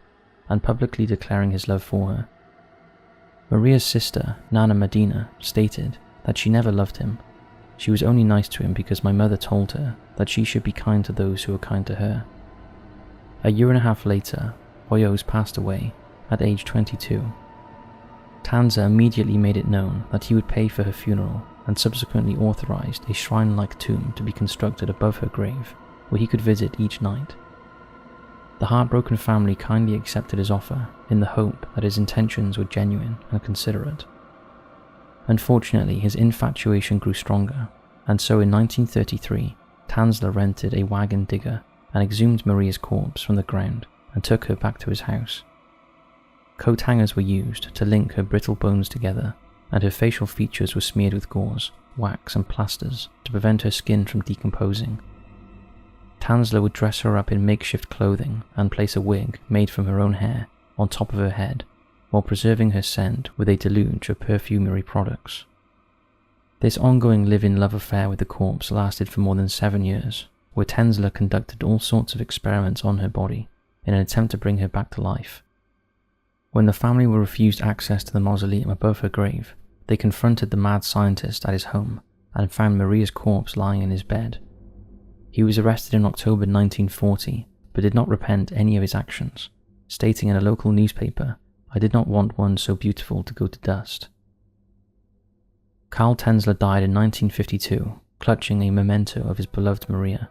and publicly declaring his love for her. Maria's sister, Nana Medina, stated that she never loved him. She was only nice to him because my mother told her that she should be kind to those who were kind to her. A year and a half later, Hoyos passed away at age 22. Tanzler immediately made it known that he would pay for her funeral and subsequently authorized a shrine-like tomb to be constructed above her grave, where he could visit each night. The heartbroken family kindly accepted his offer in the hope that his intentions were genuine and considerate. Unfortunately, his infatuation grew stronger, and so in 1933, Tanzler rented a wagon digger and exhumed Maria's corpse from the ground and took her back to his house. Coat hangers were used to link her brittle bones together, and her facial features were smeared with gauze, wax and plasters to prevent her skin from decomposing. Tanzler would dress her up in makeshift clothing and place a wig made from her own hair on top of her head, while preserving her scent with a deluge of perfumery products. This ongoing live-in love affair with the corpse lasted for more than 7 years, where Tanzler conducted all sorts of experiments on her body in an attempt to bring her back to life. When the family were refused access to the mausoleum above her grave, they confronted the mad scientist at his home and found Maria's corpse lying in his bed. He was arrested in October 1940, but did not repent any of his actions, stating in a local newspaper, "I did not want one so beautiful to go to dust." Karl Tanzler died in 1952, clutching a memento of his beloved Maria.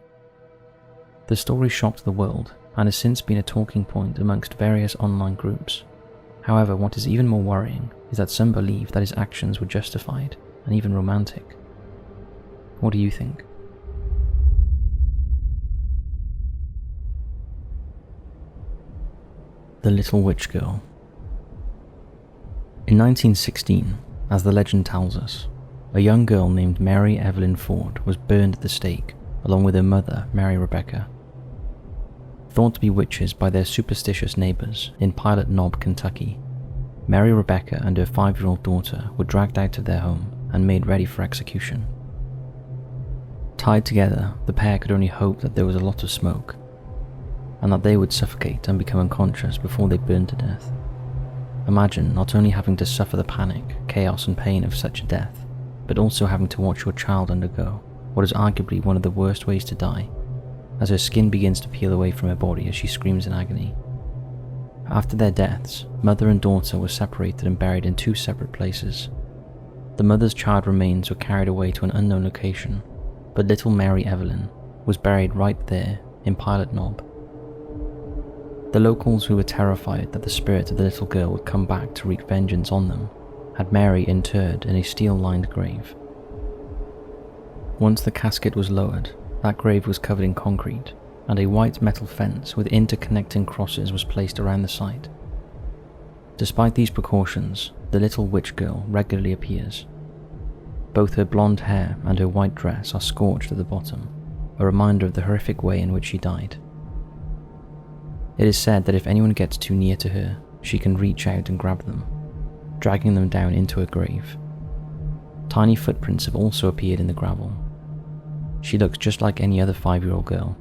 The story shocked the world and has since been a talking point amongst various online groups. However, what is even more worrying is that some believe that his actions were justified and even romantic. What do you think? The Little Witch Girl. In 1916, as the legend tells us, a young girl named Mary Evelyn Ford was burned at the stake along with her mother, Mary Rebecca. Thought to be witches by their superstitious neighbors in Pilot Knob, Kentucky, Mary Rebecca and her 5-year-old daughter were dragged out of their home and made ready for execution. Tied together, the pair could only hope that there was a lot of smoke, and that they would suffocate and become unconscious before they burned to death. Imagine not only having to suffer the panic, chaos and pain of such a death, but also having to watch your child undergo what is arguably one of the worst ways to die, as her skin begins to peel away from her body as she screams in agony. After their deaths, mother and daughter were separated and buried in 2 separate places. The mother's charred remains were carried away to an unknown location, but little Mary Evelyn was buried right there in Pilot Knob. The locals, who were terrified that the spirit of the little girl would come back to wreak vengeance on them, had Mary interred in a steel-lined grave. Once the casket was lowered, that grave was covered in concrete, and a white metal fence with interconnecting crosses was placed around the site. Despite these precautions, the little witch girl regularly appears. Both her blonde hair and her white dress are scorched at the bottom, a reminder of the horrific way in which she died. It is said that if anyone gets too near to her, she can reach out and grab them, dragging them down into her grave. Tiny footprints have also appeared in the gravel. She looks just like any other 5-year-old girl,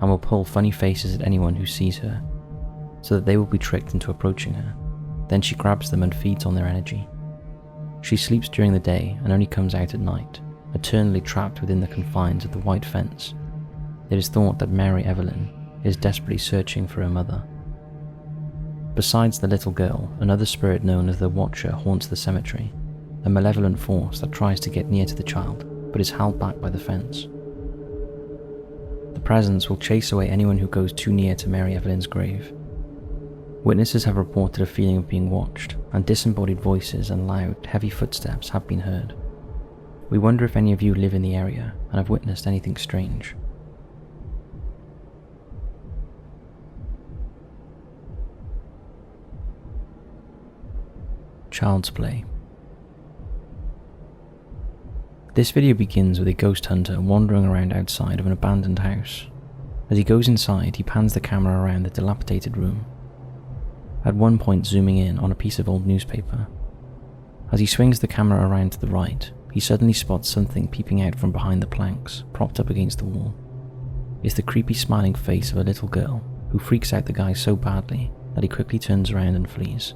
and will pull funny faces at anyone who sees her, so that they will be tricked into approaching her. Then she grabs them and feeds on their energy. She sleeps during the day and only comes out at night, eternally trapped within the confines of the white fence. It is thought that Mary Evelyn is desperately searching for her mother. Besides the little girl, another spirit known as the Watcher haunts the cemetery, a malevolent force that tries to get near to the child, but is held back by the fence. The presence will chase away anyone who goes too near to Mary Evelyn's grave. Witnesses have reported a feeling of being watched, and disembodied voices and loud, heavy footsteps have been heard. We wonder if any of you live in the area and have witnessed anything strange. Child's Play. This video begins with a ghost hunter wandering around outside of an abandoned house. As he goes inside, he pans the camera around the dilapidated room, at one point zooming in on a piece of old newspaper. As he swings the camera around to the right, he suddenly spots something peeping out from behind the planks, propped up against the wall. It's the creepy smiling face of a little girl, who freaks out the guy so badly that he quickly turns around and flees.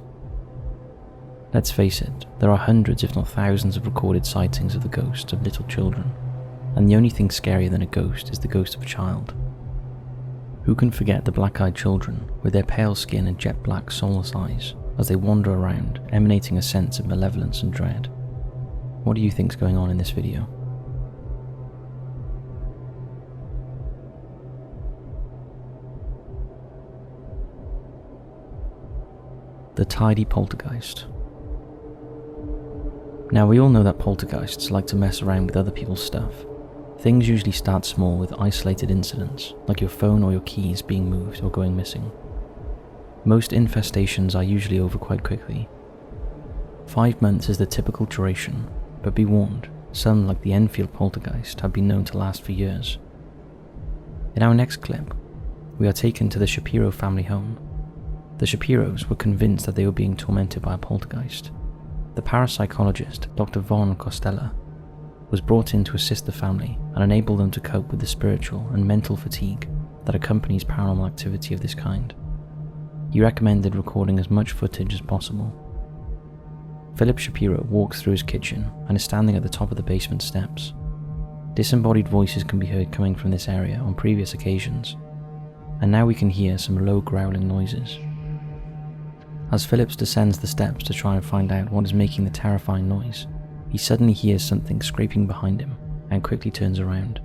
Let's face it, there are hundreds if not thousands of recorded sightings of the ghosts of little children, and the only thing scarier than a ghost is the ghost of a child. Who can forget the black-eyed children with their pale skin and jet black soulless eyes as they wander around, emanating a sense of malevolence and dread? What do you think's going on in this video? The Tidy Poltergeist. Now, we all know that poltergeists like to mess around with other people's stuff. Things usually start small with isolated incidents, like your phone or your keys being moved or going missing. Most infestations are usually over quite quickly. 5 months is the typical duration, but be warned, some like the Enfield poltergeist have been known to last for years. In our next clip, we are taken to the Shapiro family home. The Shapiros were convinced that they were being tormented by a poltergeist. The parapsychologist, Dr. Von Costello, was brought in to assist the family and enable them to cope with the spiritual and mental fatigue that accompanies paranormal activity of this kind. He recommended recording as much footage as possible. Philip Shapiro walks through his kitchen and is standing at the top of the basement steps. Disembodied voices can be heard coming from this area on previous occasions, and now we can hear some low growling noises. As Phillips descends the steps to try and find out what is making the terrifying noise, he suddenly hears something scraping behind him and quickly turns around.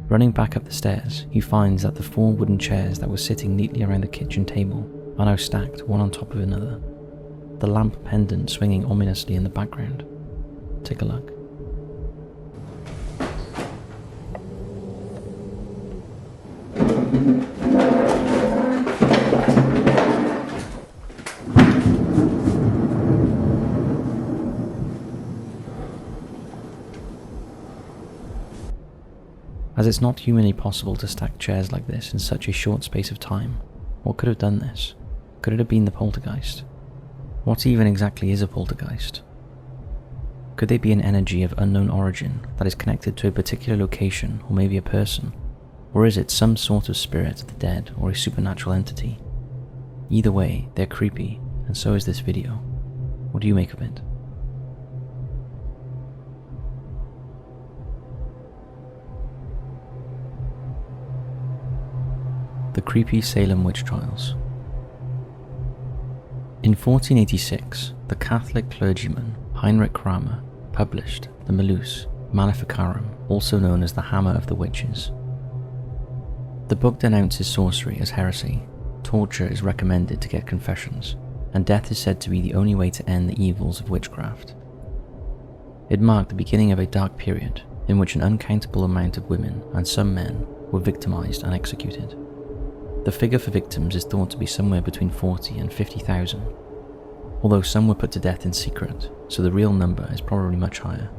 Running back up the stairs, he finds that the 4 wooden chairs that were sitting neatly around the kitchen table are now stacked one on top of another, the lamp pendant swinging ominously in the background. Take a look. As it's not humanly possible to stack chairs like this in such a short space of time, what could have done this? Could it have been the poltergeist? What even exactly is a poltergeist? Could they be an energy of unknown origin that is connected to a particular location or maybe a person? Or is it some sort of spirit of the dead or a supernatural entity? Either way, they're creepy, and so is this video. What do you make of it? The creepy Salem witch trials. In 1486, the Catholic clergyman Heinrich Kramer published the Malleus Maleficarum, also known as the Hammer of the Witches. The book denounces sorcery as heresy, torture is recommended to get confessions, and death is said to be the only way to end the evils of witchcraft. It marked the beginning of a dark period in which an uncountable amount of women and some men were victimized and executed. The figure for victims is thought to be somewhere between 40 and 50,000, although some were put to death in secret, so the real number is probably much higher.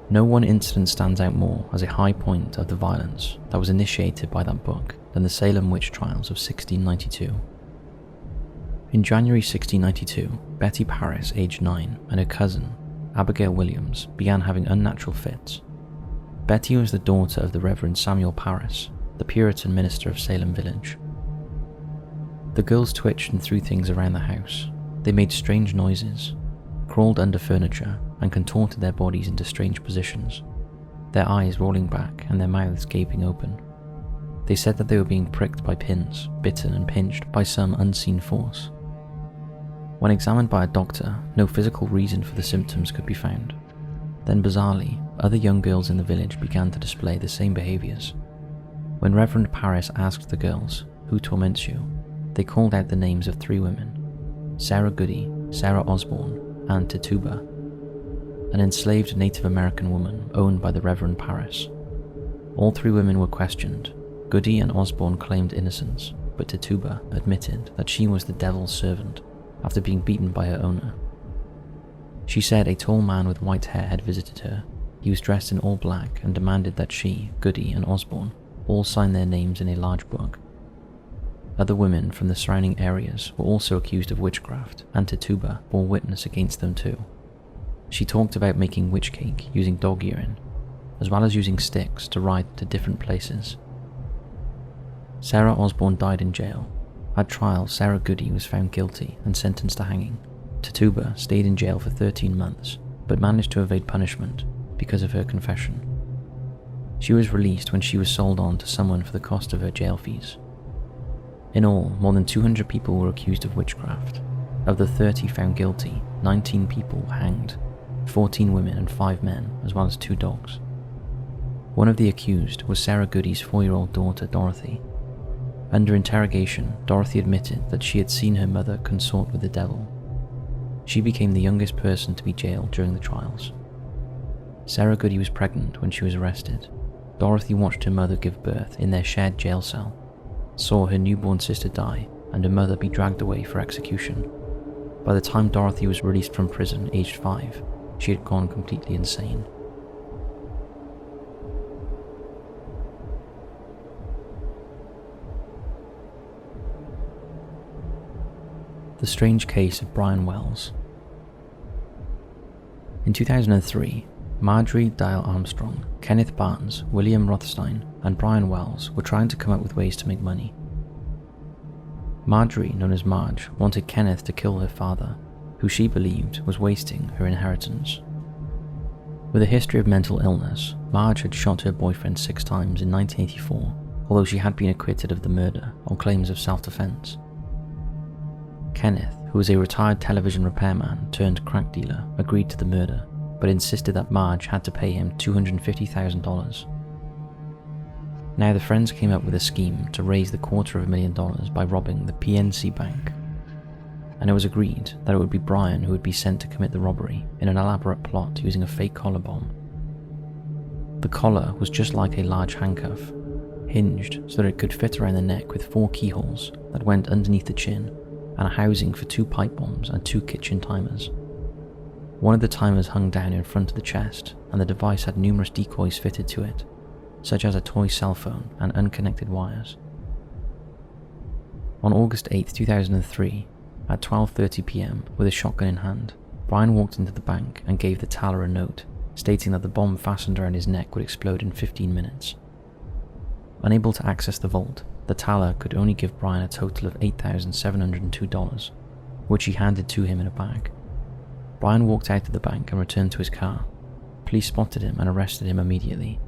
No one incident stands out more as a high point of the violence that was initiated by that book than the Salem witch trials of 1692. In January 1692, Betty Parris, aged 9, and her cousin, Abigail Williams, began having unnatural fits. Betty was the daughter of the Reverend Samuel Parris, the Puritan minister of Salem Village. The girls twitched and threw things around the house. They made strange noises, crawled under furniture, and contorted their bodies into strange positions, their eyes rolling back and their mouths gaping open. They said that they were being pricked by pins, bitten and pinched by some unseen force. When examined by a doctor, no physical reason for the symptoms could be found. Then bizarrely, other young girls in the village began to display the same behaviors. When Reverend Parris asked the girls, "Who torments you?" they called out the names of 3 women, Sarah Goody, Sarah Osborne, and Tituba, an enslaved Native American woman owned by the Reverend Parris. All 3 women were questioned. Goody and Osborne claimed innocence, but Tituba admitted that she was the devil's servant after being beaten by her owner. She said a tall man with white hair had visited her. He was dressed in all black and demanded that she, Goody, and Osborne all sign their names in a large book. Other women from the surrounding areas were also accused of witchcraft, and Tituba bore witness against them too. She talked about making witch cake using dog urine, as well as using sticks to ride to different places. Sarah Osborne died in jail. At trial, Sarah Goody was found guilty and sentenced to hanging. Tituba stayed in jail for 13 months, but managed to evade punishment because of her confession. She was released when she was sold on to someone for the cost of her jail fees. In all, more than 200 people were accused of witchcraft. Of the 30 found guilty, 19 people were hanged, 14 women and 5 men, as well as 2 dogs. One of the accused was Sarah Goody's 4-year-old daughter, Dorothy. Under interrogation, Dorothy admitted that she had seen her mother consort with the devil. she became the youngest person to be jailed during the trials. Sarah Goody was pregnant when she was arrested. Dorothy watched her mother give birth in their shared jail cell, saw her newborn sister die, and her mother be dragged away for execution. By the time Dorothy was released from prison, aged 5, she had gone completely insane. The strange case of Brian Wells. In 2003, Marjorie Dial Armstrong, Kenneth Barnes, William Rothstein, and Brian Wells were trying to come up with ways to make money. Marjorie, known as Marge, wanted Kenneth to kill her father, who she believed was wasting her inheritance. With a history of mental illness, Marge had shot her boyfriend 6 times in 1984, although she had been acquitted of the murder on claims of self-defense. Kenneth, who was a retired television repairman turned crack dealer, agreed to the murder, but insisted that Marge had to pay him $250,000. Now the friends came up with a scheme to raise the $250,000 by robbing the PNC Bank, and it was agreed that it would be Brian who would be sent to commit the robbery in an elaborate plot using a fake collar bomb. The collar was just like a large handcuff, hinged so that it could fit around the neck with 4 keyholes that went underneath the chin, and a housing for 2 pipe bombs and 2 kitchen timers. One of the timers hung down in front of the chest, and the device had numerous decoys fitted to it, such as a toy cell phone and unconnected wires. On August 8, 2003, at 12:30 p.m, with a shotgun in hand, Brian walked into the bank and gave the teller a note, stating that the bomb fastened around his neck would explode in 15 minutes. Unable to access the vault, the teller could only give Brian a total of $8,702, which he handed to him in a bag. Brian walked out of the bank and returned to his car. Police spotted him and arrested him immediately.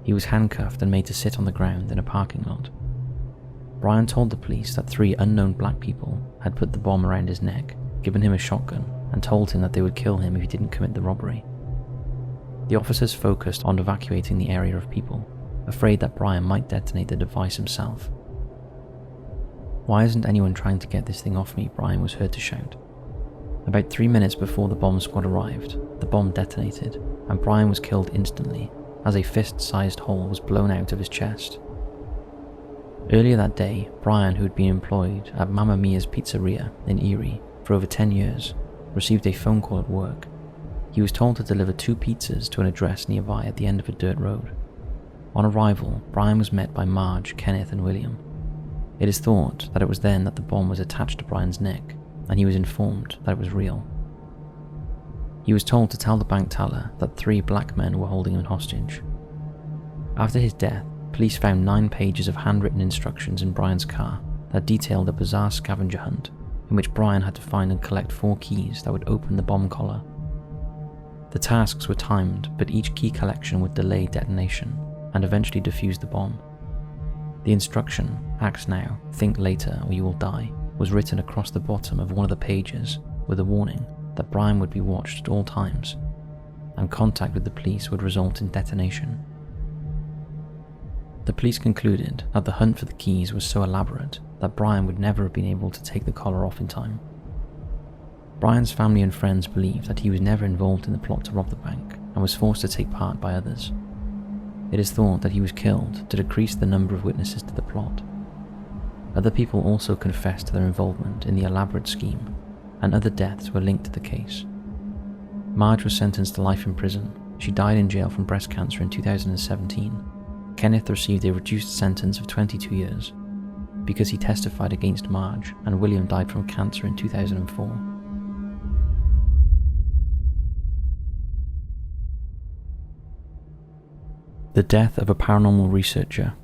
He was handcuffed and made to sit on the ground in a parking lot. Brian told the police that 3 unknown black people had put the bomb around his neck, given him a shotgun, and told him that they would kill him if he didn't commit the robbery. The officers focused on evacuating the area of people, afraid that Brian might detonate the device himself. "Why isn't anyone trying to get this thing off me?" Brian was heard to shout. About 3 minutes before the bomb squad arrived, the bomb detonated, and Brian was killed instantly, as a fist-sized hole was blown out of his chest. Earlier that day, Brian, who had been employed at Mamma Mia's Pizzeria in Erie for over 10 years, received a phone call at work. He was told to deliver 2 pizzas to an address nearby at the end of a dirt road. On arrival, Brian was met by Marge, Kenneth, and William. It is thought that it was then that the bomb was attached to Brian's neck, and he was informed that it was real. He was told to tell the bank teller that 3 black men were holding him hostage. After his death, police found 9 pages of handwritten instructions in Brian's car that detailed a bizarre scavenger hunt in which Brian had to find and collect 4 keys that would open the bomb collar. The tasks were timed, but each key collection would delay detonation and eventually defuse the bomb. The instruction, "Act now, think later or you will die," was written across the bottom of one of the pages with a warning that Brian would be watched at all times, and contact with the police would result in detonation. The police concluded that the hunt for the keys was so elaborate that Brian would never have been able to take the collar off in time. Brian's family and friends believed that he was never involved in the plot to rob the bank and was forced to take part by others. It is thought that he was killed to decrease the number of witnesses to the plot. Other people also confessed to their involvement in the elaborate scheme, and other deaths were linked to the case. Marge was sentenced to life in prison. She died in jail from breast cancer in 2017. Kenneth received a reduced sentence of 22 years because he testified against Marge, and William died from cancer in 2004. The death of a paranormal researcher.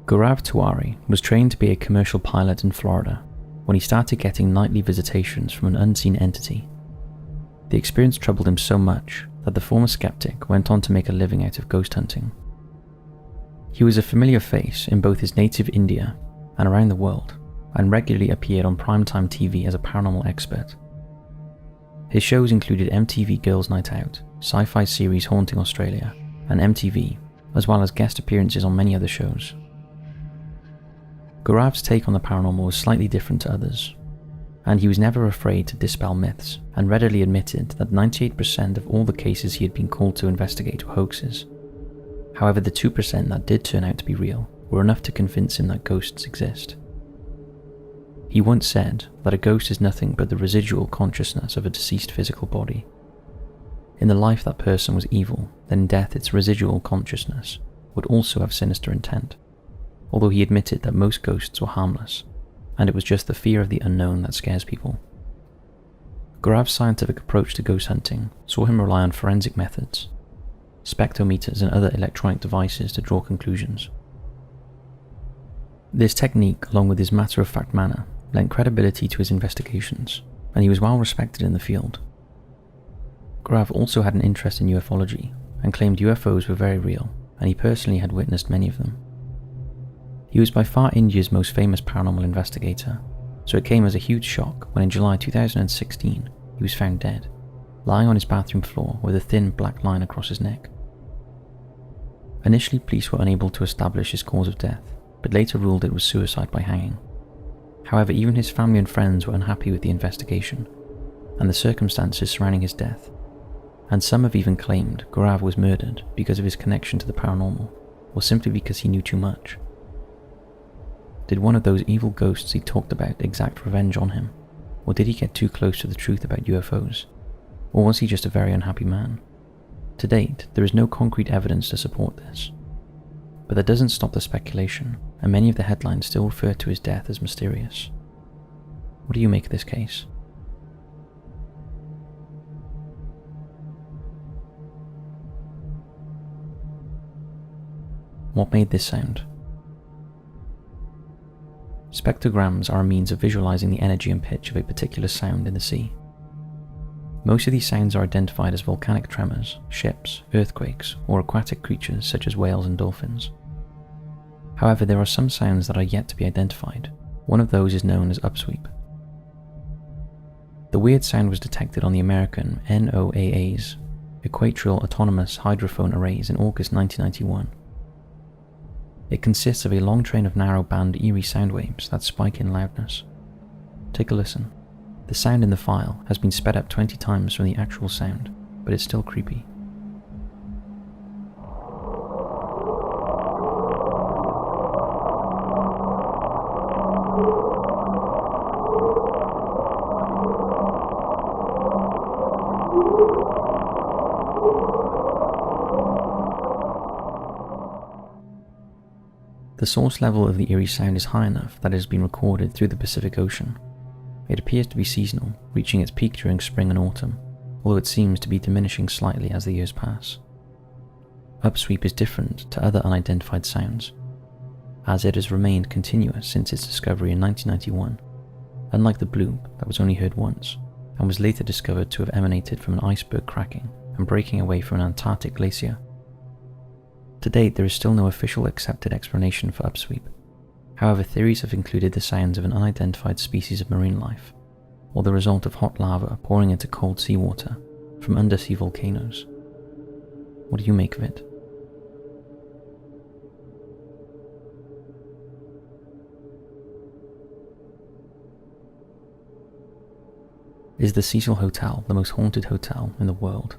Gaurav Tiwari was trained to be a commercial pilot in Florida when he started getting nightly visitations from an unseen entity. The experience troubled him so much that the former skeptic went on to make a living out of ghost hunting. He was a familiar face in both his native India and around the world, and regularly appeared on primetime TV as a paranormal expert. His shows included MTV Girls' Night Out, sci-fi series Haunting Australia, and MTV, as well as guest appearances on many other shows. Gaurav's take on the paranormal was slightly different to others. and he was never afraid to dispel myths, and readily admitted that 98% of all the cases he had been called to investigate were hoaxes. However, the 2% that did turn out to be real were enough to convince him that ghosts exist. He once said that a ghost is nothing but the residual consciousness of a deceased physical body. In the life that person was evil, then in death its residual consciousness would also have sinister intent, although he admitted that most ghosts were harmless, and it was just the fear of the unknown that scares people. Gaurav's scientific approach to ghost hunting saw him rely on forensic methods, spectrometers and other electronic devices to draw conclusions. This technique, along with his matter-of-fact manner, lent credibility to his investigations, and he was well respected in the field. Gaurav also had an interest in ufology, and claimed UFOs were very real, and he personally had witnessed many of them. He was by far India's most famous paranormal investigator, so it came as a huge shock when in July 2016 he was found dead, lying on his bathroom floor with a thin black line across his neck. Initially, police were unable to establish his cause of death, but later ruled it was suicide by hanging. However, even his family and friends were unhappy with the investigation and the circumstances surrounding his death, and some have even claimed Gaurav was murdered because of his connection to the paranormal, or simply because he knew too much. Did one of those evil ghosts he talked about exact revenge on him, or did he get too close to the truth about UFOs, or was he just a very unhappy man? To date, there is no concrete evidence to support this, but that doesn't stop the speculation, and many of the headlines still refer to his death as mysterious. What do you make of this case? What made this sound? Spectrograms are a means of visualizing the energy and pitch of a particular sound in the sea. Most of these sounds are identified as volcanic tremors, ships, earthquakes, or aquatic creatures such as whales and dolphins. However, there are some sounds that are yet to be identified. One of those is known as upsweep. The weird sound was detected on the American NOAA's Equatorial Autonomous Hydrophone Arrays in August 1991. It consists of a long train of narrow band eerie sound waves that spike in loudness. Take a listen. The sound in the file has been sped up 20 times from the actual sound, but it's still creepy. The source level of the eerie sound is high enough that it has been recorded through the Pacific Ocean. It appears to be seasonal, reaching its peak during spring and autumn, although it seems to be diminishing slightly as the years pass. Upsweep is different to other unidentified sounds, as it has remained continuous since its discovery in 1991, unlike the bloop that was only heard once, and was later discovered to have emanated from an iceberg cracking and breaking away from an Antarctic glacier. To date, there is still no official accepted explanation for upsweep. However, theories have included the sounds of an unidentified species of marine life, or the result of hot lava pouring into cold seawater from undersea volcanoes. What do you make of it? Is the Cecil Hotel the most haunted hotel in the world?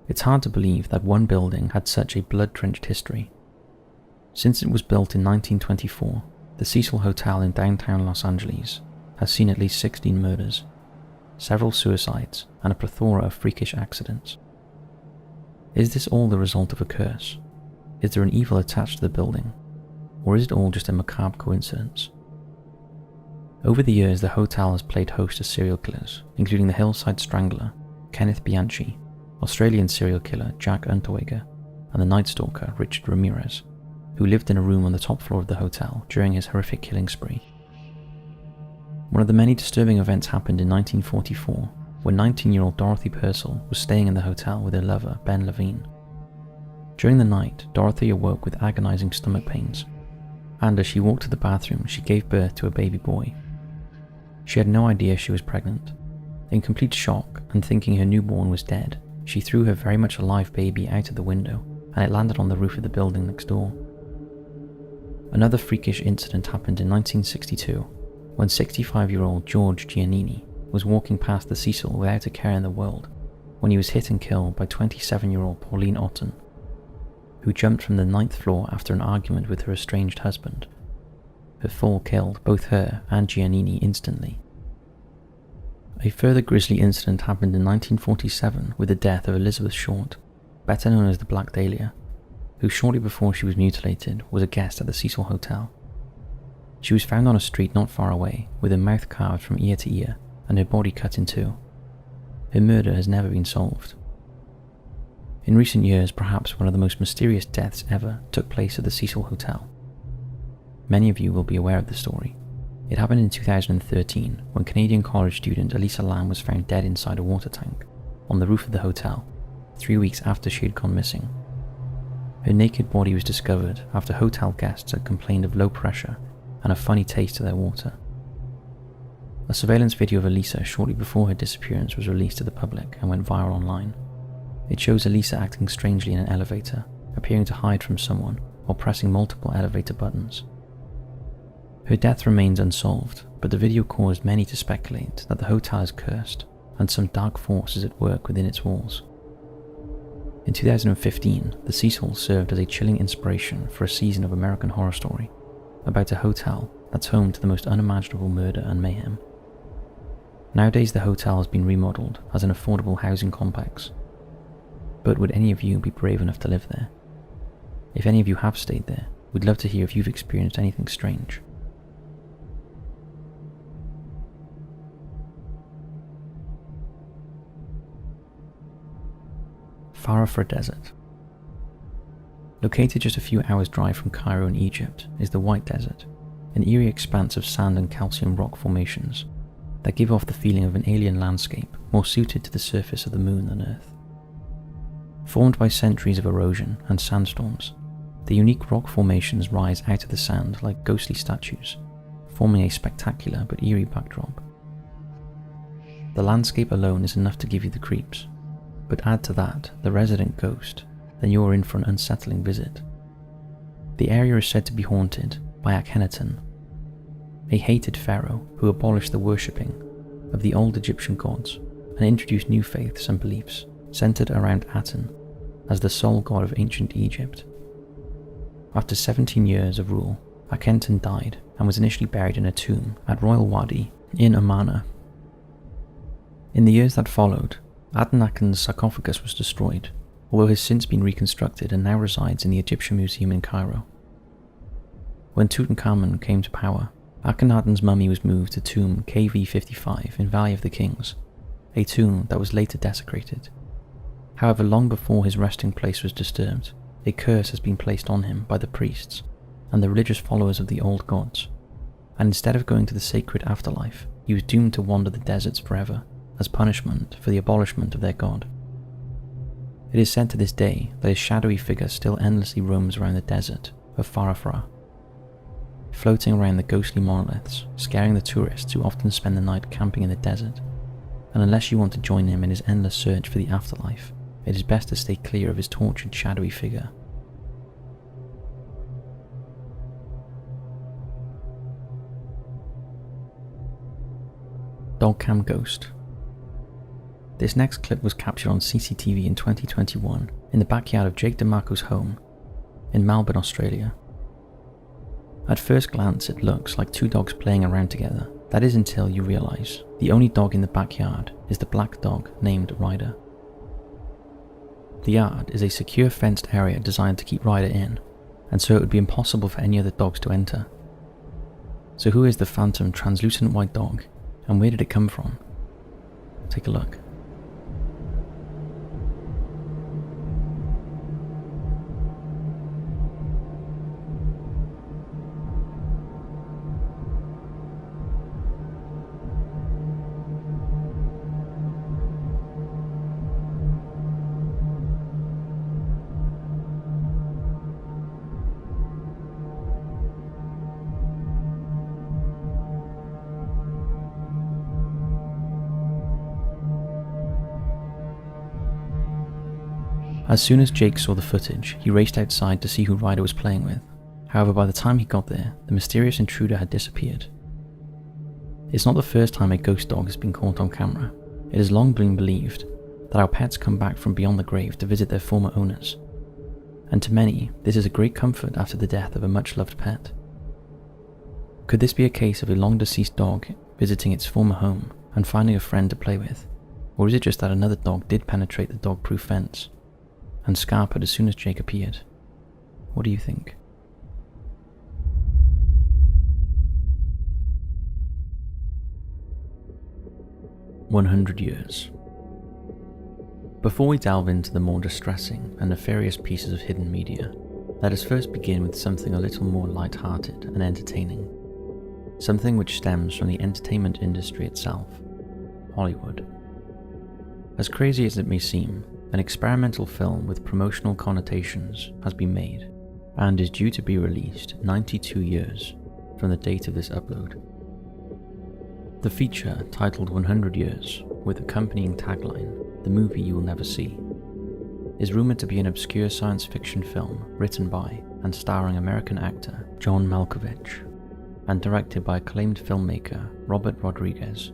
It's hard to believe that one building had such a blood-drenched history. Since it was built in 1924, the Cecil Hotel in downtown Los Angeles has seen at least 16 murders, several suicides, and a plethora of freakish accidents. Is this all the result of a curse? Is there an evil attached to the building? Or is it all just a macabre coincidence? Over the years, the hotel has played host to serial killers, including the Hillside Strangler, Kenneth Bianchi, Australian serial killer Jack Unterweger, and the Night Stalker Richard Ramirez, who lived in a room on the top floor of the hotel during his horrific killing spree. One of the many disturbing events happened in 1944, when 19-year-old Dorothy Purcell was staying in the hotel with her lover, Ben Levine. During the night, Dorothy awoke with agonizing stomach pains, and as she walked to the bathroom, she gave birth to a baby boy. She had no idea she was pregnant. In complete shock and thinking her newborn was dead, she threw her very much alive baby out of the window, and it landed on the roof of the building next door. Another freakish incident happened in 1962, when 65-year-old George Giannini was walking past the Cecil without a care in the world when he was hit and killed by 27-year-old Pauline Otten, who jumped from the 9th floor after an argument with her estranged husband. Her fall killed both her and Giannini instantly. A further grisly incident happened in 1947 with the death of Elizabeth Short, better known as the Black Dahlia, who shortly before she was mutilated was a guest at the Cecil Hotel. She was found on a street not far away with her mouth carved from ear to ear and her body cut in two. Her murder has never been solved. In recent years, perhaps one of the most mysterious deaths ever took place at the Cecil Hotel. Many of you will be aware of the story. It happened in 2013 when Canadian college student Elisa Lam was found dead inside a water tank on the roof of the hotel 3 weeks after she had gone missing. Her naked body was discovered after hotel guests had complained of low pressure and a funny taste to their water. A surveillance video of Elisa shortly before her disappearance was released to the public and went viral online. It shows Elisa acting strangely in an elevator, appearing to hide from someone or pressing multiple elevator buttons. Her death remains unsolved, but the video caused many to speculate that the hotel is cursed and some dark force is at work within its walls. In 2015, the Cecil served as a chilling inspiration for a season of American Horror Story about a hotel that's home to the most unimaginable murder and mayhem. Nowadays the hotel has been remodeled as an affordable housing complex. But would any of you be brave enough to live there? If any of you have stayed there, we'd love to hear if you've experienced anything strange. Farafra Desert. Located just a few hours' drive from Cairo in Egypt is the White Desert, an eerie expanse of sand and calcium rock formations that give off the feeling of an alien landscape more suited to the surface of the moon than Earth. Formed by centuries of erosion and sandstorms, the unique rock formations rise out of the sand like ghostly statues, forming a spectacular but eerie backdrop. The landscape alone is enough to give you the creeps, but add to that the resident ghost, then you are in for an unsettling visit. The area is said to be haunted by Akhenaten, a hated pharaoh who abolished the worshipping of the old Egyptian gods and introduced new faiths and beliefs centered around Aten as the sole god of ancient Egypt. After 17 years of rule, Akhenaten died and was initially buried in a tomb at Royal Wadi in Amarna. In the years that followed, Akhenatten's sarcophagus was destroyed, although has since been reconstructed and now resides in the Egyptian Museum in Cairo. When Tutankhamun came to power, Akhenatten's mummy was moved to tomb KV55 in Valley of the Kings, a tomb that was later desecrated. However, long before his resting place was disturbed, a curse has been placed on him by the priests and the religious followers of the old gods, and instead of going to the sacred afterlife, he was doomed to wander the deserts forever as punishment for the abolishment of their god. It is said to this day that his shadowy figure still endlessly roams around the desert of Farafra, floating around the ghostly monoliths, scaring the tourists who often spend the night camping in the desert, and unless you want to join him in his endless search for the afterlife, it is best to stay clear of his tortured shadowy figure. Dogcam Ghost. This next clip was captured on CCTV in 2021 in the backyard of Jake DeMarco's home in Melbourne, Australia. At first glance it looks like two dogs playing around together. That is until you realise the only dog in the backyard is the black dog named Ryder. The yard is a secure fenced area designed to keep Ryder in, and so it would be impossible for any other dogs to enter. So who is the phantom translucent white dog, and where did it come from? Take a look. As soon as Jake saw the footage, he raced outside to see who Ryder was playing with. However, by the time he got there, the mysterious intruder had disappeared. It's not the first time a ghost dog has been caught on camera. It has long been believed that our pets come back from beyond the grave to visit their former owners. And to many, this is a great comfort after the death of a much-loved pet. Could this be a case of a long-deceased dog visiting its former home and finding a friend to play with? Or is it just that another dog did penetrate the dog-proof fence and scarpered as soon as Jake appeared? What do you think? "100 years. Before we delve into the more distressing and nefarious pieces of hidden media, let us first begin with something a little more light-hearted and entertaining. Something which stems from the entertainment industry itself, Hollywood. As crazy as it may seem, an experimental film with promotional connotations has been made and is due to be released 92 years from the date of this upload. The feature, titled 100 Years, with accompanying tagline, "The Movie You Will Never See," is rumoured to be an obscure science fiction film written by and starring American actor John Malkovich, and directed by acclaimed filmmaker Robert Rodriguez,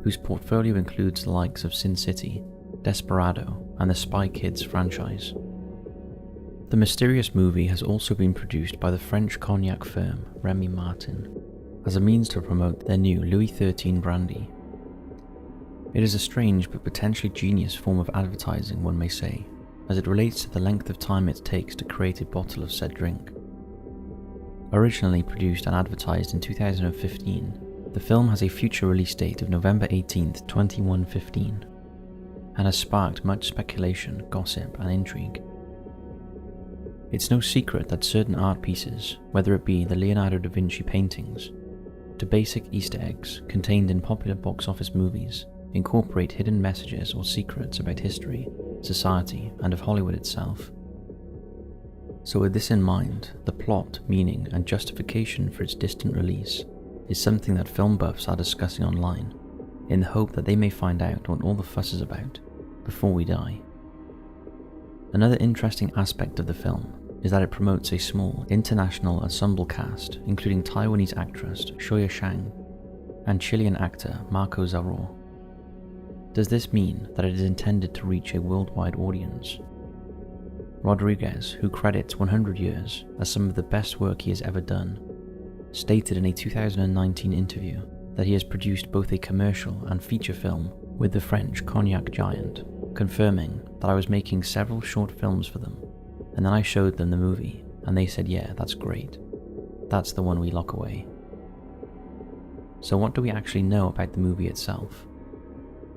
whose portfolio includes the likes of Sin City, Desperado, and the Spy Kids franchise. The mysterious movie has also been produced by the French cognac firm Remy Martin, as a means to promote their new Louis XIII brandy. It is a strange but potentially genius form of advertising, one may say, as it relates to the length of time it takes to create a bottle of said drink. Originally produced and advertised in 2015, the film has a future release date of November 18th, 2115, and has sparked much speculation, gossip, and intrigue. It's no secret that certain art pieces, whether it be the Leonardo da Vinci paintings, to basic Easter eggs contained in popular box office movies, incorporate hidden messages or secrets about history, society, and of Hollywood itself. So with this in mind, the plot, meaning, and justification for its distant release is something that film buffs are discussing online, in the hope that they may find out what all the fuss is about before we die. Another interesting aspect of the film is that it promotes a small, international ensemble cast, including Taiwanese actress Shoya Shang and Chilean actor Marco Zaror. Does this mean that it is intended to reach a worldwide audience? Rodriguez, who credits 100 Years as some of the best work he has ever done, stated in a 2019 interview that he has produced both a commercial and feature film with the French cognac giant, confirming that "I was making several short films for them, and then I showed them the movie, and they said, yeah, that's great. That's the one we lock away." So what do we actually know about the movie itself?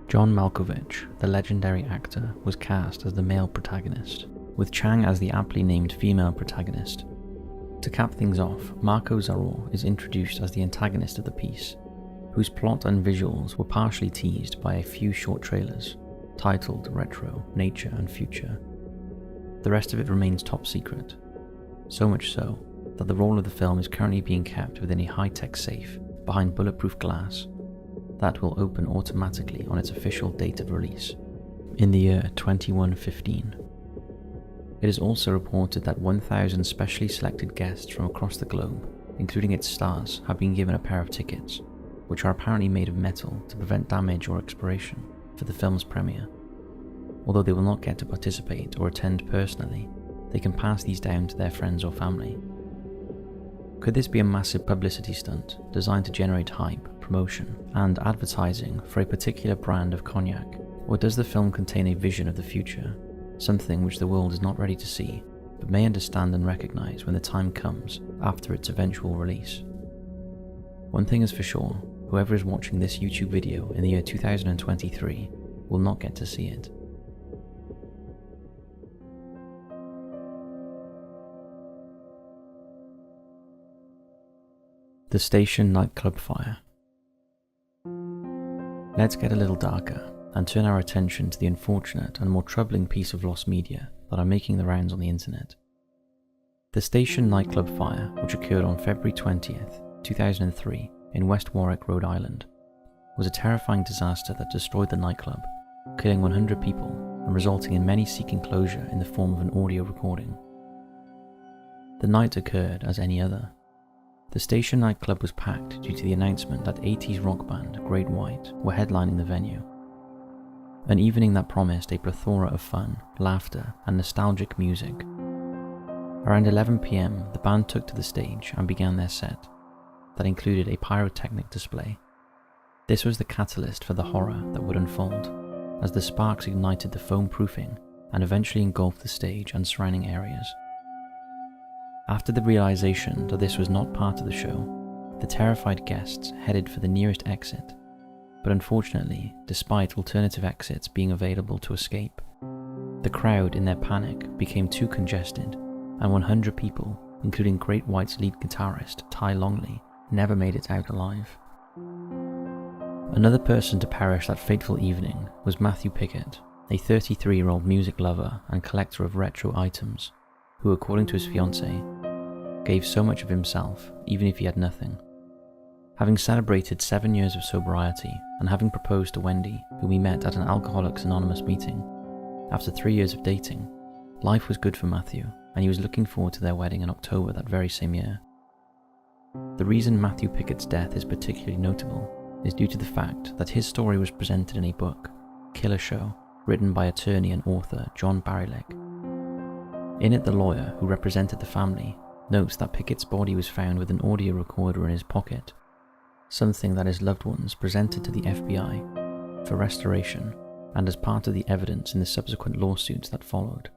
John Malkovich, the legendary actor, was cast as the male protagonist, with Chang as the aptly named female protagonist. To cap things off, Marco Zaror is introduced as the antagonist of the piece, whose plot and visuals were partially teased by a few short trailers, titled Retro, Nature and Future. The rest of it remains top secret, so much so that the role of the film is currently being kept within a high-tech safe behind bulletproof glass that will open automatically on its official date of release, in the year 2115. It is also reported that 1,000 specially selected guests from across the globe, including its stars, have been given a pair of tickets, which are apparently made of metal to prevent damage or expiration, for the film's premiere. Although they will not get to participate or attend personally, they can pass these down to their friends or family. Could this be a massive publicity stunt designed to generate hype, promotion, and advertising for a particular brand of cognac? Or does the film contain a vision of the future, something which the world is not ready to see, but may understand and recognize when the time comes after its eventual release? One thing is for sure, whoever is watching this YouTube video in the year 2023 will not get to see it. The station nightclub fire. Let's get a little darker and turn our attention to the unfortunate and more troubling piece of lost media that are making the rounds on the internet. The station nightclub fire, which occurred on February 20th, 2003 in West Warwick, Rhode Island, was a terrifying disaster that destroyed the nightclub, killing 100 people and resulting in many seeking closure in the form of an audio recording. The night occurred as any other. The station nightclub was packed due to the announcement that 80s rock band Great White were headlining the venue. An evening that promised a plethora of fun, laughter, and nostalgic music. Around 11 PM, the band took to the stage and began their set, that included a pyrotechnic display. This was the catalyst for the horror that would unfold, as the sparks ignited the foam proofing and eventually engulfed the stage and surrounding areas. After the realization that this was not part of the show, the terrified guests headed for the nearest exit, but unfortunately, despite alternative exits being available to escape, the crowd in their panic became too congested, and 100 people, including Great White's lead guitarist Ty Longley, never made it out alive. Another person to perish that fateful evening was Matthew Pickett, a 33-year-old music lover and collector of retro items, who, according to his fiancée, gave so much of himself even if he had nothing. Having celebrated 7 years of sobriety and having proposed to Wendy, whom he met at an Alcoholics Anonymous meeting, after 3 years of dating, life was good for Matthew, and he was looking forward to their wedding in October that very same year. The reason Matthew Pickett's death is particularly notable is due to the fact that his story was presented in a book, Killer Show, written by attorney and author John Barryleck. In it, the lawyer who represented the family notes that Pickett's body was found with an audio recorder in his pocket, something that his loved ones presented to the FBI for restoration and as part of the evidence in the subsequent lawsuits that followed.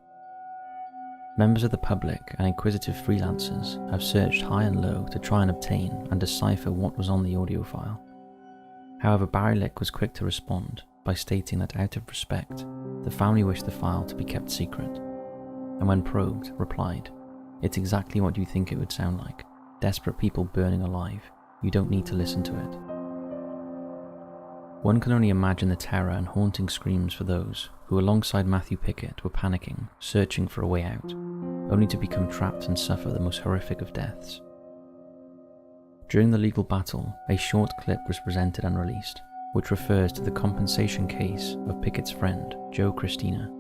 Members of the public and inquisitive freelancers have searched high and low to try and obtain and decipher what was on the audio file. However, Barryleck was quick to respond by stating that out of respect, the family wished the file to be kept secret, and when probed, replied, "It's exactly what you think it would sound like. Desperate people burning alive. You don't need to listen to it." One can only imagine the terror and haunting screams for those who, alongside Matthew Pickett, were panicking, searching for a way out, only to become trapped and suffer the most horrific of deaths. During the legal battle, a short clip was presented and released, which refers to the compensation case of Pickett's friend, Joe Christina.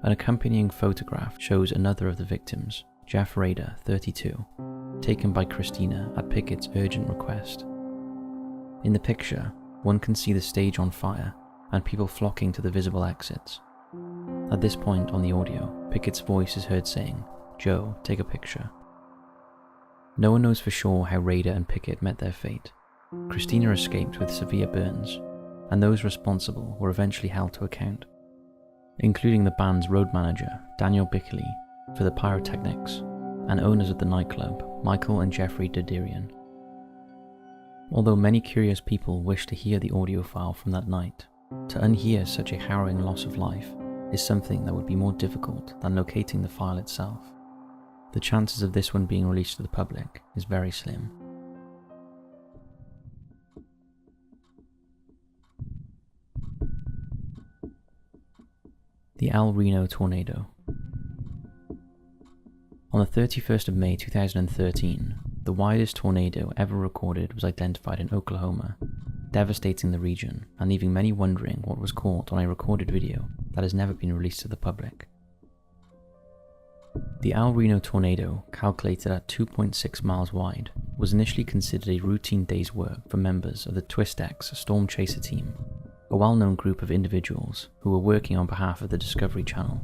An accompanying photograph shows another of the victims, Jeff Rader, 32, taken by Christina at Pickett's urgent request. In the picture, one can see the stage on fire and people flocking to the visible exits. At this point on the audio, Pickett's voice is heard saying, "Joe, take a picture." No one knows for sure how Rader and Pickett met their fate. Christina escaped with severe burns, and those responsible were eventually held to account, including the band's road manager, Daniel Bickley, for the pyrotechnics, and owners of the nightclub, Michael and Jeffrey Derderian. Although many curious people wish to hear the audio file from that night, to unhear such a harrowing loss of life is something that would be more difficult than locating the file itself. The chances of this one being released to the public is very slim. The El Reno tornado. On the 31st of May 2013, the widest tornado ever recorded was identified in Oklahoma, devastating the region and leaving many wondering what was caught on a recorded video that has never been released to the public. The El Reno tornado, calculated at 2.6 miles wide, was initially considered a routine day's work for members of the Twist-X Storm Chaser team, a well-known group of individuals who were working on behalf of the Discovery Channel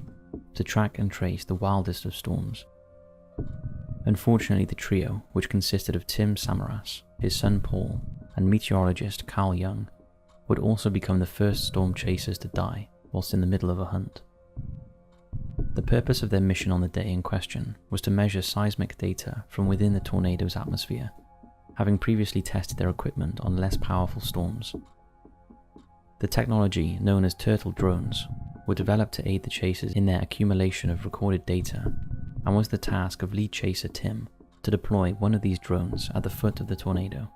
to track and trace the wildest of storms. Unfortunately, the trio, which consisted of Tim Samaras, his son Paul, and meteorologist Carl Young, would also become the first storm chasers to die whilst in the middle of a hunt. The purpose of their mission on the day in question was to measure seismic data from within the tornado's atmosphere, having previously tested their equipment on less powerful storms. The technology, known as turtle drones, were developed to aid the chasers in their accumulation of recorded data, and was the task of lead chaser Tim to deploy one of these drones at the foot of the tornado.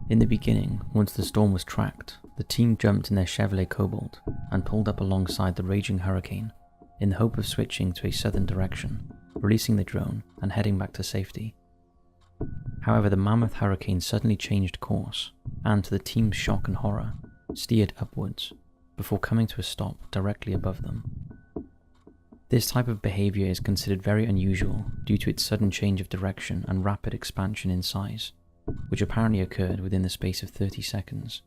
In the beginning, once the storm was tracked, the team jumped in their Chevrolet Cobalt and pulled up alongside the raging hurricane in the hope of switching to a southern direction, releasing the drone and heading back to safety. However, the mammoth hurricane suddenly changed course and, to the team's shock and horror, steered upwards before coming to a stop directly above them. This type of behaviour is considered very unusual due to its sudden change of direction and rapid expansion in size, which apparently occurred within the space of 30 seconds,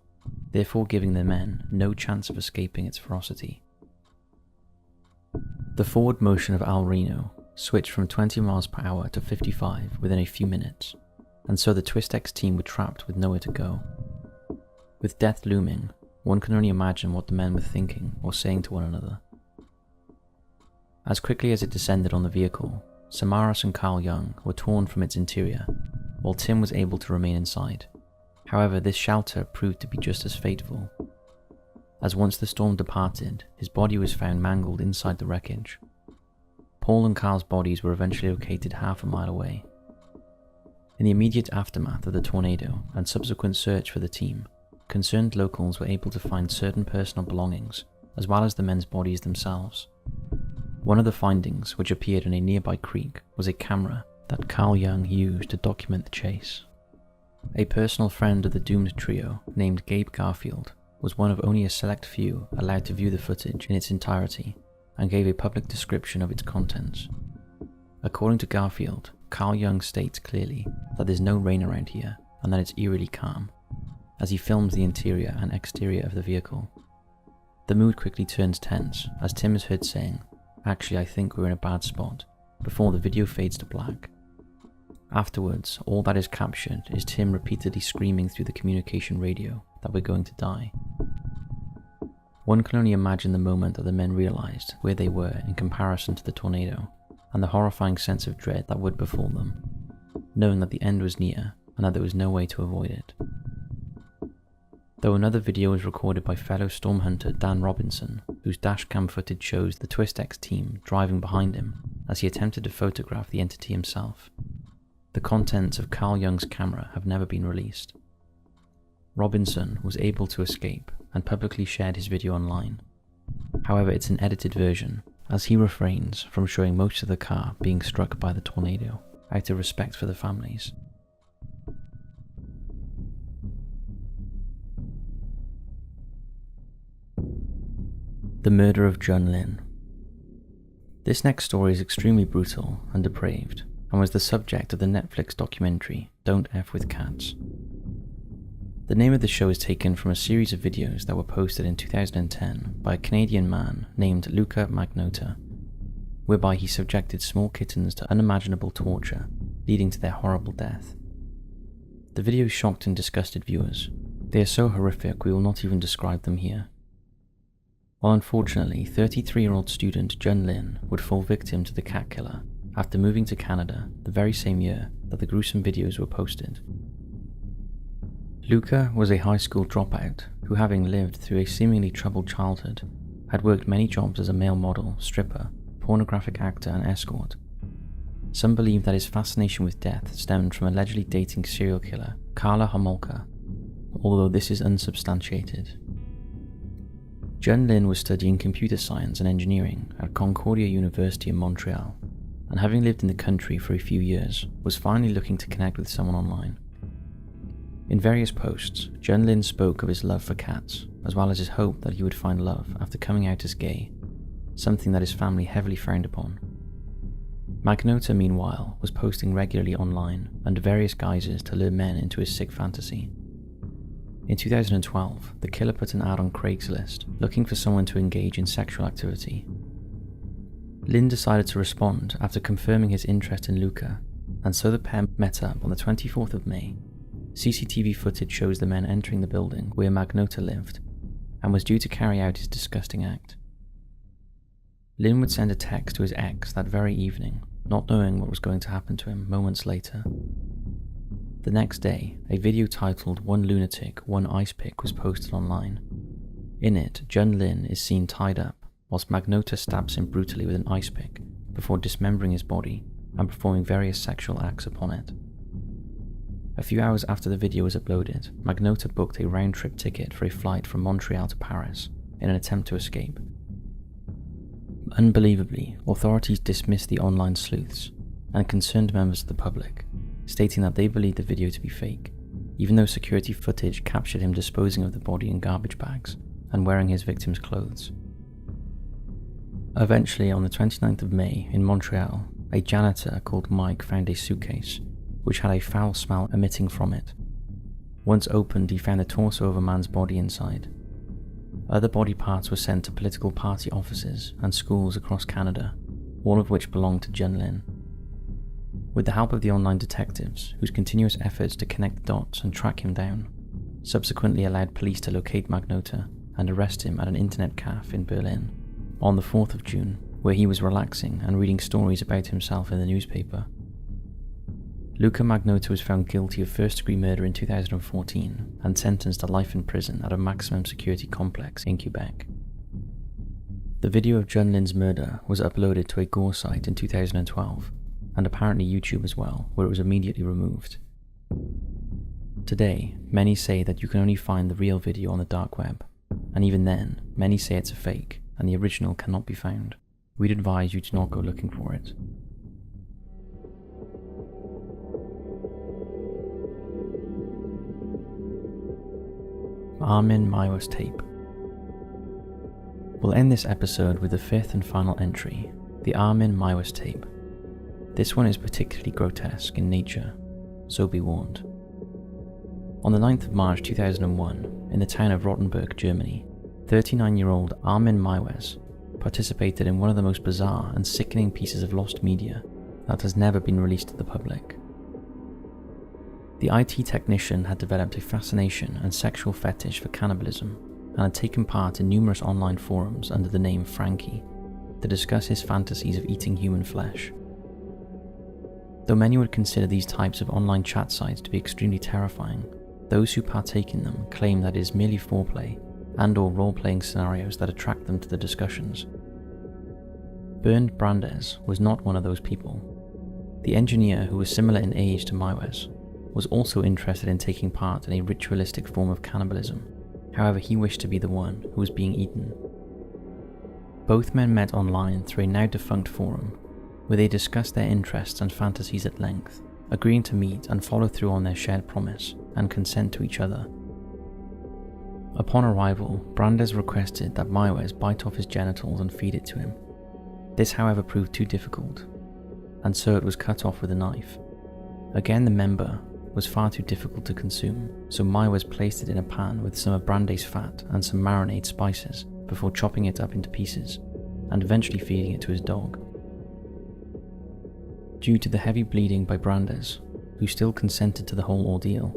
therefore giving the men no chance of escaping its ferocity. The forward motion of Al Reno switched from 20 miles per hour to 55 within a few minutes, and so the TwistX team were trapped with nowhere to go. With death looming, one can only imagine what the men were thinking or saying to one another. As quickly as it descended on the vehicle, Samaras and Carl Jung were torn from its interior, while Tim was able to remain inside. However, this shelter proved to be just as fateful, as once the storm departed, his body was found mangled inside the wreckage. Paul and Carl's bodies were eventually located half a mile away. In the immediate aftermath of the tornado and subsequent search for the team, concerned locals were able to find certain personal belongings, as well as the men's bodies themselves. One of the findings, which appeared in a nearby creek, was a camera that Carl Jung used to document the chase. A personal friend of the doomed trio, named Gabe Garfield, was one of only a select few allowed to view the footage in its entirety, and gave a public description of its contents. According to Garfield, Carl Jung states clearly that there's no rain around here and that it's eerily calm, as he films the interior and exterior of the vehicle. The mood quickly turns tense as Tim is heard saying, "Actually, I think we're in a bad spot," before the video fades to black. Afterwards, all that is captured is Tim repeatedly screaming through the communication radio that we're going to die. One can only imagine the moment that the men realized where they were in comparison to the tornado, and the horrifying sense of dread that would befall them, knowing that the end was near and that there was no way to avoid it. Though another video was recorded by fellow storm hunter Dan Robinson, whose dashcam footage shows the TwistX team driving behind him as he attempted to photograph the entity himself. The contents of Carl Jung's camera have never been released. Robinson was able to escape and publicly shared his video online. However, it's an edited version, as he refrains from showing most of the car being struck by the tornado, out of respect for the families. The murder of Jun Lin. This next story is extremely brutal and depraved, and was the subject of the Netflix documentary Don't F With Cats. The name of the show is taken from a series of videos that were posted in 2010 by a Canadian man named Uka Man, whereby he subjected small kittens to unimaginable torture, leading to their horrible death. The videos shocked and disgusted viewers. They are so horrific we will not even describe them here. While unfortunately, 33-year-old student Jun Lin would fall victim to the cat killer after moving to Canada the very same year that the gruesome videos were posted. Luca was a high school dropout who, having lived through a seemingly troubled childhood, had worked many jobs as a male model, stripper, pornographic actor and escort. Some believe that his fascination with death stemmed from allegedly dating serial killer Karla Homolka, although this is unsubstantiated. Jun Lin was studying computer science and engineering at Concordia University in Montreal, and having lived in the country for a few years, was finally looking to connect with someone online. In various posts, Jun Lin spoke of his love for cats, as well as his hope that he would find love after coming out as gay, something that his family heavily frowned upon. Magnota, meanwhile, was posting regularly online under various guises to lure men into his sick fantasy. In 2012, the killer put an ad on Craigslist looking for someone to engage in sexual activity. Lin decided to respond after confirming his interest in Luca, and so the pair met up on the 24th of May. CCTV footage shows the men entering the building where Magnota lived, and was due to carry out his disgusting act. Lin would send a text to his ex that very evening, not knowing what was going to happen to him moments later. The next day, a video titled "One Lunatic, One Ice Pick" was posted online. In it, Jun Lin is seen tied up, whilst Magnota stabs him brutally with an ice pick before dismembering his body and performing various sexual acts upon it. A few hours after the video was uploaded, Magnota booked a round-trip ticket for a flight from Montreal to Paris in an attempt to escape. Unbelievably, authorities dismissed the online sleuths and concerned members of the public, stating that they believed the video to be fake, even though security footage captured him disposing of the body in garbage bags and wearing his victim's clothes. Eventually, on the 29th of May in Montreal, a janitor called Mike found a suitcase which had a foul smell emitting from it. Once opened, he found the torso of a man's body inside. Other body parts were sent to political party offices and schools across Canada, all of which belonged to Jun Lin. With the help of the online detectives, whose continuous efforts to connect the dots and track him down, subsequently allowed police to locate Magnota and arrest him at an internet cafe in Berlin on the 4th of June, where he was relaxing and reading stories about himself in the newspaper. Uka Magnota was found guilty of first-degree murder in 2014 and sentenced to life in prison at a maximum security complex in Quebec. The video of Jun Lin's murder was uploaded to a gore site in 2012, and apparently YouTube as well, where it was immediately removed. Today, many say that you can only find the real video on the dark web, and even then, many say it's a fake and the original cannot be found. We'd advise you to not go looking for it. Armin Maiwa's tape. We'll end this episode with the fifth and final entry, the Armin Maiwa's tape. This one is particularly grotesque in nature, so be warned. On the 9th of March 2001, in the town of Rottenburg, Germany, 39-year-old Armin Maiwa participated in one of the most bizarre and sickening pieces of lost media that has never been released to the public. The IT technician had developed a fascination and sexual fetish for cannibalism and had taken part in numerous online forums under the name Frankie to discuss his fantasies of eating human flesh. Though many would consider these types of online chat sites to be extremely terrifying, those who partake in them claim that it is merely foreplay and/or role-playing scenarios that attract them to the discussions. Bernd Brandes was not one of those people. The engineer, who was similar in age to Maiwa's, was also interested in taking part in a ritualistic form of cannibalism. However, he wished to be the one who was being eaten. Both men met online through a now-defunct forum, where they discussed their interests and fantasies at length, agreeing to meet and follow through on their shared promise and consent to each other. Upon arrival, Brandes requested that Maiwa bite off his genitals and feed it to him. This, however, proved too difficult, and so it was cut off with a knife. Again, the member was far too difficult to consume, so Maiwa placed it in a pan with some of Brandes' fat and some marinade spices before chopping it up into pieces, and eventually feeding it to his dog. Due to the heavy bleeding by Brandes, who still consented to the whole ordeal,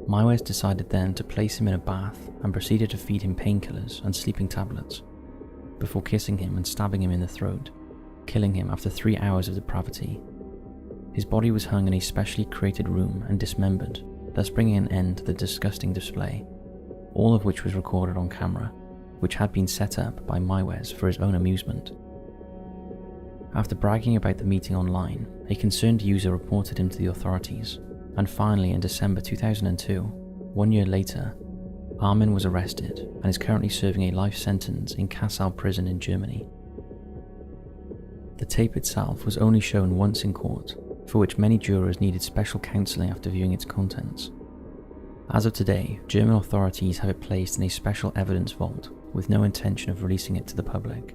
Maiwa decided then to place him in a bath and proceeded to feed him painkillers and sleeping tablets, before kissing him and stabbing him in the throat, killing him after 3 hours of depravity. His body was hung in a specially created room and dismembered, thus bringing an end to the disgusting display, all of which was recorded on camera, which had been set up by Maiwa for his own amusement. After bragging about the meeting online, a concerned user reported him to the authorities, and finally in December 2002, 1 year later, Armin was arrested and is currently serving a life sentence in Kassel prison in Germany. The tape itself was only shown once in court, for which many jurors needed special counselling after viewing its contents. As of today, German authorities have it placed in a special evidence vault with no intention of releasing it to the public.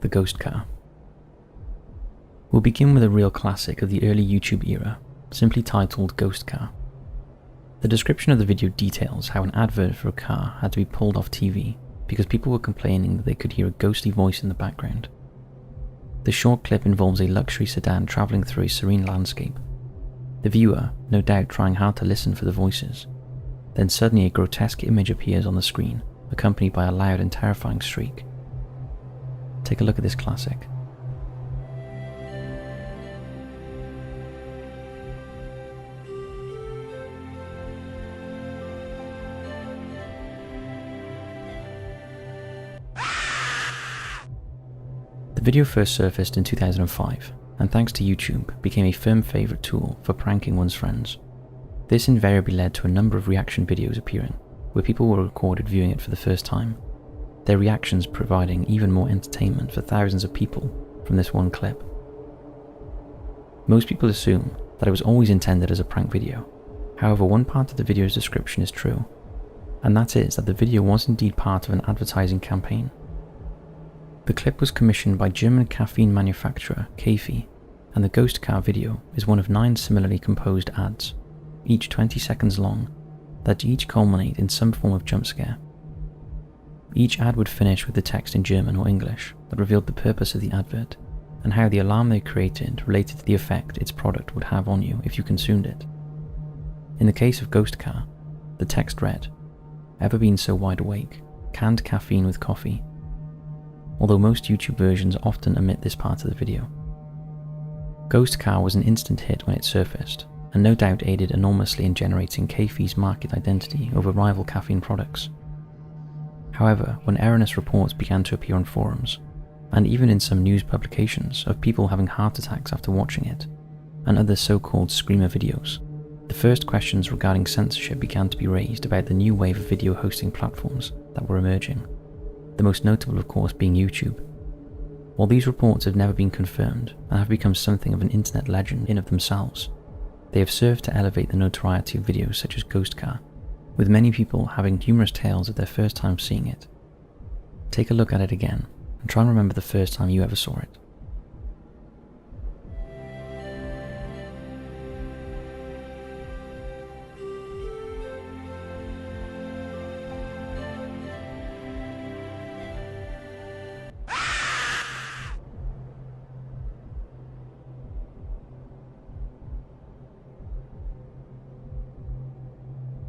The Ghost Car. We'll begin with a real classic of the early YouTube era, simply titled Ghost Car. The description of the video details how an advert for a car had to be pulled off TV because people were complaining that they could hear a ghostly voice in the background. The short clip involves a luxury sedan travelling through a serene landscape. The viewer, no doubt trying hard to listen for the voices. Then suddenly a grotesque image appears on the screen, accompanied by a loud and terrifying shriek. Take a look at this classic. The video first surfaced in 2005, and thanks to YouTube, became a firm favourite tool for pranking one's friends. This invariably led to a number of reaction videos appearing, where people were recorded viewing it for the first time, their reactions providing even more entertainment for thousands of people from this one clip. Most people assume that it was always intended as a prank video, However, one part of the video's description is true, and that is that the video was indeed part of an advertising campaign. The clip was commissioned by German caffeine manufacturer Kaffee, and the ghost car video is one of 9 similarly composed ads, each 20 seconds long, that each culminate in some form of jump scare. Each ad would finish with the text in German or English that revealed the purpose of the advert, and how the alarm they created related to the effect its product would have on you if you consumed it. In the case of Ghost Car, the text read, "Ever been so wide awake? Canned caffeine with coffee." Although most YouTube versions often omit this part of the video. Ghost Car was an instant hit when it surfaced, and no doubt aided enormously in generating Kaffee's market identity over rival caffeine products. However, when erroneous reports began to appear on forums, and even in some news publications of people having heart attacks after watching it, and other so-called screamer videos, the first questions regarding censorship began to be raised about the new wave of video hosting platforms that were emerging, the most notable of course being YouTube. While these reports have never been confirmed and have become something of an internet legend in of themselves, they have served to elevate the notoriety of videos such as Ghost Car, with many people having humorous tales of their first time seeing it. Take a look at it again, and try and remember the first time you ever saw it.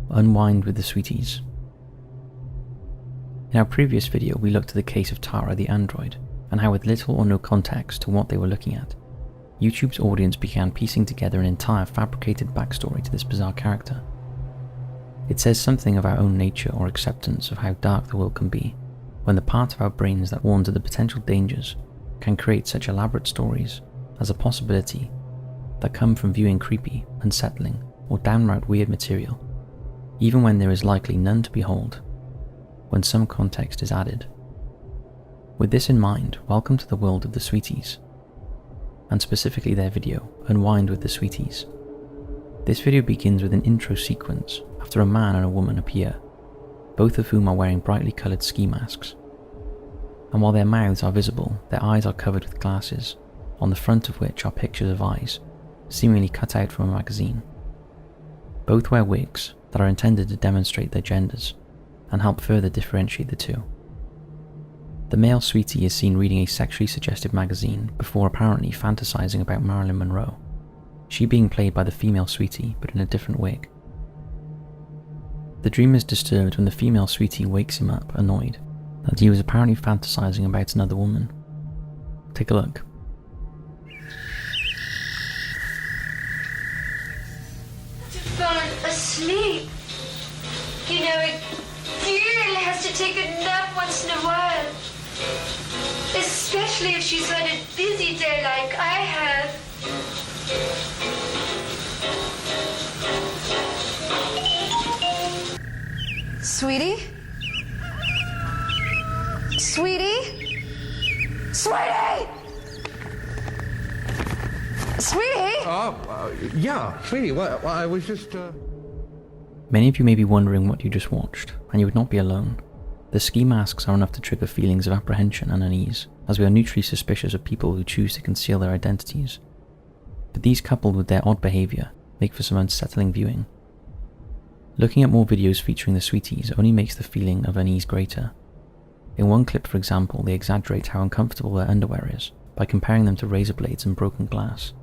Unwind with the sweeties. In our previous video we looked at the case of Tara the android, and how with little or no context to what they were looking at, YouTube's audience began piecing together an entire fabricated backstory to this bizarre character. It says something of our own nature or acceptance of how dark the world can be, when the part of our brains that warns of the potential dangers can create such elaborate stories as a possibility that come from viewing creepy, unsettling, or downright weird material, even when there is likely none to behold, when some context is added. With this in mind, welcome to the world of the Sweeties, and specifically their video, Unwind with the Sweeties. This video begins with an intro sequence after a man and a woman appear, both of whom are wearing brightly coloured ski masks. And while their mouths are visible, their eyes are covered with glasses, on the front of which are pictures of eyes, seemingly cut out from a magazine. Both wear wigs that are intended to demonstrate their genders and help further differentiate the two. The male sweetie is seen reading a sexually suggestive magazine before apparently fantasizing about Marilyn Monroe, she being played by the female sweetie but in a different wig. The dream is disturbed when the female sweetie wakes him up annoyed that he was apparently fantasizing about another woman. Take a look. Fallen asleep. You know, a girl has to take a nap once in a while. Especially if she's had a busy day like I have. Sweetie? Sweetie? Sweetie! Sweetie? Yeah, sweetie, well, I was just, Many of you may be wondering what you just watched, and you would not be alone. The ski masks are enough to trigger feelings of apprehension and unease, as we are neutrally suspicious of people who choose to conceal their identities. But these, coupled with their odd behaviour, make for some unsettling viewing. Looking at more videos featuring the sweeties only makes the feeling of unease greater. In one clip, for example, they exaggerate how uncomfortable their underwear is by comparing them to razor blades and broken glass.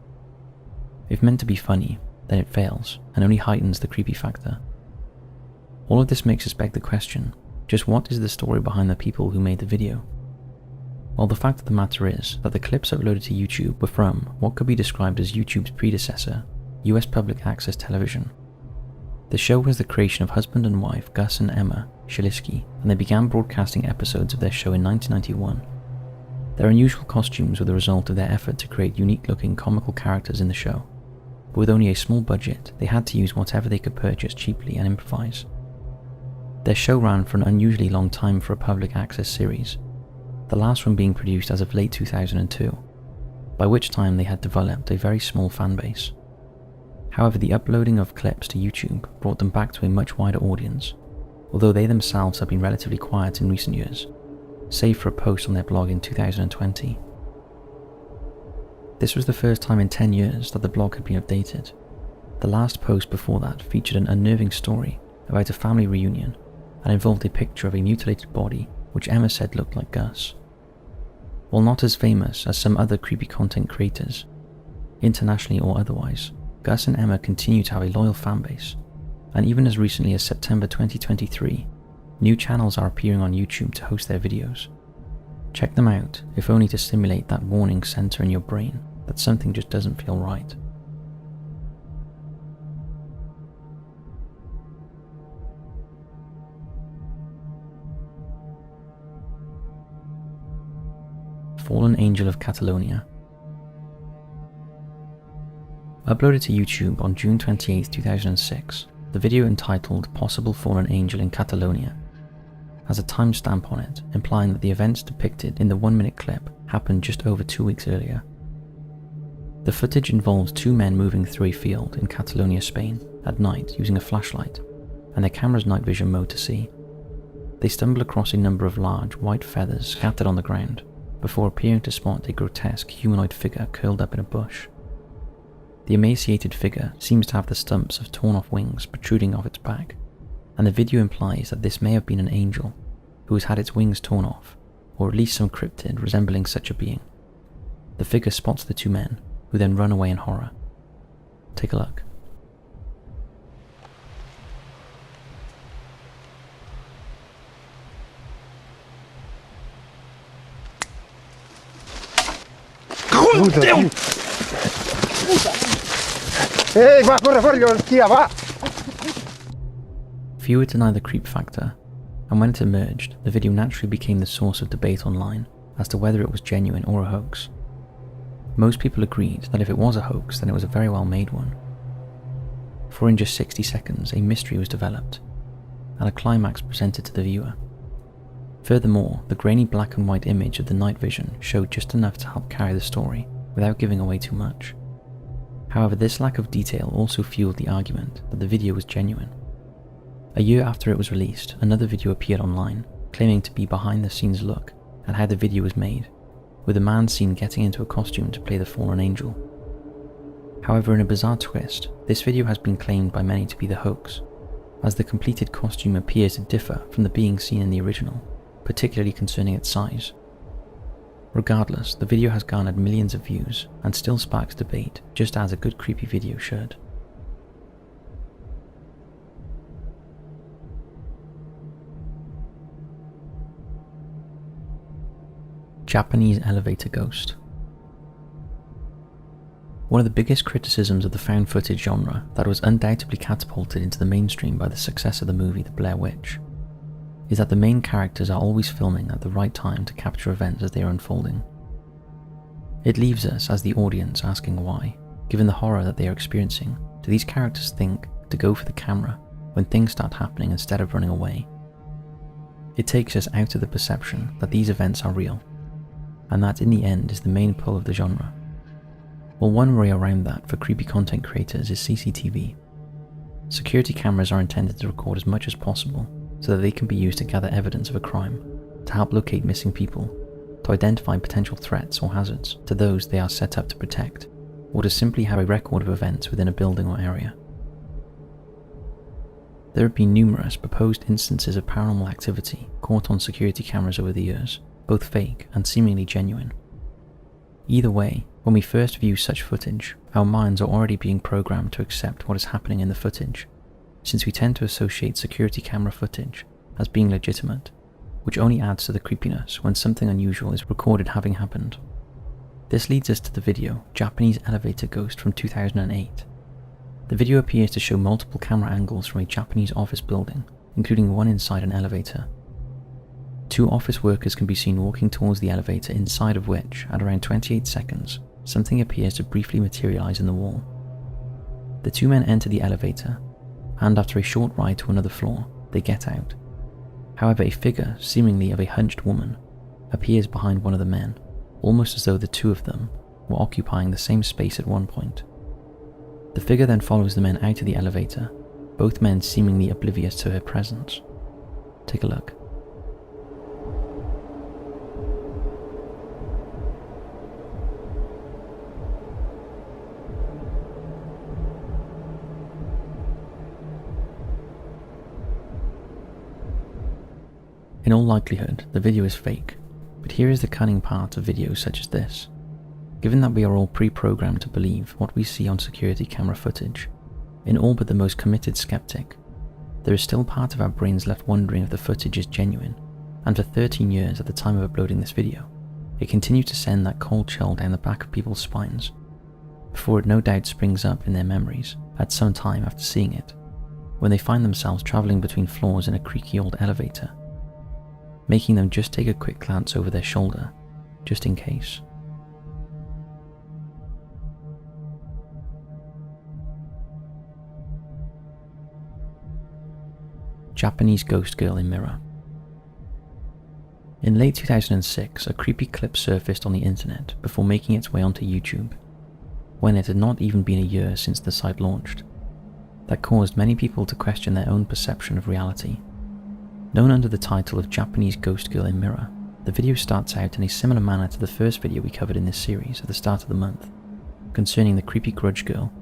If meant to be funny, then it fails and only heightens the creepy factor. All of this makes us beg the question, just what is the story behind the people who made the video? Well, the fact of the matter is that the clips uploaded to YouTube were from what could be described as YouTube's predecessor, US public access television. The show was the creation of husband and wife Gus and Emma Shalisky, and they began broadcasting episodes of their show in 1991. Their unusual costumes were the result of their effort to create unique-looking comical characters in the show, but with only a small budget, they had to use whatever they could purchase cheaply and improvise. Their show ran for an unusually long time for a public access series, the last one being produced as of late 2002, by which time they had developed a very small fan base. However, the uploading of clips to YouTube brought them back to a much wider audience, although they themselves have been relatively quiet in recent years, save for a post on their blog in 2020. This was the first time in 10 years that the blog had been updated. The last post before that featured an unnerving story about a family reunion and involved a picture of a mutilated body which Emma said looked like Gus. While not as famous as some other creepy content creators, internationally or otherwise, Gus and Emma continue to have a loyal fanbase, and even as recently as September 2023, new channels are appearing on YouTube to host their videos. Check them out, if only to stimulate that warning center in your brain that something just doesn't feel right. Fallen Angel of Catalonia. Uploaded to YouTube on June 28, 2006, the video entitled Possible Fallen Angel in Catalonia has a timestamp on it, implying that the events depicted in the 1-minute clip happened just over 2 weeks earlier. The footage involves two men moving through a field in Catalonia, Spain, at night using a flashlight and their camera's night vision mode to see. They stumble across a number of large white feathers scattered on the ground before appearing to spot a grotesque humanoid figure curled up in a bush. The emaciated figure seems to have the stumps of torn off wings protruding off its back, and the video implies that this may have been an angel who has had its wings torn off, or at least some cryptid resembling such a being. The figure spots the two men, who then run away in horror. Take a look. Few would deny the creep factor, and when it emerged, the video naturally became the source of debate online as to whether it was genuine or a hoax. Most people agreed that if it was a hoax, then it was a very well made one. For in just 60 seconds, a mystery was developed, and a climax presented to the viewer. Furthermore, the grainy black and white image of the night vision showed just enough to help carry the story without giving away too much. However, this lack of detail also fueled the argument that the video was genuine. A year after it was released, another video appeared online, claiming to be behind the scenes look at how the video was made, with a man seen getting into a costume to play the fallen angel. However, in a bizarre twist, this video has been claimed by many to be the hoax, as the completed costume appears to differ from the being seen in the original, particularly concerning its size. Regardless, the video has garnered millions of views and still sparks debate, just as a good creepy video should. Japanese elevator ghost. One of the biggest criticisms of the found footage genre that was undoubtedly catapulted into the mainstream by the success of the movie The Blair Witch is that the main characters are always filming at the right time to capture events as they are unfolding. It leaves us as the audience asking why, given the horror that they are experiencing, do these characters think to go for the camera when things start happening instead of running away? It takes us out of the perception that these events are real, and that in the end is the main pull of the genre. Well, one way around that for creepy content creators is CCTV. Security cameras are intended to record as much as possible so that they can be used to gather evidence of a crime, to help locate missing people, to identify potential threats or hazards to those they are set up to protect, or to simply have a record of events within a building or area. There have been numerous proposed instances of paranormal activity caught on security cameras over the years, both fake and seemingly genuine. Either way, when we first view such footage, our minds are already being programmed to accept what is happening in the footage, since we tend to associate security camera footage as being legitimate, which only adds to the creepiness when something unusual is recorded having happened. This leads us to the video Japanese Elevator Ghost from 2008. The video appears to show multiple camera angles from a Japanese office building, including one inside an elevator. Two office workers can be seen walking towards the elevator, inside of which, at around 28 seconds, something appears to briefly materialize in the wall. The two men enter the elevator, and after a short ride to another floor, they get out. However, a figure, seemingly of a hunched woman, appears behind one of the men, almost as though the two of them were occupying the same space at one point. The figure then follows the men out of the elevator, both men seemingly oblivious to her presence. Take a look. In all likelihood, the video is fake, but here is the cunning part of videos such as this. Given that we are all pre-programmed to believe what we see on security camera footage, in all but the most committed skeptic, there is still part of our brains left wondering if the footage is genuine, and for 13 years at the time of uploading this video, it continued to send that cold chill down the back of people's spines, before it no doubt springs up in their memories at some time after seeing it, when they find themselves travelling between floors in a creaky old elevator, making them just take a quick glance over their shoulder, just in case. Japanese ghost girl in mirror. In late 2006, a creepy clip surfaced on the internet before making its way onto YouTube, when it had not even been a year since the site launched, that caused many people to question their own perception of reality. Known under the title of Japanese Ghost Girl in Mirror, the video starts out in a similar manner to the first video we covered in this series at the start of the month, concerning the creepy grudge girl,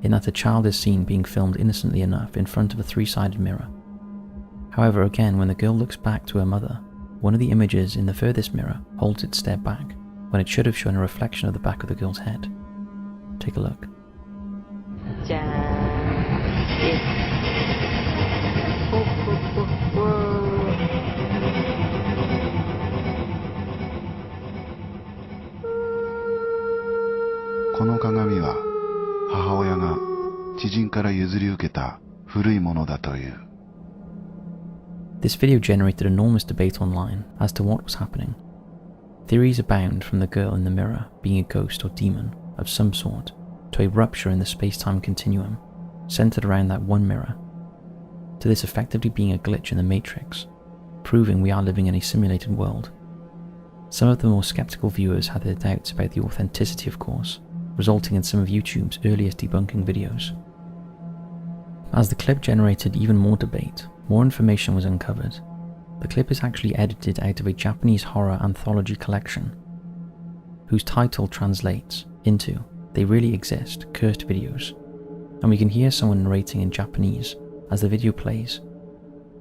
in that a child is seen being filmed innocently enough in front of a three-sided mirror. However, again, when the girl looks back to her mother, one of the images in the furthest mirror holds its stare back, when it should have shown a reflection of the back of the girl's head. Take a look. この鏡は母親が知人から譲り受けた古いものだという。 This video generated enormous debate online as to what was happening. Theories abound from the girl in the mirror being a ghost or demon of some sort to a rupture in the space-time continuum centered around that one mirror, to this effectively being a glitch in the Matrix, proving we are living in a simulated world. Some of the more skeptical viewers had their doubts about the authenticity, of course, resulting in some of YouTube's earliest debunking videos. As the clip generated even more debate, more information was uncovered. The clip is actually edited out of a Japanese horror anthology collection, whose title translates into "They Really Exist, Cursed Videos," and we can hear someone narrating in Japanese as the video plays.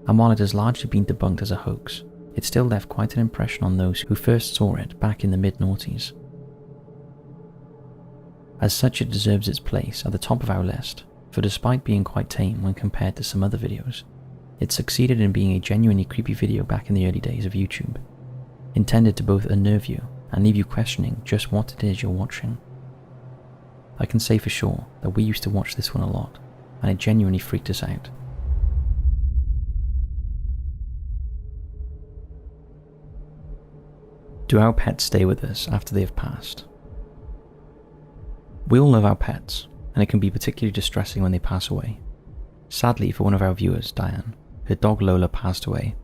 And while it has largely been debunked as a hoax, it still left quite an impression on those who first saw it back in the mid-noughties. As such, it deserves its place at the top of our list, for despite being quite tame when compared to some other videos, it succeeded in being a genuinely creepy video back in the early days of YouTube, intended to both unnerve you and leave you questioning just what it is you're watching. I can say for sure that we used to watch this one a lot, and it genuinely freaked us out. Do our pets stay with us after they have passed? We all love our pets, and it can be particularly distressing when they pass away. Sadly for one of our viewers, Diane, her dog Lola passed away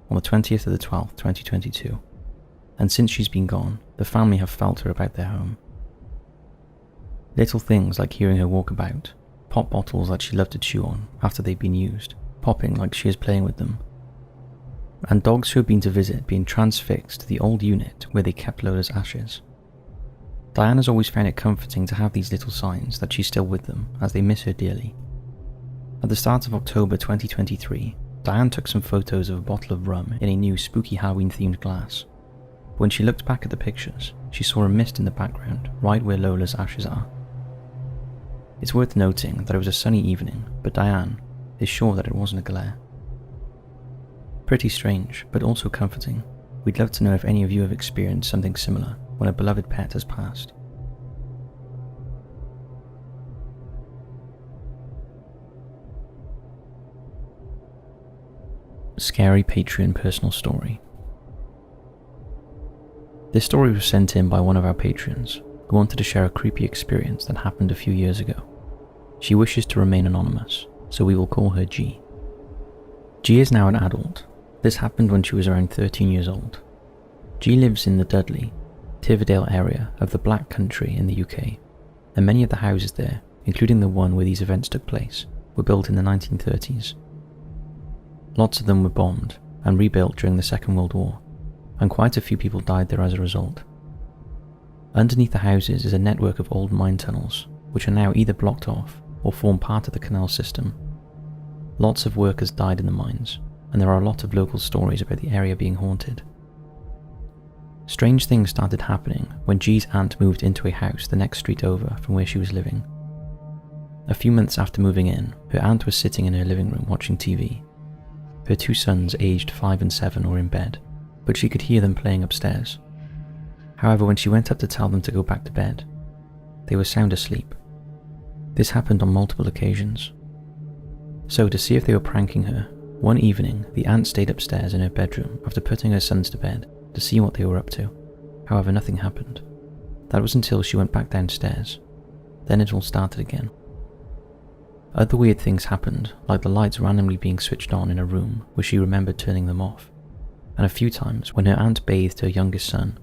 on the 20th of the 12th, 2022, and since she's been gone, the family have felt her about their home. Little things like hearing her walk about, pop bottles that she loved to chew on after they'd been used, popping like she is playing with them, and dogs who have been to visit being transfixed to the old unit where they kept Lola's ashes. Diane has always found it comforting to have these little signs that she's still with them as they miss her dearly. At the start of October 2023, Diane took some photos of a bottle of rum in a new spooky Halloween themed glass. When she looked back at the pictures, she saw a mist in the background right where Lola's ashes are. It's worth noting that it was a sunny evening, but Diane is sure that it wasn't a glare. Pretty strange, but also comforting. We'd love to know if any of you have experienced something similar when a beloved pet has passed. Scary Patreon personal story. This story was sent in by one of our patrons who wanted to share a creepy experience that happened a few years ago. She wishes to remain anonymous, so we will call her G. G is now an adult. This happened when she was around 13 years old. G lives in the Dudley, Tividale area of the Black Country in the UK, and many of the houses there including the one where these events took place, were built in the 1930s. Lots of them were bombed and rebuilt during the Second World War, and quite a few people died there as a result. Underneath the houses is a network of old mine tunnels, which are now either blocked off or form part of the canal system. Lots of workers died in the mines, and there are a lot of local stories about the area being haunted. Strange things started happening when G's aunt moved into a house the next street over from where she was living. A few months after moving in, her aunt was sitting in her living room watching TV. Her 2 sons, aged 5 and 7, were in bed, but she could hear them playing upstairs. However, when she went up to tell them to go back to bed, they were sound asleep. This happened on multiple occasions. So, to see if they were pranking her, one evening the aunt stayed upstairs in her bedroom after putting her sons to bed to see what they were up to. However, nothing happened. That was until she went back downstairs. Then it all started again. Other weird things happened, like the lights randomly being switched on in a room where she remembered turning them off, and a few times when her aunt bathed her youngest son.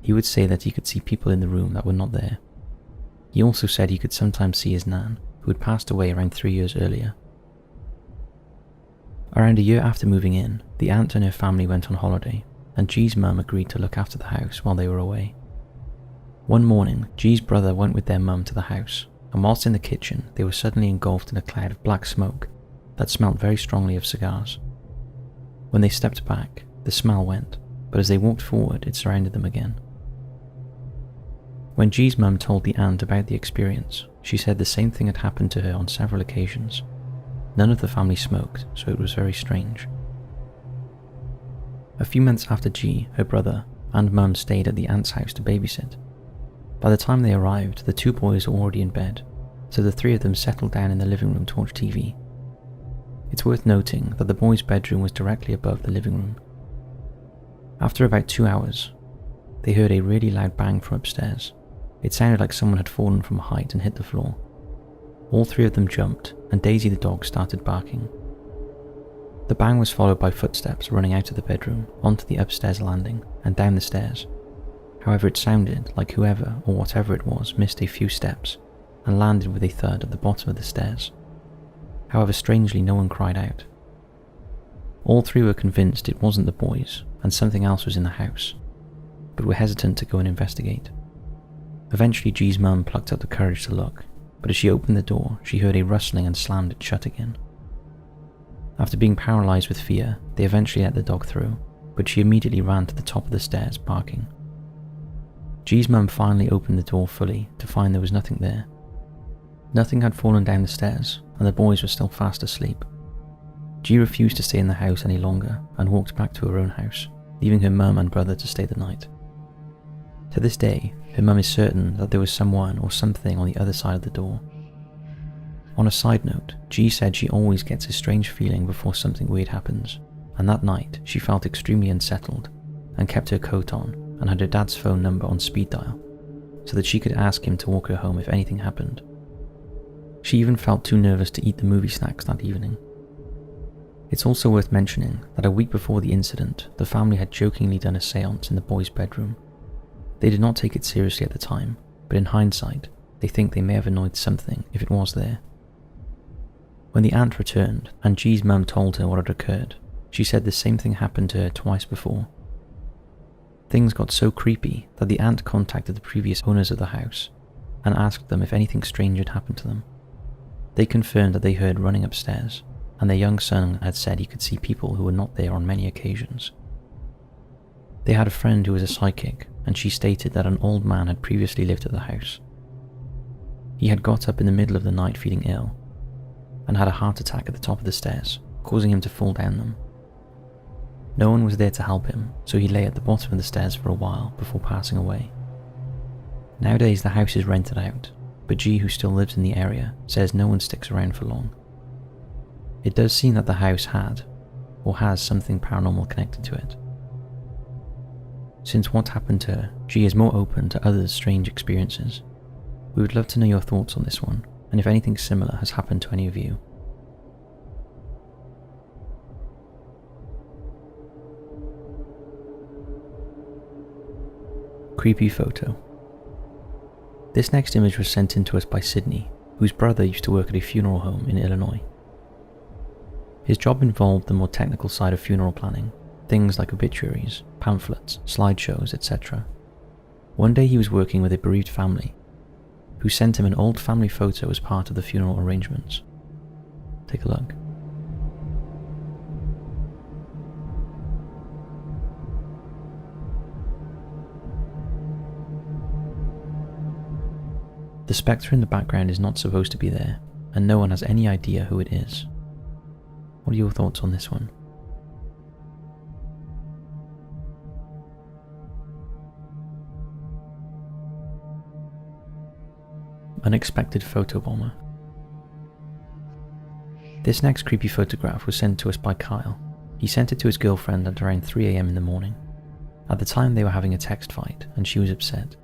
He would say that he could see people in the room that were not there. He also said he could sometimes see his nan, who had passed away around 3 years earlier. Around a year after moving in, the aunt and her family went on holiday, and G's mum agreed to look after the house while they were away. One morning, G's brother went with their mum to the house, and whilst in the kitchen, they were suddenly engulfed in a cloud of black smoke that smelled very strongly of cigars. When they stepped back, the smell went, but as they walked forward, it surrounded them again. When G's mum told the aunt about the experience, she said the same thing had happened to her on several occasions. None of the family smoked, so it was very strange. A few months after G, her brother, and mum stayed at the aunt's house to babysit. By the time they arrived, the 2 boys were already in bed, so the 3 of them settled down in the living room to watch TV. It's worth noting that the boys' bedroom was directly above the living room. After about 2 hours, they heard a really loud bang from upstairs. It sounded like someone had fallen from a height and hit the floor. All 3 of them jumped, and Daisy the dog started barking. The bang was followed by footsteps running out of the bedroom, onto the upstairs landing, and down the stairs. However, it sounded like whoever or whatever it was missed a few steps, and landed with a thud at the bottom of the stairs. However, strangely, no one cried out. All 3 were convinced it wasn't the boys, and something else was in the house, but were hesitant to go and investigate. Eventually, G's mum plucked up the courage to look, but as she opened the door, she heard a rustling and slammed it shut again. After being paralysed with fear, they eventually let the dog through, but she immediately ran to the top of the stairs, barking. G's mum finally opened the door fully to find there was nothing there. Nothing had fallen down the stairs, and the boys were still fast asleep. G refused to stay in the house any longer and walked back to her own house, leaving her mum and brother to stay the night. To this day, her mum is certain that there was someone or something on the other side of the door. On a side note, G said she always gets a strange feeling before something weird happens, and that night she felt extremely unsettled and kept her coat on and had her dad's phone number on speed dial so that she could ask him to walk her home if anything happened. She even felt too nervous to eat the movie snacks that evening. It's also worth mentioning that a week before the incident, the family had jokingly done a séance in the boys' bedroom. They did not take it seriously at the time, but in hindsight, they think they may have annoyed something if it was there. When the aunt returned and G's mum told her what had occurred, she said the same thing happened to her twice before. Things got so creepy that the aunt contacted the previous owners of the house and asked them if anything strange had happened to them. They confirmed that they heard running upstairs, and their young son had said he could see people who were not there on many occasions. They had a friend who was a psychic, and she stated that an old man had previously lived at the house. He had got up in the middle of the night feeling ill, and had a heart attack at the top of the stairs, causing him to fall down them. No one was there to help him, so he lay at the bottom of the stairs for a while before passing away. Nowadays the house is rented out, but G, who still lives in the area, says no one sticks around for long. It does seem that the house had, or has, something paranormal connected to it. Since what happened to her, G is more open to others' strange experiences. We would love to know your thoughts on this one, and if anything similar has happened to any of you. Creepy photo. This next image was sent in to us by Sydney, whose brother used to work at a funeral home in Illinois. His job involved the more technical side of funeral planning, things like obituaries, pamphlets, slideshows, etc. One day he was working with a bereaved family, who sent him an old family photo as part of the funeral arrangements. Take a look. The spectre in the background is not supposed to be there, and no one has any idea who it is. What are your thoughts on this one? Unexpected photobomber. This next creepy photograph was sent to us by Kyle. He sent it to his girlfriend at around 3 AM in the morning. At the time they were having a text fight, and she was upset.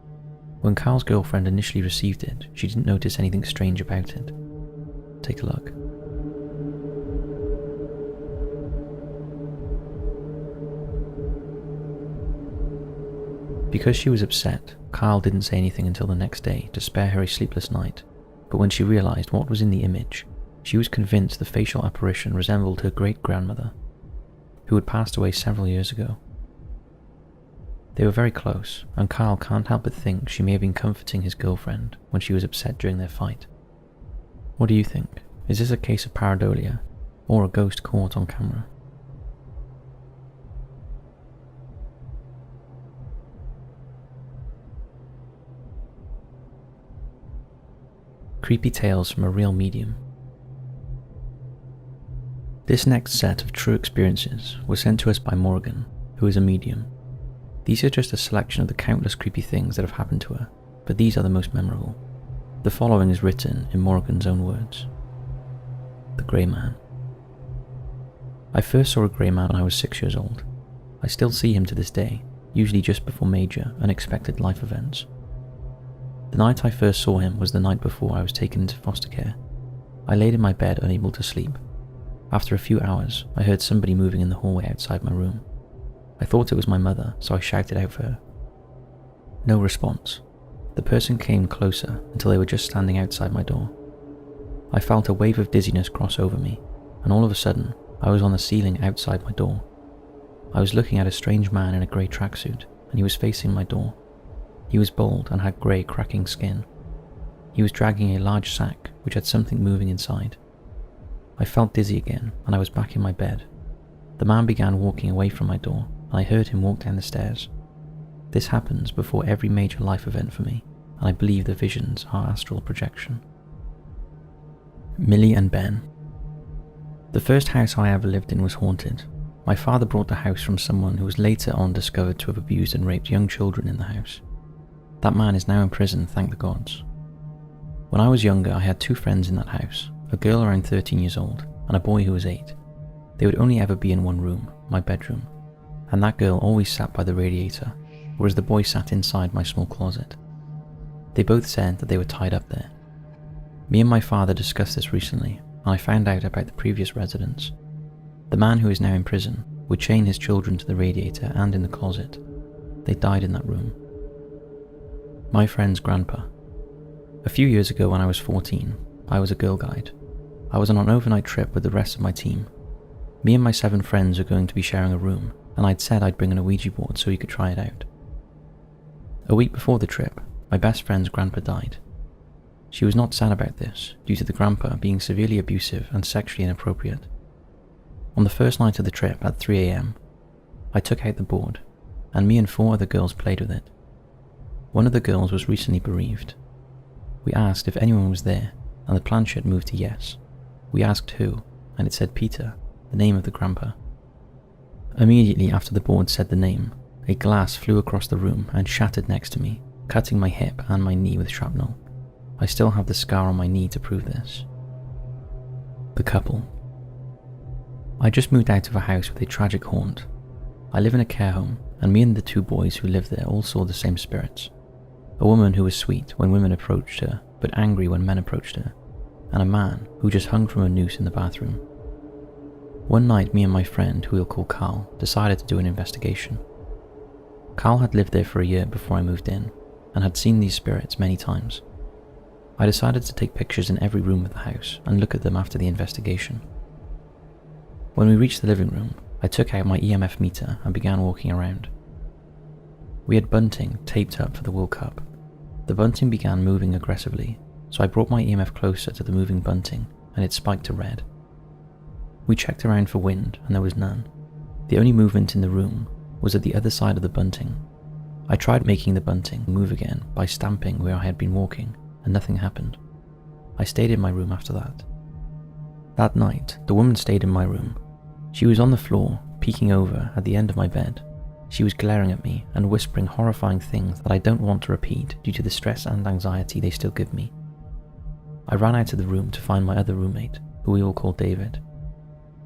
When Kyle's girlfriend initially received it, she didn't notice anything strange about it. Take a look. Because she was upset, Kyle didn't say anything until the next day to spare her a sleepless night, but when she realised what was in the image, she was convinced the facial apparition resembled her great-grandmother, who had passed away several years ago. They were very close, and Kyle can't help but think she may have been comforting his girlfriend when she was upset during their fight. What do you think? Is this a case of pareidolia, or a ghost caught on camera? Creepy tales from a real medium. This next set of true experiences was sent to us by Morgan, who is a medium. These are just a selection of the countless creepy things that have happened to her, but these are the most memorable. The following is written in Morgan's own words. The Grey Man. I first saw a grey man when I was 6 years old. I still see him to this day, usually just before major, unexpected life events. The night I first saw him was the night before I was taken into foster care. I laid in my bed unable to sleep. After a few hours, I heard somebody moving in the hallway outside my room. I thought it was my mother, so I shouted out for her. No response. The person came closer until they were just standing outside my door. I felt a wave of dizziness cross over me, and all of a sudden, I was on the ceiling outside my door. I was looking at a strange man in a grey tracksuit, and he was facing my door. He was bald and had grey, cracking skin. He was dragging a large sack which had something moving inside. I felt dizzy again, and I was back in my bed. The man began walking away from my door, and I heard him walk down the stairs. This happens before every major life event for me, and I believe the visions are astral projection. Millie and Ben. The first house I ever lived in was haunted. My father brought the house from someone who was later on discovered to have abused and raped young children in the house. That man is now in prison, thank the gods. When I was younger, I had 2 friends in that house, a girl around 13 years old, and a boy who was 8. They would only ever be in one room, my bedroom, and that girl always sat by the radiator, whereas the boy sat inside my small closet. They both said that they were tied up there. Me and my father discussed this recently, and I found out about the previous residents. The man who is now in prison would chain his children to the radiator and in the closet. They died in that room. My friend's grandpa. A few years ago when I was 14, I was a girl guide. I was on an overnight trip with the rest of my team. Me and my 7 friends were going to be sharing a room, and I'd said I'd bring an Ouija board so he could try it out. A week before the trip, my best friend's grandpa died. She was not sad about this, due to the grandpa being severely abusive and sexually inappropriate. On the first night of the trip at 3 AM, I took out the board, and me and 4 other girls played with it. One of the girls was recently bereaved. We asked if anyone was there, and the planchette moved to yes. We asked who, and it said Peter, the name of the grandpa. Immediately after the board said the name, a glass flew across the room and shattered next to me, cutting my hip and my knee with shrapnel. I still have the scar on my knee to prove this. The couple. I just moved out of a house with a tragic haunt. I live in a care home, and me and the 2 boys who live there all saw the same spirits. A woman who was sweet when women approached her, but angry when men approached her, and a man who just hung from a noose in the bathroom. One night, me and my friend, who we'll call Carl, decided to do an investigation. Carl had lived there for a year before I moved in, and had seen these spirits many times. I decided to take pictures in every room of the house and look at them after the investigation. When we reached the living room, I took out my EMF meter and began walking around. We had bunting taped up for the World Cup. The bunting began moving aggressively, so I brought my EMF closer to the moving bunting and it spiked to red. We checked around for wind and there was none. The only movement in the room was at the other side of the bunting. I tried making the bunting move again by stamping where I had been walking, and nothing happened. I stayed in my room after that. That night, the woman stayed in my room. She was on the floor, peeking over at the end of my bed. She was glaring at me and whispering horrifying things that I don't want to repeat due to the stress and anxiety they still give me. I ran out of the room to find my other roommate, who we all called David.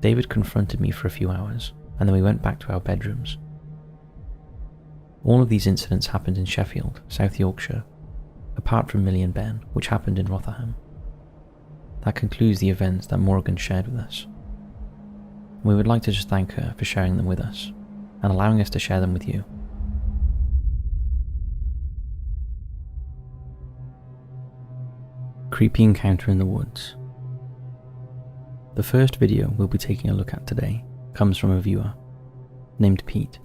David confronted me for a few hours, and then we went back to our bedrooms. All of these incidents happened in Sheffield, South Yorkshire, apart from Millie and Ben, which happened in Rotherham. That concludes the events that Morgan shared with us. We would like to just thank her for sharing them with us, and allowing us to share them with you. Creepy encounter in the woods. The first video we'll be taking a look at today comes from a viewer named Pete,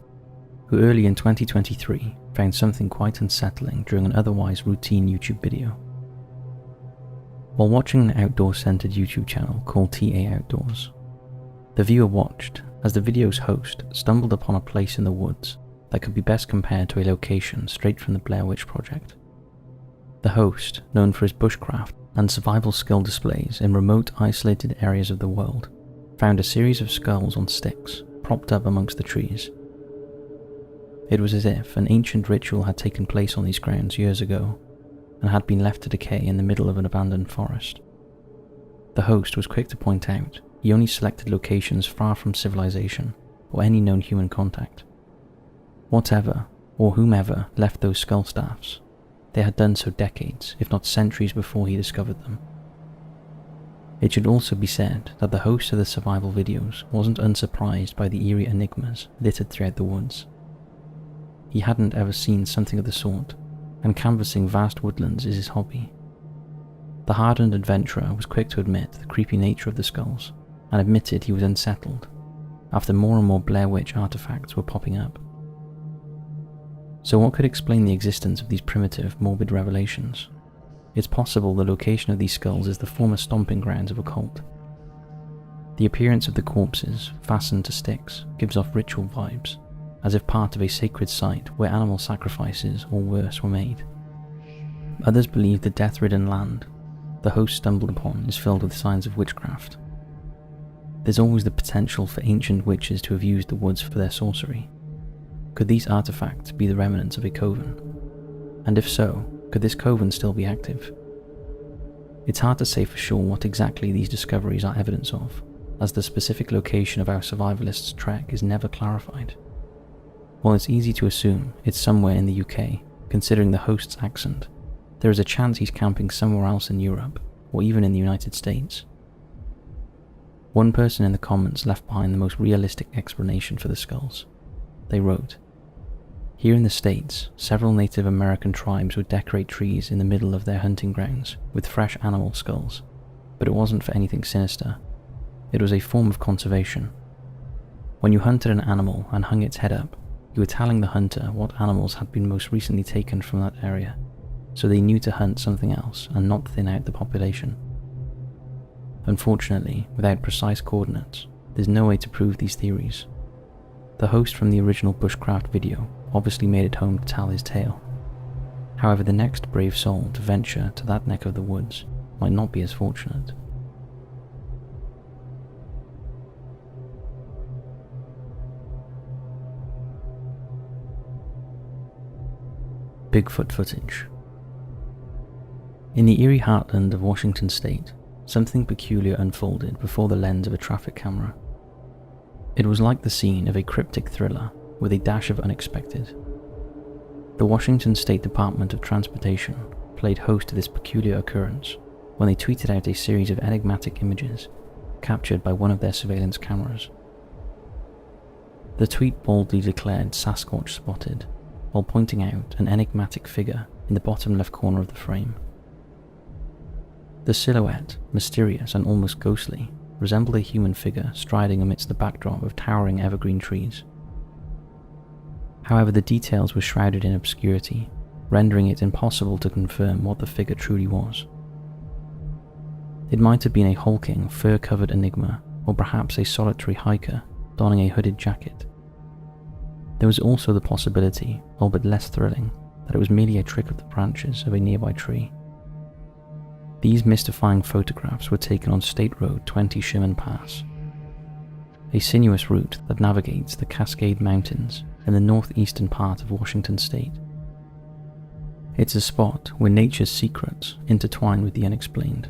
who early in 2023 found something quite unsettling during an otherwise routine YouTube video. While watching an outdoor-centered YouTube channel called TA Outdoors, the viewer watched as the video's host stumbled upon a place in the woods that could be best compared to a location straight from the Blair Witch Project. The host, known for his bushcraft and survival skill displays in remote, isolated areas of the world, found a series of skulls on sticks propped up amongst the trees. It was as if an ancient ritual had taken place on these grounds years ago and had been left to decay in the middle of an abandoned forest. The host was quick to point out he only selected locations far from civilization or any known human contact. Whatever or whomever left those skull staffs, they had done so decades, if not centuries before he discovered them. It should also be said that the host of the survival videos wasn't unsurprised by the eerie enigmas littered throughout the woods. He hadn't ever seen something of the sort, and canvassing vast woodlands is his hobby. The hardened adventurer was quick to admit the creepy nature of the skulls, and admitted he was unsettled after more and more Blair Witch artifacts were popping up. So what could explain the existence of these primitive, morbid revelations? It's possible the location of these skulls is the former stomping grounds of a cult. The appearance of the corpses, fastened to sticks, gives off ritual vibes, as if part of a sacred site where animal sacrifices or worse were made. Others believe the death-ridden land the host stumbled upon is filled with signs of witchcraft. There's always the potential for ancient witches to have used the woods for their sorcery. Could these artifacts be the remnants of a coven? And if so, could this coven still be active? It's hard to say for sure what exactly these discoveries are evidence of, as the specific location of our survivalist's trek is never clarified. While it's easy to assume it's somewhere in the UK, considering the host's accent, there is a chance he's camping somewhere else in Europe, or even in the United States. One person in the comments left behind the most realistic explanation for the skulls. They wrote, "Here in the States, several Native American tribes would decorate trees in the middle of their hunting grounds with fresh animal skulls, but it wasn't for anything sinister. It was a form of conservation. When you hunted an animal and hung its head up, you were telling the hunter what animals had been most recently taken from that area, so they knew to hunt something else and not thin out the population. Unfortunately, without precise coordinates, there's no way to prove these theories. The host from the original bushcraft video obviously made it home to tell his tale. However, the next brave soul to venture to that neck of the woods might not be as fortunate." Bigfoot footage. In the eerie heartland of Washington state, something peculiar unfolded before the lens of a traffic camera. It was like the scene of a cryptic thriller with a dash of unexpected. The Washington State Department of Transportation played host to this peculiar occurrence when they tweeted out a series of enigmatic images captured by one of their surveillance cameras. The tweet boldly declared Sasquatch spotted, while pointing out an enigmatic figure in the bottom left corner of the frame. The silhouette, mysterious and almost ghostly, resembled a human figure striding amidst the backdrop of towering evergreen trees. However, the details were shrouded in obscurity, rendering it impossible to confirm what the figure truly was. It might have been a hulking, fur-covered enigma, or perhaps a solitary hiker donning a hooded jacket. There was also the possibility, albeit less thrilling, that it was merely a trick of the branches of a nearby tree. These mystifying photographs were taken on State Road 20 Sherman Pass, a sinuous route that navigates the Cascade Mountains in the northeastern part of Washington state. It's a spot where nature's secrets intertwine with the unexplained,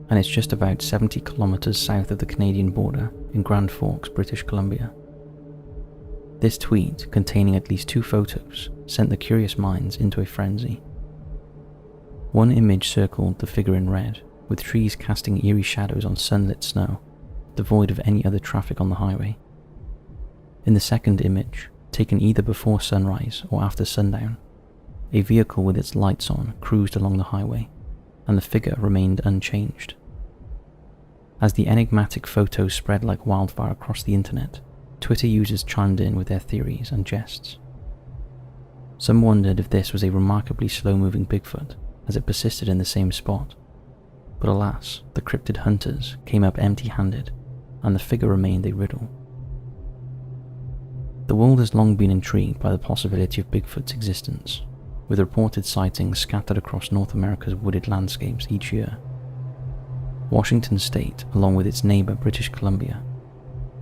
and it's just about 70 kilometers south of the Canadian border in Grand Forks, British Columbia. This tweet, containing at least 2 photos, sent the curious minds into a frenzy. One image circled the figure in red, with trees casting eerie shadows on sunlit snow, devoid of any other traffic on the highway. In the second image, taken either before sunrise or after sundown, a vehicle with its lights on cruised along the highway, and the figure remained unchanged. As the enigmatic photos spread like wildfire across the internet, Twitter users chimed in with their theories and jests. Some wondered if this was a remarkably slow-moving Bigfoot, as it persisted in the same spot. But alas, the cryptid hunters came up empty-handed, and the figure remained a riddle. The world has long been intrigued by the possibility of Bigfoot's existence, with reported sightings scattered across North America's wooded landscapes each year. Washington state, along with its neighbor British Columbia,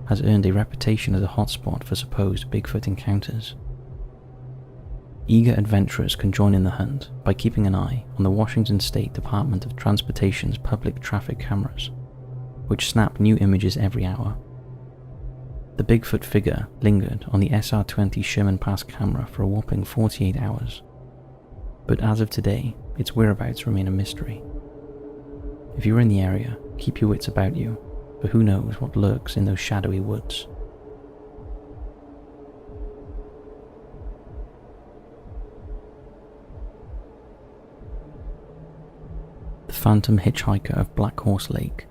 has earned a reputation as a hotspot for supposed Bigfoot encounters. Eager adventurers can join in the hunt by keeping an eye on the Washington State Department of Transportation's public traffic cameras, which snap new images every hour. The Bigfoot figure lingered on the SR-20 Sherman Pass camera for a whopping 48 hours, but as of today, its whereabouts remain a mystery. If you're in the area, keep your wits about you, for who knows what lurks in those shadowy woods. The Phantom Hitchhiker of Black Horse Lake.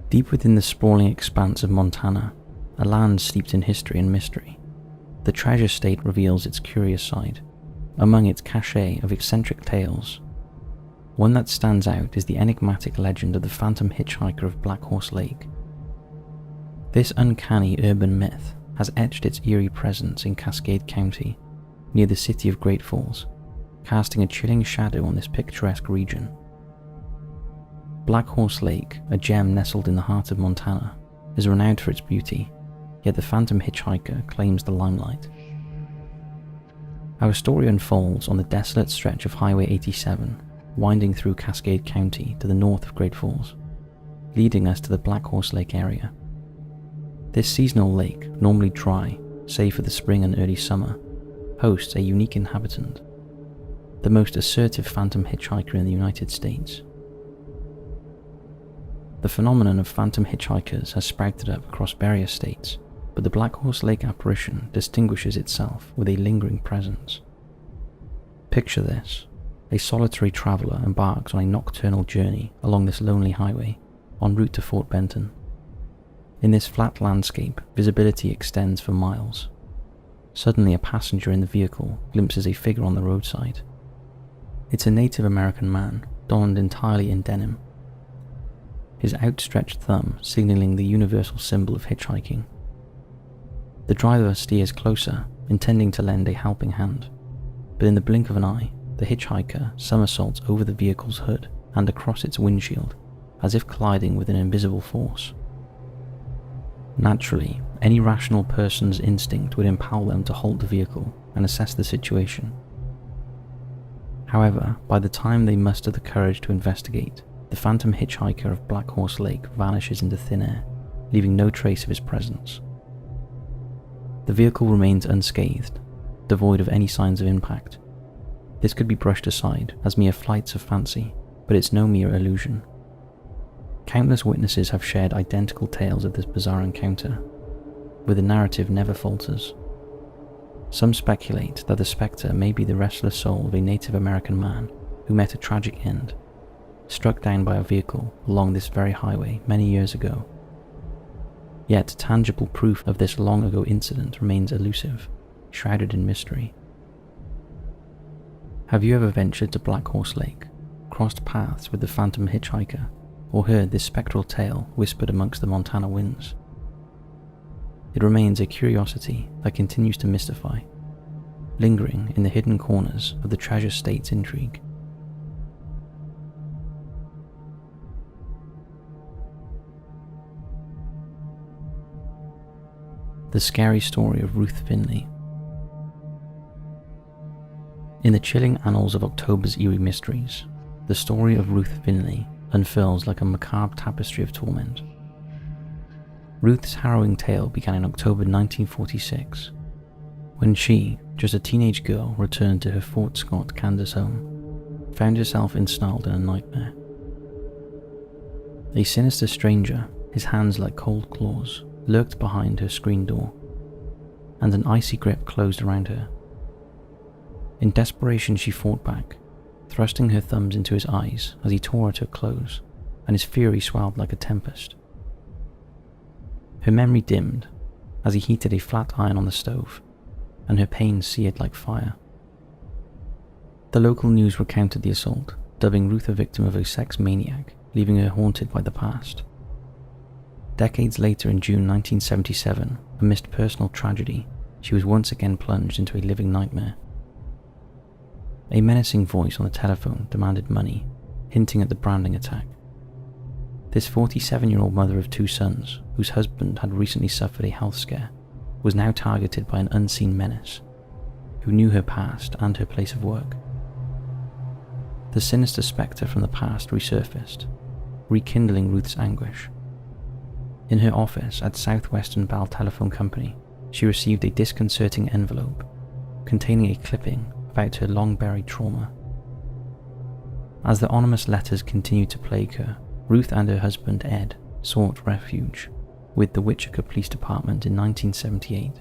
Deep within the sprawling expanse of Montana, a land steeped in history and mystery, the Treasure State reveals its curious side. Among its cachet of eccentric tales, one that stands out is the enigmatic legend of the Phantom Hitchhiker of Black Horse Lake. This uncanny urban myth has etched its eerie presence in Cascade County, near the city of Great Falls, casting a chilling shadow on this picturesque region. Black Horse Lake, a gem nestled in the heart of Montana, is renowned for its beauty, yet the Phantom Hitchhiker claims the limelight. Our story unfolds on the desolate stretch of Highway 87, winding through Cascade County to the north of Great Falls, leading us to the Black Horse Lake area. This seasonal lake, normally dry, save for the spring and early summer, hosts a unique inhabitant, the most assertive phantom hitchhiker in the United States. The phenomenon of phantom hitchhikers has sprouted up across various states, but the Black Horse Lake apparition distinguishes itself with a lingering presence. Picture this: a solitary traveller embarks on a nocturnal journey along this lonely highway, en route to Fort Benton. In this flat landscape, visibility extends for miles. Suddenly, a passenger in the vehicle glimpses a figure on the roadside. It's a Native American man, donned entirely in denim, his outstretched thumb signalling the universal symbol of hitchhiking. The driver steers closer, intending to lend a helping hand, but in the blink of an eye, the hitchhiker somersaults over the vehicle's hood and across its windshield, as if colliding with an invisible force. Naturally, any rational person's instinct would impel them to halt the vehicle and assess the situation. However, by the time they muster the courage to investigate, the phantom hitchhiker of Black Horse Lake vanishes into thin air, leaving no trace of his presence. The vehicle remains unscathed, devoid of any signs of impact. This could be brushed aside as mere flights of fancy, but it's no mere illusion. Countless witnesses have shared identical tales of this bizarre encounter, where the narrative never falters. Some speculate that the spectre may be the restless soul of a Native American man who met a tragic end, struck down by a vehicle along this very highway many years ago. Yet tangible proof of this long ago incident remains elusive, shrouded in mystery. Have you ever ventured to Black Horse Lake, crossed paths with the phantom hitchhiker, or heard this spectral tale whispered amongst the Montana winds? It remains a curiosity that continues to mystify, lingering in the hidden corners of the Treasure State's intrigue. The scary story of Ruth Finley. In the chilling annals of October's eerie mysteries, the story of Ruth Finley unfurls like a macabre tapestry of torment. Ruth's harrowing tale began in October 1946, when she, just a teenage girl, returned to her Fort Scott, Kansas home, found herself ensnarled in a nightmare. A sinister stranger, his hands like cold claws, lurked behind her screen door, and an icy grip closed around her. In desperation she fought back, thrusting her thumbs into his eyes as he tore at her clothes, and his fury swelled like a tempest. Her memory dimmed as he heated a flat iron on the stove, and her pain seared like fire. The local news recounted the assault, dubbing Ruth a victim of a sex maniac, leaving her haunted by the past. Decades later, in June 1977, amidst personal tragedy, she was once again plunged into a living nightmare. A menacing voice on the telephone demanded money, hinting at the branding attack. This 47-year-old mother of 2 sons, whose husband had recently suffered a health scare, was now targeted by an unseen menace, who knew her past and her place of work. The sinister spectre from the past resurfaced, rekindling Ruth's anguish. In her office at Southwestern Bell Telephone Company, she received a disconcerting envelope containing a clipping about her long-buried trauma. As the anonymous letters continued to plague her, Ruth and her husband Ed sought refuge with the Wichita Police Department in 1978.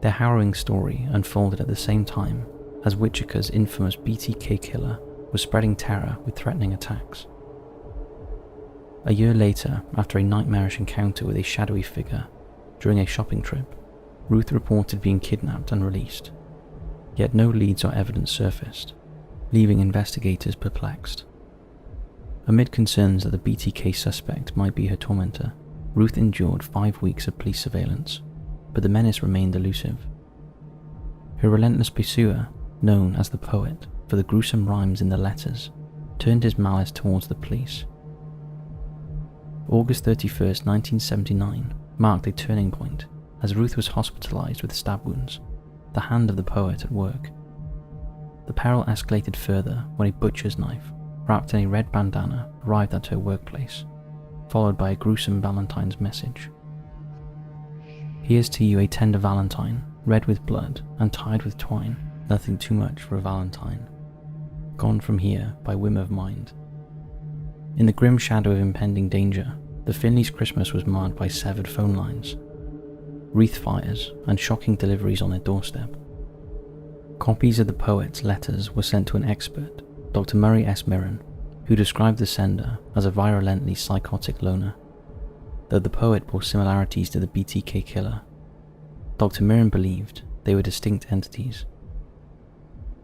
Their harrowing story unfolded at the same time as Wichita's infamous BTK killer was spreading terror with threatening attacks. A year later, after a nightmarish encounter with a shadowy figure during a shopping trip, Ruth reported being kidnapped and released. Yet no leads or evidence surfaced, leaving investigators perplexed. Amid concerns that the BTK suspect might be her tormentor, Ruth endured 5 weeks of police surveillance, but the menace remained elusive. Her relentless pursuer, known as the Poet for the gruesome rhymes in the letters, turned his malice towards the police. August 31st, 1979 marked a turning point as Ruth was hospitalized with stab wounds, the hand of the Poet at work. The peril escalated further when a butcher's knife, wrapped in a red bandana, arrived at her workplace, followed by a gruesome Valentine's message. "Here's to you a tender Valentine, red with blood and tied with twine, nothing too much for a Valentine. Gone from here by whim of mind." In the grim shadow of impending danger, the Finleys' Christmas was marred by severed phone lines, wreath fires, and shocking deliveries on their doorstep. Copies of the Poet's letters were sent to an expert, Dr. Murray S. Mirren, who described the sender as a virulently psychotic loner. Though the Poet bore similarities to the BTK killer, Dr. Mirren believed they were distinct entities.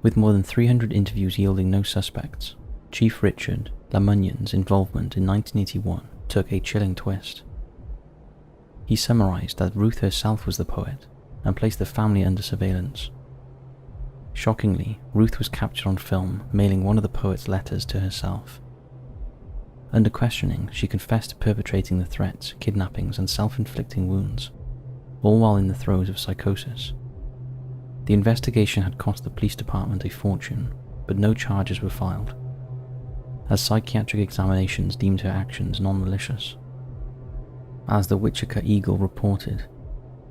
With more than 300 interviews yielding no suspects, Chief Richard LaMunnion's involvement in 1981 took a chilling twist. He summarized that Ruth herself was the Poet and placed the family under surveillance. Shockingly, Ruth was captured on film mailing one of the Poet's letters to herself. Under questioning, she confessed to perpetrating the threats, kidnappings, and self-inflicting wounds, all while in the throes of psychosis. The investigation had cost the police department a fortune, but no charges were filed, as psychiatric examinations deemed her actions non-malicious. As the Wichita Eagle reported,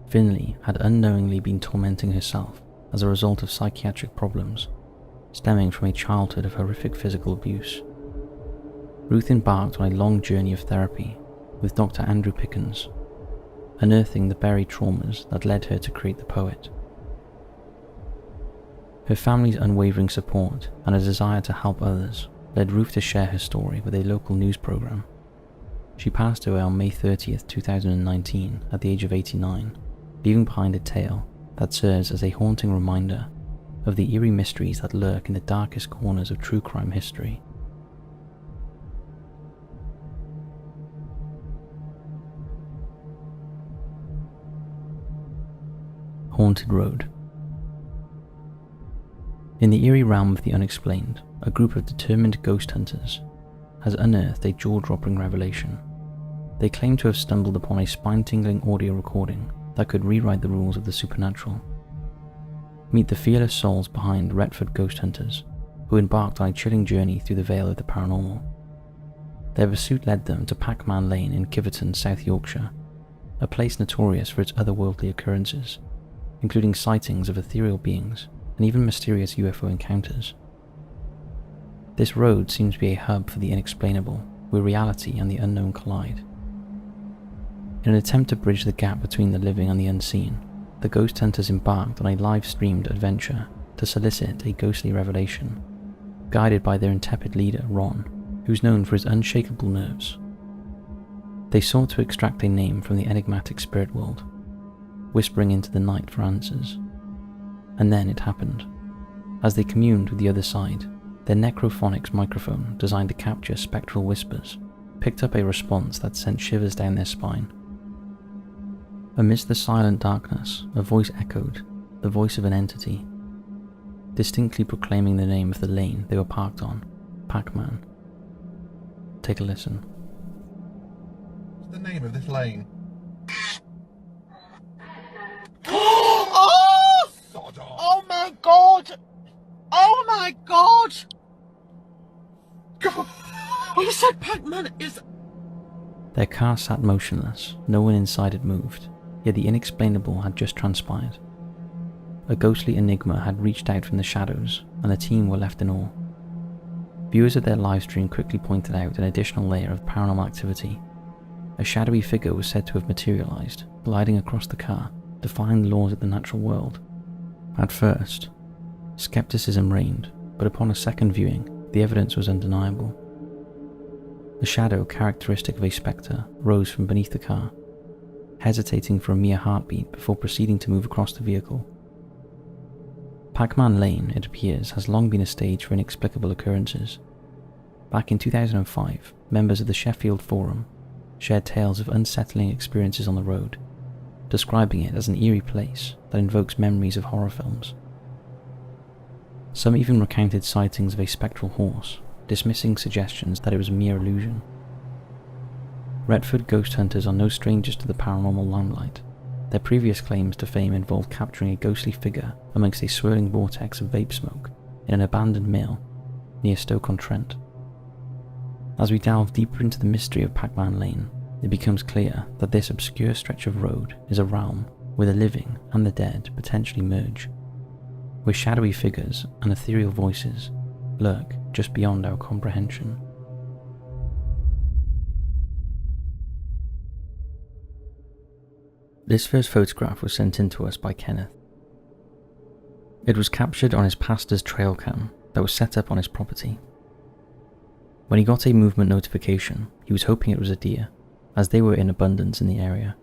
Finley had unknowingly been tormenting herself as a result of psychiatric problems, stemming from a childhood of horrific physical abuse. Ruth embarked on a long journey of therapy with Dr. Andrew Pickens, unearthing the buried traumas that led her to create the Poet. Her family's unwavering support and a desire to help others led Ruth to share her story with a local news program. She passed away on May 30th, 2019 at the age of 89, leaving behind a tale that serves as a haunting reminder of the eerie mysteries that lurk in the darkest corners of true crime history. Haunted Road. In the eerie realm of the unexplained, a group of determined ghost hunters has unearthed a jaw-dropping revelation. They claim to have stumbled upon a spine-tingling audio recording that could rewrite the rules of the supernatural. Meet the fearless souls behind Retford Ghost Hunters, who embarked on a chilling journey through the veil of the paranormal. Their pursuit led them to Pac-Man Lane in Kiverton, South Yorkshire, a place notorious for its otherworldly occurrences, including sightings of ethereal beings and even mysterious UFO encounters. This road seems to be a hub for the inexplainable, where reality and the unknown collide. In an attempt to bridge the gap between the living and the unseen, the ghost hunters embarked on a live-streamed adventure to solicit a ghostly revelation, guided by their intrepid leader, Ron, who's known for his unshakable nerves. They sought to extract a name from the enigmatic spirit world, whispering into the night for answers. And then it happened. As they communed with the other side, their necrophonics microphone, designed to capture spectral whispers, picked up a response that sent shivers down their spine. Amidst the silent darkness, a voice echoed, the voice of an entity, distinctly proclaiming the name of the lane they were parked on, Pac-Man. Take a listen. What's the name of this lane? Oh! Oh my god! Oh my god! God! Oh, you said Pac-Man is... Their car sat motionless, no one inside had moved, yet the inexplainable had just transpired. A ghostly enigma had reached out from the shadows, and the team were left in awe. Viewers of their livestream quickly pointed out an additional layer of paranormal activity. A shadowy figure was said to have materialized, gliding across the car, defying the laws of the natural world. At first, skepticism reigned, but upon a second viewing, the evidence was undeniable. The shadow, characteristic of a spectre, rose from beneath the car, hesitating for a mere heartbeat before proceeding to move across the vehicle. Pac-Man Lane, it appears, has long been a stage for inexplicable occurrences. Back in 2005, members of the Sheffield Forum shared tales of unsettling experiences on the road, describing it as an eerie place that invokes memories of horror films. Some even recounted sightings of a spectral horse, dismissing suggestions that it was a mere illusion. Retford ghost hunters are no strangers to the paranormal limelight. Their previous claims to fame involved capturing a ghostly figure amongst a swirling vortex of vape smoke in an abandoned mill near Stoke-on-Trent. As we delve deeper into the mystery of Pac-Man Lane, it becomes clear that this obscure stretch of road is a realm where the living and the dead potentially merge, where shadowy figures and ethereal voices lurk just beyond our comprehension. This first photograph was sent in to us by Kenneth. It was captured on his pastor's trail cam that was set up on his property. When he got a movement notification, he was hoping it was a deer, as they were in abundance in the area.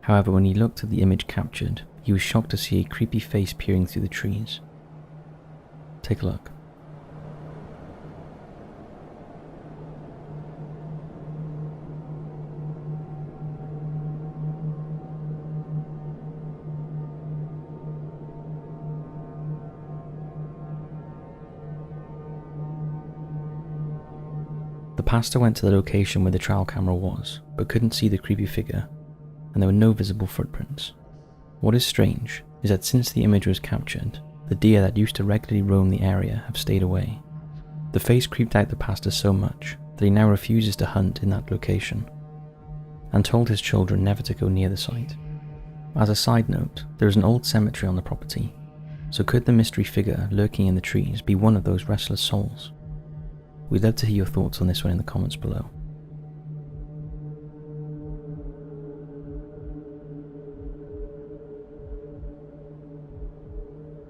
However, when he looked at the image captured, he was shocked to see a creepy face peering through the trees. Take a look. The pastor went to the location where the trail camera was, but couldn't see the creepy figure, and there were no visible footprints. What is strange is that since the image was captured, the deer that used to regularly roam the area have stayed away. The face creeped out the pastor so much that he now refuses to hunt in that location, and told his children never to go near the site. As a side note, there is an old cemetery on the property, so could the mystery figure lurking in the trees be one of those restless souls? We'd love to hear your thoughts on this one in the comments below.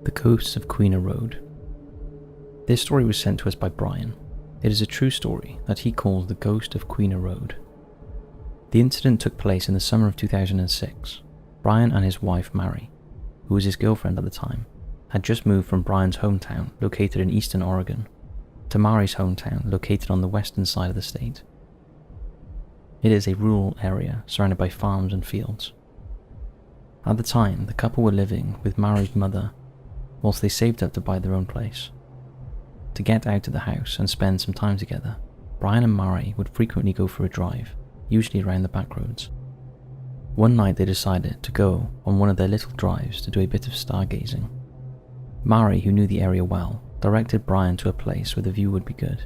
The Ghosts of Queener Road. This story was sent to us by Brian. It is a true story that he calls the Ghost of Queener Road. The incident took place in the summer of 2006. Brian and his wife Mary, who was his girlfriend at the time, had just moved from Brian's hometown, located in eastern Oregon, to Mary's hometown, located on the western side of the state. It is a rural area surrounded by farms and fields. At the time, the couple were living with Mary's mother whilst they saved up to buy their own place. To get out of the house and spend some time together, Brian and Mary would frequently go for a drive, usually around the back roads. One night they decided to go on one of their little drives to do a bit of stargazing. Mary, who knew the area well, directed Brian to a place where the view would be good.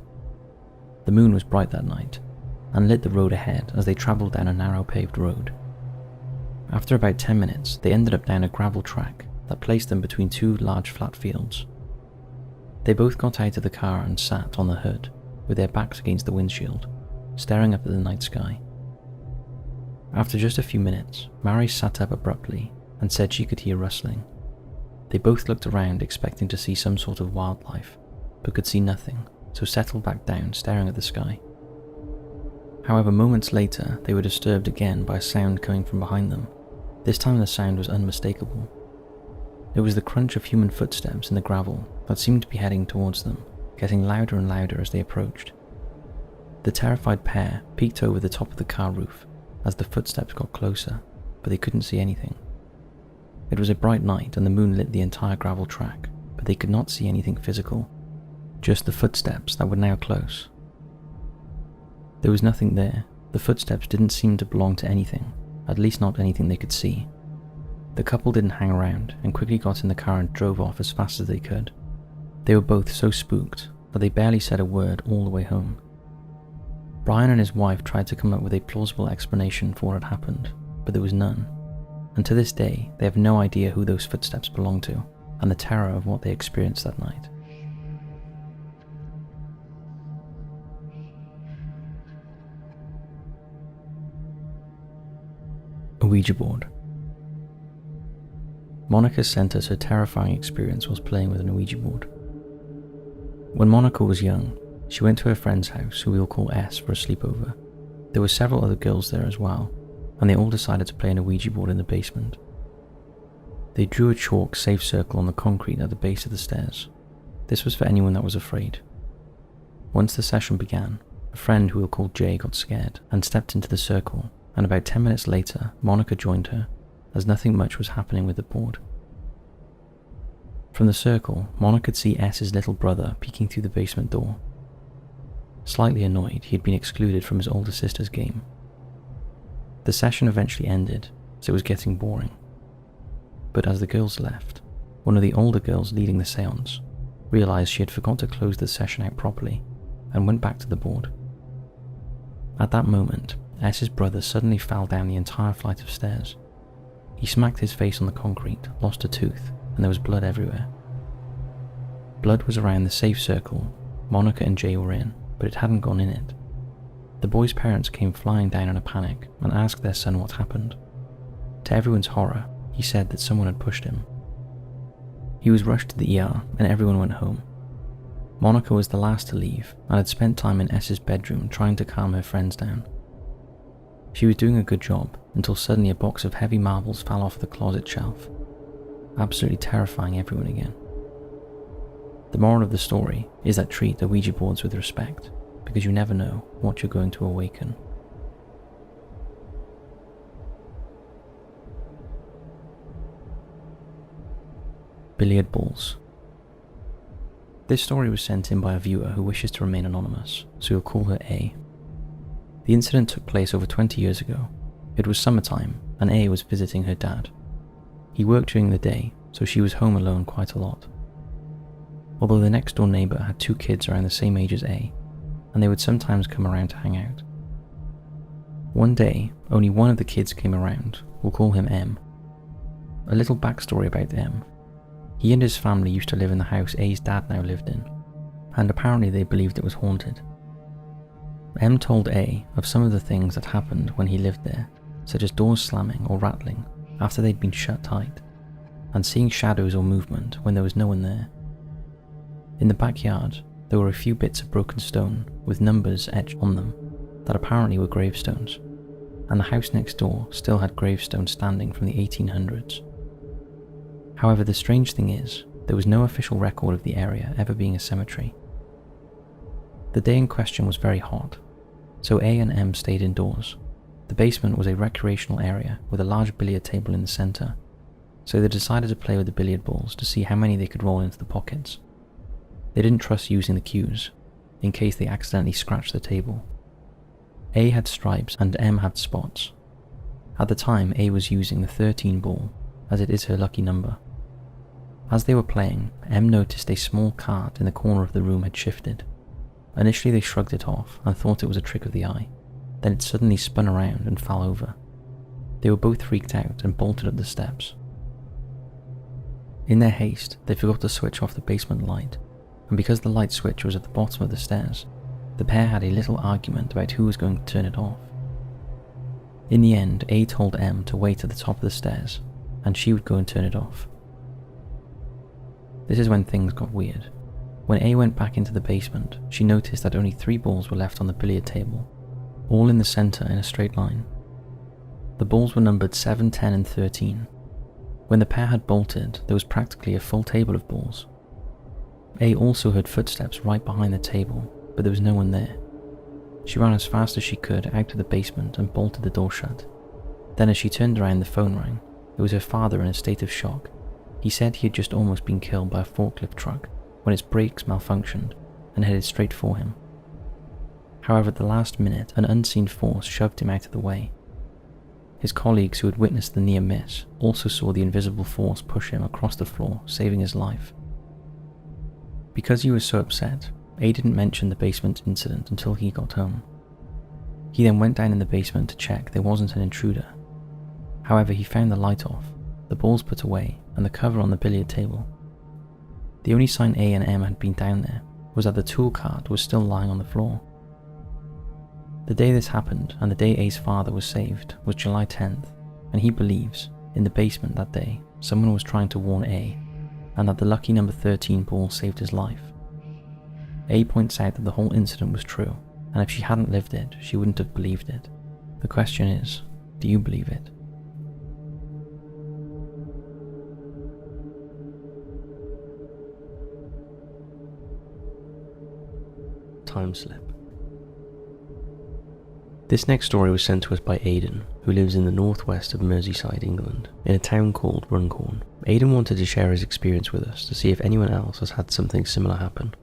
The moon was bright that night and lit the road ahead as they travelled down a narrow paved road. After about 10 minutes, they ended up down a gravel track that placed them between two large flat fields. They both got out of the car and sat on the hood with their backs against the windshield, staring up at the night sky. After just a few minutes, Mary sat up abruptly and said she could hear rustling. They both looked around expecting to see some sort of wildlife, but could see nothing, so settled back down staring at the sky. However, moments later they were disturbed again by a sound coming from behind them. This time the sound was unmistakable. It was the crunch of human footsteps in the gravel that seemed to be heading towards them, getting louder and louder as they approached. The terrified pair peeked over the top of the car roof as the footsteps got closer, but they couldn't see anything. It was a bright night and the moon lit the entire gravel track, but they could not see anything physical, just the footsteps that were now close. There was nothing there. The footsteps didn't seem to belong to anything, at least not anything they could see. The couple didn't hang around and quickly got in the car and drove off as fast as they could. They were both so spooked that they barely said a word all the way home. Brian and his wife tried to come up with a plausible explanation for what had happened, but there was none. And to this day, they have no idea who those footsteps belonged to, and the terror of what they experienced that night. A Ouija board. Monica sent us her terrifying experience whilst playing with an Ouija board. When Monica was young, she went to her friend's house, who we will call S, for a sleepover. There were several other girls there as well, and they all decided to play an Ouija board in the basement. They drew a chalk safe circle on the concrete at the base of the stairs. This was for anyone that was afraid. Once the session began, a friend who we'll call Jay got scared and stepped into the circle, and about 10 minutes later, Monica joined her, as nothing much was happening with the board. From the circle, Monica could see S's little brother peeking through the basement door. Slightly annoyed, he had been excluded from his older sister's game. The session eventually ended, as it was getting boring. But as the girls left, one of the older girls leading the seance realized she had forgot to close the session out properly and went back to the board. At that moment, S's brother suddenly fell down the entire flight of stairs. He smacked his face on the concrete, lost a tooth, and there was blood everywhere. Blood was around the safe circle Monica and Jay were in, but it hadn't gone in it. The boy's parents came flying down in a panic and asked their son what happened. To everyone's horror, he said that someone had pushed him. He was rushed to the ER and everyone went home. Monica was the last to leave and had spent time in S's bedroom trying to calm her friends down. She was doing a good job until suddenly a box of heavy marbles fell off the closet shelf, absolutely terrifying everyone again. The moral of the story is that treat the Ouija boards with respect, because you never know what you're going to awaken. Billiard balls. This story was sent in by a viewer who wishes to remain anonymous, so we'll call her A. The incident took place over 20 years ago. It was summertime, and A was visiting her dad. He worked during the day, so she was home alone quite a lot. Although the next door neighbour had 2 kids around the same age as A, and they would sometimes come around to hang out. One day, only one of the kids came around. We'll call him M. A little backstory about M. He and his family used to live in the house A's dad now lived in, and apparently they believed it was haunted. M told A of some of the things that happened when he lived there, such as doors slamming or rattling after they'd been shut tight. and seeing shadows or movement when there was no one there. In the backyard, there were a few bits of broken stone with numbers etched on them that apparently were gravestones, and the house next door still had gravestones standing from the 1800s. However, the strange thing is, there was no official record of the area ever being a cemetery. The day in question was very hot, so A and M stayed indoors. The basement was a recreational area with a large billiard table in the centre, so they decided to play with the billiard balls to see how many they could roll into the pockets. They didn't trust using the cues, in case they accidentally scratched the table. A had stripes and M had spots. At the time, A was using the 13 ball, as it is her lucky number. As they were playing, M noticed a small cart in the corner of the room had shifted. Initially they shrugged it off and thought it was a trick of the eye, then it suddenly spun around and fell over. They were both freaked out and bolted up the steps. In their haste, they forgot to switch off the basement light, and because the light switch was at the bottom of the stairs, the pair had a little argument about who was going to turn it off. In the end, A told M to wait at the top of the stairs, and she would go and turn it off. This is when things got weird. When A went back into the basement, she noticed that only 3 balls were left on the billiard table, all in the centre in a straight line. The balls were numbered 7, 10 and 13. When the pair had bolted, there was practically a full table of balls. A also heard footsteps right behind the table, but there was no one there. She ran as fast as she could out to the basement and bolted the door shut. Then as she turned around, the phone rang. It was her father in a state of shock. He said he had just almost been killed by a forklift truck when its brakes malfunctioned and headed straight for him. However, at the last minute, an unseen force shoved him out of the way. His colleagues who had witnessed the near miss also saw the invisible force push him across the floor, saving his life. Because he was so upset, A didn't mention the basement incident until he got home. He then went down in the basement to check there wasn't an intruder. However, he found the light off, the balls put away, and the cover on the billiard table. The only sign A and M had been down there was that the tool cart was still lying on the floor. The day this happened, and the day A's father was saved, was July 10th, and he believes, in the basement that day, someone was trying to warn A, and that the lucky number 13 ball saved his life. A points out that the whole incident was true, and if she hadn't lived it, she wouldn't have believed it. The question is, do you believe it? Time slip. This next story was sent to us by Aidan, who lives in the northwest of Merseyside, England, in a town called Runcorn. Aidan wanted to share his experience with us to see if anyone else has had something similar happen.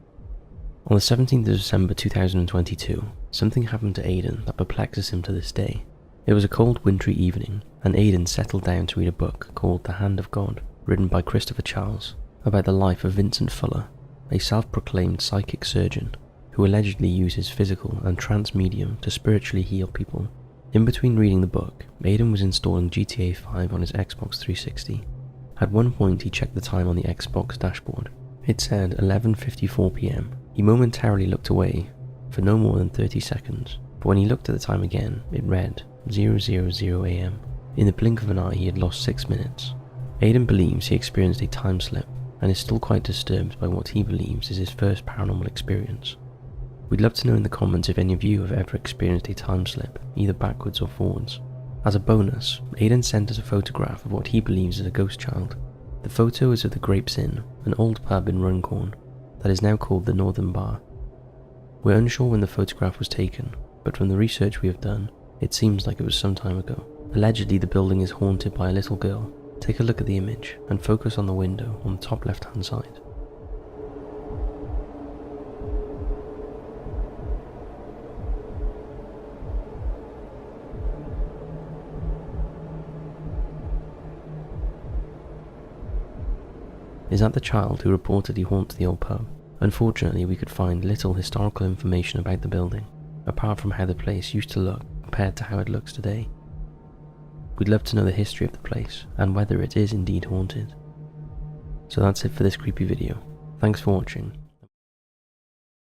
On the 17th of December 2022, something happened to Aidan that perplexes him to this day. It was a cold wintry evening, and Aidan settled down to read a book called The Hand of God, written by Christopher Charles, about the life of Vincent Fuller, a self-proclaimed psychic surgeon who allegedly uses physical and trance medium to spiritually heal people. In between reading the book, Aidan was installing GTA 5 on his Xbox 360. At one point he checked the time on the Xbox dashboard. It said 11:54 PM. He momentarily looked away for no more than 30 seconds, but when he looked at the time again, it read 0:00 AM. In the blink of an eye he had lost 6 minutes. Aidan believes he experienced a time slip and is still quite disturbed by what he believes is his first paranormal experience. We'd love to know in the comments if any of you have ever experienced a time slip, either backwards or forwards. As a bonus, Aidan sent us a photograph of what he believes is a ghost child. The photo is of the Grapes Inn, an old pub in Runcorn that is now called the Northern Bar. We're unsure when the photograph was taken, but from the research we have done, it seems like it was some time ago. Allegedly the building is haunted by a little girl. Take a look at the image and focus on the window on the top left hand side. Is that the child who reportedly haunts the old pub? Unfortunately, we could find little historical information about the building, apart from how the place used to look compared to how it looks today. We'd love to know the history of the place, and whether it is indeed haunted. So that's it for this creepy video. Thanks for watching,